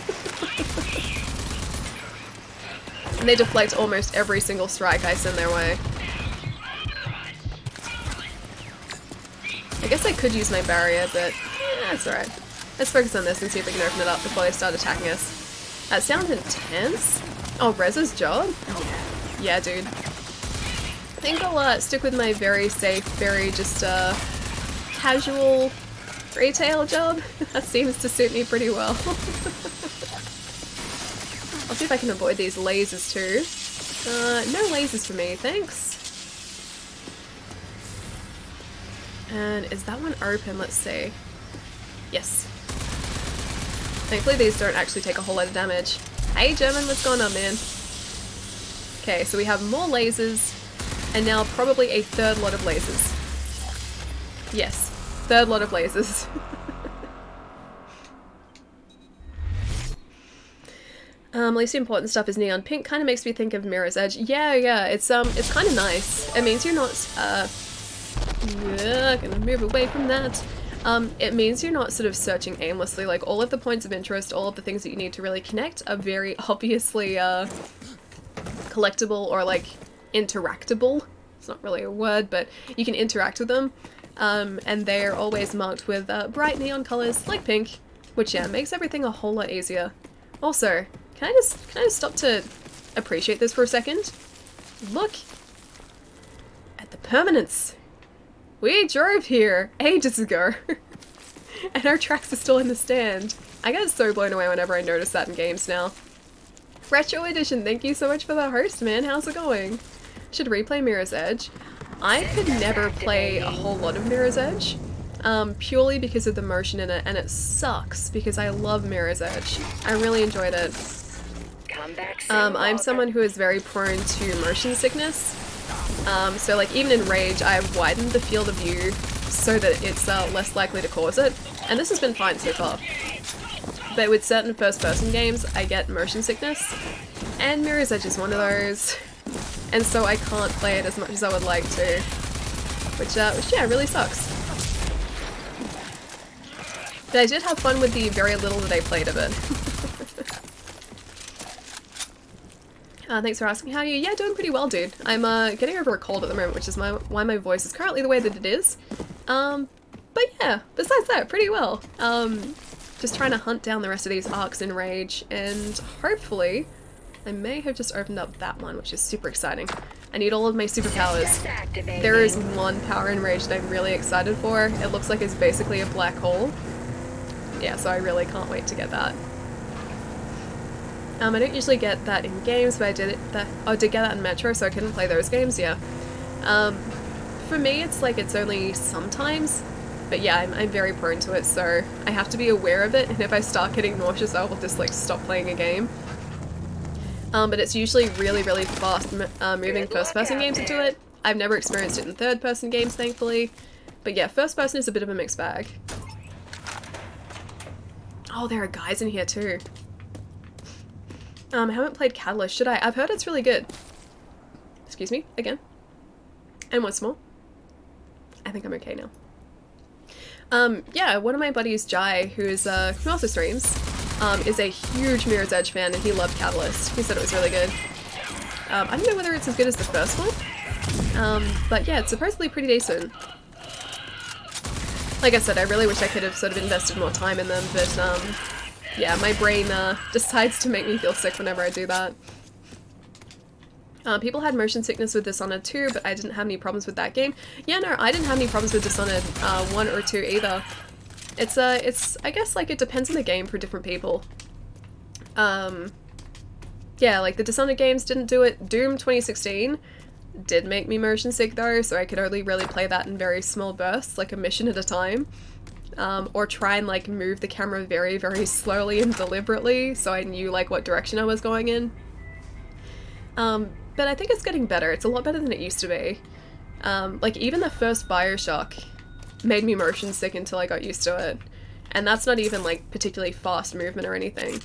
And they deflect almost every single strike I send their way. I guess I could use my barrier, but that's alright. Let's focus on this and see if we can open it up before they start attacking us. That sounds intense. Oh, Rez's job? Yeah, dude. I think I'll stick with my very safe, very just casual retail job. That seems to suit me pretty well. I'll see if I can avoid these lasers too. No lasers for me, thanks. And is that one open? Let's see. Yes. Thankfully these don't actually take a whole lot of damage. Hey German, what's going on, man? Okay, so we have more lasers, and now probably a third lot of lasers. Yes, third lot of lasers. Least important stuff is neon pink. Kind of makes me think of Mirror's Edge. Yeah, it's kind of nice. It means you're not, yeah, gonna move away from that. It means you're not sort of searching aimlessly. Like, all of the points of interest, all of the things that you need to really connect are very obviously, collectible or, like, interactable. It's not really a word, but you can interact with them. And they're always marked with, bright neon colors, like pink, which, yeah, makes everything a whole lot easier. Also, can I just stop to appreciate this for a second? Look at the permanence. We drove here ages ago, and our tracks are still in the stand. I get so blown away whenever I notice that in games now. Retro Edition, thank you so much for the host, man. How's it going? Should replay Mirror's Edge. I could never play a whole lot of Mirror's Edge, purely because of the motion in it, and it sucks because I love Mirror's Edge. I really enjoyed it. Come back soon, I'm Walter. someone who is very prone to motion sickness. So like even in Rage, I've widened the field of view so that it's less likely to cause it, and this has been fine so far. But with certain first-person games, I get motion sickness, and Mirror's Edge is one of those, and so I can't play it as much as I would like to, which yeah, really sucks. But I did have fun with the very little that I played of it. Thanks for asking. How are you? Yeah, doing pretty well, dude. I'm getting over a cold at the moment, which is why my voice is currently the way that it is. But yeah, besides that, pretty well. Just trying to hunt down the rest of these arcs in Rage, and hopefully I may have just opened up that one, which is super exciting. I need all of my superpowers. There is one power in Rage that I'm really excited for. It looks like it's basically a black hole. Yeah, so I really can't wait to get that. I don't usually get that in games, but I did get that in Metro, so I couldn't play those games, yeah. For me, it's like it's only sometimes, but yeah, I'm very prone to it, so I have to be aware of it, and if I start getting nauseous, I will just like stop playing a game. But it's usually really, really fast moving first-person games into it. I've never experienced it in third-person games, thankfully, but yeah, first-person is a bit of a mixed bag. Oh, there are guys in here too. I haven't played Catalyst, should I? I've heard it's really good. Excuse me, again. And once more. I think I'm okay now. Yeah, one of my buddies, Jai, who also streams, is a huge Mirror's Edge fan, and he loved Catalyst. He said it was really good. I don't know whether it's as good as the first one, but yeah, it's supposedly pretty decent. Like I said, I really wish I could have sort of invested more time in them, but yeah, my brain decides to make me feel sick whenever I do that. People had motion sickness with Dishonored 2, but I didn't have any problems with that game. Yeah, no, I didn't have any problems with Dishonored 1 or 2 either. It's I guess, like, it depends on the game for different people. Yeah, like, the Dishonored games didn't do it. Doom 2016 did make me motion sick, though, so I could only really play that in very small bursts, like a mission at a time. Or try and, like, move the camera very, very slowly and deliberately, so I knew, like, what direction I was going in. But I think it's getting better. It's a lot better than it used to be. Like, even the first BioShock made me motion sick until I got used to it. And that's not even, like, particularly fast movement or anything.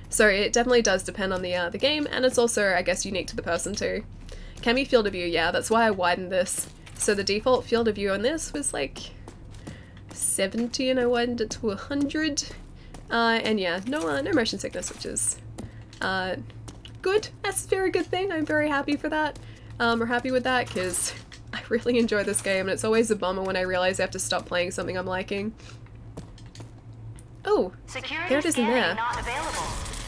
So it definitely does depend on the game, and it's also, I guess, unique to the person too. Can be field of view, yeah, that's why I widened this. So the default field of view on this was, like, 70, and I widened it to 100. And yeah, no motion sickness, which is good. That's a very good thing. I'm very happy for that. Or happy with that, because I really enjoy this game, and it's always a bummer when I realize I have to stop playing something I'm liking. Oh, there it is in there.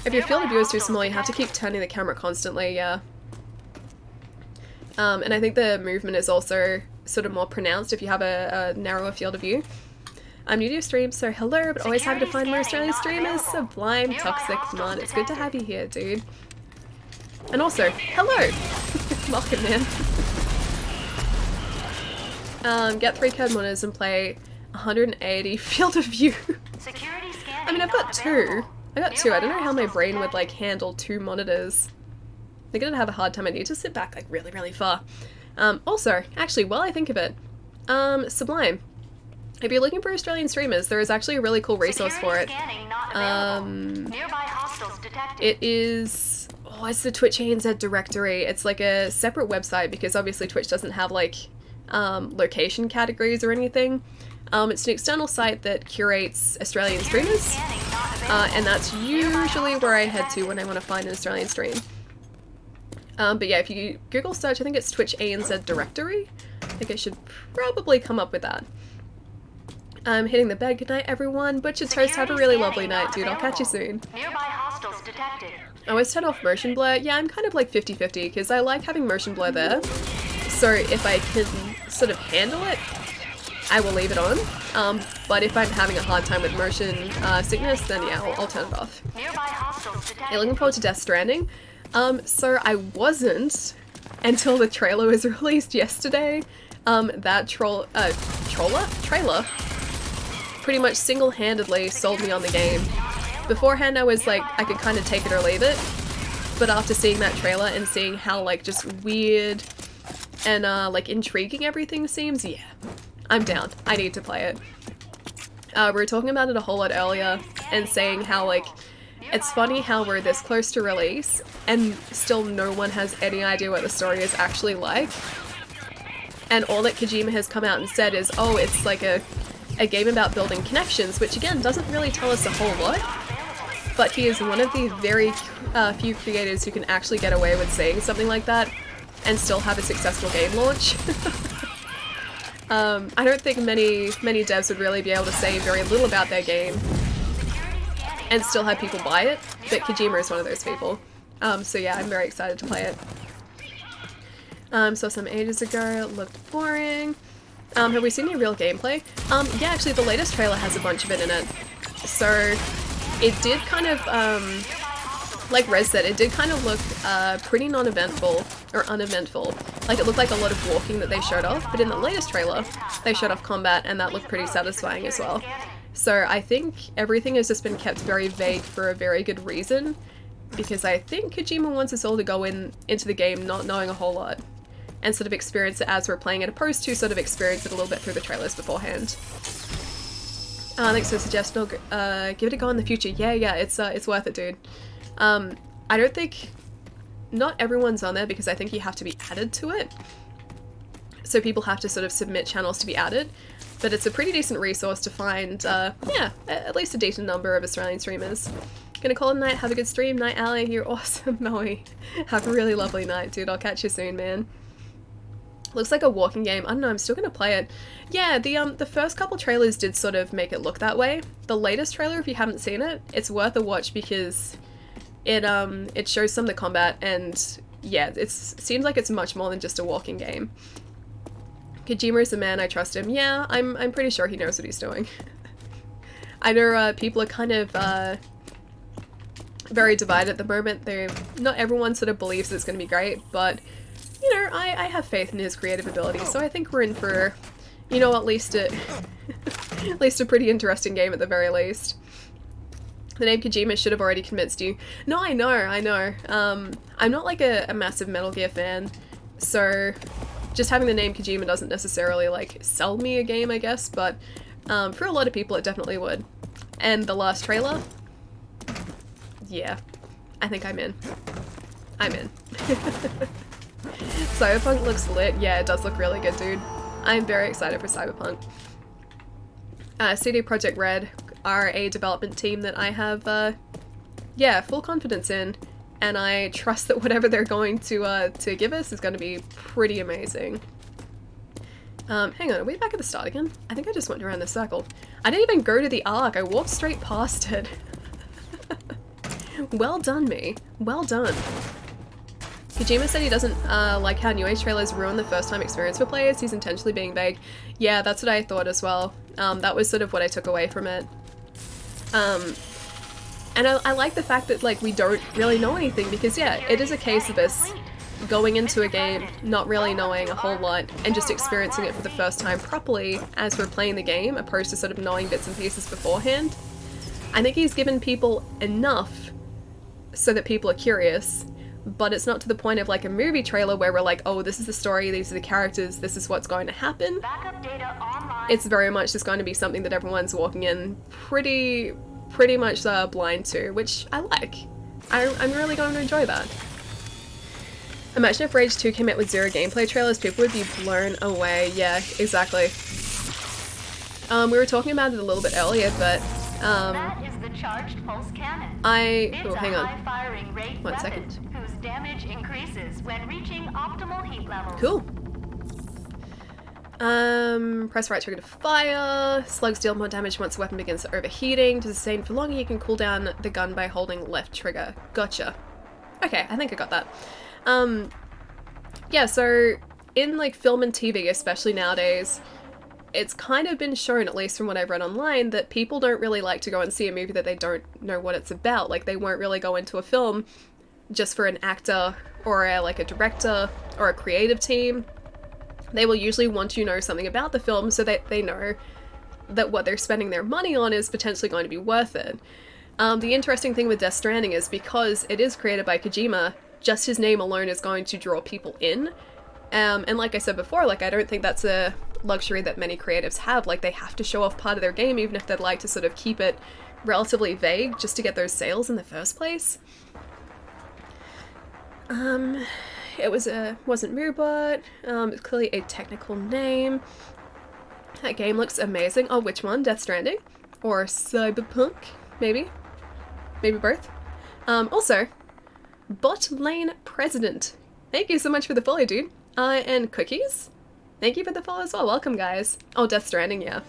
If your field of view is too small, you have to keep turning the camera constantly, yeah. And I think the movement is also sort of more pronounced if you have a narrower field of view. I'm new to your stream, so hello, but always happy to find more Australian streamers. Sublime, Toxic, man, it's good to have you here, dude. And also, hello! Welcome, man. Get 3 CAD monitors and play 180 field of view. I mean, I've got 2. I got 2. I don't know how my brain would, like, handle 2 monitors. I'm gonna have a hard time. I need to sit back, like, really, really far. Also, actually, while I think of it, Sublime. If you're looking for Australian streamers, there is actually a really cool resource for it. It is... Oh, it's the Twitch ANZ directory. It's like a separate website because obviously Twitch doesn't have, like, location categories or anything. It's an external site that curates Australian streamers, and that's usually where I head to when I want to find an Australian stream. But yeah, if you Google search, I think it's Twitch ANZ directory. I think it should probably come up with that. I'm hitting the bed. Good night, everyone. Butcher Toast, have a really lovely night, dude. I'll catch you soon. I always turn off motion blur. Yeah, I'm kind of like 50-50 because I like having motion blur there. So if I can sort of handle it, I will leave it on. But if I'm having a hard time with motion sickness, then yeah, I'll turn it off. You're looking forward to Death Stranding? So I wasn't until the trailer was released yesterday. That trailer pretty much single-handedly sold me on the game. Beforehand, I was like, I could kind of take it or leave it. But after seeing that trailer and seeing how, like, just weird and, like, intriguing everything seems, yeah, I'm down. I need to play it. We were talking about it a whole lot earlier and saying how, like, it's funny how we're this close to release and still no one has any idea what the story is actually like. And all that Kojima has come out and said is, oh, it's like a game about building connections, which again doesn't really tell us a whole lot. But he is one of the very few creators who can actually get away with saying something like that and still have a successful game launch. I don't think many devs would really be able to say very little about their game and still have people buy it, but Kojima is one of those people. So yeah, I'm very excited to play it. Saw some ages ago, it looked boring. Have we seen any real gameplay? Yeah, actually the latest trailer has a bunch of it in it. So it did kind of, like Rez said, it did kind of look pretty non-eventful, or uneventful. Like it looked like a lot of walking that they showed off, but in the latest trailer, they showed off combat and that looked pretty satisfying as well. So I think everything has just been kept very vague for a very good reason, because I think Kojima wants us all to go into the game not knowing a whole lot, and sort of experience it as we're playing it, opposed to sort of experience it a little bit through the trailers beforehand. Thanks for the suggestion. Give it a go in the future. Yeah, it's worth it, dude. I don't think... Not everyone's on there because I think you have to be added to it. So people have to sort of submit channels to be added. But it's a pretty decent resource to find, yeah, at least a decent number of Australian streamers. Gonna call it a night, have a good stream. Night, Ali, you're awesome, Moe. Have a really lovely night, dude. I'll catch you soon, man. Looks like a walking game. I don't know, I'm still gonna play it. Yeah, the first couple trailers did sort of make it look that way. The latest trailer, if you haven't seen it, it's worth a watch because it shows some of the combat and yeah, it seems like it's much more than just a walking game. Kojima is a man, I trust him. Yeah, I'm pretty sure he knows what he's doing. I know people are kind of very divided at the moment. Not everyone sort of believes it's going to be great, but you know, I have faith in his creative ability, so I think we're in for, you know, at least a pretty interesting game at the very least. The name Kojima should have already convinced you. No, I know. I'm not like a massive Metal Gear fan, so just having the name Kojima doesn't necessarily like sell me a game, I guess, but for a lot of people it definitely would. And the last trailer, yeah, I think I'm in. Cyberpunk looks lit. Yeah, it does look really good, dude. I'm very excited for Cyberpunk. CD Projekt Red are a development team that I have, yeah, full confidence in, and I trust that whatever they're going to give us is going to be pretty amazing. Hang on, are we back at the start again? I think I just went around the circle. I didn't even go to the Ark, I walked straight past it. Well done, me. Well done. Kojima said he doesn't like how New Age trailers ruin the first-time experience for players. He's intentionally being vague. Yeah, that's what I thought as well. That was sort of what I took away from it. And I like the fact that, like, we don't really know anything because, yeah, it is a case of us going into a game, not really knowing a whole lot, and just experiencing it for the first time properly as we're playing the game, opposed to sort of knowing bits and pieces beforehand. I think he's given people enough so that people are curious, but it's not to the point of like a movie trailer where we're like, oh, this is the story, these are the characters, this is what's going to happen. It's very much just going to be something that everyone's walking in pretty much blind to, which I like. I'm really going to enjoy that. Imagine if Rage 2 came out with 0 gameplay trailers, people would be blown away. Yeah, exactly. We were talking about it a little bit earlier, but that is the charged pulse cannon. oh, hang on. High-firing rate One weapon second. whose damage increases when reaching optimal heat levels. Cool. Press right trigger to fire. Slugs deal more damage once the weapon begins overheating. To sustain for longer, you can cool down the gun by holding left trigger. Gotcha. Okay, I think I got that. Yeah, so in like film and TV, especially nowadays, it's kind of been shown, at least from what I've read online, that people don't really like to go and see a movie that they don't know what it's about. Like, they won't really go into a film just for an actor or like a director or a creative team. They will usually want to know something about the film so that they know that what they're spending their money on is potentially going to be worth it. The interesting thing with Death Stranding is because it is created by Kojima, just his name alone is going to draw people in. And like I said before, like I don't think that's a luxury that many creatives have. Like they have to show off part of their game even if they'd like to sort of keep it relatively vague just to get those sales in the first place. It wasn't Moobot. It's clearly a technical name. That game looks amazing. Oh, which one? Death Stranding? Or Cyberpunk? Maybe? Maybe both? Also, Bot Lane President. Thank you so much for the follow, dude. And Cookies? Thank you for the follow as well. Welcome, guys. Oh, Death Stranding, yeah.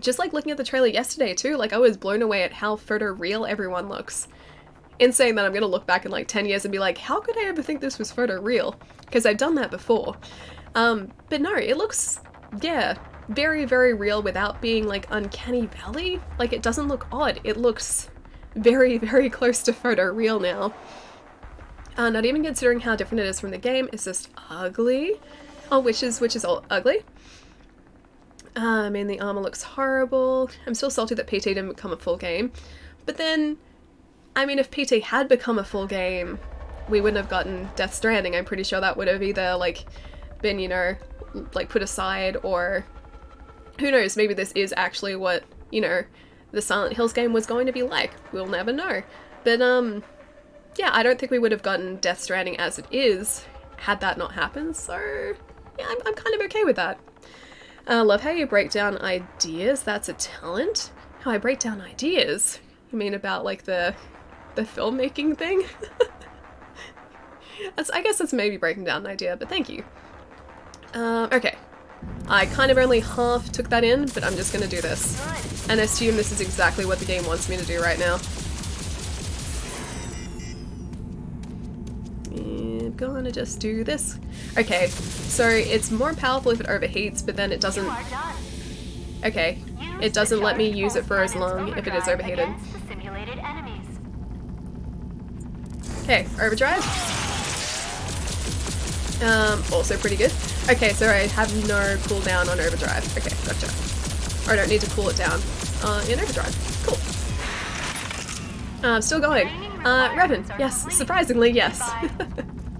Just like looking at the trailer yesterday too, like I was blown away at how photoreal everyone looks. Insane that I'm gonna look back in like 10 years and be like, how could I ever think this was photoreal? Because I've done that before. But no, it looks, yeah, very, very real without being like uncanny valley. Like it doesn't look odd. It looks very, very close to photoreal now. Not even considering how different it is from the game, it's just ugly. Oh, which is all ugly. I mean, the armor looks horrible. I'm still salty that PT didn't become a full game. But then, I mean, if PT had become a full game, we wouldn't have gotten Death Stranding. I'm pretty sure that would have either, like, been, you know, like, put aside, or who knows, maybe this is actually what, you know, the Silent Hills game was going to be like. We'll never know. But, yeah, I don't think we would have gotten Death Stranding as it is had that not happened, so yeah, I'm kind of okay with that. Love how you break down ideas. That's a talent. How I break down ideas? You mean about like the filmmaking thing? I guess that's maybe breaking down an idea, but thank you. Okay. I kind of only half took that in, but I'm just gonna do this. And assume this is exactly what the game wants me to do right now. I'm gonna just do this. Okay, so it's more powerful if it overheats, but then it doesn't... Okay, it doesn't let me use it for as long if it is overheated. Okay, overdrive. Also pretty good. Okay, so I have no cooldown on overdrive. Okay, gotcha. Or I don't need to cool it down in overdrive. Cool. Still going. Revan, yes, surprisingly, yes.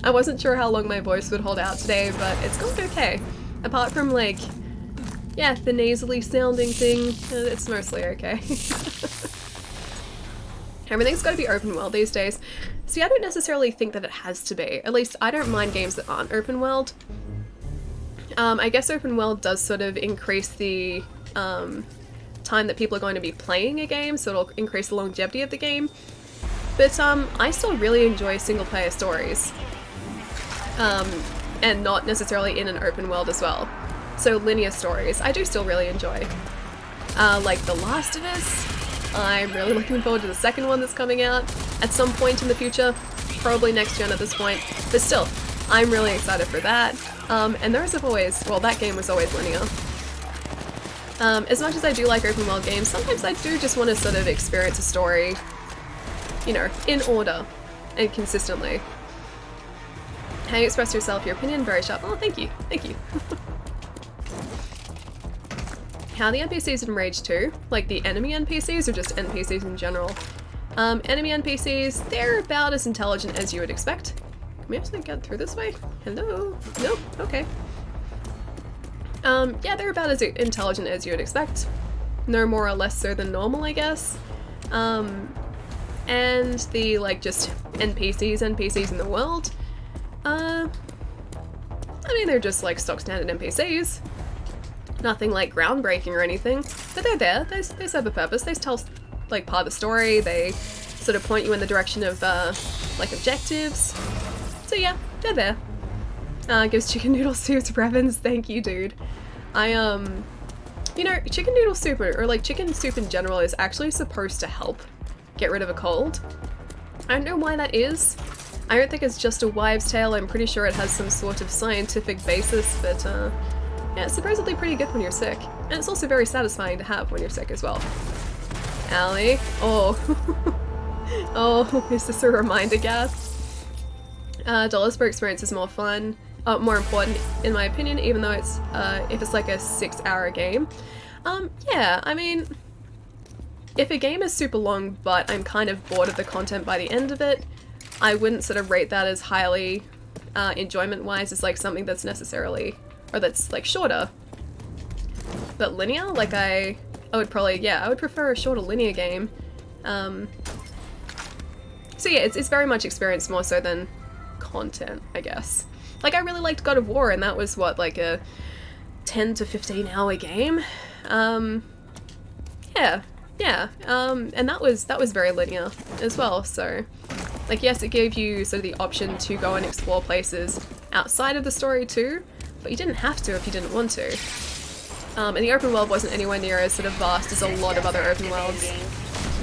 I wasn't sure how long my voice would hold out today, but it's going okay. Apart from, like, yeah, the nasally sounding thing, it's mostly okay. Everything's got to be open world these days. See, I don't necessarily think that it has to be. At least I don't mind games that aren't open world. I guess open world does sort of increase the time that people are going to be playing a game, so it'll increase the longevity of the game. But I still really enjoy single player stories. And not necessarily in an open world as well. So linear stories, I do still really enjoy. Like The Last of Us, I'm really looking forward to the second one that's coming out at some point in the future, probably next gen at this point, but still, I'm really excited for that. And those have always, well, that game was always linear. As much as I do like open world games, sometimes I do just want to sort of experience a story, you know, in order and consistently. How you express yourself, your opinion, very sharp. Oh, thank you. Thank you. How the NPCs in Rage 2, like the enemy NPCs or just NPCs in general? Enemy NPCs, they're about as intelligent as you would expect. Can we actually get through this way? Hello? Nope, okay. Yeah, they're about as intelligent as you would expect. No more or less so than normal, I guess. And the, like, just NPCs in the world. I mean, they're just like stock standard NPCs. Nothing like groundbreaking or anything, but they're there. They serve a purpose. They tell like part of the story. They sort of point you in the direction of like objectives. So yeah, they're there. Gives chicken noodle soup to Brevins. Thank you, dude. You know, chicken noodle soup or like chicken soup in general is actually supposed to help get rid of a cold. I don't know why that is. I don't think it's just a wives' tale. I'm pretty sure it has some sort of scientific basis, but yeah, it's supposedly pretty good when you're sick. And it's also very satisfying to have when you're sick as well. Allie? Oh. Oh, is this a reminder, Gath? Dollars per experience is more fun. More important, in my opinion, even though it's, if it's like a 6-hour game. Yeah, I mean, if a game is super long but I'm kind of bored of the content by the end of it, I wouldn't sort of rate that as highly enjoyment-wise as like something that's necessarily, or that's like shorter. But linear, like I would probably, yeah, I would prefer a shorter linear game. So yeah, it's very much experience more so than content, I guess. Like I really liked God of War, and that was what, like a 10 to 15 hour game. Yeah, and that was very linear as well. So, like, yes, it gave you sort of the option to go and explore places outside of the story too, but you didn't have to if you didn't want to. And the open world wasn't anywhere near as sort of vast as a lot of other open worlds.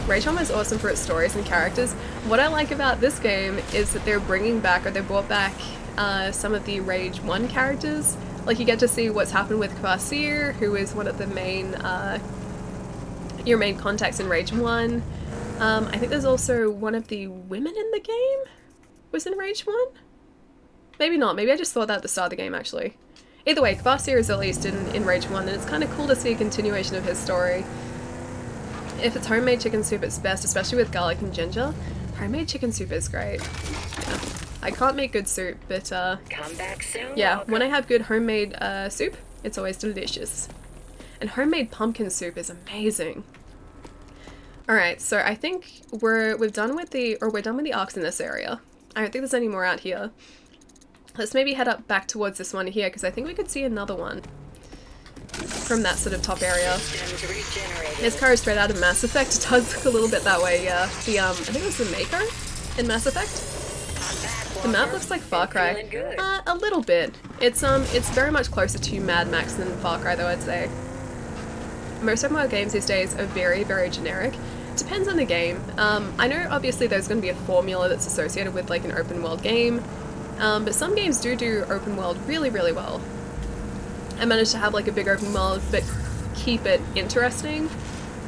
Rage 1 was awesome for its stories and characters. What I like about this game is that they're bringing back, or they brought back, some of the Rage 1 characters. Like, you get to see what's happened with Kvasir, who is one of the main, your main contacts in Rage 1. I think there's also one of the women in the game was in Rage 1? Maybe not, maybe I just thought that at the start of the game, actually. Either way, Kvasir is at least in Rage 1, and it's kind of cool to see a continuation of his story. If it's homemade chicken soup, it's best, especially with garlic and ginger. Homemade chicken soup is great. Yeah. I can't make good soup, but Come back soon. yeah, when I have good homemade soup, it's always delicious. And homemade pumpkin soup is amazing. Alright, so I think we're done with the arcs in this area. I don't think there's any more out here. Let's maybe head up back towards this one here, because I think we could see another one from that sort of top area. This car is straight out of Mass Effect. It does look a little bit that way, yeah. I think it was the Maker in Mass Effect. The map looks like Far Cry. A little bit. It's very much closer to Mad Max than Far Cry, though, I'd say. Most open world games these days are very, very generic. Depends on the game. I know obviously there's going to be a formula that's associated with like an open world game, but some games do open world really, really well. I managed to have like a big open world, but keep it interesting.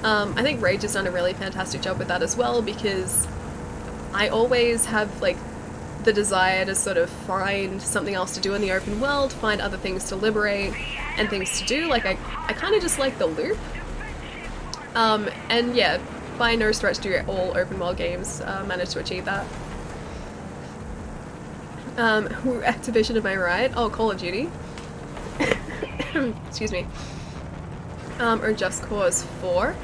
I think Rage has done a really fantastic job with that as well, because I always have like the desire to sort of find something else to do in the open world, find other things to liberate and things to do. Like I kind of just like the loop. And yeah, by no stretch do all open world games manage to achieve that. Activision, am I right? Oh, Call of Duty. Excuse me. Or Just Cause 4.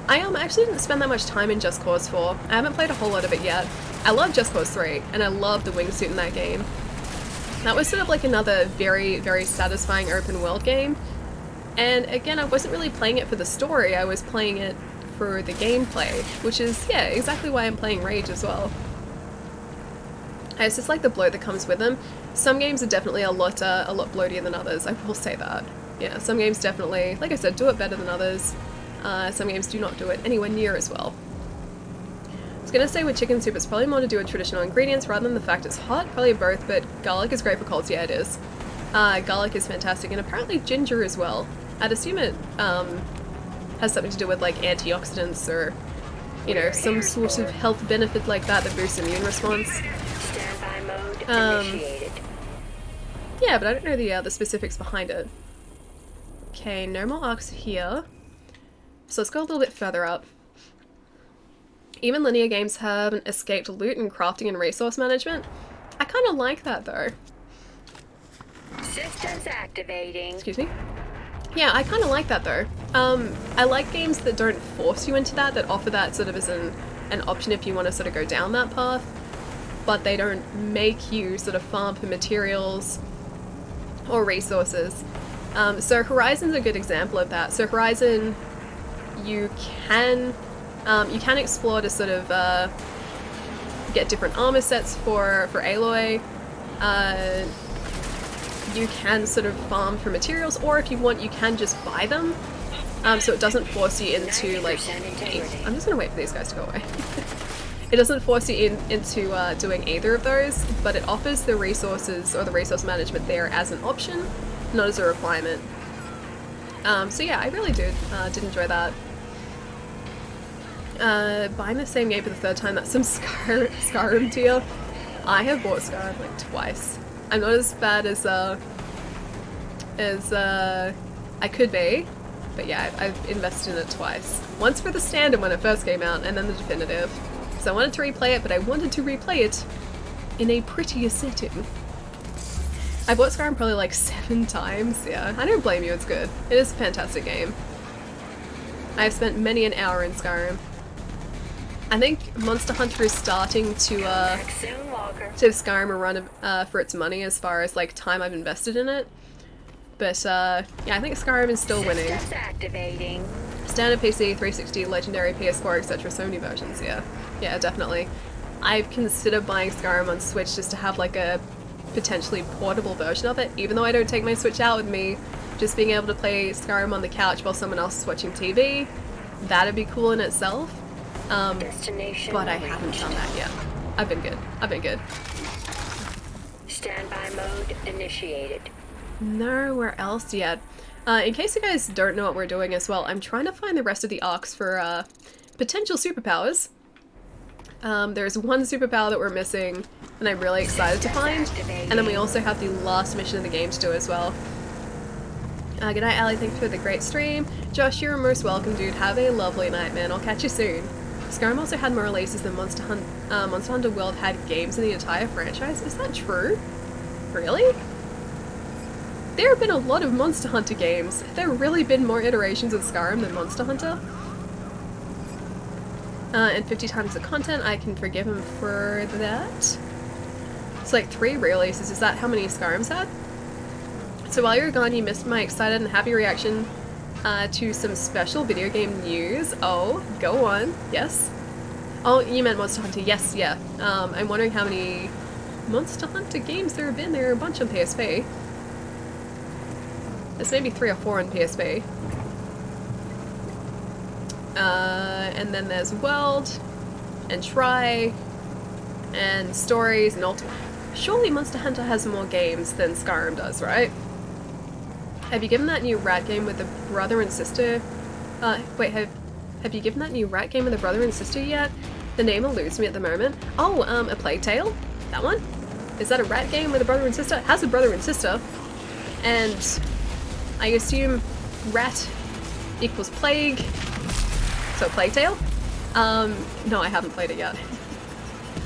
I actually didn't spend that much time in Just Cause 4. I haven't played a whole lot of it yet. I love Just Cause 3, and I love the wingsuit in that game. That was sort of like another very, very satisfying open world game. And again, I wasn't really playing it for the story, I was playing it for the gameplay, which is, yeah, exactly why I'm playing Rage as well. It's just like the bloat that comes with them. Some games are definitely a lot bloatier than others, I will say that. Yeah, some games definitely, like I said, do it better than others. Some games do not do it anywhere near as well. I was gonna say with chicken soup, it's probably more to do with traditional ingredients rather than the fact it's hot, probably both, but garlic is great for colds, yeah it is. Garlic is fantastic, and apparently ginger as well. I'd assume it has something to do with like antioxidants or, you know, some sort of health benefit like that that boosts immune response. Standby mode initiated. Yeah, but I don't know the specifics behind it. Okay, no more arcs here. So let's go a little bit further up. Even linear games have an escaped loot and crafting and resource management. I kind of like that though. Systems activating. Excuse me? Yeah, I kind of like that though. I like games that don't force you into that, that offer that sort of as an option if you want to sort of go down that path, but they don't make you sort of farm for materials or resources. So Horizon's a good example of that. So Horizon, you can explore to sort of get different armor sets for Aloy. You can sort of farm for materials, or if you want, you can just buy them. So it doesn't force you into like. I'm just gonna wait for these guys to go away. It doesn't force you into doing either of those, but it offers the resources or the resource management there as an option, not as a requirement. So yeah, I really did enjoy that. Buying the same game for the third time, that's some Skyrim tier. I have bought Skyrim like twice. I'm not as bad as I could be, But yeah, I've invested in it twice. Once for the standard when it first came out, and then the definitive. So I wanted to replay it, but I wanted to replay it in a prettier setting. I bought Skyrim probably like 7 times, yeah. I don't blame you, it's good. It is a fantastic game. I've spent many an hour in Skyrim. I think Monster Hunter is starting to give Skyrim a run for its money as far as like time I've invested in it. But yeah, I think Skyrim is still winning. Activating. Standard PC, 360, Legendary, PS4, etc. Sony versions, yeah. Yeah, definitely. I've considered buying Skyrim on Switch just to have like a potentially portable version of it, even though I don't take my Switch out with me. Just being able to play Skyrim on the couch while someone else is watching TV, that'd be cool in itself. But I haven't done that yet. I've been good. I've been good. Standby mode initiated. Nowhere else yet. In case you guys don't know what we're doing as well, I'm trying to find the rest of the arcs for potential superpowers. There's one superpower that we're missing, and I'm really excited to find. And then we also have the last mission in the game to do as well. Good night, Ali. Thanks for the great stream. Josh, you're most welcome, dude. Have a lovely night, man. I'll catch you soon. Skyrim also had more releases than Monster Hunter World had games in the entire franchise. Is that true? Really? There have been a lot of Monster Hunter games. Have there really been more iterations of Skyrim than Monster Hunter? And 50 times the content, I can forgive him for that. It's like 3 releases. Is that how many Skyrims had? So while you were gone, you missed my excited and happy reaction to some special video game news. Oh, go on. Yes. Oh, you meant Monster Hunter. Yes, yeah. I'm wondering how many Monster Hunter games there have been. There are a bunch on PSP. There's maybe 3 or 4 on PSP. And then there's World, and Try, and Stories, and Ultimate. Surely Monster Hunter has more games than Skyrim does, right? Have you given that new rat game with the brother and sister? Wait, have you given that new rat game with the brother and sister yet? The name eludes me at the moment. Oh, A Plague Tale? That one? Is that a rat game with a brother and sister? It has a brother and sister. And I assume rat equals plague. So Plague Tale? No, I haven't played it yet.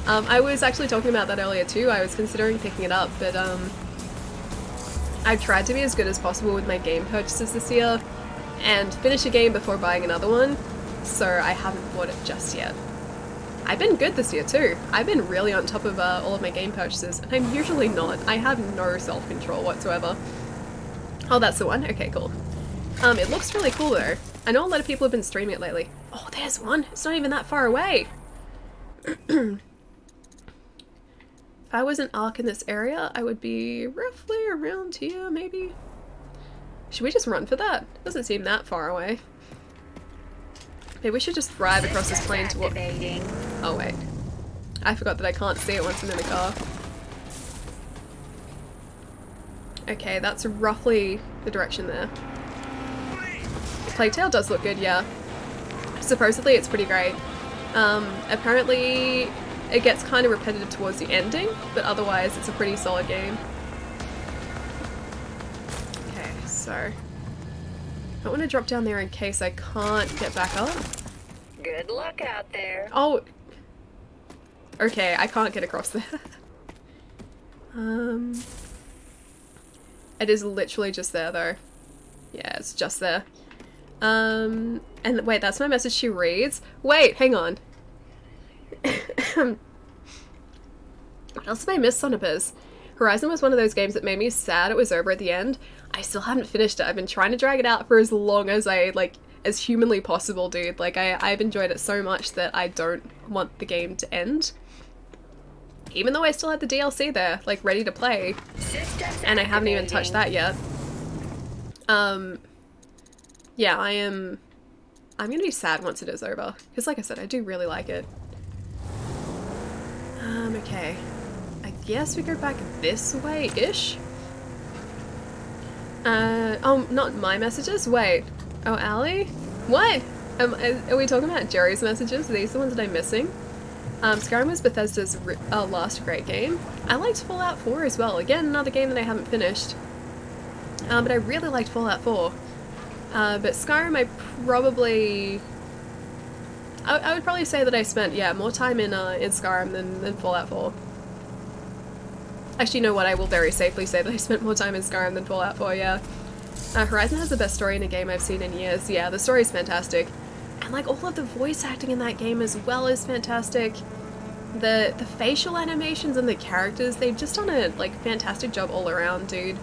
I was actually talking about that earlier too. I was considering picking it up, but I've tried to be as good as possible with my game purchases this year and finish a game before buying another one, so I haven't bought it just yet. I've been good this year too. I've been really on top of all of my game purchases, and I'm usually not. I have no self-control whatsoever. Oh, that's the one? Okay, cool. It looks really cool though. I know a lot of people have been streaming it lately. Oh, there's one! It's not even that far away! If I was an arc in this area, I would be roughly around here, maybe? Should we just run for that? Doesn't seem that far away. Maybe we should just drive across this plain to what— oh wait. I forgot that I can't see it once I'm in the car. Okay, that's roughly the direction there. Plague Tale does look good, yeah. Supposedly it's pretty great. Apparently it gets kind of repetitive towards the ending, but otherwise it's a pretty solid game. Okay, so I don't want to drop down there in case I can't get back up. Good luck out there. Oh, okay, I can't get across there. It is literally just there though. Yeah, it's just there. And wait, that's my message she reads? Wait, hang on. What else have I missed, son of biz? Horizon was one of those games that made me sad it was over at the end. I still haven't finished it. I've been trying to drag it out for as long as as humanly possible, dude. Like, I've enjoyed it so much that I don't want the game to end. Even though I still had the DLC there, like, ready to play. And I haven't even touched that yet. Yeah, I'm gonna be sad once it is over. Because like I said, I do really like it. Okay. I guess we go back this way-ish? Oh, not my messages? Wait. Oh, Ali? What? Are we talking about Jerry's messages? Are these the ones that I'm missing? Skyrim was Bethesda's last great game. I liked Fallout 4 as well. Again, another game that I haven't finished. But I really liked Fallout 4. But Skyrim, I would probably say that I spent, yeah, more time in Skyrim than Fallout 4. Actually, you know what? I will very safely say that I spent more time in Skyrim than Fallout 4, yeah. Horizon has the best story in a game I've seen in years. Yeah, the story's fantastic. And, like, all of the voice acting in that game as well is fantastic. The facial animations and the characters, they've just done a, like, fantastic job all around, dude.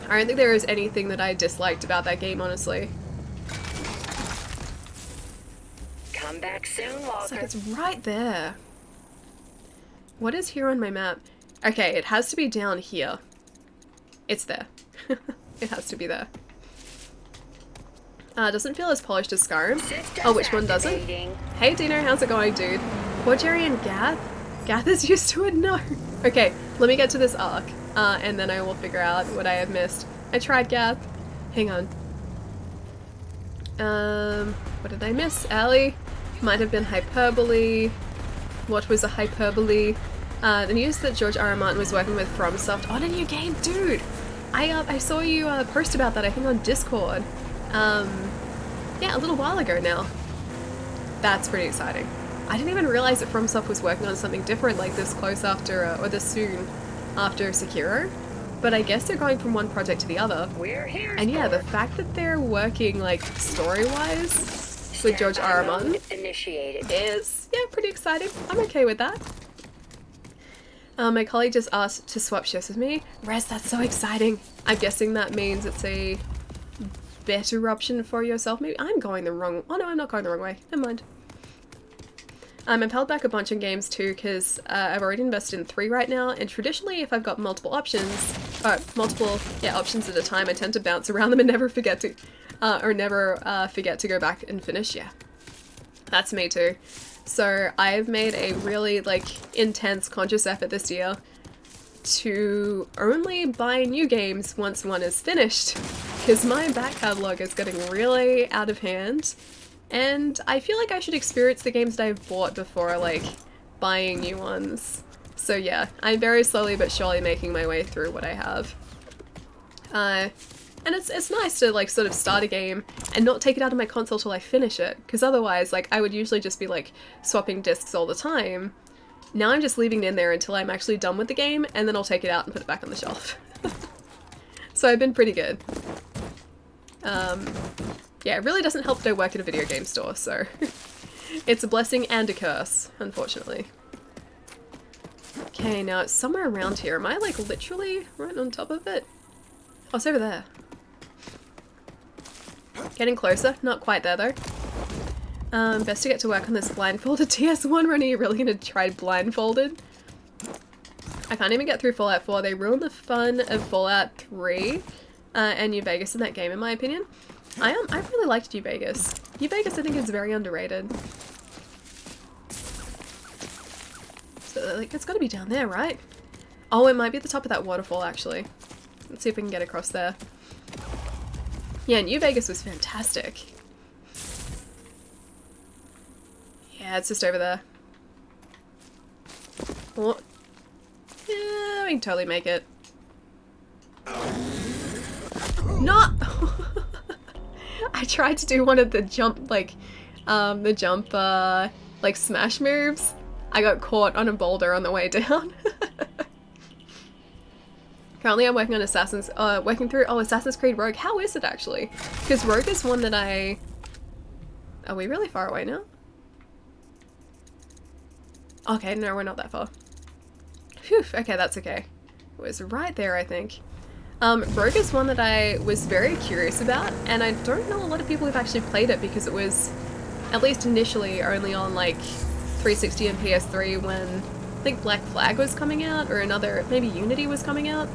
I don't think there is anything that I disliked about that game, honestly. Come back soon, Walker. It's like it's right there. What is here on my map? Okay, it has to be down here. It's there. It has to be there. Doesn't feel as polished as Skyrim. Oh, which one doesn't? Hey Dino, how's it going, dude? Poor Jerry and Gath? Gath is used to it? No. Okay, let me get to this arc, and then I will figure out what I have missed. I tried Gath. Hang on. What did I miss? Allie? Might have been hyperbole. What was a hyperbole? The news that George R. R. Martin was working with FromSoft on a new game, dude. I saw you post about that, I think on Discord. Yeah, a little while ago now. That's pretty exciting. I didn't even realize that FromSoft was working on something different like this close after, or this soon after Sekiro. But I guess they're going from one project to the other. We're here. And yeah, the fact that they're working like story-wise with George R. R. Martin is, yeah, pretty exciting. I'm okay with that. My colleague just asked to swap shifts with me. Rez, that's so exciting. I'm guessing that means it's a better option for yourself. Maybe I'm going the wrong... Oh no, I'm not going the wrong way. Never mind. I've held back a bunch of games too because I've already invested in 3 right now, and traditionally if I've got multiple options options at a time, I tend to bounce around them and never forget to forget to go back and finish. Yeah, that's me too. So I've made a really like intense conscious effort this year to only buy new games once one is finished, because my back catalogue is getting really out of hand. And I feel like I should experience the games that I've bought before, like, buying new ones. So yeah, I'm very slowly but surely making my way through what I have. And it's nice to, like, sort of start a game and not take it out of my console till I finish it. Because otherwise, like, I would usually just be, like, swapping discs all the time. Now I'm just leaving it in there until I'm actually done with the game, and then I'll take it out and put it back on the shelf. So I've been pretty good. Yeah, it really doesn't help that I work at a video game store, so it's a blessing and a curse, unfortunately. Okay, now it's somewhere around here. Am I, like, literally right on top of it? Oh, it's over there. Getting closer. Not quite there, though. Best to get to work on this blindfolded TS1 run. Are you really gonna try blindfolded? I can't even get through Fallout 4. They ruined the fun of Fallout 3 and New Vegas in that game, in my opinion. I really liked New Vegas. New Vegas, I think, is very underrated. So, like, it's gotta be down there, right? Oh, it might be at the top of that waterfall, actually. Let's see if we can get across there. Yeah, New Vegas was fantastic. Yeah, it's just over there. Oh. Yeah, we can totally make it. No! I tried to do one of the jump, like, like, smash moves. I got caught on a boulder on the way down. Currently I'm working on Assassin's Creed Rogue. How is it, actually? Because Rogue is one that Are we really far away now? Okay, no, we're not that far. Phew, okay, that's okay. It was right there, I think. Rogue is one that I was very curious about, and I don't know a lot of people who've actually played it because it was, at least initially, only on like 360 and PS3 when I think Black Flag was coming out, or another, maybe Unity was coming out.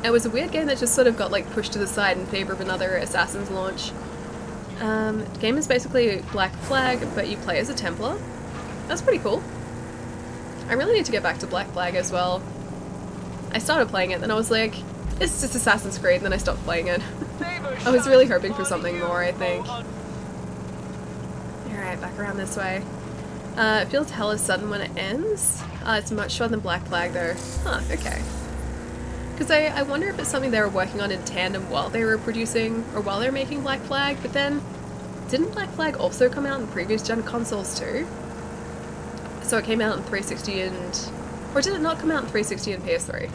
It was a weird game that just sort of got like pushed to the side in favor of another Assassin's launch. The game is basically Black Flag, but you play as a Templar. That's pretty cool. I really need to get back to Black Flag as well. I started playing it, then I was like, it's just Assassin's Creed, and then I stopped playing it. I was really hoping for something more, I think. Alright, back around this way. It feels hella sudden when it ends. It's much shorter than Black Flag, though. Huh, okay. Because I wonder if it's something they were working on in tandem while they were producing, or while they were making Black Flag, but then didn't Black Flag also come out in previous gen consoles too? So it came out in 360 and... or did it not come out in 360 and PS3?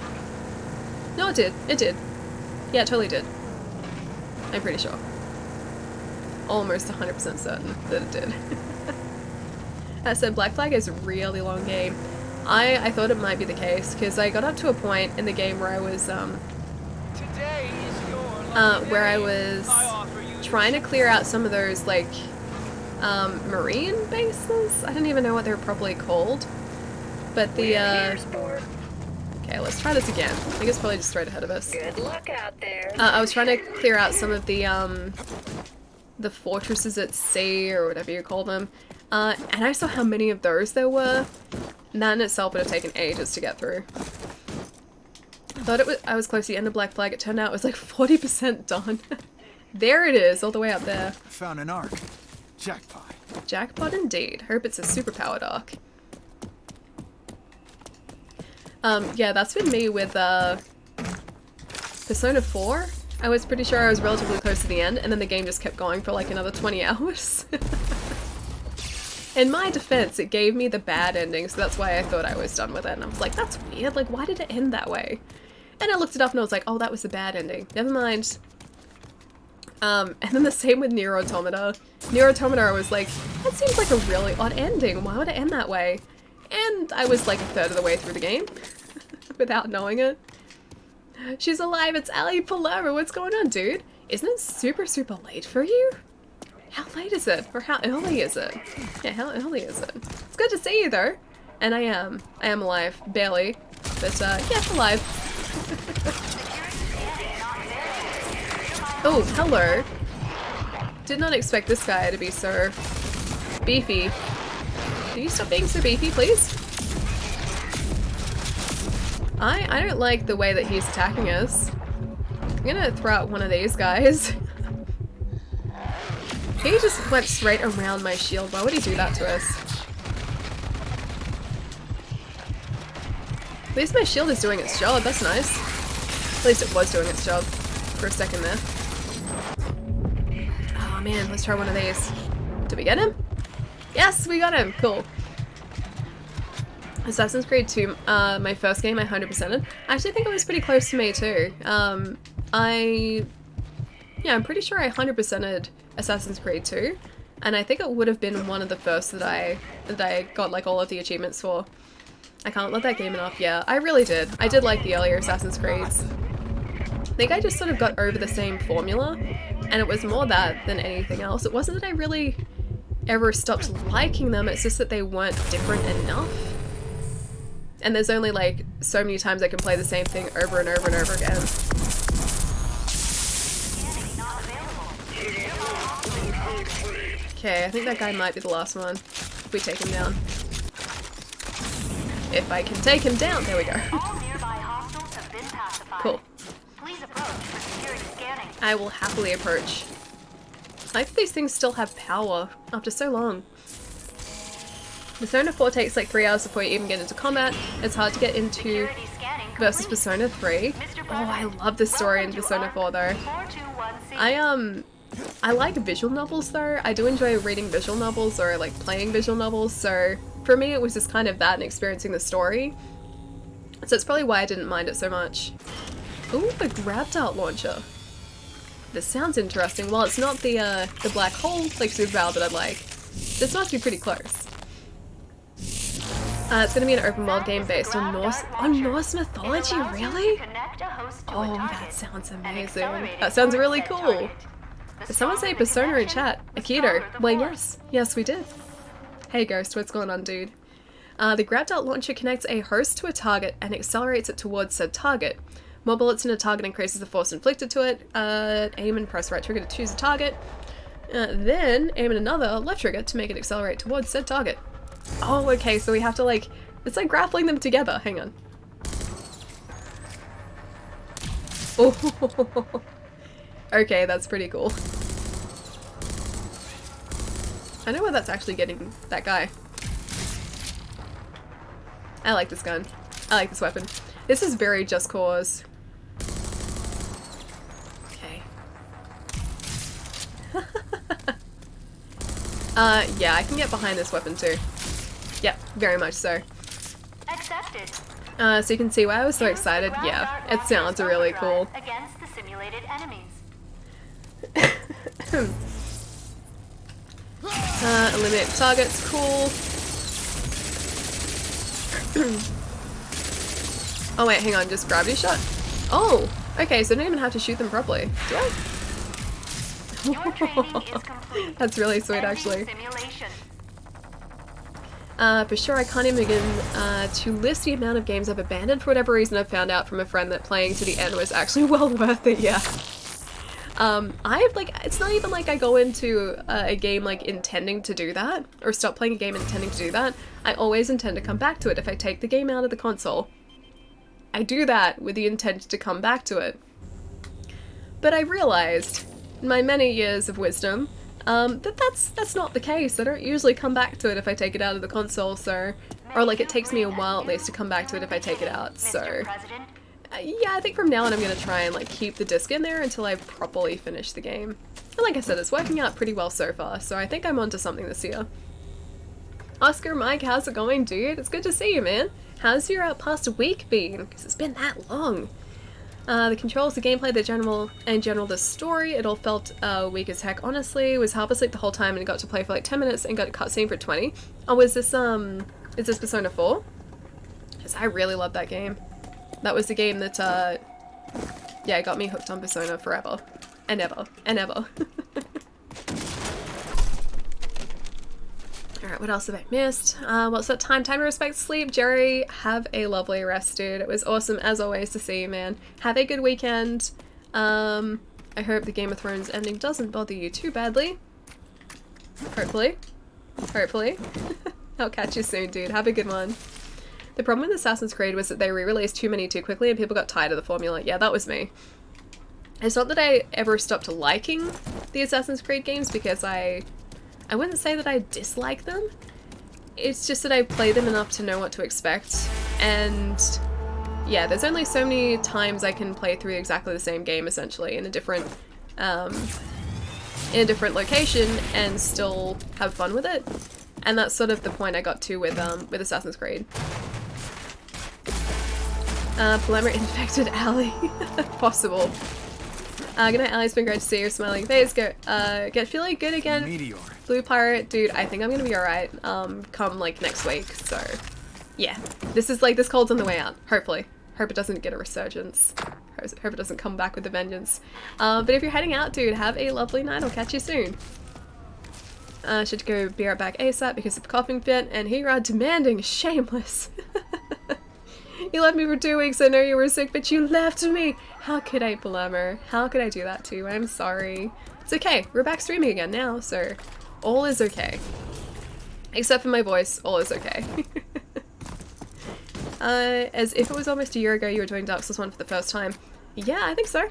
No, it did. It did. Yeah, it totally did. I'm pretty sure. Almost 100% certain that it did. As I said, Black Flag is a really long game. I thought it might be the case, because I got up to a point in the game where I was, trying to clear out some of those, like, marine bases? I don't even know what they're properly called. But the, okay, let's try this again. I think it's probably just straight ahead of us. Good luck out there. I was trying to clear out some of the fortresses at sea, or whatever you call them. And I saw how many of those there were. And that in itself would have taken ages to get through. I thought I was close to the end of Black Flag. It turned out it was like 40% done. There it is, all the way up there. I found an arc. Jackpot. Jackpot indeed. Hope it's a superpowered arc. Yeah, that's been me with, Persona 4. I was pretty sure I was relatively close to the end, and then the game just kept going for like another 20 hours. In my defense, it gave me the bad ending, so that's why I thought I was done with it, and I was like, that's weird, like, why did it end that way? And I looked it up and I was like, oh, that was the bad ending. Never mind. And then the same with Nier Automata. Nier Automata, I was like, that seems like a really odd ending, why would it end that way? And I was like a third of the way through the game, without knowing it. She's alive, it's Ali Palermo, what's going on, dude? Isn't it super, super late for you? How late is it? Or how early is it? Yeah, how early is it? It's good to see you, though. And I am alive. Barely. But, yeah, alive. Oh, hello. Did not expect this guy to be so beefy. Can you stop being so beefy, please? I don't like the way that he's attacking us. I'm gonna throw out one of these guys. He just went straight around my shield. Why would he do that to us? At least my shield is doing its job. That's nice. At least it was doing its job for a second there. Oh man, let's try one of these. Did we get him? Yes, we got him. Cool. Assassin's Creed 2, my first game I 100%ed. I actually think it was pretty close to me too. Yeah, I'm pretty sure I 100%ed Assassin's Creed 2, and I think it would have been one of the first that I got like all of the achievements for. I can't let that game enough. Yeah, I really did. I did like the earlier Assassin's Creeds. I think I just sort of got over the same formula, and it was more that than anything else. It wasn't that I really ever stopped liking them, it's just that they weren't different enough. And there's only like so many times I can play the same thing over and over and over again. Okay, I think that guy might be the last one. If we take him down. If I can take him down, there we go. Cool. Please approach for security scanning. I will happily approach. I like that these things still have power after so long. Persona 4 takes like 3 hours before you even get into combat. It's hard to get into versus Persona 3. Oh, I love the story in Persona 4 though. I like visual novels though. I do enjoy reading visual novels or like playing visual novels, so for me it was just kind of that and experiencing the story. So it's probably why I didn't mind it so much. Ooh, the grab dart launcher. This sounds interesting. Well, it's not the black hole like superpower that I'd like. This must be pretty close. It's gonna be an open world game based on Norse mythology, really? Oh, that sounds amazing. That sounds really cool. Did someone say Persona in chat? Akito. Well, yes we did. Hey Ghost, what's going on, dude? The grab dart launcher connects a host to a target and accelerates it towards said target. More bullets in a target increases the force inflicted to it. Aim and press right trigger to choose a target. Then aim in another left trigger to make it accelerate towards said target. Oh, okay, so we have to like, it's like grappling them together. Hang on. Oh, okay, that's pretty cool. I know where that's actually getting that guy. I like this gun. I like this weapon. This is very Just Cause. Yeah, I can get behind this weapon too. Yep, very much so. Accepted. So you can see why I was so excited. Yeah, it sounds really cool. Against the simulated enemies. Eliminate targets, cool. Oh wait, hang on, just gravity shot? Oh, okay, so I don't even have to shoot them properly. Do I? Your training is complete. That's really sweet, actually. Simulation. For sure, I can't even begin to list the amount of games I've abandoned. For whatever reason, I found out from a friend that playing to the end was actually well worth it, yeah. It's not even like I go into a game like intending to do that, or stop playing a game intending to do that. I always intend to come back to it. If I take the game out of the console, I do that with the intent to come back to it. But I realized, in my many years of wisdom, that's not the case. I don't usually come back to it if I take it out of the console, so... Or like it takes me a while at least to come back to it if I take it out, so... Yeah, I think from now on I'm gonna try and like keep the disc in there until I properly finish the game. And like I said, it's working out pretty well so far, so I think I'm onto something this year. Oscar, Mike, how's it going, dude? It's good to see you, man. How's your past week been? Because it's been that long. The controls, the gameplay, the general the story, it all felt weak as heck, honestly. Was half asleep the whole time and got to play for like 10 minutes and got a cutscene for 20. Oh, is this Persona 4? Because I really love that game. That was the game that, yeah, got me hooked on Persona forever. And ever. And ever. Alright, what else have I missed? What's that time? Time to respect sleep. Jerry, have a lovely rest, dude. It was awesome, as always, to see you, man. Have a good weekend. I hope the Game of Thrones ending doesn't bother you too badly. Hopefully. Hopefully. I'll catch you soon, dude. Have a good one. The problem with Assassin's Creed was that they re-released too many too quickly and people got tired of the formula. Yeah, that was me. It's not that I ever stopped liking the Assassin's Creed games because I wouldn't say that I dislike them. It's just that I play them enough to know what to expect. And yeah, there's only so many times I can play through exactly the same game essentially in a different location and still have fun with it. And that's sort of the point I got to with Assassin's Creed. Polymer infected Allie. Possible. Good night, Allie. It's been great to see your smiling face. Get feeling good again. Meteor. Blue Pirate, dude, I think I'm gonna be alright, come like next week, so yeah. This cold's on the way out, hopefully. Hope it doesn't get a resurgence. Hope it doesn't come back with a vengeance. But if you're heading out, dude, have a lovely night. I'll catch you soon. Should go be right back ASAP because of coughing fit, and here you are demanding shameless. You left me for 2 weeks, I know you were sick, but you left me! How could I, Blammer? How could I do that to you? I'm sorry. It's okay, we're back streaming again now, so all is okay. Except for my voice, all is okay. As if it was almost a year ago you were doing Dark Souls 1 for the first time. Yeah, I think so.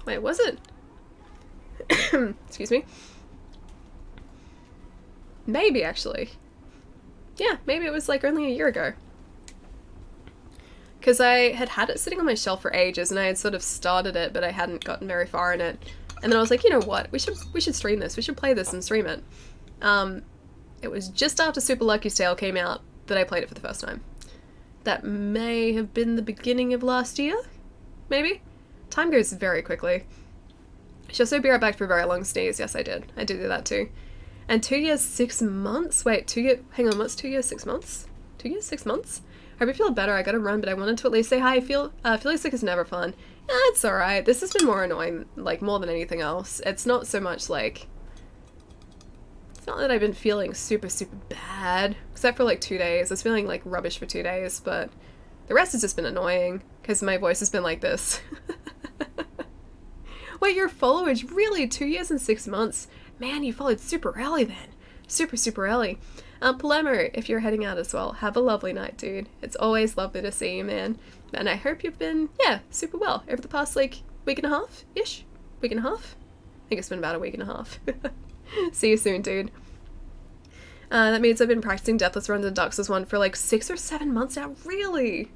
Wait, was it? Excuse me. Maybe, actually. Yeah, maybe it was like only a year ago. Because I had it sitting on my shelf for ages and I had sort of started it, but I hadn't gotten very far in it. And then I was like, you know what, we should stream this, we should play this and stream it. It was just after Super Lucky's Tale came out that I played it for the first time. That may have been the beginning of last year? Maybe? Time goes very quickly. Should also be right back for a very long sneeze. Yes, I did. I did do that too. And 2 years, 6 months? Wait, hang on, what's 2 years, 6 months? 2 years, 6 months? Hope you feel better. I gotta run, but I wanted to at least say hi. Feeling sick is never fun. Yeah, it's alright. This has been more annoying, like, more than anything else. It's not so much, like... It's not that I've been feeling super, super bad. Except for, like, 2 days. I was feeling, like, rubbish for 2 days, but... The rest has just been annoying, because my voice has been like this. Wait, your followers? Really? 2 years and 6 months? Man, you followed super early then. Super, super early. Palermo, if you're heading out as well, have a lovely night, dude. It's always lovely to see you, man. And I hope you've been, yeah, super well over the past, like, week and a half-ish? Week and a half? I think it's been about a week and a half. See you soon, dude. That means I've been practicing Deathless runs in Dark Souls 1 for, like, 6 or 7 months now. Really?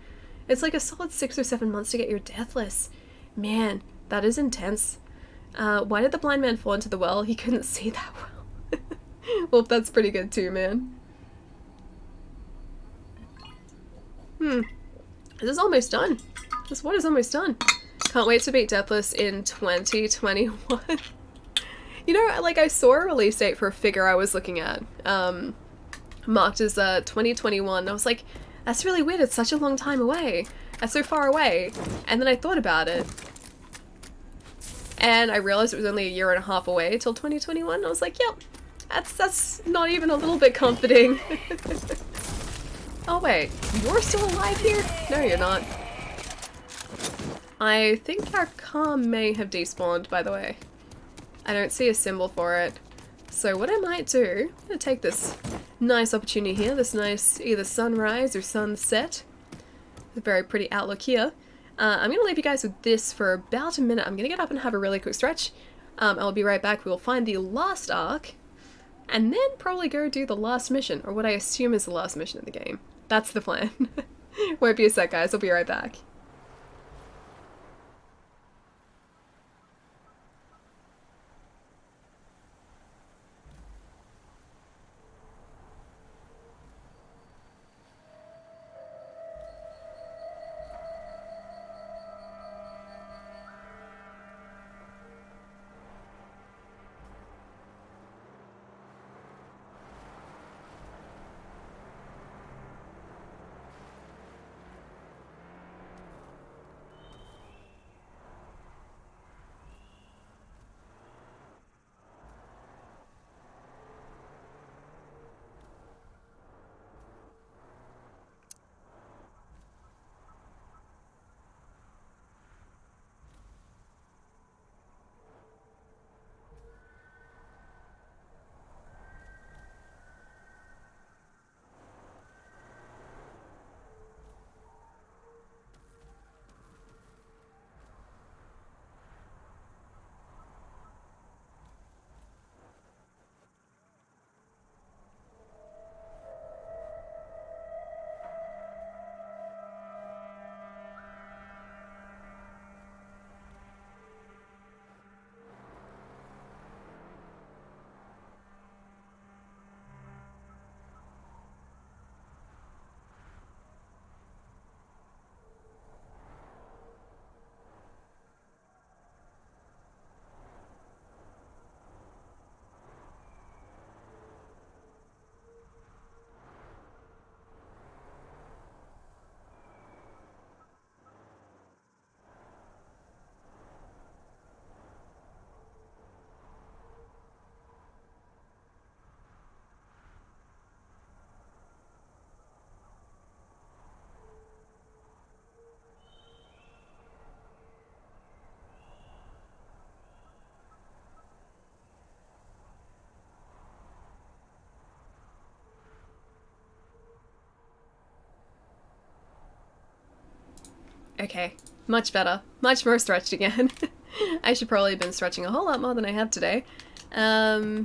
It's like a solid 6 or 7 months to get your Deathless. Man, that is intense. Why did the blind man fall into the well? He couldn't see that well. Well, that's pretty good too, man. This is almost done. This one is almost done. Can't wait to beat Deathless in 2021. You know, like, I saw a release date for a figure I was looking at, marked as 2021. I was like, that's really weird, it's such a long time away. That's so far away. And then I thought about it. And I realized it was only a year and a half away till 2021. I was like, yep, that's not even a little bit comforting. Oh wait, you're still alive here? No, you're not. I think our car may have despawned, by the way. I don't see a symbol for it. So what I might do, I'm gonna take this nice opportunity here, this nice either sunrise or sunset. A very pretty outlook here. I'm gonna leave you guys with this for about a minute. I'm gonna get up and have a really quick stretch. I'll be right back. We'll find the last arc, and then probably go do the last mission, or what I assume is the last mission of the game. That's the plan. Won't be a sec, guys. I'll be right back. Okay, much better. Much more stretched again. I should probably have been stretching a whole lot more than I have today. Yeah,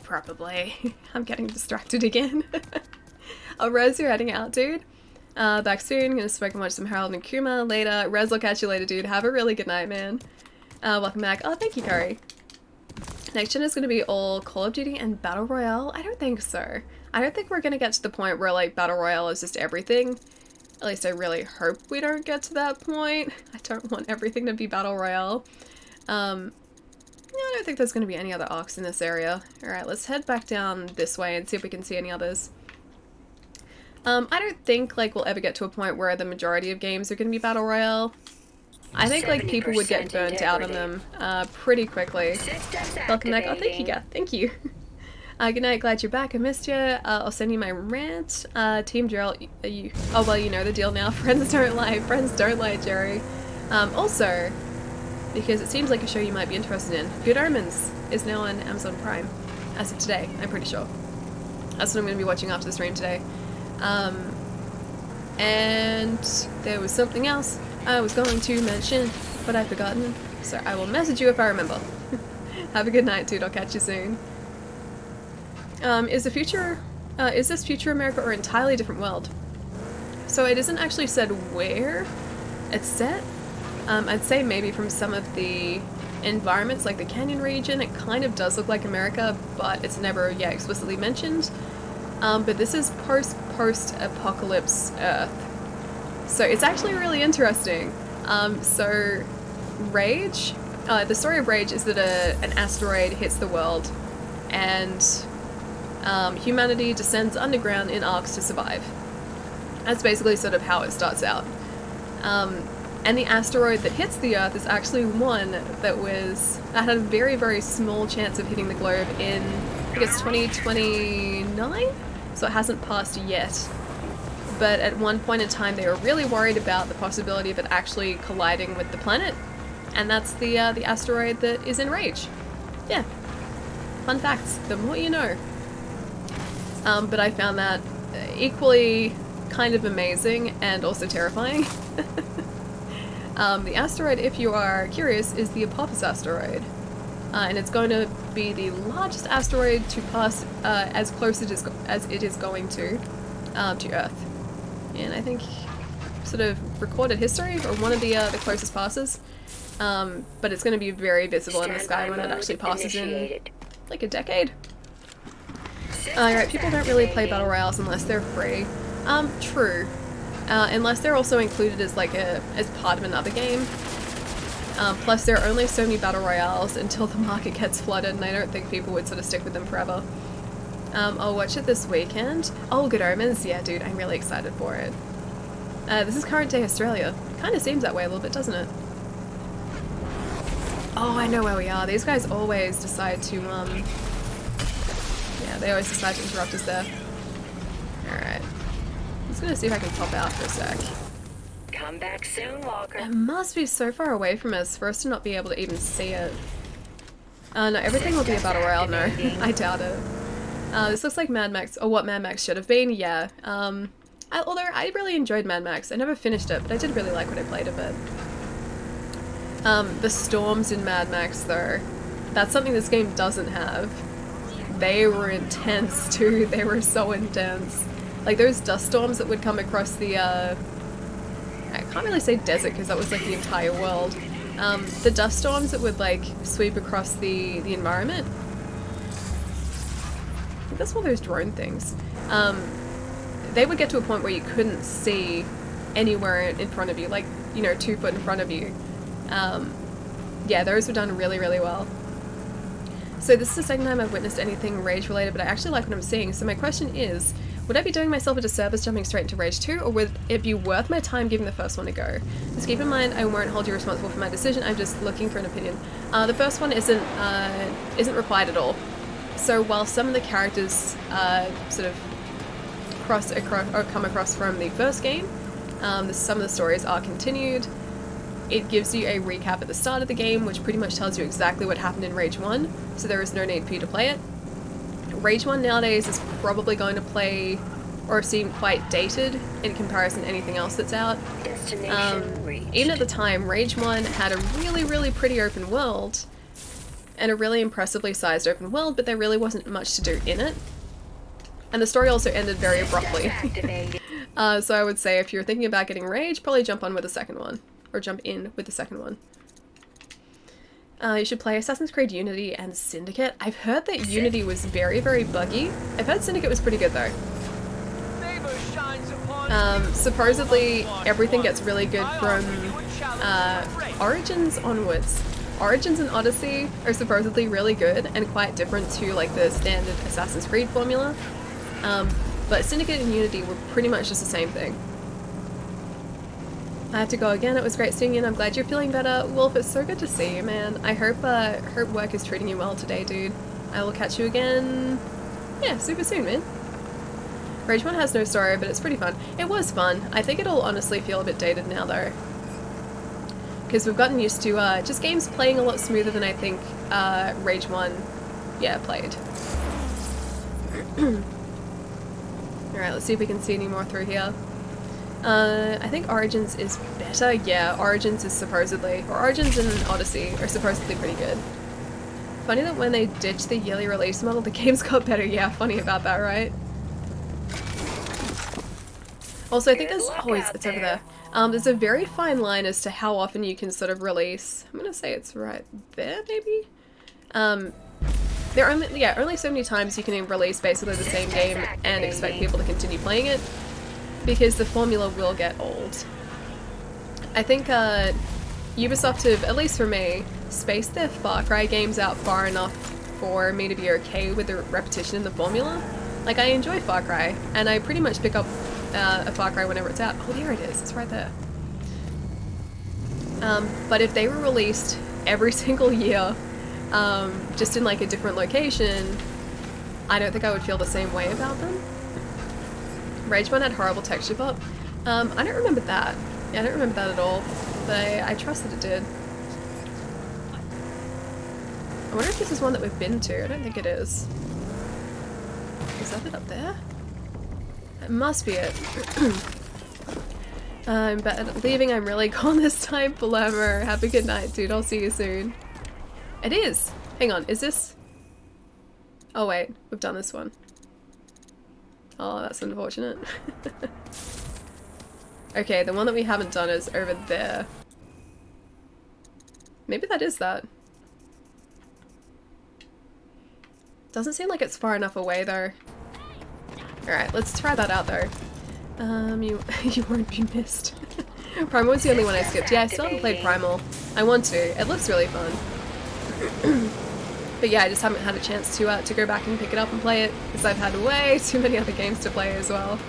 probably. I'm getting distracted again. Oh, Rez, you're heading out, dude. Back soon. Gonna smoke and watch some Harold and Kuma later. Rez, I'll catch you later, dude. Have a really good night, man. Welcome back. Oh, thank you, Curry. Next gen is gonna be all Call of Duty and Battle Royale? I don't think so. I don't think we're gonna get to the point where, like, Battle Royale is just everything. At least I really hope we don't get to that point. I don't want everything to be Battle Royale. I don't think there's going to be any other arcs in this area. Alright, let's head back down this way and see if we can see any others. I don't think, like, we'll ever get to a point where the majority of games are going to be Battle Royale. I think, like, people would get burnt out on them pretty quickly. Welcome back. Oh, thank you, Gath. Thank you. Good night, glad you're back. I missed you. I'll send you my rant. Team Gerald, you. Oh, well, you know the deal now. Friends don't lie. Friends don't lie, Jerry. Also, because it seems like a show you might be interested in, Good Omens is now on Amazon Prime. As of today, I'm pretty sure. That's what I'm going to be watching after the stream today. And there was something else I was going to mention, but I've forgotten. So I will message you if I remember. Have a good night, dude. I'll catch you soon. Is this future America or an entirely different world? So it isn't actually said where it's set. I'd say maybe from some of the environments, like the canyon region. It kind of does look like America, but it's never, yeah, explicitly mentioned. But this is post-apocalypse Earth. So it's actually really interesting. So Rage, the story of Rage is that an asteroid hits the world, and humanity descends underground in arcs to survive. That's basically sort of how it starts out. And the asteroid that hits the Earth is actually one that had a very, very small chance of hitting the globe in, I think it's 2029? So it hasn't passed yet. But at one point in time they were really worried about the possibility of it actually colliding with the planet. And that's the asteroid that is in Rage. Yeah. Fun facts. The more you know. But I found that equally kind of amazing and also terrifying. The asteroid, if you are curious, is the Apophis asteroid. And it's going to be the largest asteroid to pass as close as it is going to Earth. And I think sort of recorded history, or one of the closest passes. But it's going to be very visible in the sky when it actually passes in like a decade. Right, people don't really play battle royales unless they're free. True. Unless they're also included as as part of another game. Plus there are only so many battle royales until the market gets flooded, and I don't think people would sort of stick with them forever. I'll watch it this weekend. Oh, Good Omens, yeah dude, I'm really excited for it. This is current day Australia. Kinda seems that way a little bit, doesn't it? Oh, I know where we are. These guys always decide to, yeah, they always decide to interrupt us there. Alright. I'm just gonna see if I can pop out for a sec. Come back soon, Walker. It must be so far away from us for us to not be able to even see it. No, everything will be a battle royale, no. I doubt it. This looks like Mad Max, or what Mad Max should have been, yeah. Although I really enjoyed Mad Max. I never finished it, but I did really like what I played of it. The storms in Mad Max, though, that's something this game doesn't have. They were intense, too. They were so intense. Like, those dust storms that would come across the, I can't really say desert, because that was, like, the entire world. The dust storms that would, like, sweep across the environment. I think that's one of those drone things. They would get to a point where you couldn't see anywhere in front of you, like, you know, 2 foot in front of you. Yeah, those were done really, really well. So this is the second time I've witnessed anything Rage related, but I actually like what I'm seeing. So my question is, would I be doing myself a disservice jumping straight into Rage 2, or would it be worth my time giving the first one a go? Just keep in mind, I won't hold you responsible for my decision, I'm just looking for an opinion. The first one isn't required at all. So while some of the characters sort of come across from the first game, some of the stories are continued. It gives you a recap at the start of the game, which pretty much tells you exactly what happened in Rage 1, so there is no need for you to play it. Rage 1 nowadays is probably going to play or seem quite dated in comparison to anything else that's out. Even at the time, Rage 1 had a really, really pretty open world, and a really impressively sized open world, but there really wasn't much to do in it. And the story also ended very abruptly. So I would say if you're thinking about getting Rage, probably jump on with the second one. Or jump in with the second one. You should play Assassin's Creed Unity and Syndicate. I've heard that Unity was very, very buggy. I've heard Syndicate was pretty good though. Supposedly everything gets really good from Origins onwards. Origins and Odyssey are supposedly really good and quite different to like the standard Assassin's Creed formula. But Syndicate and Unity were pretty much just the same thing. I have to go again. It was great seeing you and I'm glad you're feeling better. Wolf, it's so good to see you, man. I hope work is treating you well today, dude. I will catch you again, yeah, super soon, man. Rage 1 has no story, but it's pretty fun. It was fun. I think it'll honestly feel a bit dated now, though. Because we've gotten used to just games playing a lot smoother than I think Rage 1, yeah, played. Alright, let's see if we can see any more through here. I think Origins is better. Yeah, Origins is supposedly, or Origins and Odyssey are supposedly pretty good. Funny that when they ditched the yearly release model, the games got better. Yeah, funny about that, right? Also, I think there's always, it's over there. There's a very fine line as to how often you can sort of release. I'm gonna say it's right there, maybe? There are only so many times you can release basically the same game and expect people to continue playing it, because the formula will get old. I think Ubisoft have, at least for me, spaced their Far Cry games out far enough for me to be okay with the repetition in the formula. Like, I enjoy Far Cry, and I pretty much pick up a Far Cry whenever it's out. Oh, there it is. It's right there. But if they were released every single year, just in like a different location, I don't think I would feel the same way about them. Rage 1 had horrible texture pop. I don't remember that. Yeah, I don't remember that at all, but I trust that it did. I wonder if this is one that we've been to. I don't think it is. Is that it up there? It must be it. But leaving, I'm really gone this time, Palermo. Have a good night, dude. I'll see you soon. It is! Hang on, is this... Oh wait, we've done this one. Oh, that's unfortunate. Okay, the one that we haven't done is over there. Maybe that is that. Doesn't seem like it's far enough away though. Alright, let's try that out though. You won't be missed. Primal was the only one I skipped. Yeah, I still haven't played Primal. I want to. It looks really fun. But yeah, I just haven't had a chance to go back and pick it up and play it, because I've had way too many other games to play as well.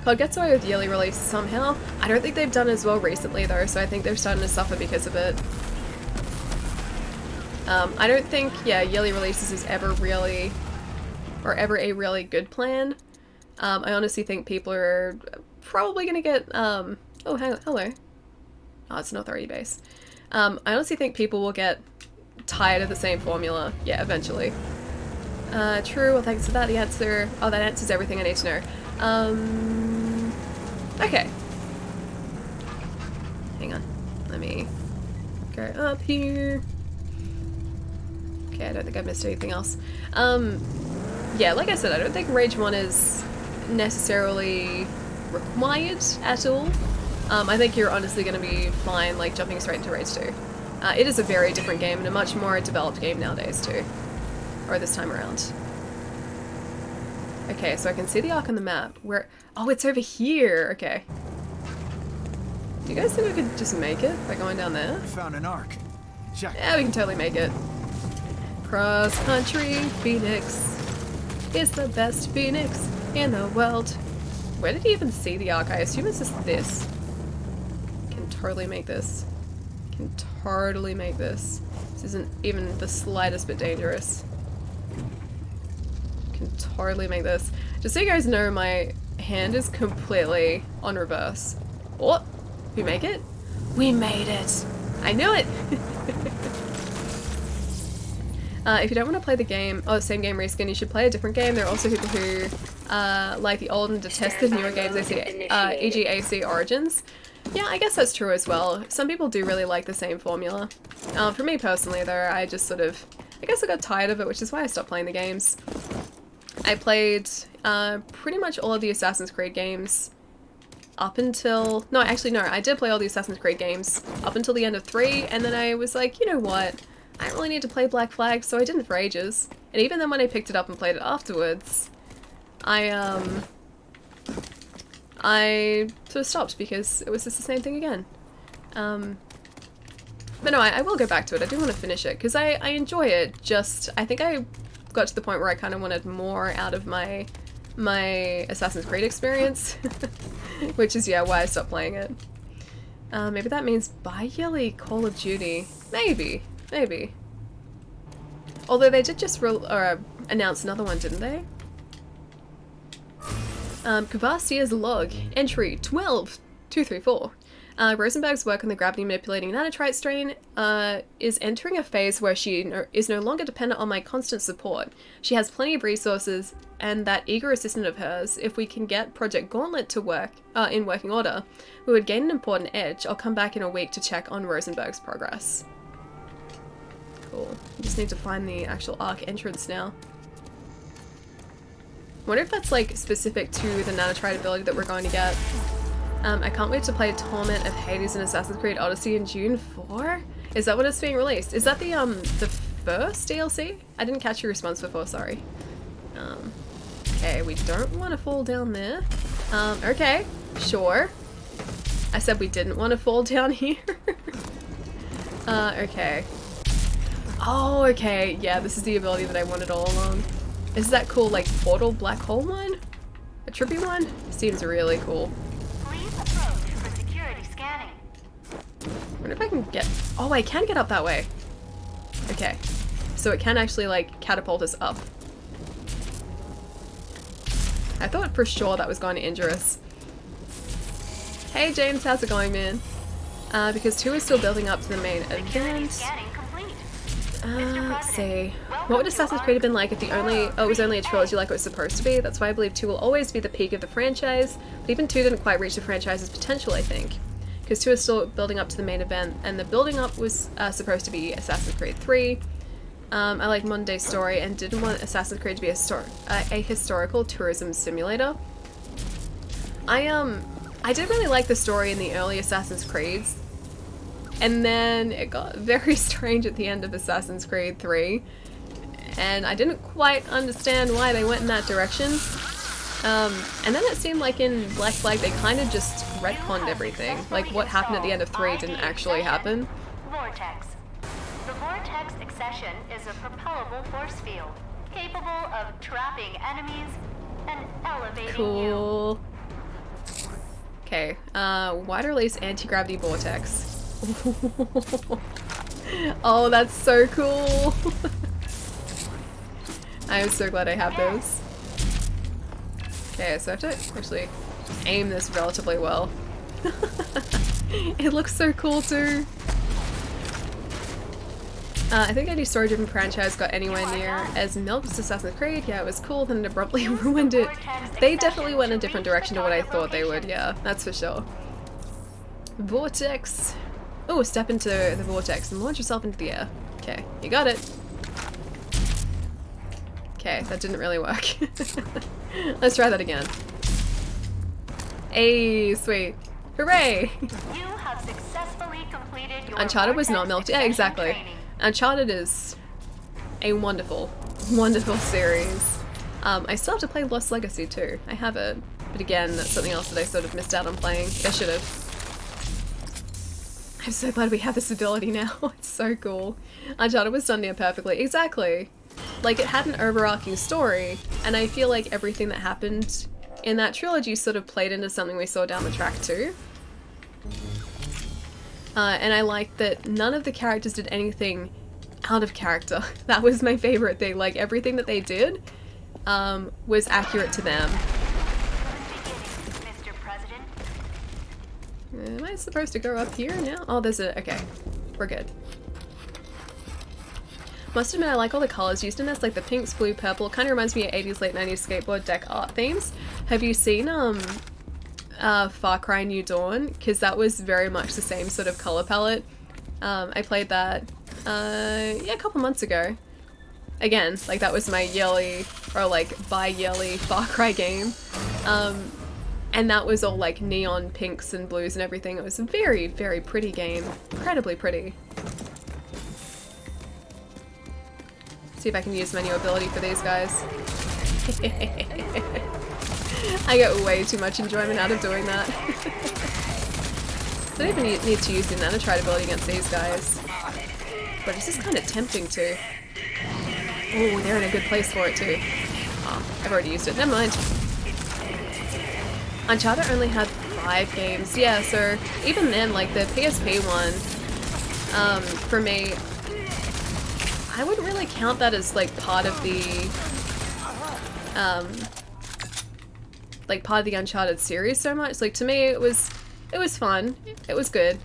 COD gets away with yearly release somehow. I don't think they've done as well recently though, so I think they're starting to suffer because of it. I don't think, yeah, yearly releases is ever really, or ever a really good plan. I honestly think people are probably gonna get, oh, hello. Oh, it's an authority base. I honestly think people will get tired of the same formula, yeah, eventually. True, well thanks for that, the answer, oh, that answers everything I need to know. Okay. Hang on, let me go up here. Okay, I don't think I missed anything else. Yeah, like I said, I don't think Rage 1 is necessarily required at all. I think you're honestly going to be fine, like, jumping straight into Rage 2. It is a very different game, and a much more developed game nowadays, too. Or this time around. Okay, so I can see the arc on the map. Where? Oh, it's over here! Okay. Do you guys think we could just make it by going down there? Found an arc. Check. Yeah, we can totally make it. Cross country Phoenix is the best Phoenix in the world. Where did he even see the arc? I assume it's just this. Can totally make this. Can totally make this. This isn't even the slightest bit dangerous. Can totally make this. Just so you guys know, my hand is completely on reverse. What? We make it? We made it! I knew it! If you don't want to play the game, the same game reskin, you should play a different game. There are also people who like the old and detest the newer games, e.g. AC Origins. Yeah, I guess that's true as well. Some people do really like the same formula. For me personally though, I just sort of, I guess I got tired of it, which is why I stopped playing the games. I played pretty much all of the Assassin's Creed games up until, no, actually no, I did play all the Assassin's Creed games up until the end of 3, and then I was like, you know what? I don't really need to play Black Flag, so I didn't for ages. And even then when I picked it up and played it afterwards, I sort of stopped because it was just the same thing again. But no, I will go back to it. I do want to finish it, because I enjoy it, just, I think I got to the point where I kind of wanted more out of my Assassin's Creed experience, which is, yeah, why I stopped playing it. Maybe that means bi-yearly Call of Duty. Maybe. Maybe. Although they did just announce another one, didn't they? Kvasir's log. Entry 12234. Rosenberg's work on the gravity manipulating nanotrite strain is entering a phase where she is no longer dependent on my constant support. She has plenty of resources, and that eager assistant of hers, if we can get Project Gauntlet to work in working order, we would gain an important edge. I'll come back in a week to check on Rosenberg's progress. Cool. I just need to find the actual Ark entrance now. wonder if that's like specific to the nanotrite ability that we're going to get. I can't wait to play Torment of Hades in Assassin's Creed Odyssey in June 4? Is that when it's being released? Is that the first DLC? I didn't catch your response before, sorry. Okay, we don't want to fall down there. Okay, sure. I said we didn't want to fall down here. Okay. Oh, okay, yeah, this is the ability that I wanted all along. Is that cool, like, portal black hole one? A trippy one? Seems really cool. Please approach for security scanning. I wonder if I can get... Oh, I can get up that way. Okay. So it can actually, like, catapult us up. I thought for sure that was going to injure us. Hey James, how's it going, man? Because 2 is still building up to the main event. Let's see. What would Assassin's Creed have been like if it was only a trilogy like it was supposed to be? That's why I believe 2 will always be the peak of the franchise, but even 2 didn't quite reach the franchise's potential, I think. Because 2 is still building up to the main event, and the building up was supposed to be Assassin's Creed 3. I like modern day story and didn't want Assassin's Creed to be a historical tourism simulator. I did really like the story in the early Assassin's Creeds, and then it got very strange at the end of Assassin's Creed 3, and I didn't quite understand why they went in that direction. And then it seemed like in Black Flag they kind of just retconned everything. Like what happened at the end of 3 didn't actually happen. Vortex. The vortex accession is a propellable force field, capable of trapping enemies and elevating you. Cool. Okay, wide release anti-gravity vortex. Oh, that's so cool. I'm so glad I have those. Okay, so I have to actually aim this relatively well. It looks so cool too. I think any story-driven franchise got anywhere near as milked as Assassin's Creed. Yeah, it was cool, then it abruptly ruined it. They definitely went in a different direction to what I thought they would, yeah, that's for sure. Vortex. Oh, step into the vortex and launch yourself into the air. Okay, you got it. Okay, that didn't really work. Let's try that again. Hey, sweet. Hooray! You have successfully completed your Uncharted was not milked. Yeah, exactly. training. Uncharted is a wonderful, wonderful series. I still have to play Lost Legacy too. I have it, but again, that's something else that I sort of missed out on playing. I should have. I'm so glad we have this ability now. It's so cool. Uncharted was done near perfectly. Exactly. Like, it had an overarching story, and I feel like everything that happened in that trilogy sort of played into something we saw down the track too. And I liked that none of the characters did anything out of character. That was my favorite thing. Like, everything that they did was accurate to them. Mr. President. Am I supposed to go up here now? Oh, there's a... okay. We're good. Must admit, I like all the colors used in this, like the pinks, blue, purple. Kind of reminds me of 80s, late 90s skateboard deck art themes. Have you seen Far Cry New Dawn? Because that was very much the same sort of color palette. I played that yeah, a couple months ago. Again, like that was my yearly, or like bi-yearly Far Cry game. And that was all like neon pinks and blues and everything. It was a very, very pretty game. Incredibly pretty. See if I can use my new ability for these guys. I get way too much enjoyment out of doing that. I don't even need to use the nanotrite ability against these guys. But it's just kind of tempting to. Oh, they're in a good place for it too. Oh, I've already used it. Never mind. Uncharted only had 5 games. Yeah, so even then, like the PSP one, for me, I wouldn't really count that as like part of the Uncharted series so much. Like to me it was fun, it was good,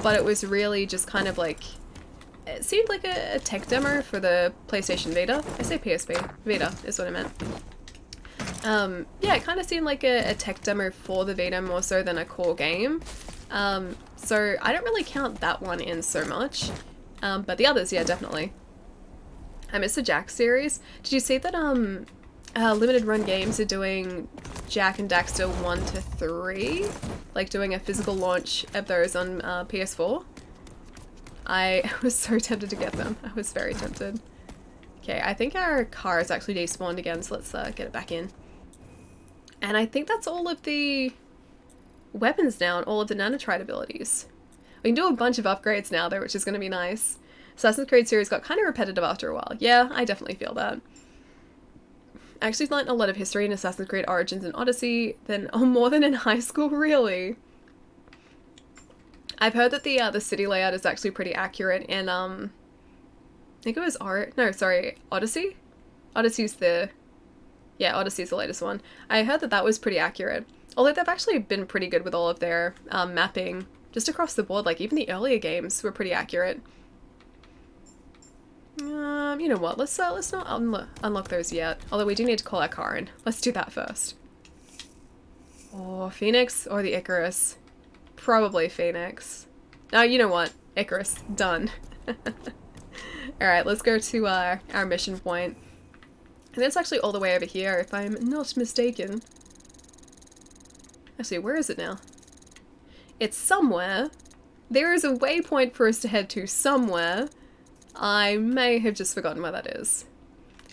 but it was really just kind of like, it seemed like a tech demo for the PlayStation Vita. I say PSP, Vita is what I meant. Yeah, it kind of seemed like a tech demo for the Vita more so than a core game. So I don't really count that one in so much, but the others, yeah, definitely. I miss the Jack series. Did you see that limited run games are doing Jak and Daxter 1 to 3, like doing a physical launch of those on PS4. I was so tempted to get them. I was very tempted. Okay, I think our car is actually despawned again, so let's get it back in. And I think that's all of the weapons now and all of the nanotrite abilities. We can do a bunch of upgrades now though, which is going to be nice. Assassin's Creed series got kind of repetitive after a while. Yeah, I definitely feel that. I actually learned a lot of history in Assassin's Creed Origins and Odyssey more than in high school, really. I've heard that the city layout is actually pretty accurate in I think it was Odyssey? Odyssey's the latest one. I heard that was pretty accurate. Although they've actually been pretty good with all of their mapping just across the board. Like even the earlier games were pretty accurate. You know what? Let's not unlock those yet. Although we do need to call our car in. Let's do that first. Or Phoenix or the Icarus. Probably Phoenix. No, you know what? Icarus. Done. Alright, let's go to our mission point. And it's actually all the way over here, if I'm not mistaken. Actually, where is it now? It's somewhere. There is a waypoint for us to head to somewhere. I may have just forgotten where that is.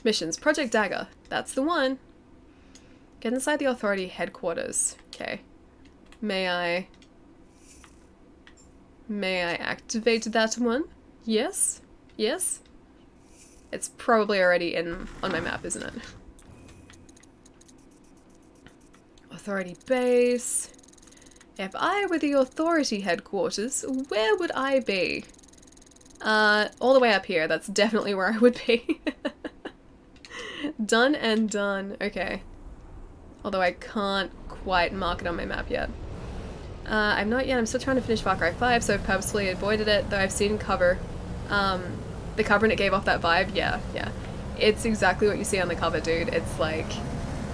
Missions. Project Dagger. That's the one. Get inside the Authority headquarters. Okay. May I activate that one? Yes? Yes? It's probably already on my map, isn't it? Authority base. If I were the Authority headquarters, where would I be? All the way up here. That's definitely where I would be. Done and done. Okay. Although I can't quite mark it on my map yet. I'm not yet. I'm still trying to finish Far Cry 5, so I've purposefully avoided it, though I've seen cover. The cover and it gave off that vibe. Yeah. It's exactly what you see on the cover, dude. It's like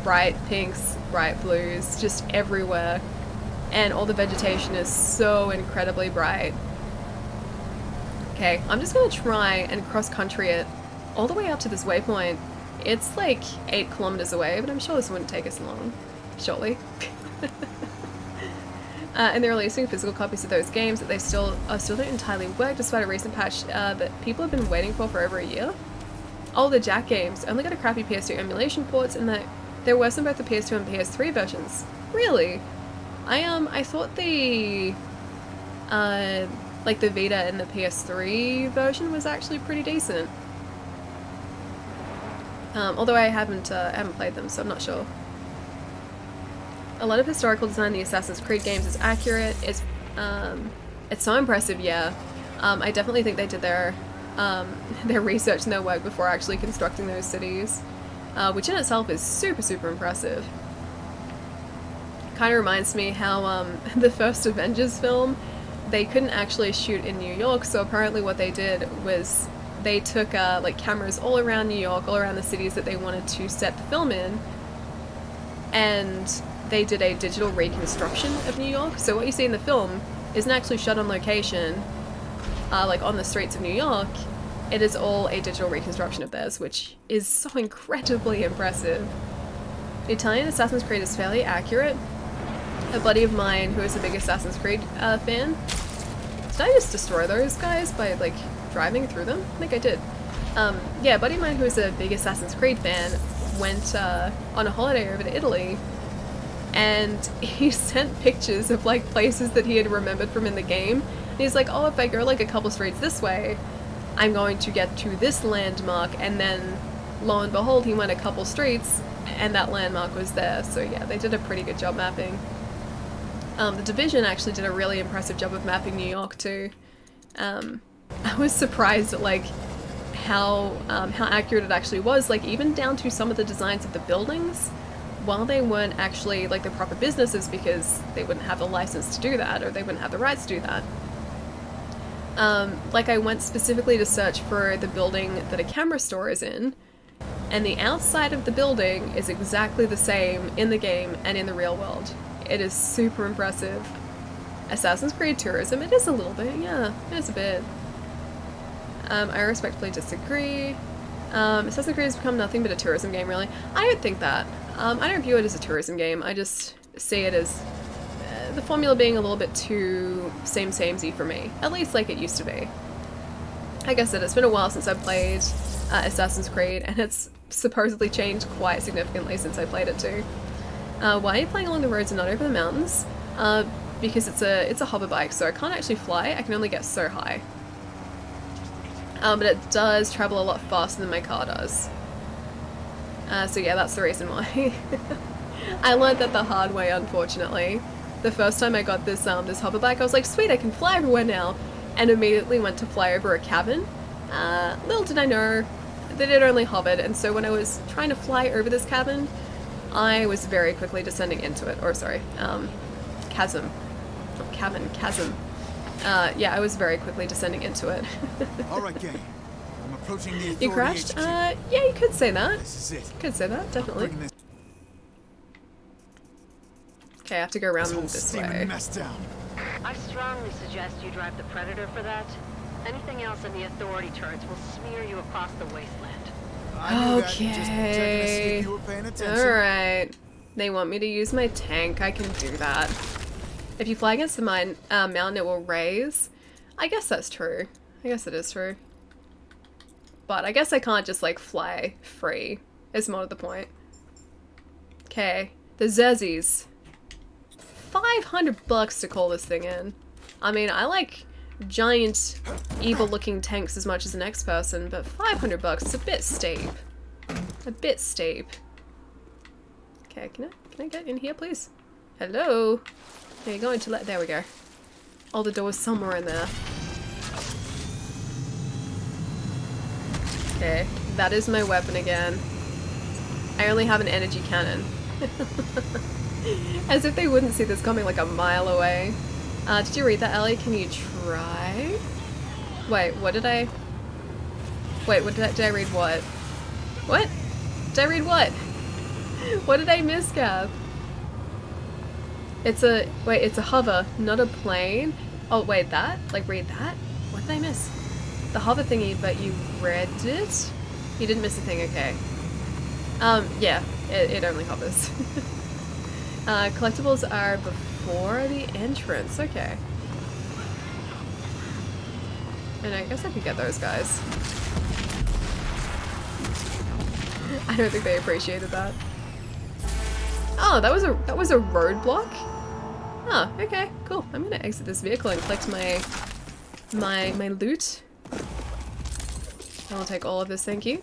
bright pinks, bright blues, just everywhere. And all the vegetation is so incredibly bright. Okay, I'm just gonna try and cross-country it all the way up to this waypoint. It's like 8 kilometers away, but I'm sure this wouldn't take us long. Surely. And they're releasing physical copies of those games that they still don't entirely work despite a recent patch that people have been waiting for over a year. All the Jak games only got a crappy PS2 emulation ports, and that they're worse than both the PS2 and PS3 versions. Really? I thought the like the Vita and the PS3 version was actually pretty decent. Although I haven't played them, so I'm not sure. A lot of historical design in the Assassin's Creed games is accurate. It's so impressive, yeah. I definitely think they did their research and their work before actually constructing those cities, which in itself is super, super impressive. Kind of reminds me how the first Avengers film, they couldn't actually shoot in New York, so apparently what they did was they took like cameras all around New York, all around the cities that they wanted to set the film in, and they did a digital reconstruction of New York. So what you see in the film isn't actually shot on location, like on the streets of New York. It is all a digital reconstruction of theirs, which is so incredibly impressive. The Italian Assassin's Creed is fairly accurate. A buddy of mine who is a big Assassin's Creed fan. Did I just destroy those guys by like driving through them? I think I did. Yeah, a buddy of mine who is a big Assassin's Creed fan went on a holiday over to Italy, and he sent pictures of like places that he had remembered from in the game. And he's like, oh, if I go like a couple streets this way, I'm going to get to this landmark, and then lo and behold, he went a couple streets and that landmark was there. So yeah, they did a pretty good job mapping. The Division actually did a really impressive job of mapping New York too. I was surprised at like how accurate it actually was, like even down to some of the designs of the buildings. While they weren't actually like the proper businesses because they wouldn't have the license to do that, or they wouldn't have the rights to do that. Like I went specifically to search for the building that a camera store is in, and the outside of the building is exactly the same in the game and in the real world. It is super impressive. Assassin's Creed tourism, it is a little bit, yeah, it is a bit. I respectfully disagree. Assassin's Creed has become nothing but a tourism game, really. I don't think that. I don't view it as a tourism game. I just see it as the formula being a little bit too same-samey for me. At least like it used to be. Like I said, it's been a while since I've played Assassin's Creed, and it's supposedly changed quite significantly since I played it too. Why are you playing along the roads and not over the mountains? Because it's a hover bike, so I can't actually fly. I can only get so high. But it does travel a lot faster than my car does. So yeah, that's the reason why. I learned that the hard way, unfortunately. The first time I got this this hover bike, I was like, sweet, I can fly everywhere now, and immediately went to fly over a cabin. Little did I know that it only hovered, and so when I was trying to fly over this cabin, I was very quickly descending into it. Or sorry, chasm. Not cabin, chasm. Yeah, I was very quickly descending into it. All right, gang. I'm approaching the authority You crashed? HQ. Yeah, you could say that. This is it. Could say that, definitely. Bringing this Okay, I have to go around whole this steaming way. mess down. I strongly suggest you drive the Predator for that. Anything else in the authority turrets will smear you across the wasteland. I knew that. Just checking to see Okay. if you were paying attention. Alright. They want me to use my tank. I can do that. If you fly against the mountain, it will raise. I guess that's true. I guess it is true. But I guess I can't just, like, fly free. Is more to the point. Okay. The Zezzies. $500 to call this thing in. I mean, I like giant, evil-looking tanks as much as the next person, but $500 is a bit steep. A bit steep. Okay, can I get in here, please? Hello? Are you going to let... There we go. Oh, the door's somewhere in there. Okay, that is my weapon again. I only have an energy cannon. As if they wouldn't see this coming like a mile away. Did you read that, Ellie? Can you try? Wait, what did I... Wait, did I read what? What? Did I read what? What did I miss, Gav? It's a... Wait, it's a hover, not a plane. Oh, wait, that? Like, read that? What did I miss? The hover thingy, but you read it? You didn't miss a thing, okay. Yeah, it only hovers. Collectibles are before the entrance, okay. And I guess I could get those guys. I don't think they appreciated that. Oh, that was a roadblock? Oh, okay, cool. I'm gonna exit this vehicle and collect my loot. I'll take all of this, thank you.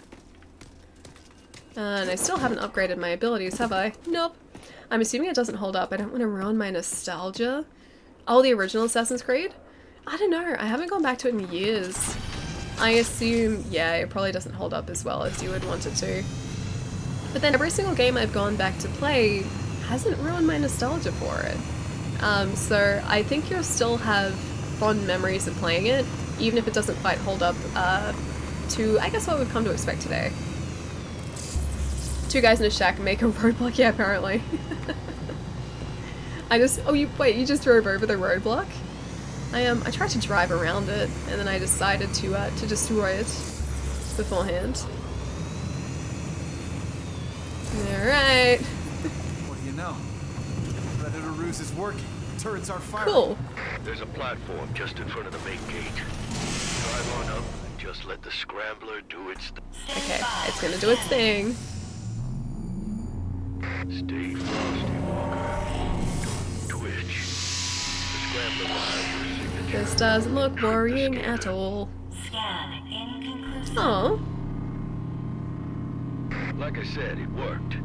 And I still haven't upgraded my abilities, have I? Nope. I'm assuming it doesn't hold up. I don't want to ruin my nostalgia. Oh, the original Assassin's Creed? I don't know. I haven't gone back to it in years. I assume, yeah, it probably doesn't hold up as well as you would want it to. But then every single game I've gone back to play hasn't ruined my nostalgia for it. So I think you'll still have fond memories of playing it, even if it doesn't quite hold up to, I guess, what we've come to expect today. Two guys in a shack make a roadblock? Yeah, apparently. I just... Oh, you just drove over the roadblock? I tried to drive around it, and then I decided to destroy it beforehand. Alright. What do you know? Predator ruse is working. Turrets are firing. Cool. There's a platform just in front of the main gate. Drive on up and just let the scrambler do its thing. Okay, it's gonna do its thing. Stay frosty, Walker. Don't twitch. The scrambler will have your signature. This doesn't look worrying at all. Scan inconclusive. Oh. Like I said, it worked.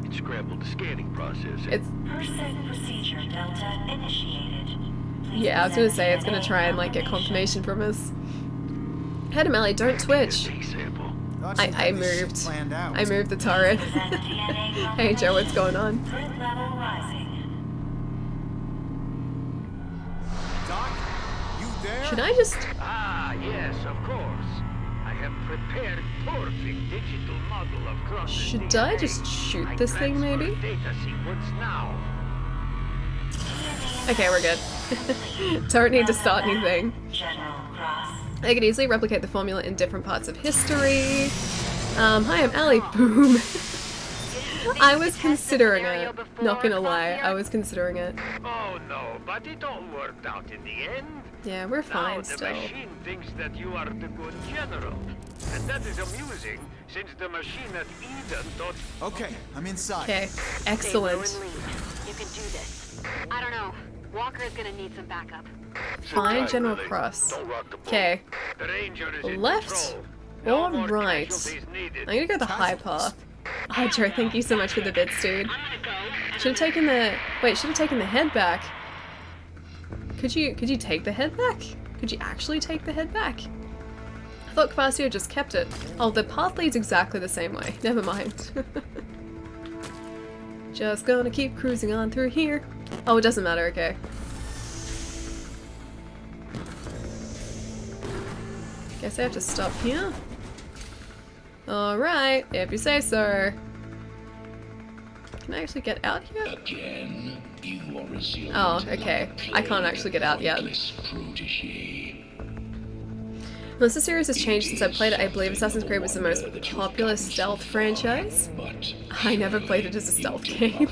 It scrambled the scanning process. It's... Percent procedure Delta initiated. Please Yeah, I was gonna present say, it's gonna your try and, like, get confirmation from us. Head him, Ellie, don't twitch. I moved. I moved the turret. Hey Joe, what's going on? Threat level rising. Doc, you there? Should I just... Ah, yes, of course. I have prepared perfect digital model of cross. Should I just shoot this thing, maybe? Data sequence now. Okay, we're good. Don't need to start anything. General Cross. I could easily replicate the formula in different parts of history. Hi, I'm Allie. Boom. I was considering it. Not gonna lie, I was considering it. Oh no, but it all worked out in the end. Yeah, we're fine Now the still. machine thinks that you are the good general. And that is amusing, since the machine at Eden thought... Okay, I'm inside. Okay, Stay low excellent. and lean. You can do this. I don't know. Walker's gonna need some backup. Find Right, General Lily. Cross. Don't rock the boat. Okay, The Ranger is in left control. No or more right? casualties needed. I'm gonna go the high path. Oh, Joe, thank you so much for the bits, dude. Should have taken the... Wait, should have taken the head back. Could you take the head back? Could you actually take the head back? I thought Kvasio just kept it. Oh, the path leads exactly the same way. Never mind. Just gonna keep cruising on through here. Oh, it doesn't matter, okay. Guess I have to stop here. Alright, if you say so. Can I actually get out here? Again, you are resilient. Oh, okay. I can't actually get out yet. Protégé. Unless the series has changed since I played it, I believe Assassin's Creed was the most popular stealth franchise. I never played it as a stealth game.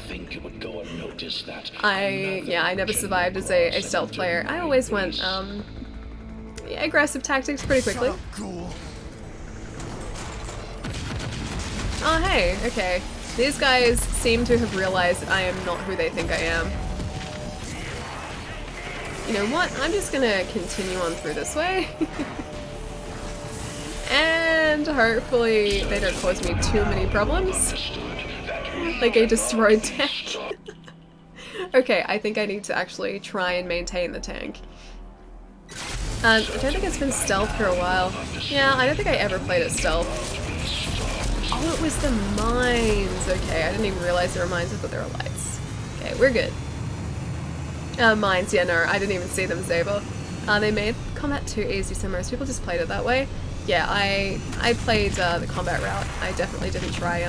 I never survived as a stealth player. I always went, yeah, aggressive tactics pretty quickly. Oh, hey, okay. These guys seem to have realized that I am not who they think I am. You know what? I'm just gonna continue on through this way. And hopefully they don't cause me too many problems. Like a destroyed tank. Okay, I think I need to actually try and maintain the tank. I don't think it's been stealth for a while. Yeah, I don't think I ever played it stealth. Oh, it was the mines. Okay, I didn't even realize there were mines. I thought there were lights. Okay, we're good. Mines, yeah, no, I didn't even see them, Saber. They made combat too easy, so most people just played it that way. Yeah, I played the combat route. I definitely didn't try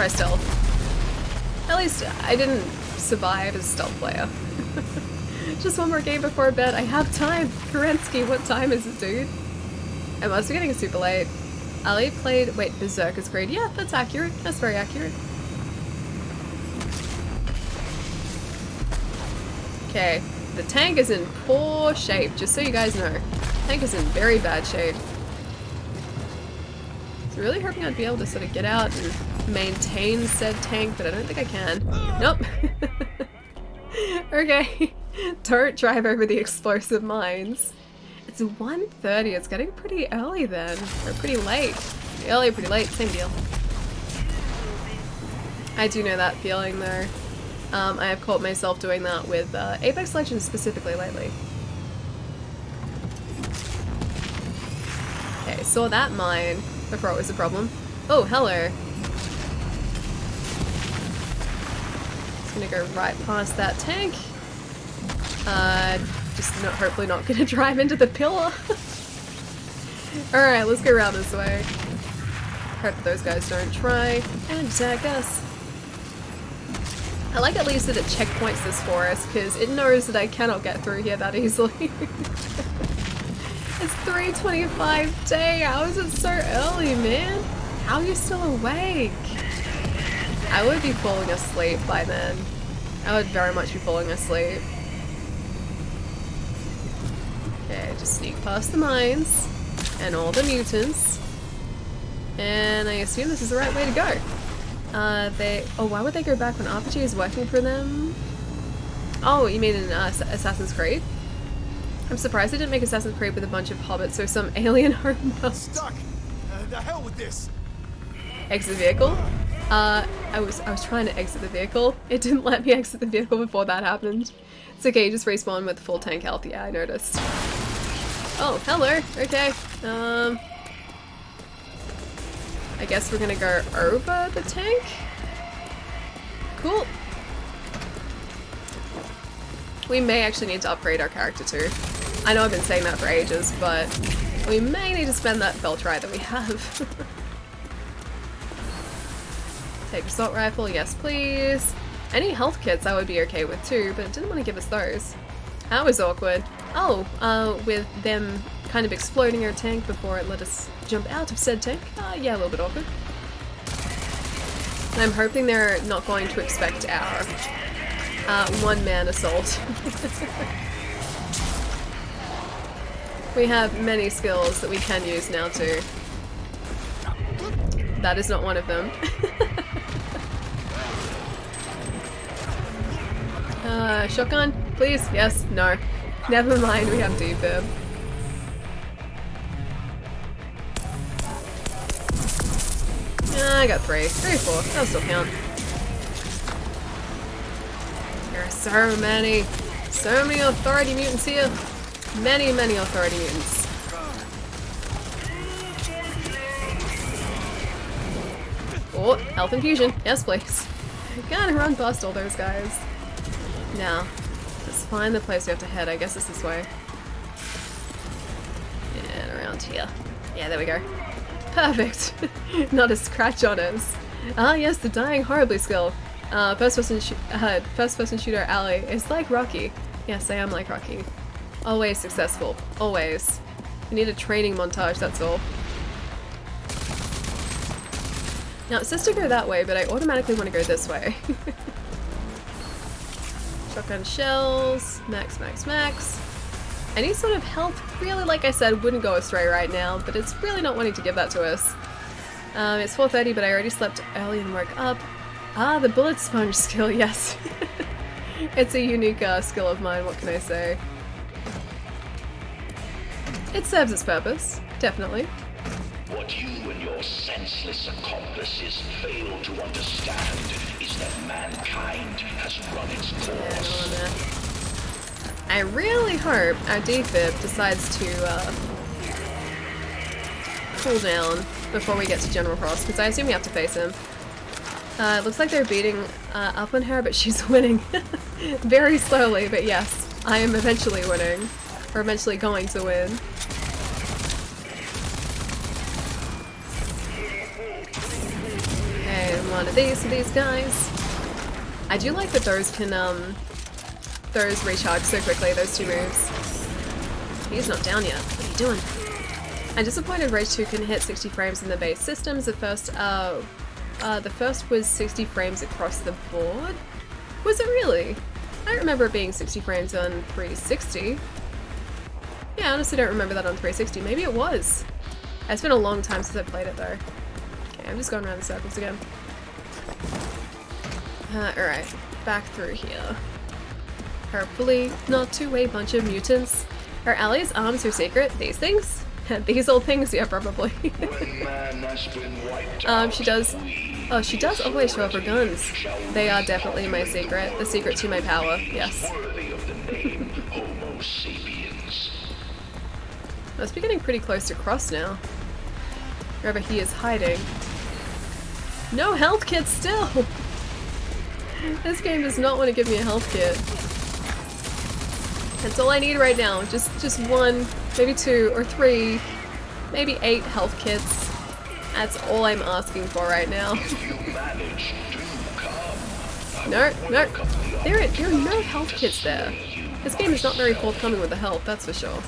stealth. At least I didn't survive as a stealth player. Just one more game before bed. I have time. Kerensky, what time is it, dude? I must be getting super late. Ali played, wait, Berserker's Creed. Yeah, that's accurate. That's very accurate. Okay, the tank is in poor shape, just so you guys know. The tank is in very bad shape. I was really hoping I'd be able to sort of get out and maintain said tank, but I don't think I can. Nope. Okay, don't drive over the explosive mines. It's 1:30, it's getting pretty early then, or pretty late. Pretty early, pretty late, same deal. I do know that feeling though. I have caught myself doing that with Apex Legends specifically lately. Okay, saw that mine before it was a problem. Oh, hello. Just gonna go right past that tank. Just not, hopefully not gonna drive into the pillar. Alright, let's go around this way. Hope that those guys don't try and attack us. I like at least that it checkpoints this for us, because it knows that I cannot get through here that easily. It's 3:25 day, how is it so early, man? How are you still awake? I would be falling asleep by then. I would very much be falling asleep. Okay, just sneak past the mines, and all the mutants. And I assume this is the right way to go. Oh, why would they go back when RPG is working for them? Oh, you mean in Assassin's Creed? I'm surprised they didn't make Assassin's Creed with a bunch of hobbits or some alien home world. Stuck. The hell with this. Exit the vehicle? I was trying to exit the vehicle. It didn't let me exit the vehicle before that happened. It's okay, you just respawn with full tank health. Yeah, I noticed. Oh, hello. Okay. I guess we're gonna go over the tank? Cool. We may actually need to upgrade our character too. I know I've been saying that for ages, but we may need to spend that Feltrite that we have. Take assault rifle, yes please. Any health kits I would be okay with too, but it didn't want to give us those. That was awkward. Oh, with them kind of exploding our tank before it let us jump out of said tank. Yeah, a little bit awkward. And I'm hoping they're not going to expect our one-man assault. We have many skills that we can use now too. That is not one of them. Shotgun, please? Yes? No. Never mind, we have defib. I got 3. 3 or 4. That'll still count. There are so many authority mutants here. Many, many authority mutants. Oh, health infusion. Yes, please. Gotta run past all those guys. Now, let's find the place we have to head. I guess it's this way. And around here. Yeah, there we go. Perfect. Not a scratch on us. Ah, yes, the dying horribly skill. First person shooter ally is like Rocky. Yes, I am like Rocky. Always successful. Always. We need a training montage, that's all. Now, it says to go that way, but I automatically want to go this way. Shotgun shells. Max, max, max. Any sort of health, really, like I said, wouldn't go astray right now, but it's really not wanting to give that to us. It's 4:30, but I already slept early and woke up. Ah, the bullet sponge skill, yes. It's a unique skill of mine, what can I say? It serves its purpose, definitely. What you and your senseless accomplices fail to understand is that mankind has run its course. I really hope our defib decides to cool down before we get to General Cross, because I assume we have to face him. It looks like they're beating up on her, but she's winning. Very slowly, but yes, I am eventually winning. Or eventually going to win. Okay, one of these guys. I do like that those can, those recharge so quickly, those two moves. He's not down yet. What are you doing? I'm disappointed Rage 2 can hit 60 frames in the base systems. The first was 60 frames across the board. Was it really? I don't remember it being 60 frames on 360. Yeah, I honestly don't remember that on 360. Maybe it was. It's been a long time since I played it though. Okay, I'm just going around in circles again. Alright, back through here. Hopefully not to a bunch of mutants. Are allies' arms her secret? These things? These old things? Yeah, probably. She does. Oh, she does always show off her guns. They are definitely my secret. The secret to my power. Yes. Must be getting pretty close to Cross now. Wherever he is hiding. No health kit still! This game does not want to give me a health kit. That's all I need right now. Just 1, maybe 2 or 3, maybe 8 health kits. That's all I'm asking for right now. No. There are no health kits there. This game is not very forthcoming with the health, that's for sure.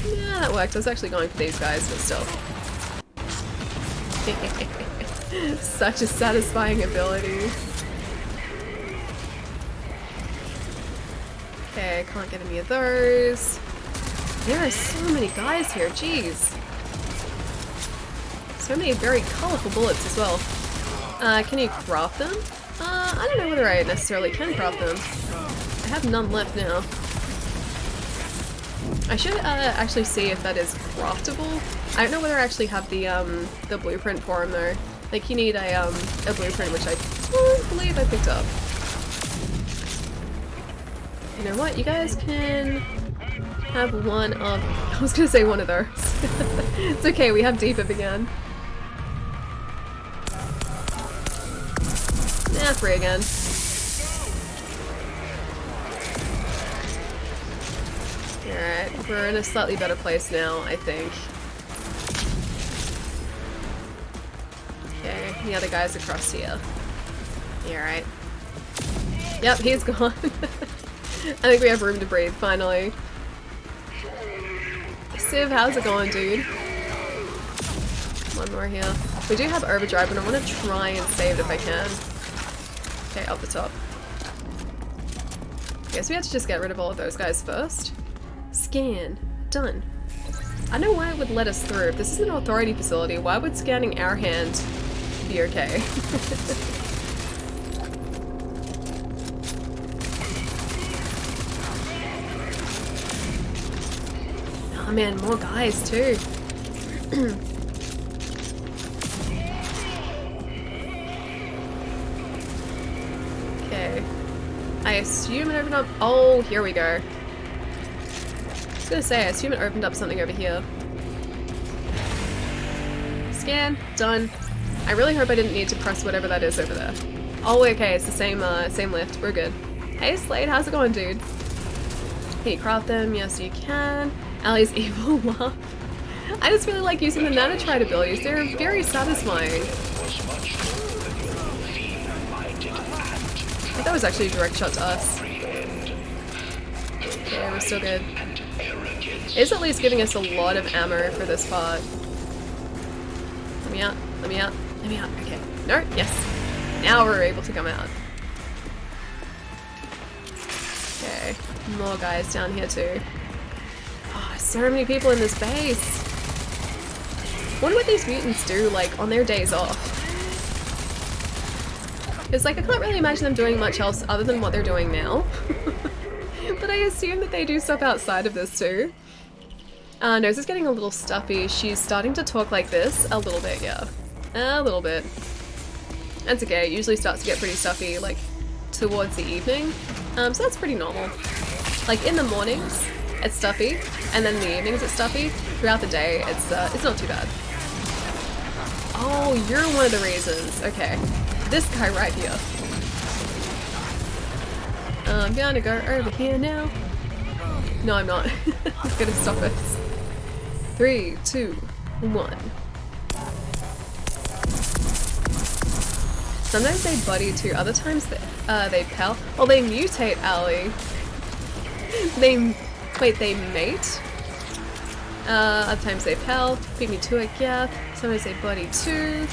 Yeah, that worked. I was actually going for these guys, but still. Such a satisfying ability. Okay, can't get any of those. There are so many guys here, jeez. So many very colorful bullets as well. Can you craft them? I don't know whether I necessarily can craft them. I have none left now. I should actually see if that is craftable. I don't know whether I actually have the blueprint for him though. Like you need a blueprint, which I don't believe I picked up. You know what? You guys can have one of. I was gonna say one of those. It's okay. We have defib again. Nah, 3 again. Alright, we're in a slightly better place now, I think. Okay, the other guy's across here. Yeah, right. Yep, he's gone. I think we have room to breathe, finally. Civ, how's it going, dude? One more here. We do have overdrive, but I want to try and save it if I can. Okay, up the top. I guess we have to just get rid of all of those guys first. Scan. Done. I don't know why it would let us through. If this is an authority facility, why would scanning our hand be okay? Oh man, more guys too. Okay. I assume it opened up. Oh, here we go. I was gonna say, I assume it opened up something over here. Scan. Done. I really hope I didn't need to press whatever that is over there. Oh, okay, it's the same lift. We're good. Hey, Slade, how's it going, dude? Can you craft them? Yes, you can. Allie's evil laugh. I just really like using the nanotride abilities. They're very satisfying. I think that was actually a direct shot to us. Yeah, we're still good. It's at least giving us a lot of ammo for this part. Let me out. Let me out. Let me out. Okay. No? Yes. Now we're able to come out. Okay. More guys down here too. Oh, so many people in this base. Wonder what these mutants do, like, on their days off. Because, like, I can't really imagine them doing much else other than what they're doing now. But I assume that they do stuff outside of this too. Nose is getting a little stuffy. She's starting to talk like this a little bit, yeah. A little bit. That's okay, it usually starts to get pretty stuffy, like, towards the evening. So that's pretty normal. Like, in the mornings, it's stuffy, and then in the evenings it's stuffy. Throughout the day, it's not too bad. Oh, you're one of the reasons. Okay. This guy right here. I'm gonna go over here now. No, I'm not. I'm gonna stop us. 3, 2, 1. Sometimes they buddy too, other times they pal. Well, they mutate, Allie. They mate. Other times they pal. Beat me to a gap. Sometimes they buddy too.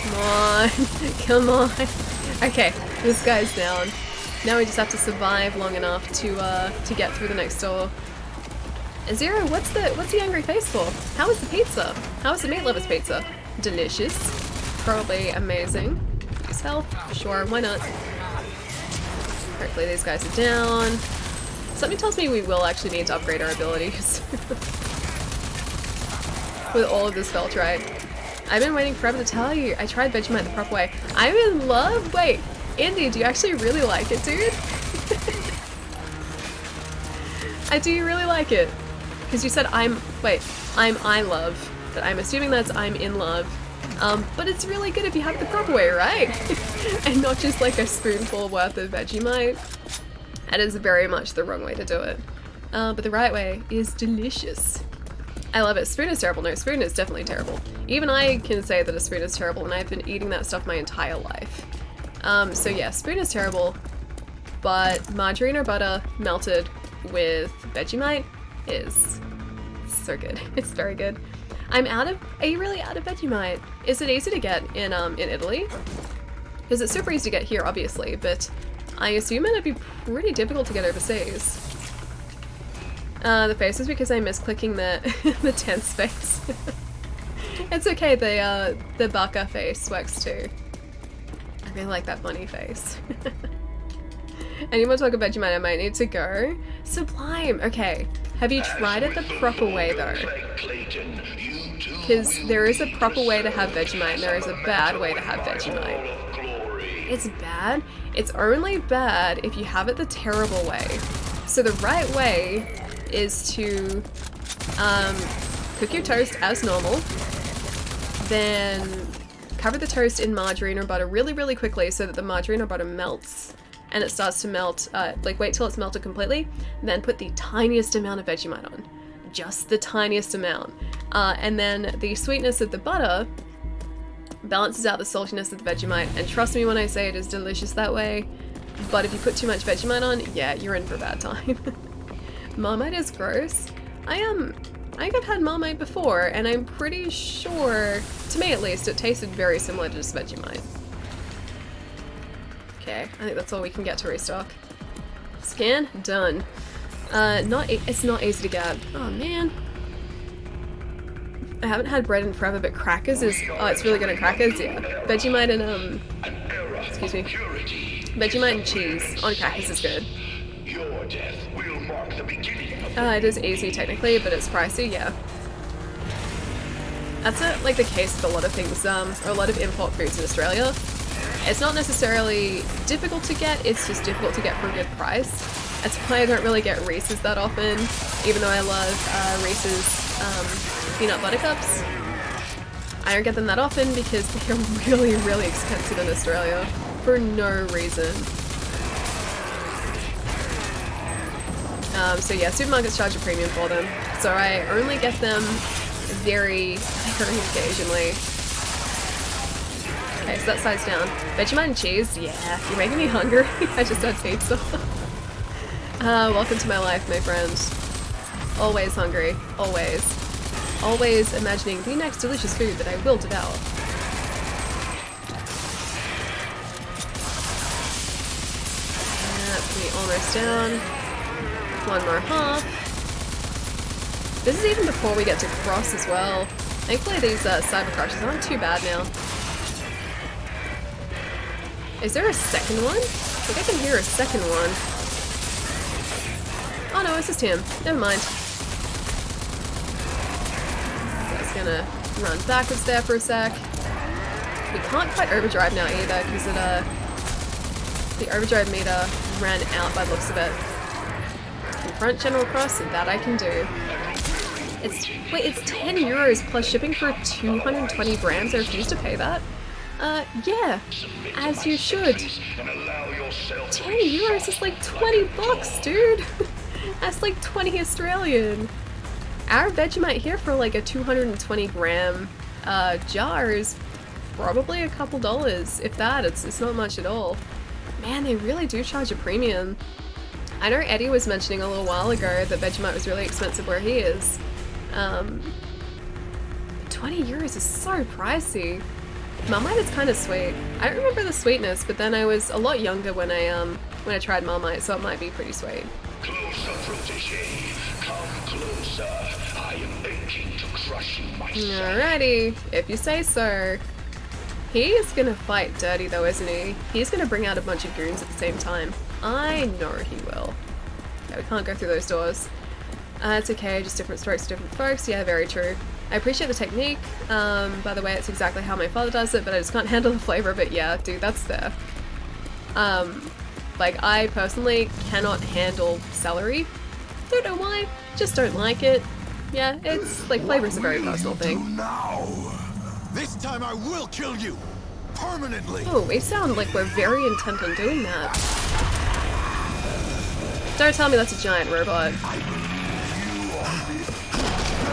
Come on. Come on. Okay, this guy's down. Now we just have to survive long enough to get through the next door. Zero, what's the angry face for? How is the pizza? How is the meat lovers pizza? Delicious. Probably amazing. Use health. Sure, why not? Hopefully these guys are down. Something tells me we will actually need to upgrade our abilities. With all of this Feltrite. I've been waiting forever to tell you. I tried Vegemite the proper way. I'm in love. Wait, Indy, do you actually really like it, dude? Do you really like it? Because you said I love, but I'm assuming that's I'm in love. But it's really good if you have it the proper way, right? And not just like a spoonful worth of Vegemite. That is very much the wrong way to do it. But the right way is delicious. I love it. Spoon is terrible. No, spoon is definitely terrible. Even I can say that a spoon is terrible, and I've been eating that stuff my entire life. So yeah, spoon is terrible, but margarine or butter melted with Vegemite is so good. It's very good. Are you really out of Vegemite? Is it easy to get in Italy? Because it's super easy to get here, obviously, but I assume it'd be pretty difficult to get overseas. The face is because I miss clicking the the tense face. It's okay, the baka face works too. I really like that bunny face. Any more talk about Vegemite? I might need to go. Sublime! Okay. Have you tried it the proper way though? Because there is a proper way to have Vegemite and there is a bad way to have Vegemite. It's bad. It's only bad if you have it the terrible way. So the right way is to cook your toast as normal, then cover the toast in margarine or butter really, really quickly so that the margarine or butter melts and it starts to melt, like wait till it's melted completely, then put the tiniest amount of Vegemite on. just the tiniest amount. And then the sweetness of the butter balances out the saltiness of the Vegemite, and trust me when I say it is delicious that way, but if you put too much Vegemite on, yeah, you're in for a bad time. Marmite is gross. I think I've had Marmite before, and I'm pretty sure, to me at least, it tasted very similar to just Vegemite. Okay, I think that's all we can get to restock. Scan, done. It's not easy to get. Oh man. I haven't had bread in forever, but crackers is, oh, it's really good on crackers, yeah. Vegemite and, excuse me. Vegemite and cheese on crackers is good. It is easy technically, but it's pricey, yeah. That's like the case with a lot of things, or a lot of import foods in Australia. It's not necessarily difficult to get, it's just difficult to get for a good price. That's why I don't really get Reese's that often, even though I love Reese's peanut butter cups. I don't get them that often because they're really, really expensive in Australia for no reason. So yeah, supermarkets charge a premium for them, so I only get them very, very occasionally. Okay, so that side's down. Vegemite and cheese, yeah, you're making me hungry. I just had pizza. Welcome to my life, my friends. Always hungry, always. Always imagining the next delicious food that I will devour. That's me almost down. One more half. This is even before we get to cross as well. Thankfully these cyber crushes aren't too bad now. Is there a second one? I think I can hear a second one. Oh no, it's just him. Never mind. Just gonna run backwards there for a sec. We can't quite overdrive now either because the overdrive meter ran out by the looks of it. Front general cross, that I can do. Wait, it's 10 euros plus shipping for 220 grams. I refuse to pay that. Yeah, as you should. 10 euros is like 20 bucks, dude. That's like 20 Australian. Our Vegemite here for like a 220 gram jar is probably a couple dollars. If that, it's not much at all. Man, they really do charge a premium. I know Eddie was mentioning a little while ago that Vegemite was really expensive where he is. 20 euros is so pricey. Marmite is kind of sweet. I don't remember the sweetness, but then I was a lot younger when I tried Marmite, so it might be pretty sweet. Closer, protege. Come closer. I am aching to crush you myself. Alrighty, if you say so. He is gonna fight dirty though, isn't he? He's gonna bring out a bunch of goons at the same time. I know he will. Okay, we can't go through those doors. It's okay, just different strokes for different folks. Yeah, very true. I appreciate the technique. By the way, it's exactly how my father does it, but I just can't handle the flavor of it. Yeah, dude, that's there. Like, I personally cannot handle celery. Don't know why, just don't like it. Yeah, it's, like, flavor is a very personal thing. Now? This time I will kill you! Permanently! Oh, we sound like we're very intent on doing that. Don't tell me that's a giant robot.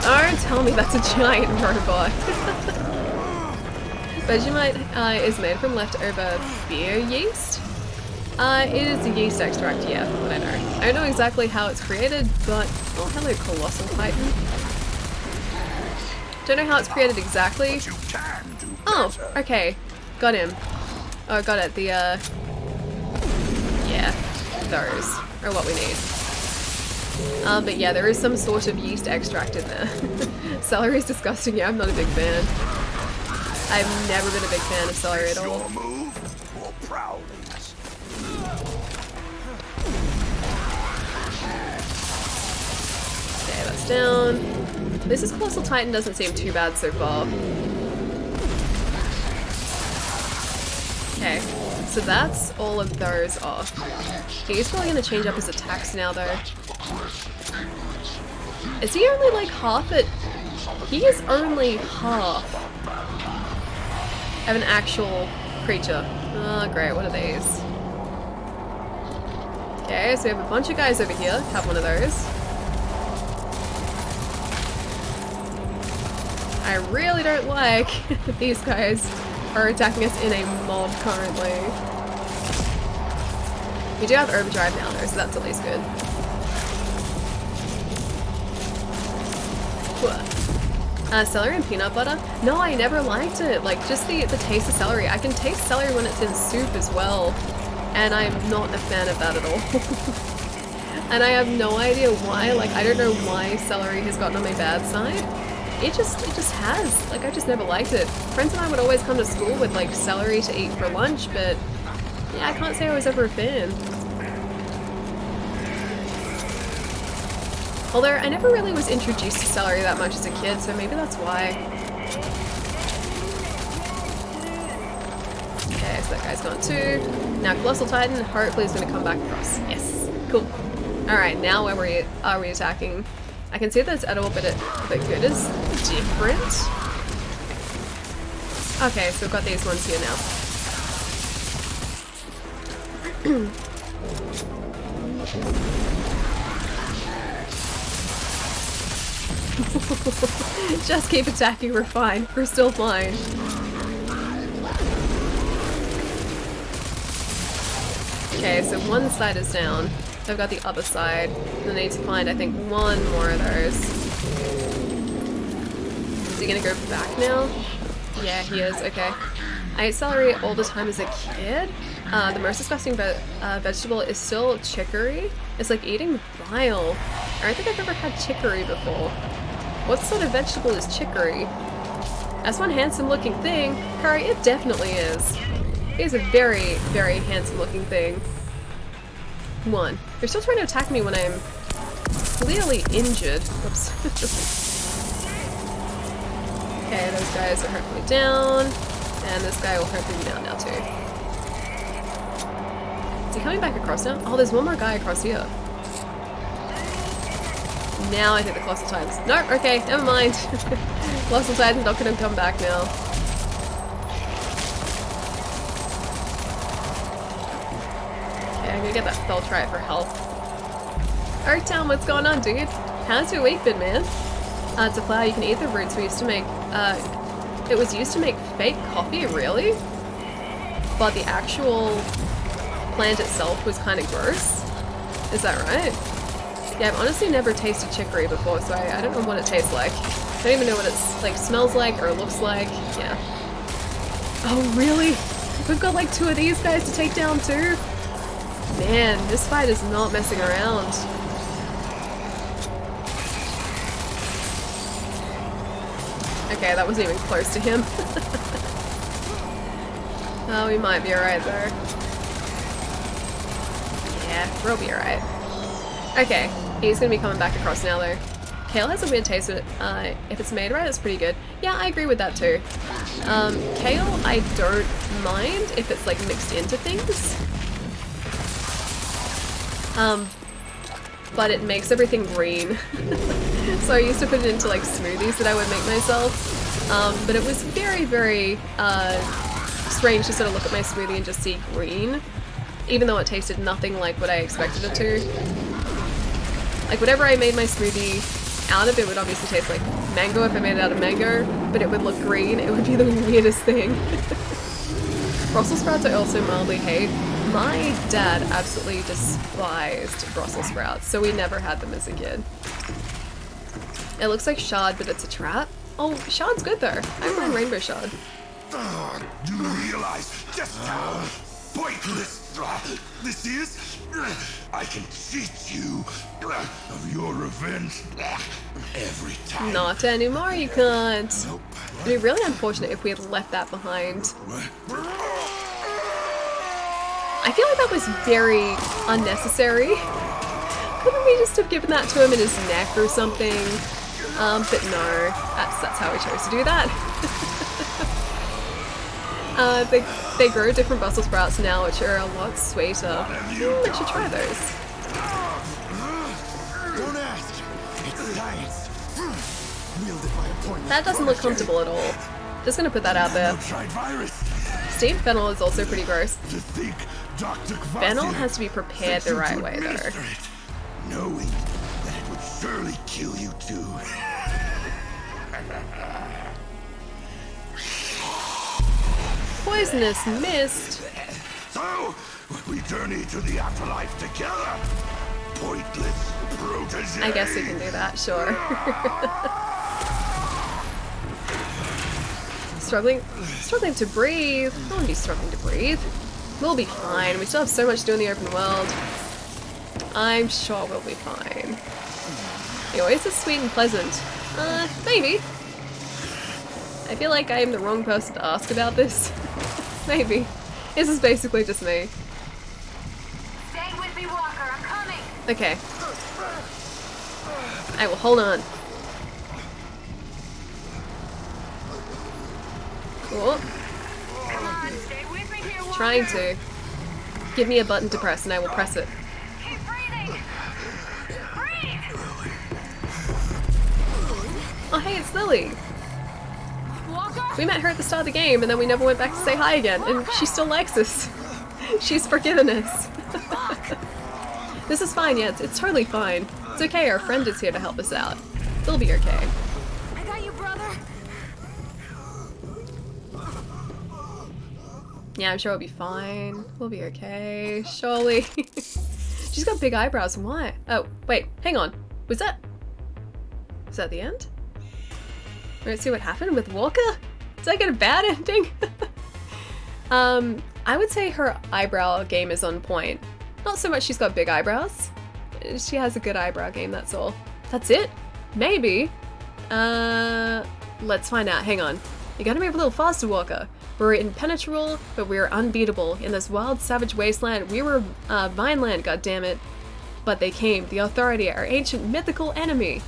Don't tell me that's a giant robot. Vegemite is made from leftover beer yeast. It is a yeast extract, yeah, from what I know. I don't know exactly how it's created, but... Oh, hello, Colossal Titan. Don't know how it's created exactly. Oh, okay. Got him. Oh, got it. The, yeah, those are what we need. But yeah, there is some sort of yeast extract in there. Celery is disgusting. Yeah, I'm not a big fan. I've never been a big fan of celery at all. Okay, that's down. This is Colossal Titan doesn't seem too bad so far. Okay, so that's all of those off. He's probably going to change up his attacks now though. Is he only like half it? He is only half of an actual creature. Oh great, what are these? Okay, so we have a bunch of guys over here. Have one of those. I really don't like that these guys are attacking us in a mob currently. We do have overdrive now though, so that's at least good. Celery and peanut butter? No, I never liked it. Like, just the taste of celery. I can taste celery when it's in soup as well, and I'm not a fan of that at all. And I have no idea why. Like, I don't know why celery has gotten on my bad side. It just has. Like, I just never liked it. Friends and I would always come to school with, like, celery to eat for lunch, but yeah, I can't say I was ever a fan. Although, I never really was introduced to celery that much as a kid, so maybe that's why. Okay, so that guy's gone too. Now Colossal Titan, hopefully is going to come back across. Yes, cool. Alright, now where are we attacking? I can see that it's at a little bit good is different. Okay, so we've got these ones here now. Just keep attacking, we're fine. We're still fine. Okay, so one side is down. So I've got the other side. And I need to find, I think, one more of those. Is he gonna go back now? Yeah, he is. Okay. I ate celery all the time as a kid. The most disgusting vegetable is still chicory. It's like eating bile. I don't think I've ever had chicory before. What sort of vegetable is chicory? That's one handsome looking thing. Curry, it definitely is. It is a very, very handsome looking thing. One. They're still trying to attack me when I'm clearly injured. Whoops. Okay, those guys are hopefully down. And this guy will hopefully be down now too. Is he coming back across now? Oh, there's one more guy across here. Now I think the Colossal Titan's... Nope, okay, never mind. Colossal Titan's not going to come back now. Okay, I'm going to get that Feltrite for health. Oaktown, what's going on, dude? How's your week been, man? It's a flower, you can eat the roots we used to make. It was used to make fake coffee, really? But the actual plant itself was kind of gross. Is that right? Yeah, I've honestly never tasted chicory before, so I don't know what it tastes like. I don't even know what it's like smells like or looks like. Yeah. Oh, really? We've got like 2 of these guys to take down too? Man, this fight is not messing around. Okay, that wasn't even close to him. Oh, we might be alright though. Yeah, we'll be alright. Okay, he's gonna be coming back across now though. Kale has a weird taste, but if it's made right, it's pretty good. Yeah, I agree with that too. Kale, I don't mind if it's like mixed into things. But it makes everything green. So I used to put it into like smoothies that I would make myself. But it was very, very strange to sort of look at my smoothie and just see green. Even though it tasted nothing like what I expected it to. Like whatever I made my smoothie out of, it would obviously taste like mango if I made it out of mango, but it would look green. It would be the weirdest thing. Brussels sprouts I also mildly hate. My dad absolutely despised Brussels sprouts, so we never had them as a kid. It looks like shard, but it's a trap. Oh, shard's good though. I mind rainbow shard. Do you realize just how pointless this is? I can cheat you of your revenge every time. Not anymore, you can't. Nope. It'd be really unfortunate if we had left that behind. I feel like that was very unnecessary. Couldn't we just have given that to him in his neck or something? But no, that's how we chose to do that. They grow different Brussels sprouts now, which are a lot sweeter. I should try those. Don't ask. It's science. Wielded by appointment. That doesn't look comfortable at all. Just gonna put that out there. Steamed fennel is also pretty gross. Fennel has to be prepared the right way though. Knowing that it would surely kill you too. Poisonous mist. So, we journey to the afterlife together. Pointless protege. I guess we can do that, sure. Struggling to breathe. I won't be struggling to breathe. We'll be fine. We still have so much to do in the open world. I'm sure we'll be fine. The oasis is sweet and pleasant. Maybe. I feel like I am the wrong person to ask about this. Maybe. This is basically just me. Stay with me, Walker. I'm coming. Okay. I will hold on. Cool. Come on, stay with me here, Walker. Trying to. Give me a button to press and I will press it. Keep breathing. Breathe. Oh hey, it's Lily. Walker. We met her at the start of the game and then we never went back to say hi again, and she still likes us. She's forgiven us. This is fine, yeah, it's totally fine. It's okay, our friend is here to help us out. It'll be okay. I got you, brother. Yeah, I'm sure we'll be fine. We'll be okay, surely. She's got big eyebrows, why? Oh, wait, hang on. Was that the end? Let's see what happened with Walker? Did I get a bad ending? I would say her eyebrow game is on point. Not so much she's got big eyebrows. She has a good eyebrow game, that's all. That's it? Maybe. Let's find out. Hang on. You gotta move a little faster, Walker. We're impenetrable, but we're unbeatable. In this wild, savage wasteland, we were Vineland, goddammit. But they came. The Authority, our ancient mythical enemy.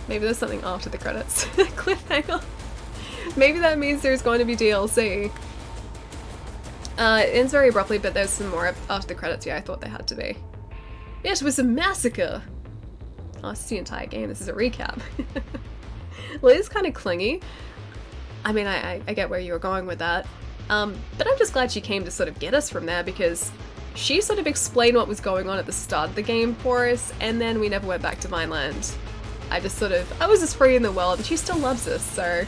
Maybe there's something after the credits. Cliffhanger. Maybe that means there's going to be DLC. It ends very abruptly, but there's some more after the credits. Yeah, I thought there had to be. It was a massacre! Oh, it's the entire game. This is a recap. Liz kind of clingy. I mean, I get where you were going with that. But I'm just glad she came to sort of get us from there, because she sort of explained what was going on at the start of the game for us, and then we never went back to Vineland. I was just free in the world, and she still loves us, so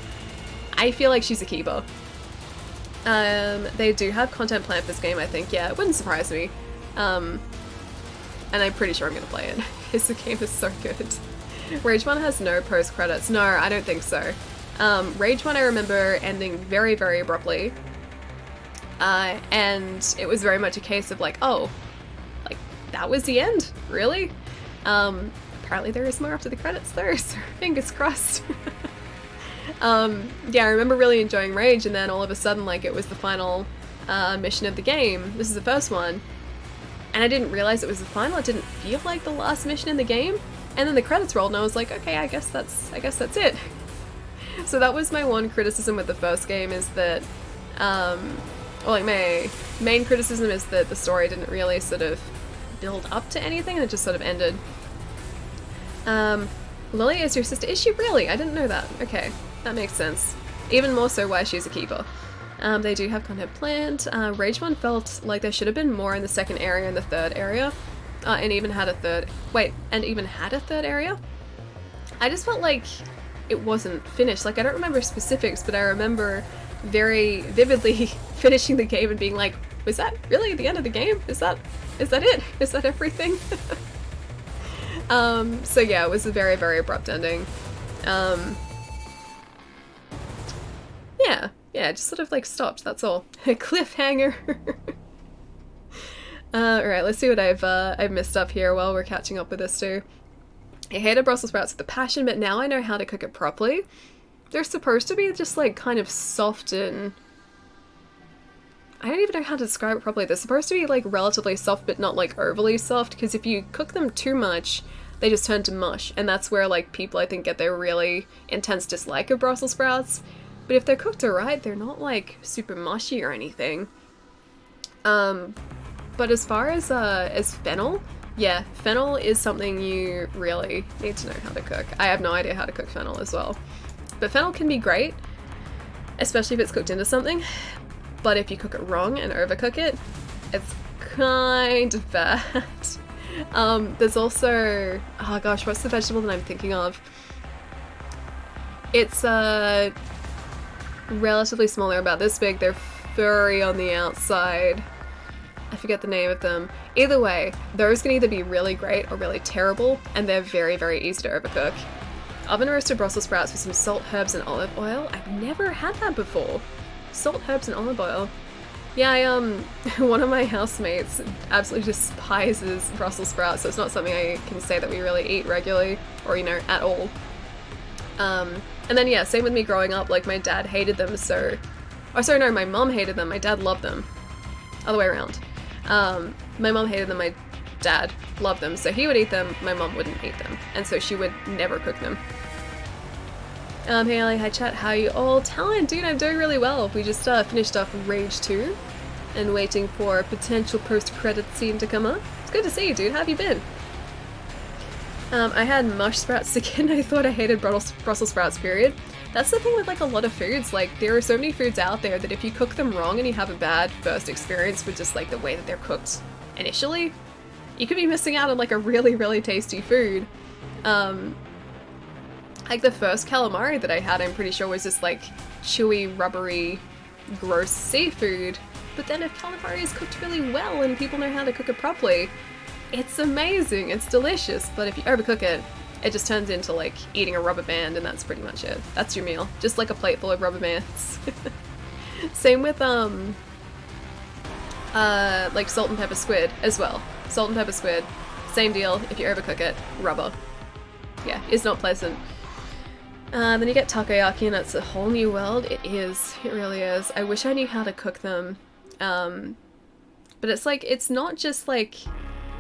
I feel like she's a keeper. They do have content planned for this game, I think. Yeah, it wouldn't surprise me. And I'm pretty sure I'm gonna play it, because the game is so good. Rage 1 has no post-credits. No, I don't think so. Rage 1 I remember ending very, very abruptly. And it was very much a case of like, oh, like, that was the end? Really? Apparently there is more after the credits though, so fingers crossed. Yeah, I remember really enjoying Rage, and then all of a sudden, like, it was the final mission of the game. This is the first one. And I didn't realize it was the final. It didn't feel like the last mission in the game. And then the credits rolled and I was like, okay, I guess that's it. So that was my one criticism with the first game, is that, well, like, my main criticism is that the story didn't really sort of build up to anything, and it just sort of ended. Lily is your sister. Is she really? I didn't know that. Okay, that makes sense. Even more so why she's a keeper. They do have content planned. Rage 1 felt like there should have been more in the second area and the third area. And even had a third area. I just felt like it wasn't finished. Like, I don't remember specifics, but I remember very vividly finishing the game and being like, was that really the end of the game? Is that it? Is that everything? So yeah, it was a very, very abrupt ending. Yeah, just sort of like stopped, that's all. Cliffhanger. Alright, let's see what I've messed up here while we're catching up with this too. I hated Brussels sprouts with a passion, but now I know how to cook it properly. They're supposed to be just like kind of soft and... I don't even know how to describe it properly. They're supposed to be like relatively soft, but not like overly soft, because if you cook them too much, they just turn to mush, and that's where like people I think get their really intense dislike of Brussels sprouts. But if they're cooked alright, they're not like super mushy or anything. But as far as fennel, yeah, fennel is something you really need to know how to cook. I have no idea how to cook fennel as well. But fennel can be great, especially if it's cooked into something. But if you cook it wrong and overcook it, it's kind of bad. There's also, oh gosh, what's the vegetable that I'm thinking of? It's relatively small. They're about this big. They're furry on the outside. I forget the name of them. Either way, those can either be really great or really terrible, and they're very, very easy to overcook. Oven roasted Brussels sprouts with some salt, herbs, and olive oil. I've never had that before. Salt, herbs, and olive oil. Yeah, one of my housemates absolutely despises Brussels sprouts, so it's not something I can say that we really eat regularly, or, you know, at all. And then, yeah, same with me growing up, like, my dad hated them, so... Oh, sorry, no, my mom hated them, my dad loved them. Other way around. My mom hated them, my dad loved them, so he would eat them, my mom wouldn't eat them, and so she would never cook them. Hey Ali, hi chat, how are you all? Talent, dude, I'm doing really well. We just finished off Rage 2 and waiting for a potential post-credit scene to come up. It's good to see you, dude. How have you been? I had mush sprouts again. I thought I hated Brussels sprouts, period. That's the thing with like a lot of foods. Like, there are so many foods out there that if you cook them wrong and you have a bad first experience with just like the way that they're cooked initially, you could be missing out on like a really, really tasty food. Like the first calamari that I had, I'm pretty sure was just like chewy, rubbery, gross seafood. But then if calamari is cooked really well and people know how to cook it properly, it's amazing, it's delicious. But if you overcook it, it just turns into like eating a rubber band, and that's pretty much it. That's your meal. Just like a plate full of rubber bands. Same with like salt and pepper squid as well. Salt and pepper squid, same deal. If you overcook it, rubber. Yeah, it's not pleasant. Then you get takoyaki, and it's a whole new world. It is. It really is. I wish I knew how to cook them. But it's like, it's not just like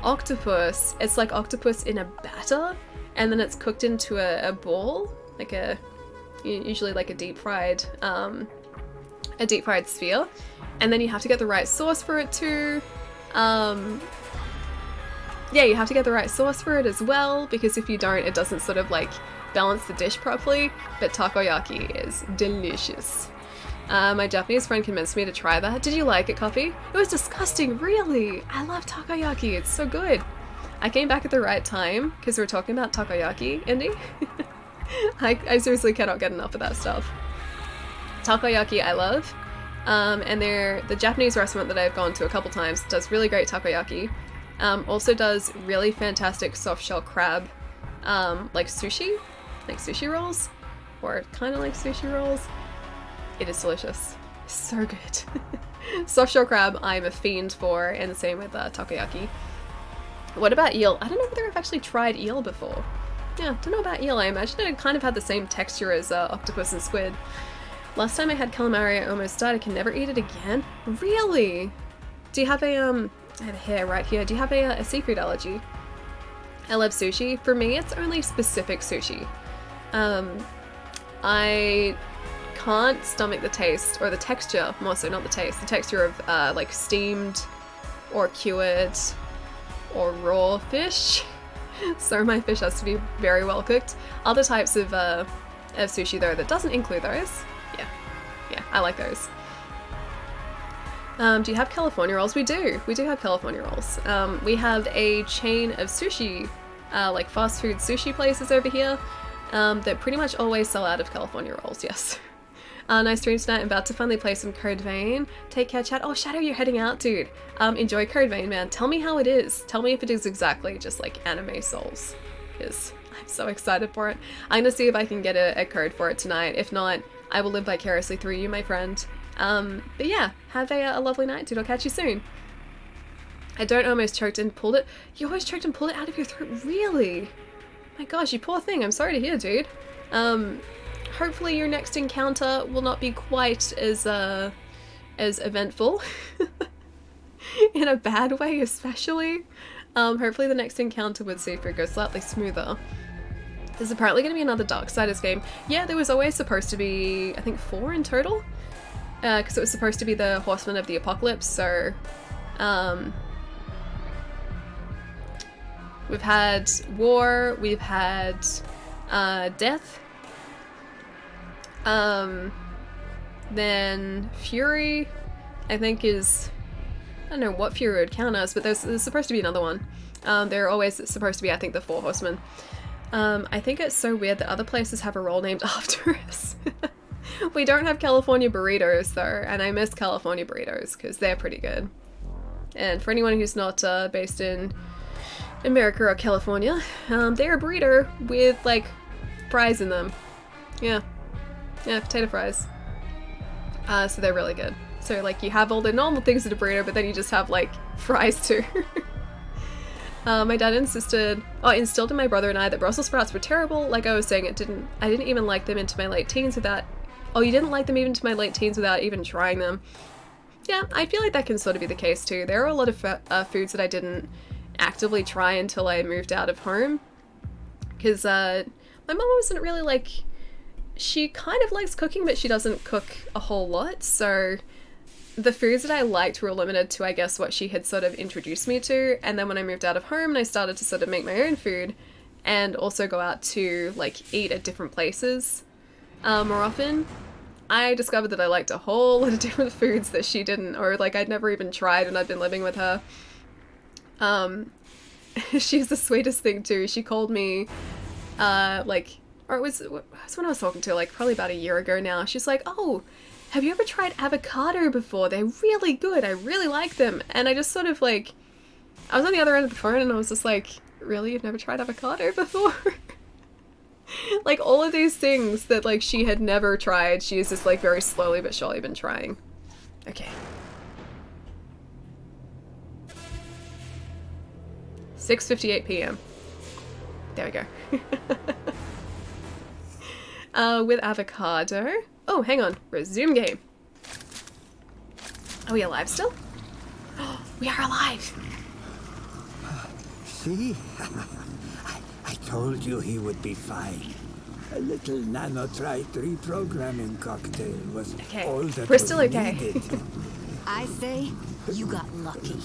octopus. It's like octopus in a batter, and then it's cooked into a ball, like usually like a deep fried sphere. And then you have to get the right sauce for it too. Yeah, you have to get the right sauce for it as well, because if you don't, it doesn't sort of like balance the dish properly. But takoyaki is delicious. My Japanese friend convinced me to try that. Did you like it, Coffee? It was disgusting, really! I love takoyaki, it's so good. I came back at the right time, because we were talking about takoyaki, Indy. I seriously cannot get enough of that stuff. Takoyaki I love. And the Japanese restaurant that I've gone to a couple times does really great takoyaki. Also does really fantastic soft shell crab, like sushi rolls, or kind of like sushi rolls. It is delicious. So good. Soft shell crab I'm a fiend for, and the same with takoyaki. What about eel? I don't know whether I've actually tried eel before. Yeah, don't know about eel. I imagine it kind of had the same texture as octopus and squid. Last time I had calamari, I almost died. I can never eat it again. Really? Do you have a, I have a hair right here. Do you have a seafood allergy? I love sushi. For me, it's only specific sushi. I can't stomach the taste, or the texture, more so, not the taste, the texture of like steamed or cured or raw fish. So my fish has to be very well cooked. Other types of sushi though that doesn't include those, yeah, I like those. Do you have California rolls? We do have California rolls. We have a chain of sushi, like fast food sushi places over here, that pretty much always sell out of California rolls, yes. Nice stream tonight. I'm about to finally play some Code Vein. Take care, chat. Oh, Shadow, you're heading out, dude. Enjoy Code Vein, man. Tell me how it is. Tell me if it is exactly just like Anime Souls, because I'm so excited for it. I'm gonna see if I can get a code for it tonight. If not, I will live vicariously through you, my friend. But yeah, have a lovely night, dude. I'll catch you soon. I don't almost choked and pulled it. You almost choked and pulled it out of your throat? Really? My gosh, you poor thing. I'm sorry to hear, dude. Hopefully your next encounter will not be quite as eventful. In a bad way, especially. Hopefully the next encounter with seafood goes slightly smoother. There's apparently going to be another Darksiders game. Yeah, there was always supposed to be, I think, 4 in total. Because it was supposed to be the Horsemen of the Apocalypse, so... we've had War, we've had Death. Then Fury, I think is... I don't know what Fury would count as, but there's supposed to be another one. There are always supposed to be, I think, the 4 Horsemen. I think it's so weird that other places have a role named after us. We don't have California burritos though, and I miss California burritos because they're pretty good. And for anyone who's not based in America or California, they're a burrito with like fries in them. Yeah, potato fries. So they're really good. So like you have all the normal things in a burrito, but then you just have like fries too. My dad instilled in my brother and I that Brussels sprouts were terrible. Like I was saying, I didn't even like them into my late teens without. Oh, you didn't like them even to my late teens without even trying them. Yeah, I feel like that can sort of be the case too. There are a lot of foods that I didn't actively try until I moved out of home. Because my mom wasn't really like... She kind of likes cooking, but she doesn't cook a whole lot. So the foods that I liked were limited to, I guess, what she had sort of introduced me to. And then when I moved out of home and I started to sort of make my own food and also go out to like eat at different places more often, I discovered that I liked a whole lot of different foods that she didn't, or like I'd never even tried when I'd been living with her. She's the sweetest thing too. She called me, or it was when I was talking to her, like probably about a year ago now. She's like, "Oh, have you ever tried avocado before? They're really good. I really like them." And I just sort of like, I was on the other end of the phone and I was just like, "Really? You've never tried avocado before?" Like all of these things that like she had never tried, she's just like very slowly but surely been trying. Okay. 6:58 p.m. There we go. With avocado. Oh, hang on. Resume game. Are we alive still? We are alive. See? I told you he would be fine. A little nanotite reprogramming cocktail was all that we're still okay. Needed. I say you got lucky.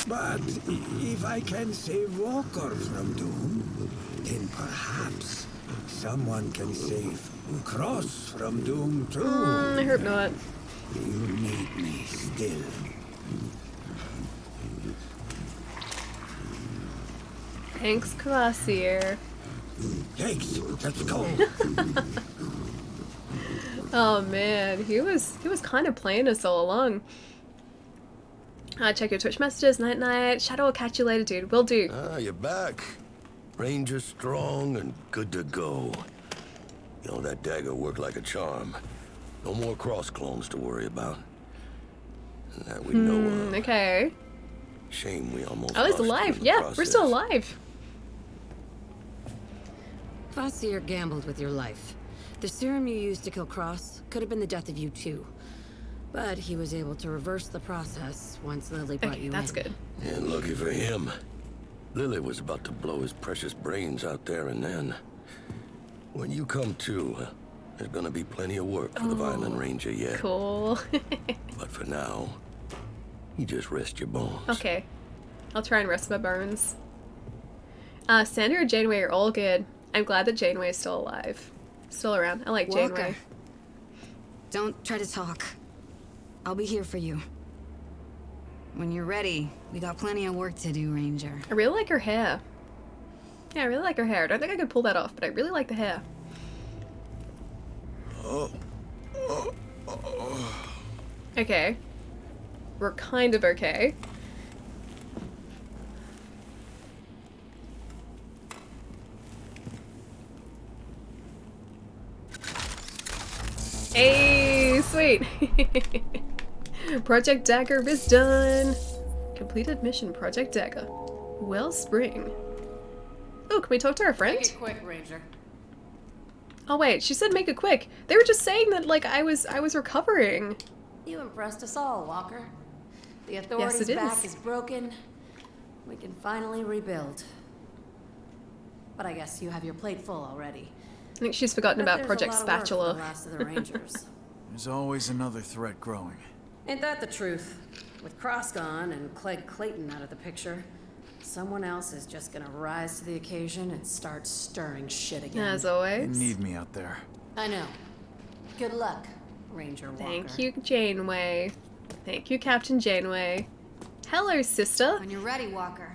But if I can save Walker from Doom, then perhaps someone can save Cross from Doom too. I hope not. You need me still. Thanks, Classier. Thanks. Let's go. Oh man, he was kind of playing us all along. Check your Twitch messages. Night night. Shadow will catch you later, dude. Will do. Ah, you're back. Ranger strong and good to go. You know, that dagger worked like a charm. No more cross clones to worry about. That we know of. Okay. Shame we almost Oh, he's lost alive. him in the Yeah, process. we're still alive. Classier gambled with your life. The serum you used to kill Cross could have been the death of you too. But he was able to reverse the process once Lily brought you that's in. good. And lucky for him, Lily was about to blow his precious brains out there and then. When you come to, there's gonna be plenty of work for the Violent Ranger yet. Cool. But for now, you just rest your bones. Okay. I'll try and rest my bones. Sandra and Janeway are all good. I'm glad that Janeway is still alive. Still around. I like Walker, Janeway. don't try to talk. I'll be here for you. When you're ready, we got plenty of work to do, Ranger. I really like her hair. Yeah, I really like her hair. I don't think I could pull that off, but I really like the hair. Okay. We're kind of okay. Hey, sweet. Project Dagger is done. Completed mission, Project Dagger. Wellspring. Oh, can we talk to our friend? Make it quick, Ranger. Oh wait, she said make it quick. They were just saying that like I was recovering. You impressed us all, Walker. The authorities' back is broken. We can finally rebuild. But I guess you have your plate full already. I think she's forgotten about Project Spatula. The last of the Rangers. There's always another threat growing. Ain't that the truth? With Cross gone and Clegg Clayton out of the picture, someone else is just gonna rise to the occasion and start stirring shit again. As always. You need me out there. I know. Good luck, Ranger Walker. Thank you, Janeway. Thank you, Captain Janeway. Hello, sister. When you're ready, Walker.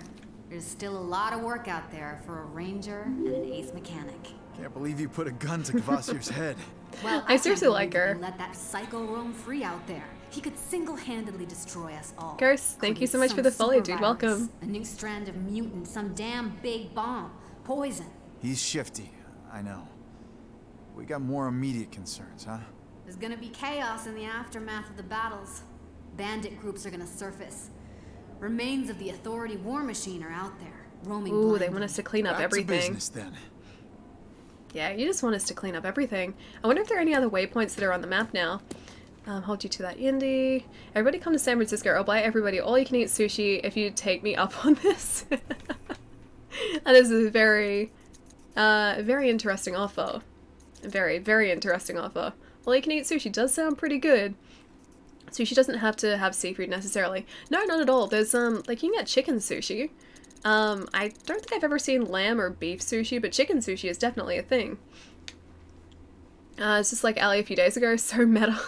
There's still a lot of work out there for a ranger and an ace mechanic. Can't believe you put a gun to Kvasir's head. Well, I seriously like her. Let that psycho roam free out there. He could single-handedly destroy us all. Garth, thank you so much for the follow, dude. Welcome. A new strand of mutant, some damn big bomb. Poison. He's shifty, I know. We got more immediate concerns, huh? There's gonna be chaos in the aftermath of the battles. Bandit groups are gonna surface. Remains of the Authority war machine are out there, roaming blindly. They want us to clean up everything. To business, then. Yeah, you just want us to clean up everything. I wonder if there are any other waypoints that are on the map now. Hold you to that indie. Everybody come to San Francisco. I'll buy everybody all you can eat sushi if you take me up on this. That is a very, very interesting offer. Very, very interesting offer. All you can eat sushi does sound pretty good. Sushi doesn't have to have seafood necessarily. No, not at all. There's, like, you can get chicken sushi. I don't think I've ever seen lamb or beef sushi, but chicken sushi is definitely a thing. It's just like Ali a few days ago, so meta.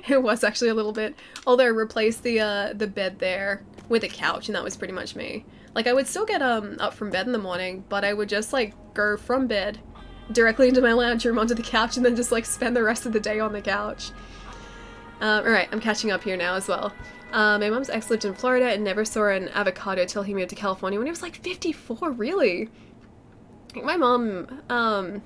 It was actually a little bit. Although I replaced the bed there with a couch, and that was pretty much me. Like, I would still get up from bed in the morning, but I would just, like, go from bed directly into my lounge room onto the couch and then just, like, spend the rest of the day on the couch. Alright, I'm catching up here now as well. My mom's ex lived in Florida and never saw an avocado till he moved to California when he was like 54, really? My mom's in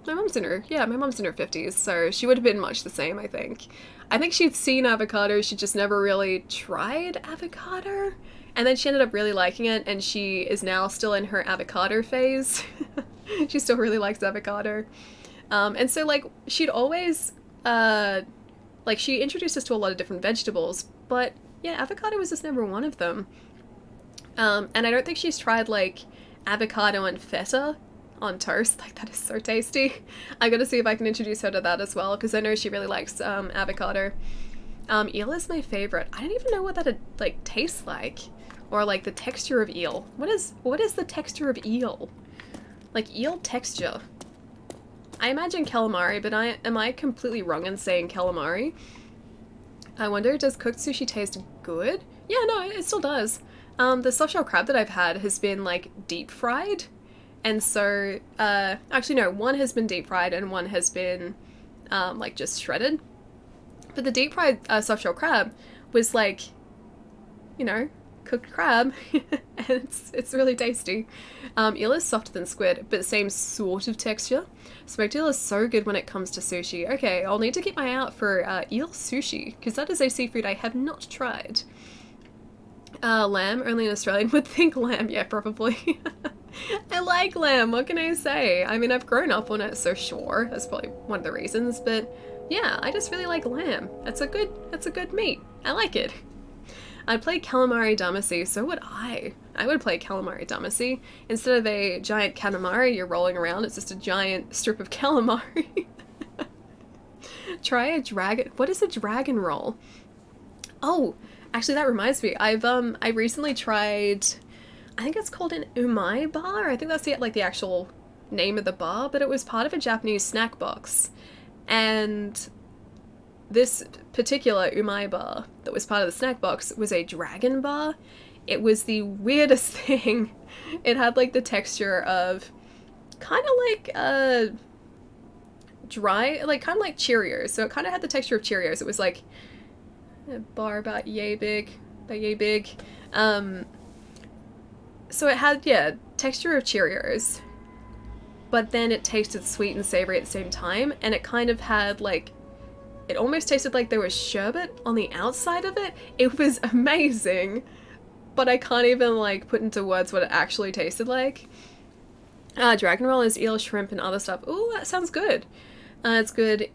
her 50s, so she would have been much the same, I think. I think she'd seen avocado, she just never really tried avocado. And then she ended up really liking it, and she is now still in her avocado phase. She still really likes avocado. And so, like, she'd always, like, she introduced us to a lot of different vegetables, but yeah, avocado was just never one of them. And I don't think she's tried, like, avocado and feta on toast. Like, that is so tasty. I gotta see if I can introduce her to that as well, because I know she really likes avocado. Eel is my favorite. I don't even know what that, like, tastes like. Or, like, the texture of eel. What is the texture of eel? Like, eel texture. I imagine calamari, but am I completely wrong in saying calamari? I wonder, does cooked sushi taste good? Yeah, no, it still does. The soft shell crab that I've had has been, like, deep fried. And so, actually no, one has been deep fried and one has been, like, just shredded. But the deep fried soft shell crab was, like, you know, cooked crab, and it's really tasty. Eel is softer than squid, but same sort of texture. Smoked eel is so good when it comes to sushi. Okay, I'll need to keep my eye out for eel sushi, because that is a seafood I have not tried. Lamb, only an Australian would think lamb. Yeah, probably. I like lamb, what can I say? I mean, I've grown up on it, so sure, that's probably one of the reasons, but yeah, I just really like lamb. It's a good meat. I like it. I'd play calamari damacy, so would I. I would play calamari damacy. Instead of a giant calamari you're rolling around, it's just a giant strip of calamari. Try a dragon. What is a dragon roll? Oh, actually that reminds me. I recently tried, I think it's called an umai bar. I think that's the actual name of the bar, but it was part of a Japanese snack box. And this particular umai bar that was part of the snack box was a dragon bar. It was the weirdest thing. It had, like, the texture of kind of like dry, like, kind of like Cheerios. So it kind of had the texture of Cheerios. It was like a bar about yay big. So it had, yeah, texture of Cheerios, but then it tasted sweet and savory at the same time, and it kind of had, like, it almost tasted like there was sherbet on the outside of it. It was amazing, but I can't even, like, put into words what it actually tasted like. Dragon roll is eel, shrimp, and other stuff. Ooh, that sounds good. It's good.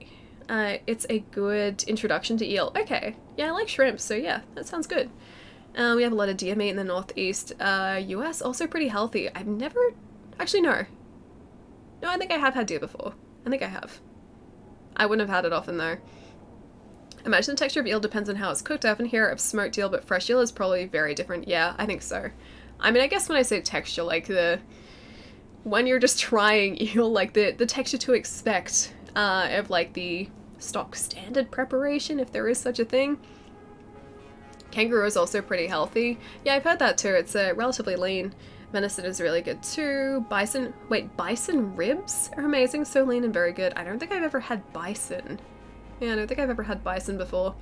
It's a good introduction to eel. Okay, yeah, I like shrimp, so yeah, that sounds good. We have a lot of deer meat in the northeast US, also pretty healthy. I've never, actually no, I think I have had deer before. I think I have. I wouldn't have had it often though. Imagine the texture of eel depends on how it's cooked. I often hear of smoked eel, but fresh eel is probably very different. Yeah, I think so. I mean, I guess when I say texture, like when you're just trying eel, like the texture to expect of, like, the stock standard preparation, if there is such a thing. Kangaroo is also pretty healthy. Yeah, I've heard that too. It's relatively lean. Venison is really good too. Bison ribs are amazing, so lean and very good. I don't think I've ever had bison. Yeah, I don't think I've ever had bison before.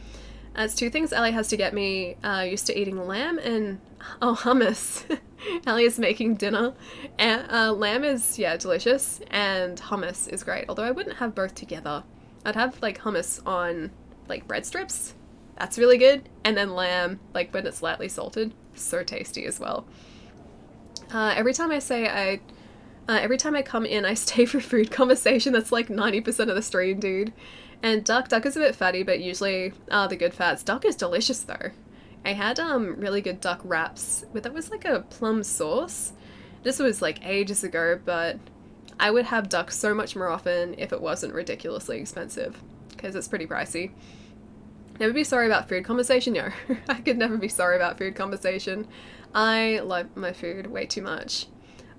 It's two things Ellie has to get me used to eating: lamb and, oh, hummus. Ellie is making dinner. And lamb is, yeah, delicious, and hummus is great, although I wouldn't have both together. I'd have like hummus on like bread strips. That's really good. And then lamb, like when it's lightly salted, so tasty as well. Every time I come in, I stay for food conversation. That's like 90% of the stream, dude. And duck is a bit fatty, but usually the good fats. Duck is delicious though. I had really good duck wraps, but that was like a plum sauce. This was like ages ago, but I would have duck so much more often if it wasn't ridiculously expensive, because it's pretty pricey. Never be sorry about food conversation, yo. I could never be sorry about food conversation. I love my food way too much.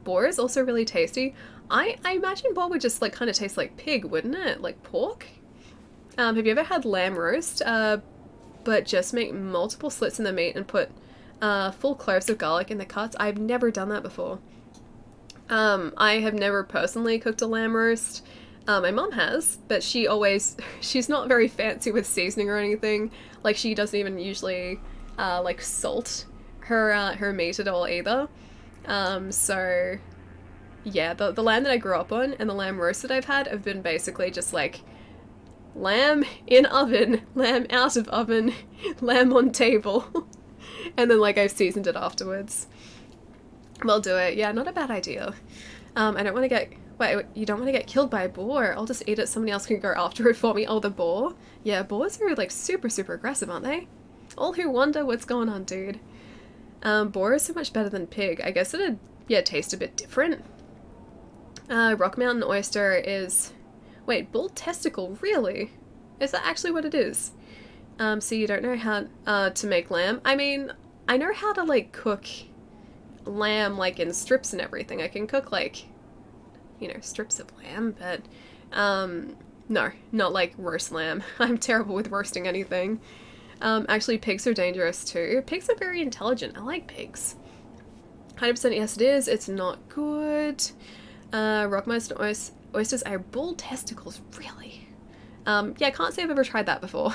Boar is also really tasty. I imagine boar would just like kind of taste like pig, wouldn't it? Like pork? Have you ever had lamb roast? But just make multiple slits in the meat and put full cloves of garlic in the cuts? I've never done that before. I have never personally cooked a lamb roast. My mom has, but she's not very fancy with seasoning or anything. Like, she doesn't even usually like salt her meat at all either. So yeah, the lamb that I grew up on and the lamb roast that I've had have been basically just like lamb in oven, lamb out of oven, lamb on table, and then like I've seasoned it afterwards. We'll do it. Yeah, not a bad idea. I don't want to get... Wait, you don't want to get killed by a boar? I'll just eat it, somebody else can go after it for me. Oh, the boar? Yeah, boars are like super aggressive, aren't they? All who wonder what's going on, dude. Boar is so much better than pig. I guess it'd, yeah, taste a bit different. Rock Mountain oyster is... Wait, bull testicle, really? Is that actually what it is? So you don't know how to make lamb? I mean, I know how to like cook lamb like in strips and everything. I can cook like, you know, strips of lamb, but no, not like roast lamb. I'm terrible with roasting anything. Actually, pigs are dangerous too. Pigs are very intelligent. I like pigs. 100% yes it is. It's not good. Rock Mountain oysters are bull testicles, really? Yeah, I can't say I've ever tried that before.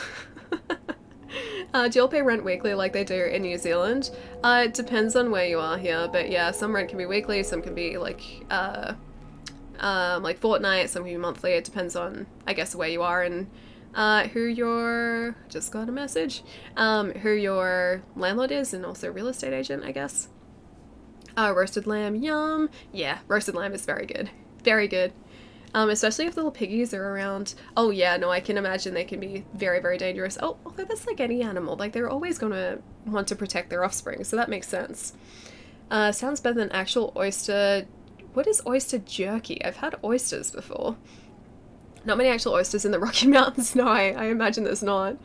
Do you all pay rent weekly like they do in New Zealand? It depends on where you are here, but yeah, some rent can be weekly, some can be like fortnight, some can be monthly. It depends on, I guess, where you are and who your... just got a message. Who your landlord is and also real estate agent, I guess. Roasted lamb, yum. Yeah, roasted lamb is very good. Very good. Especially if little piggies are around. Oh yeah, no, I can imagine they can be very dangerous. Oh, although that's like any animal. Like, they're always going to want to protect their offspring, so that makes sense. Sounds better than actual oyster... What is oyster jerky? I've had oysters before. Not many actual oysters in the Rocky Mountains. No, I imagine there's not.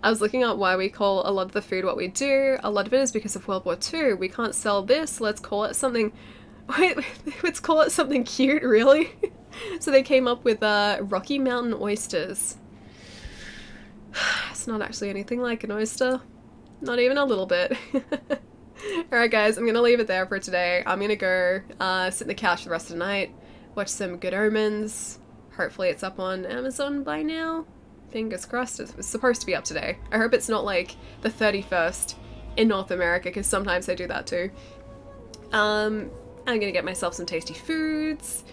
I was looking up why we call a lot of the food what we do. A lot of it is because of World War II. We can't sell this, let's call it something... Wait, let's call it something cute, really? So they came up with Rocky Mountain oysters. It's not actually anything like an oyster. Not even a little bit. Alright guys, I'm gonna leave it there for today. I'm gonna go sit in the couch for the rest of the night, watch some Good Omens. Hopefully it's up on Amazon by now. Fingers crossed. It was supposed to be up today. I hope it's not like the 31st in North America, because sometimes they do that too. I'm gonna get myself some tasty foods.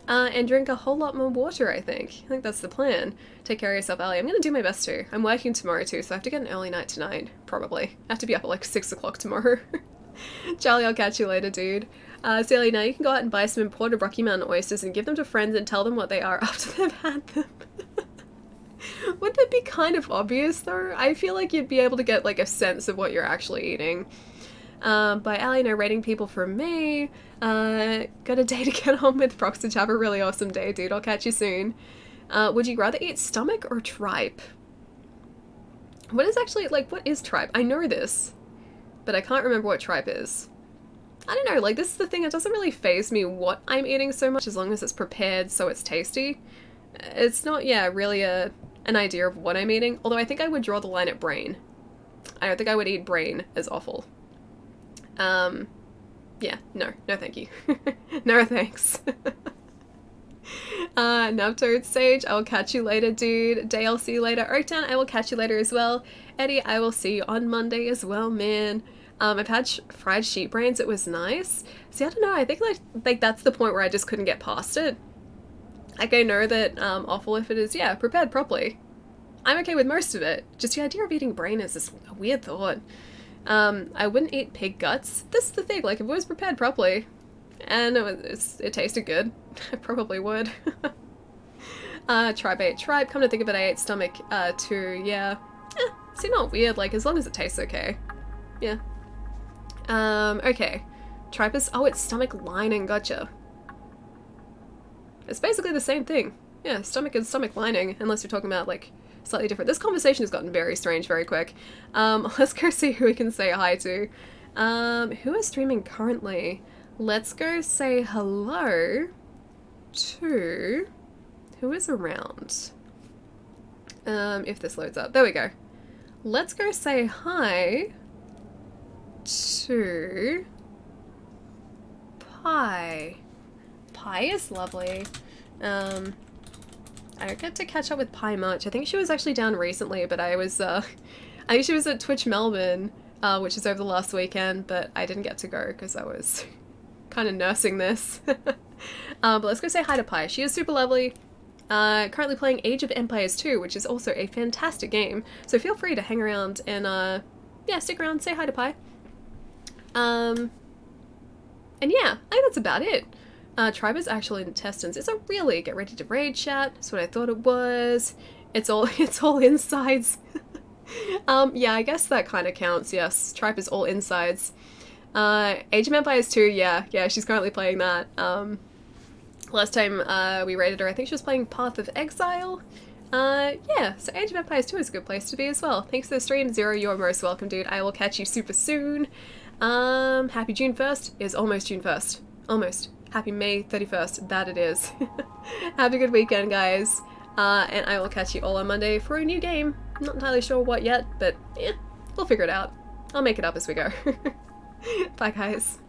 And drink a whole lot more water, I think. I think that's the plan. Take care of yourself, Ellie. I'm gonna do my best too. I'm working tomorrow too, so I have to get an early night tonight, probably. I have to be up at like 6 o'clock tomorrow. Charlie, I'll catch you later, dude. So Ellie, now you can go out and buy some imported Rocky Mountain oysters and give them to friends and tell them what they are after they've had them. Would that be kind of obvious though? I feel like you'd be able to get like a sense of what you're actually eating. By Allie, no rating people from me. Got a day to get on with. Proxage, have a really awesome day, dude. I'll catch you soon. Would you rather eat stomach or tripe? What is actually, like, what is tripe? I know this, but I can't remember what tripe is. I don't know, like, this is the thing, it doesn't really faze me what I'm eating so much as long as it's prepared so it's tasty. It's not, yeah, really an idea of what I'm eating, although I think I would draw the line at brain. I don't think I would eat brain as awful. Yeah, no thank you. No thanks. Navtoad Sage, I will catch you later, dude. Day, I'll see you later. Oaktown, I will catch you later as well. Eddie, I will see you on Monday as well, man. I've had fried sheep brains. It was nice. See, I don't know. I think like that's the point where I just couldn't get past it. Like, I know that awful if it is, yeah, prepared properly. I'm okay with most of it. Just the idea of eating brain is just a weird thought. I wouldn't eat pig guts. This is the thing. Like, if it was prepared properly and it tasted good, I probably would. Tribe ate tribe. Come to think of it, I ate stomach too. Yeah. See, not weird. Like, as long as it tastes okay. Yeah. Okay. Tripe is, oh, it's stomach lining. Gotcha. It's basically the same thing. Yeah, stomach and stomach lining, unless you're talking about, like, slightly different. This conversation has gotten very strange very quick. Let's go see who we can say hi to. Who is streaming currently? Let's go say hello to... Who is around? If this loads up. There we go. Let's go say hi to... Pie. Pie is lovely. I don't get to catch up with Pie much. I think she was actually down recently, but I think she was at Twitch Melbourne, which is over the last weekend, but I didn't get to go because I was kind of nursing this. But let's go say hi to Pie. She is super lovely. Currently playing Age of Empires 2, which is also a fantastic game, so feel free to hang around and, yeah, stick around, say hi to Pie. And yeah, I think that's about it. Tribe is actual intestines. It's a really get ready to raid chat. That's what I thought it was. It's all insides. Yeah, I guess that kind of counts, yes. Tribe is all insides. Age of Empires 2, yeah, she's currently playing that. Last time we raided her, I think she was playing Path of Exile. Yeah, so Age of Empires 2 is a good place to be as well. Thanks for the stream, Zero, you're most welcome, dude. I will catch you super soon. Happy June 1st is almost June 1st. Almost. Happy May 31st, that it is. Have a good weekend, guys. And I will catch you all on Monday for a new game. I'm not entirely sure what yet, but yeah, we'll figure it out. I'll make it up as we go. Bye, guys.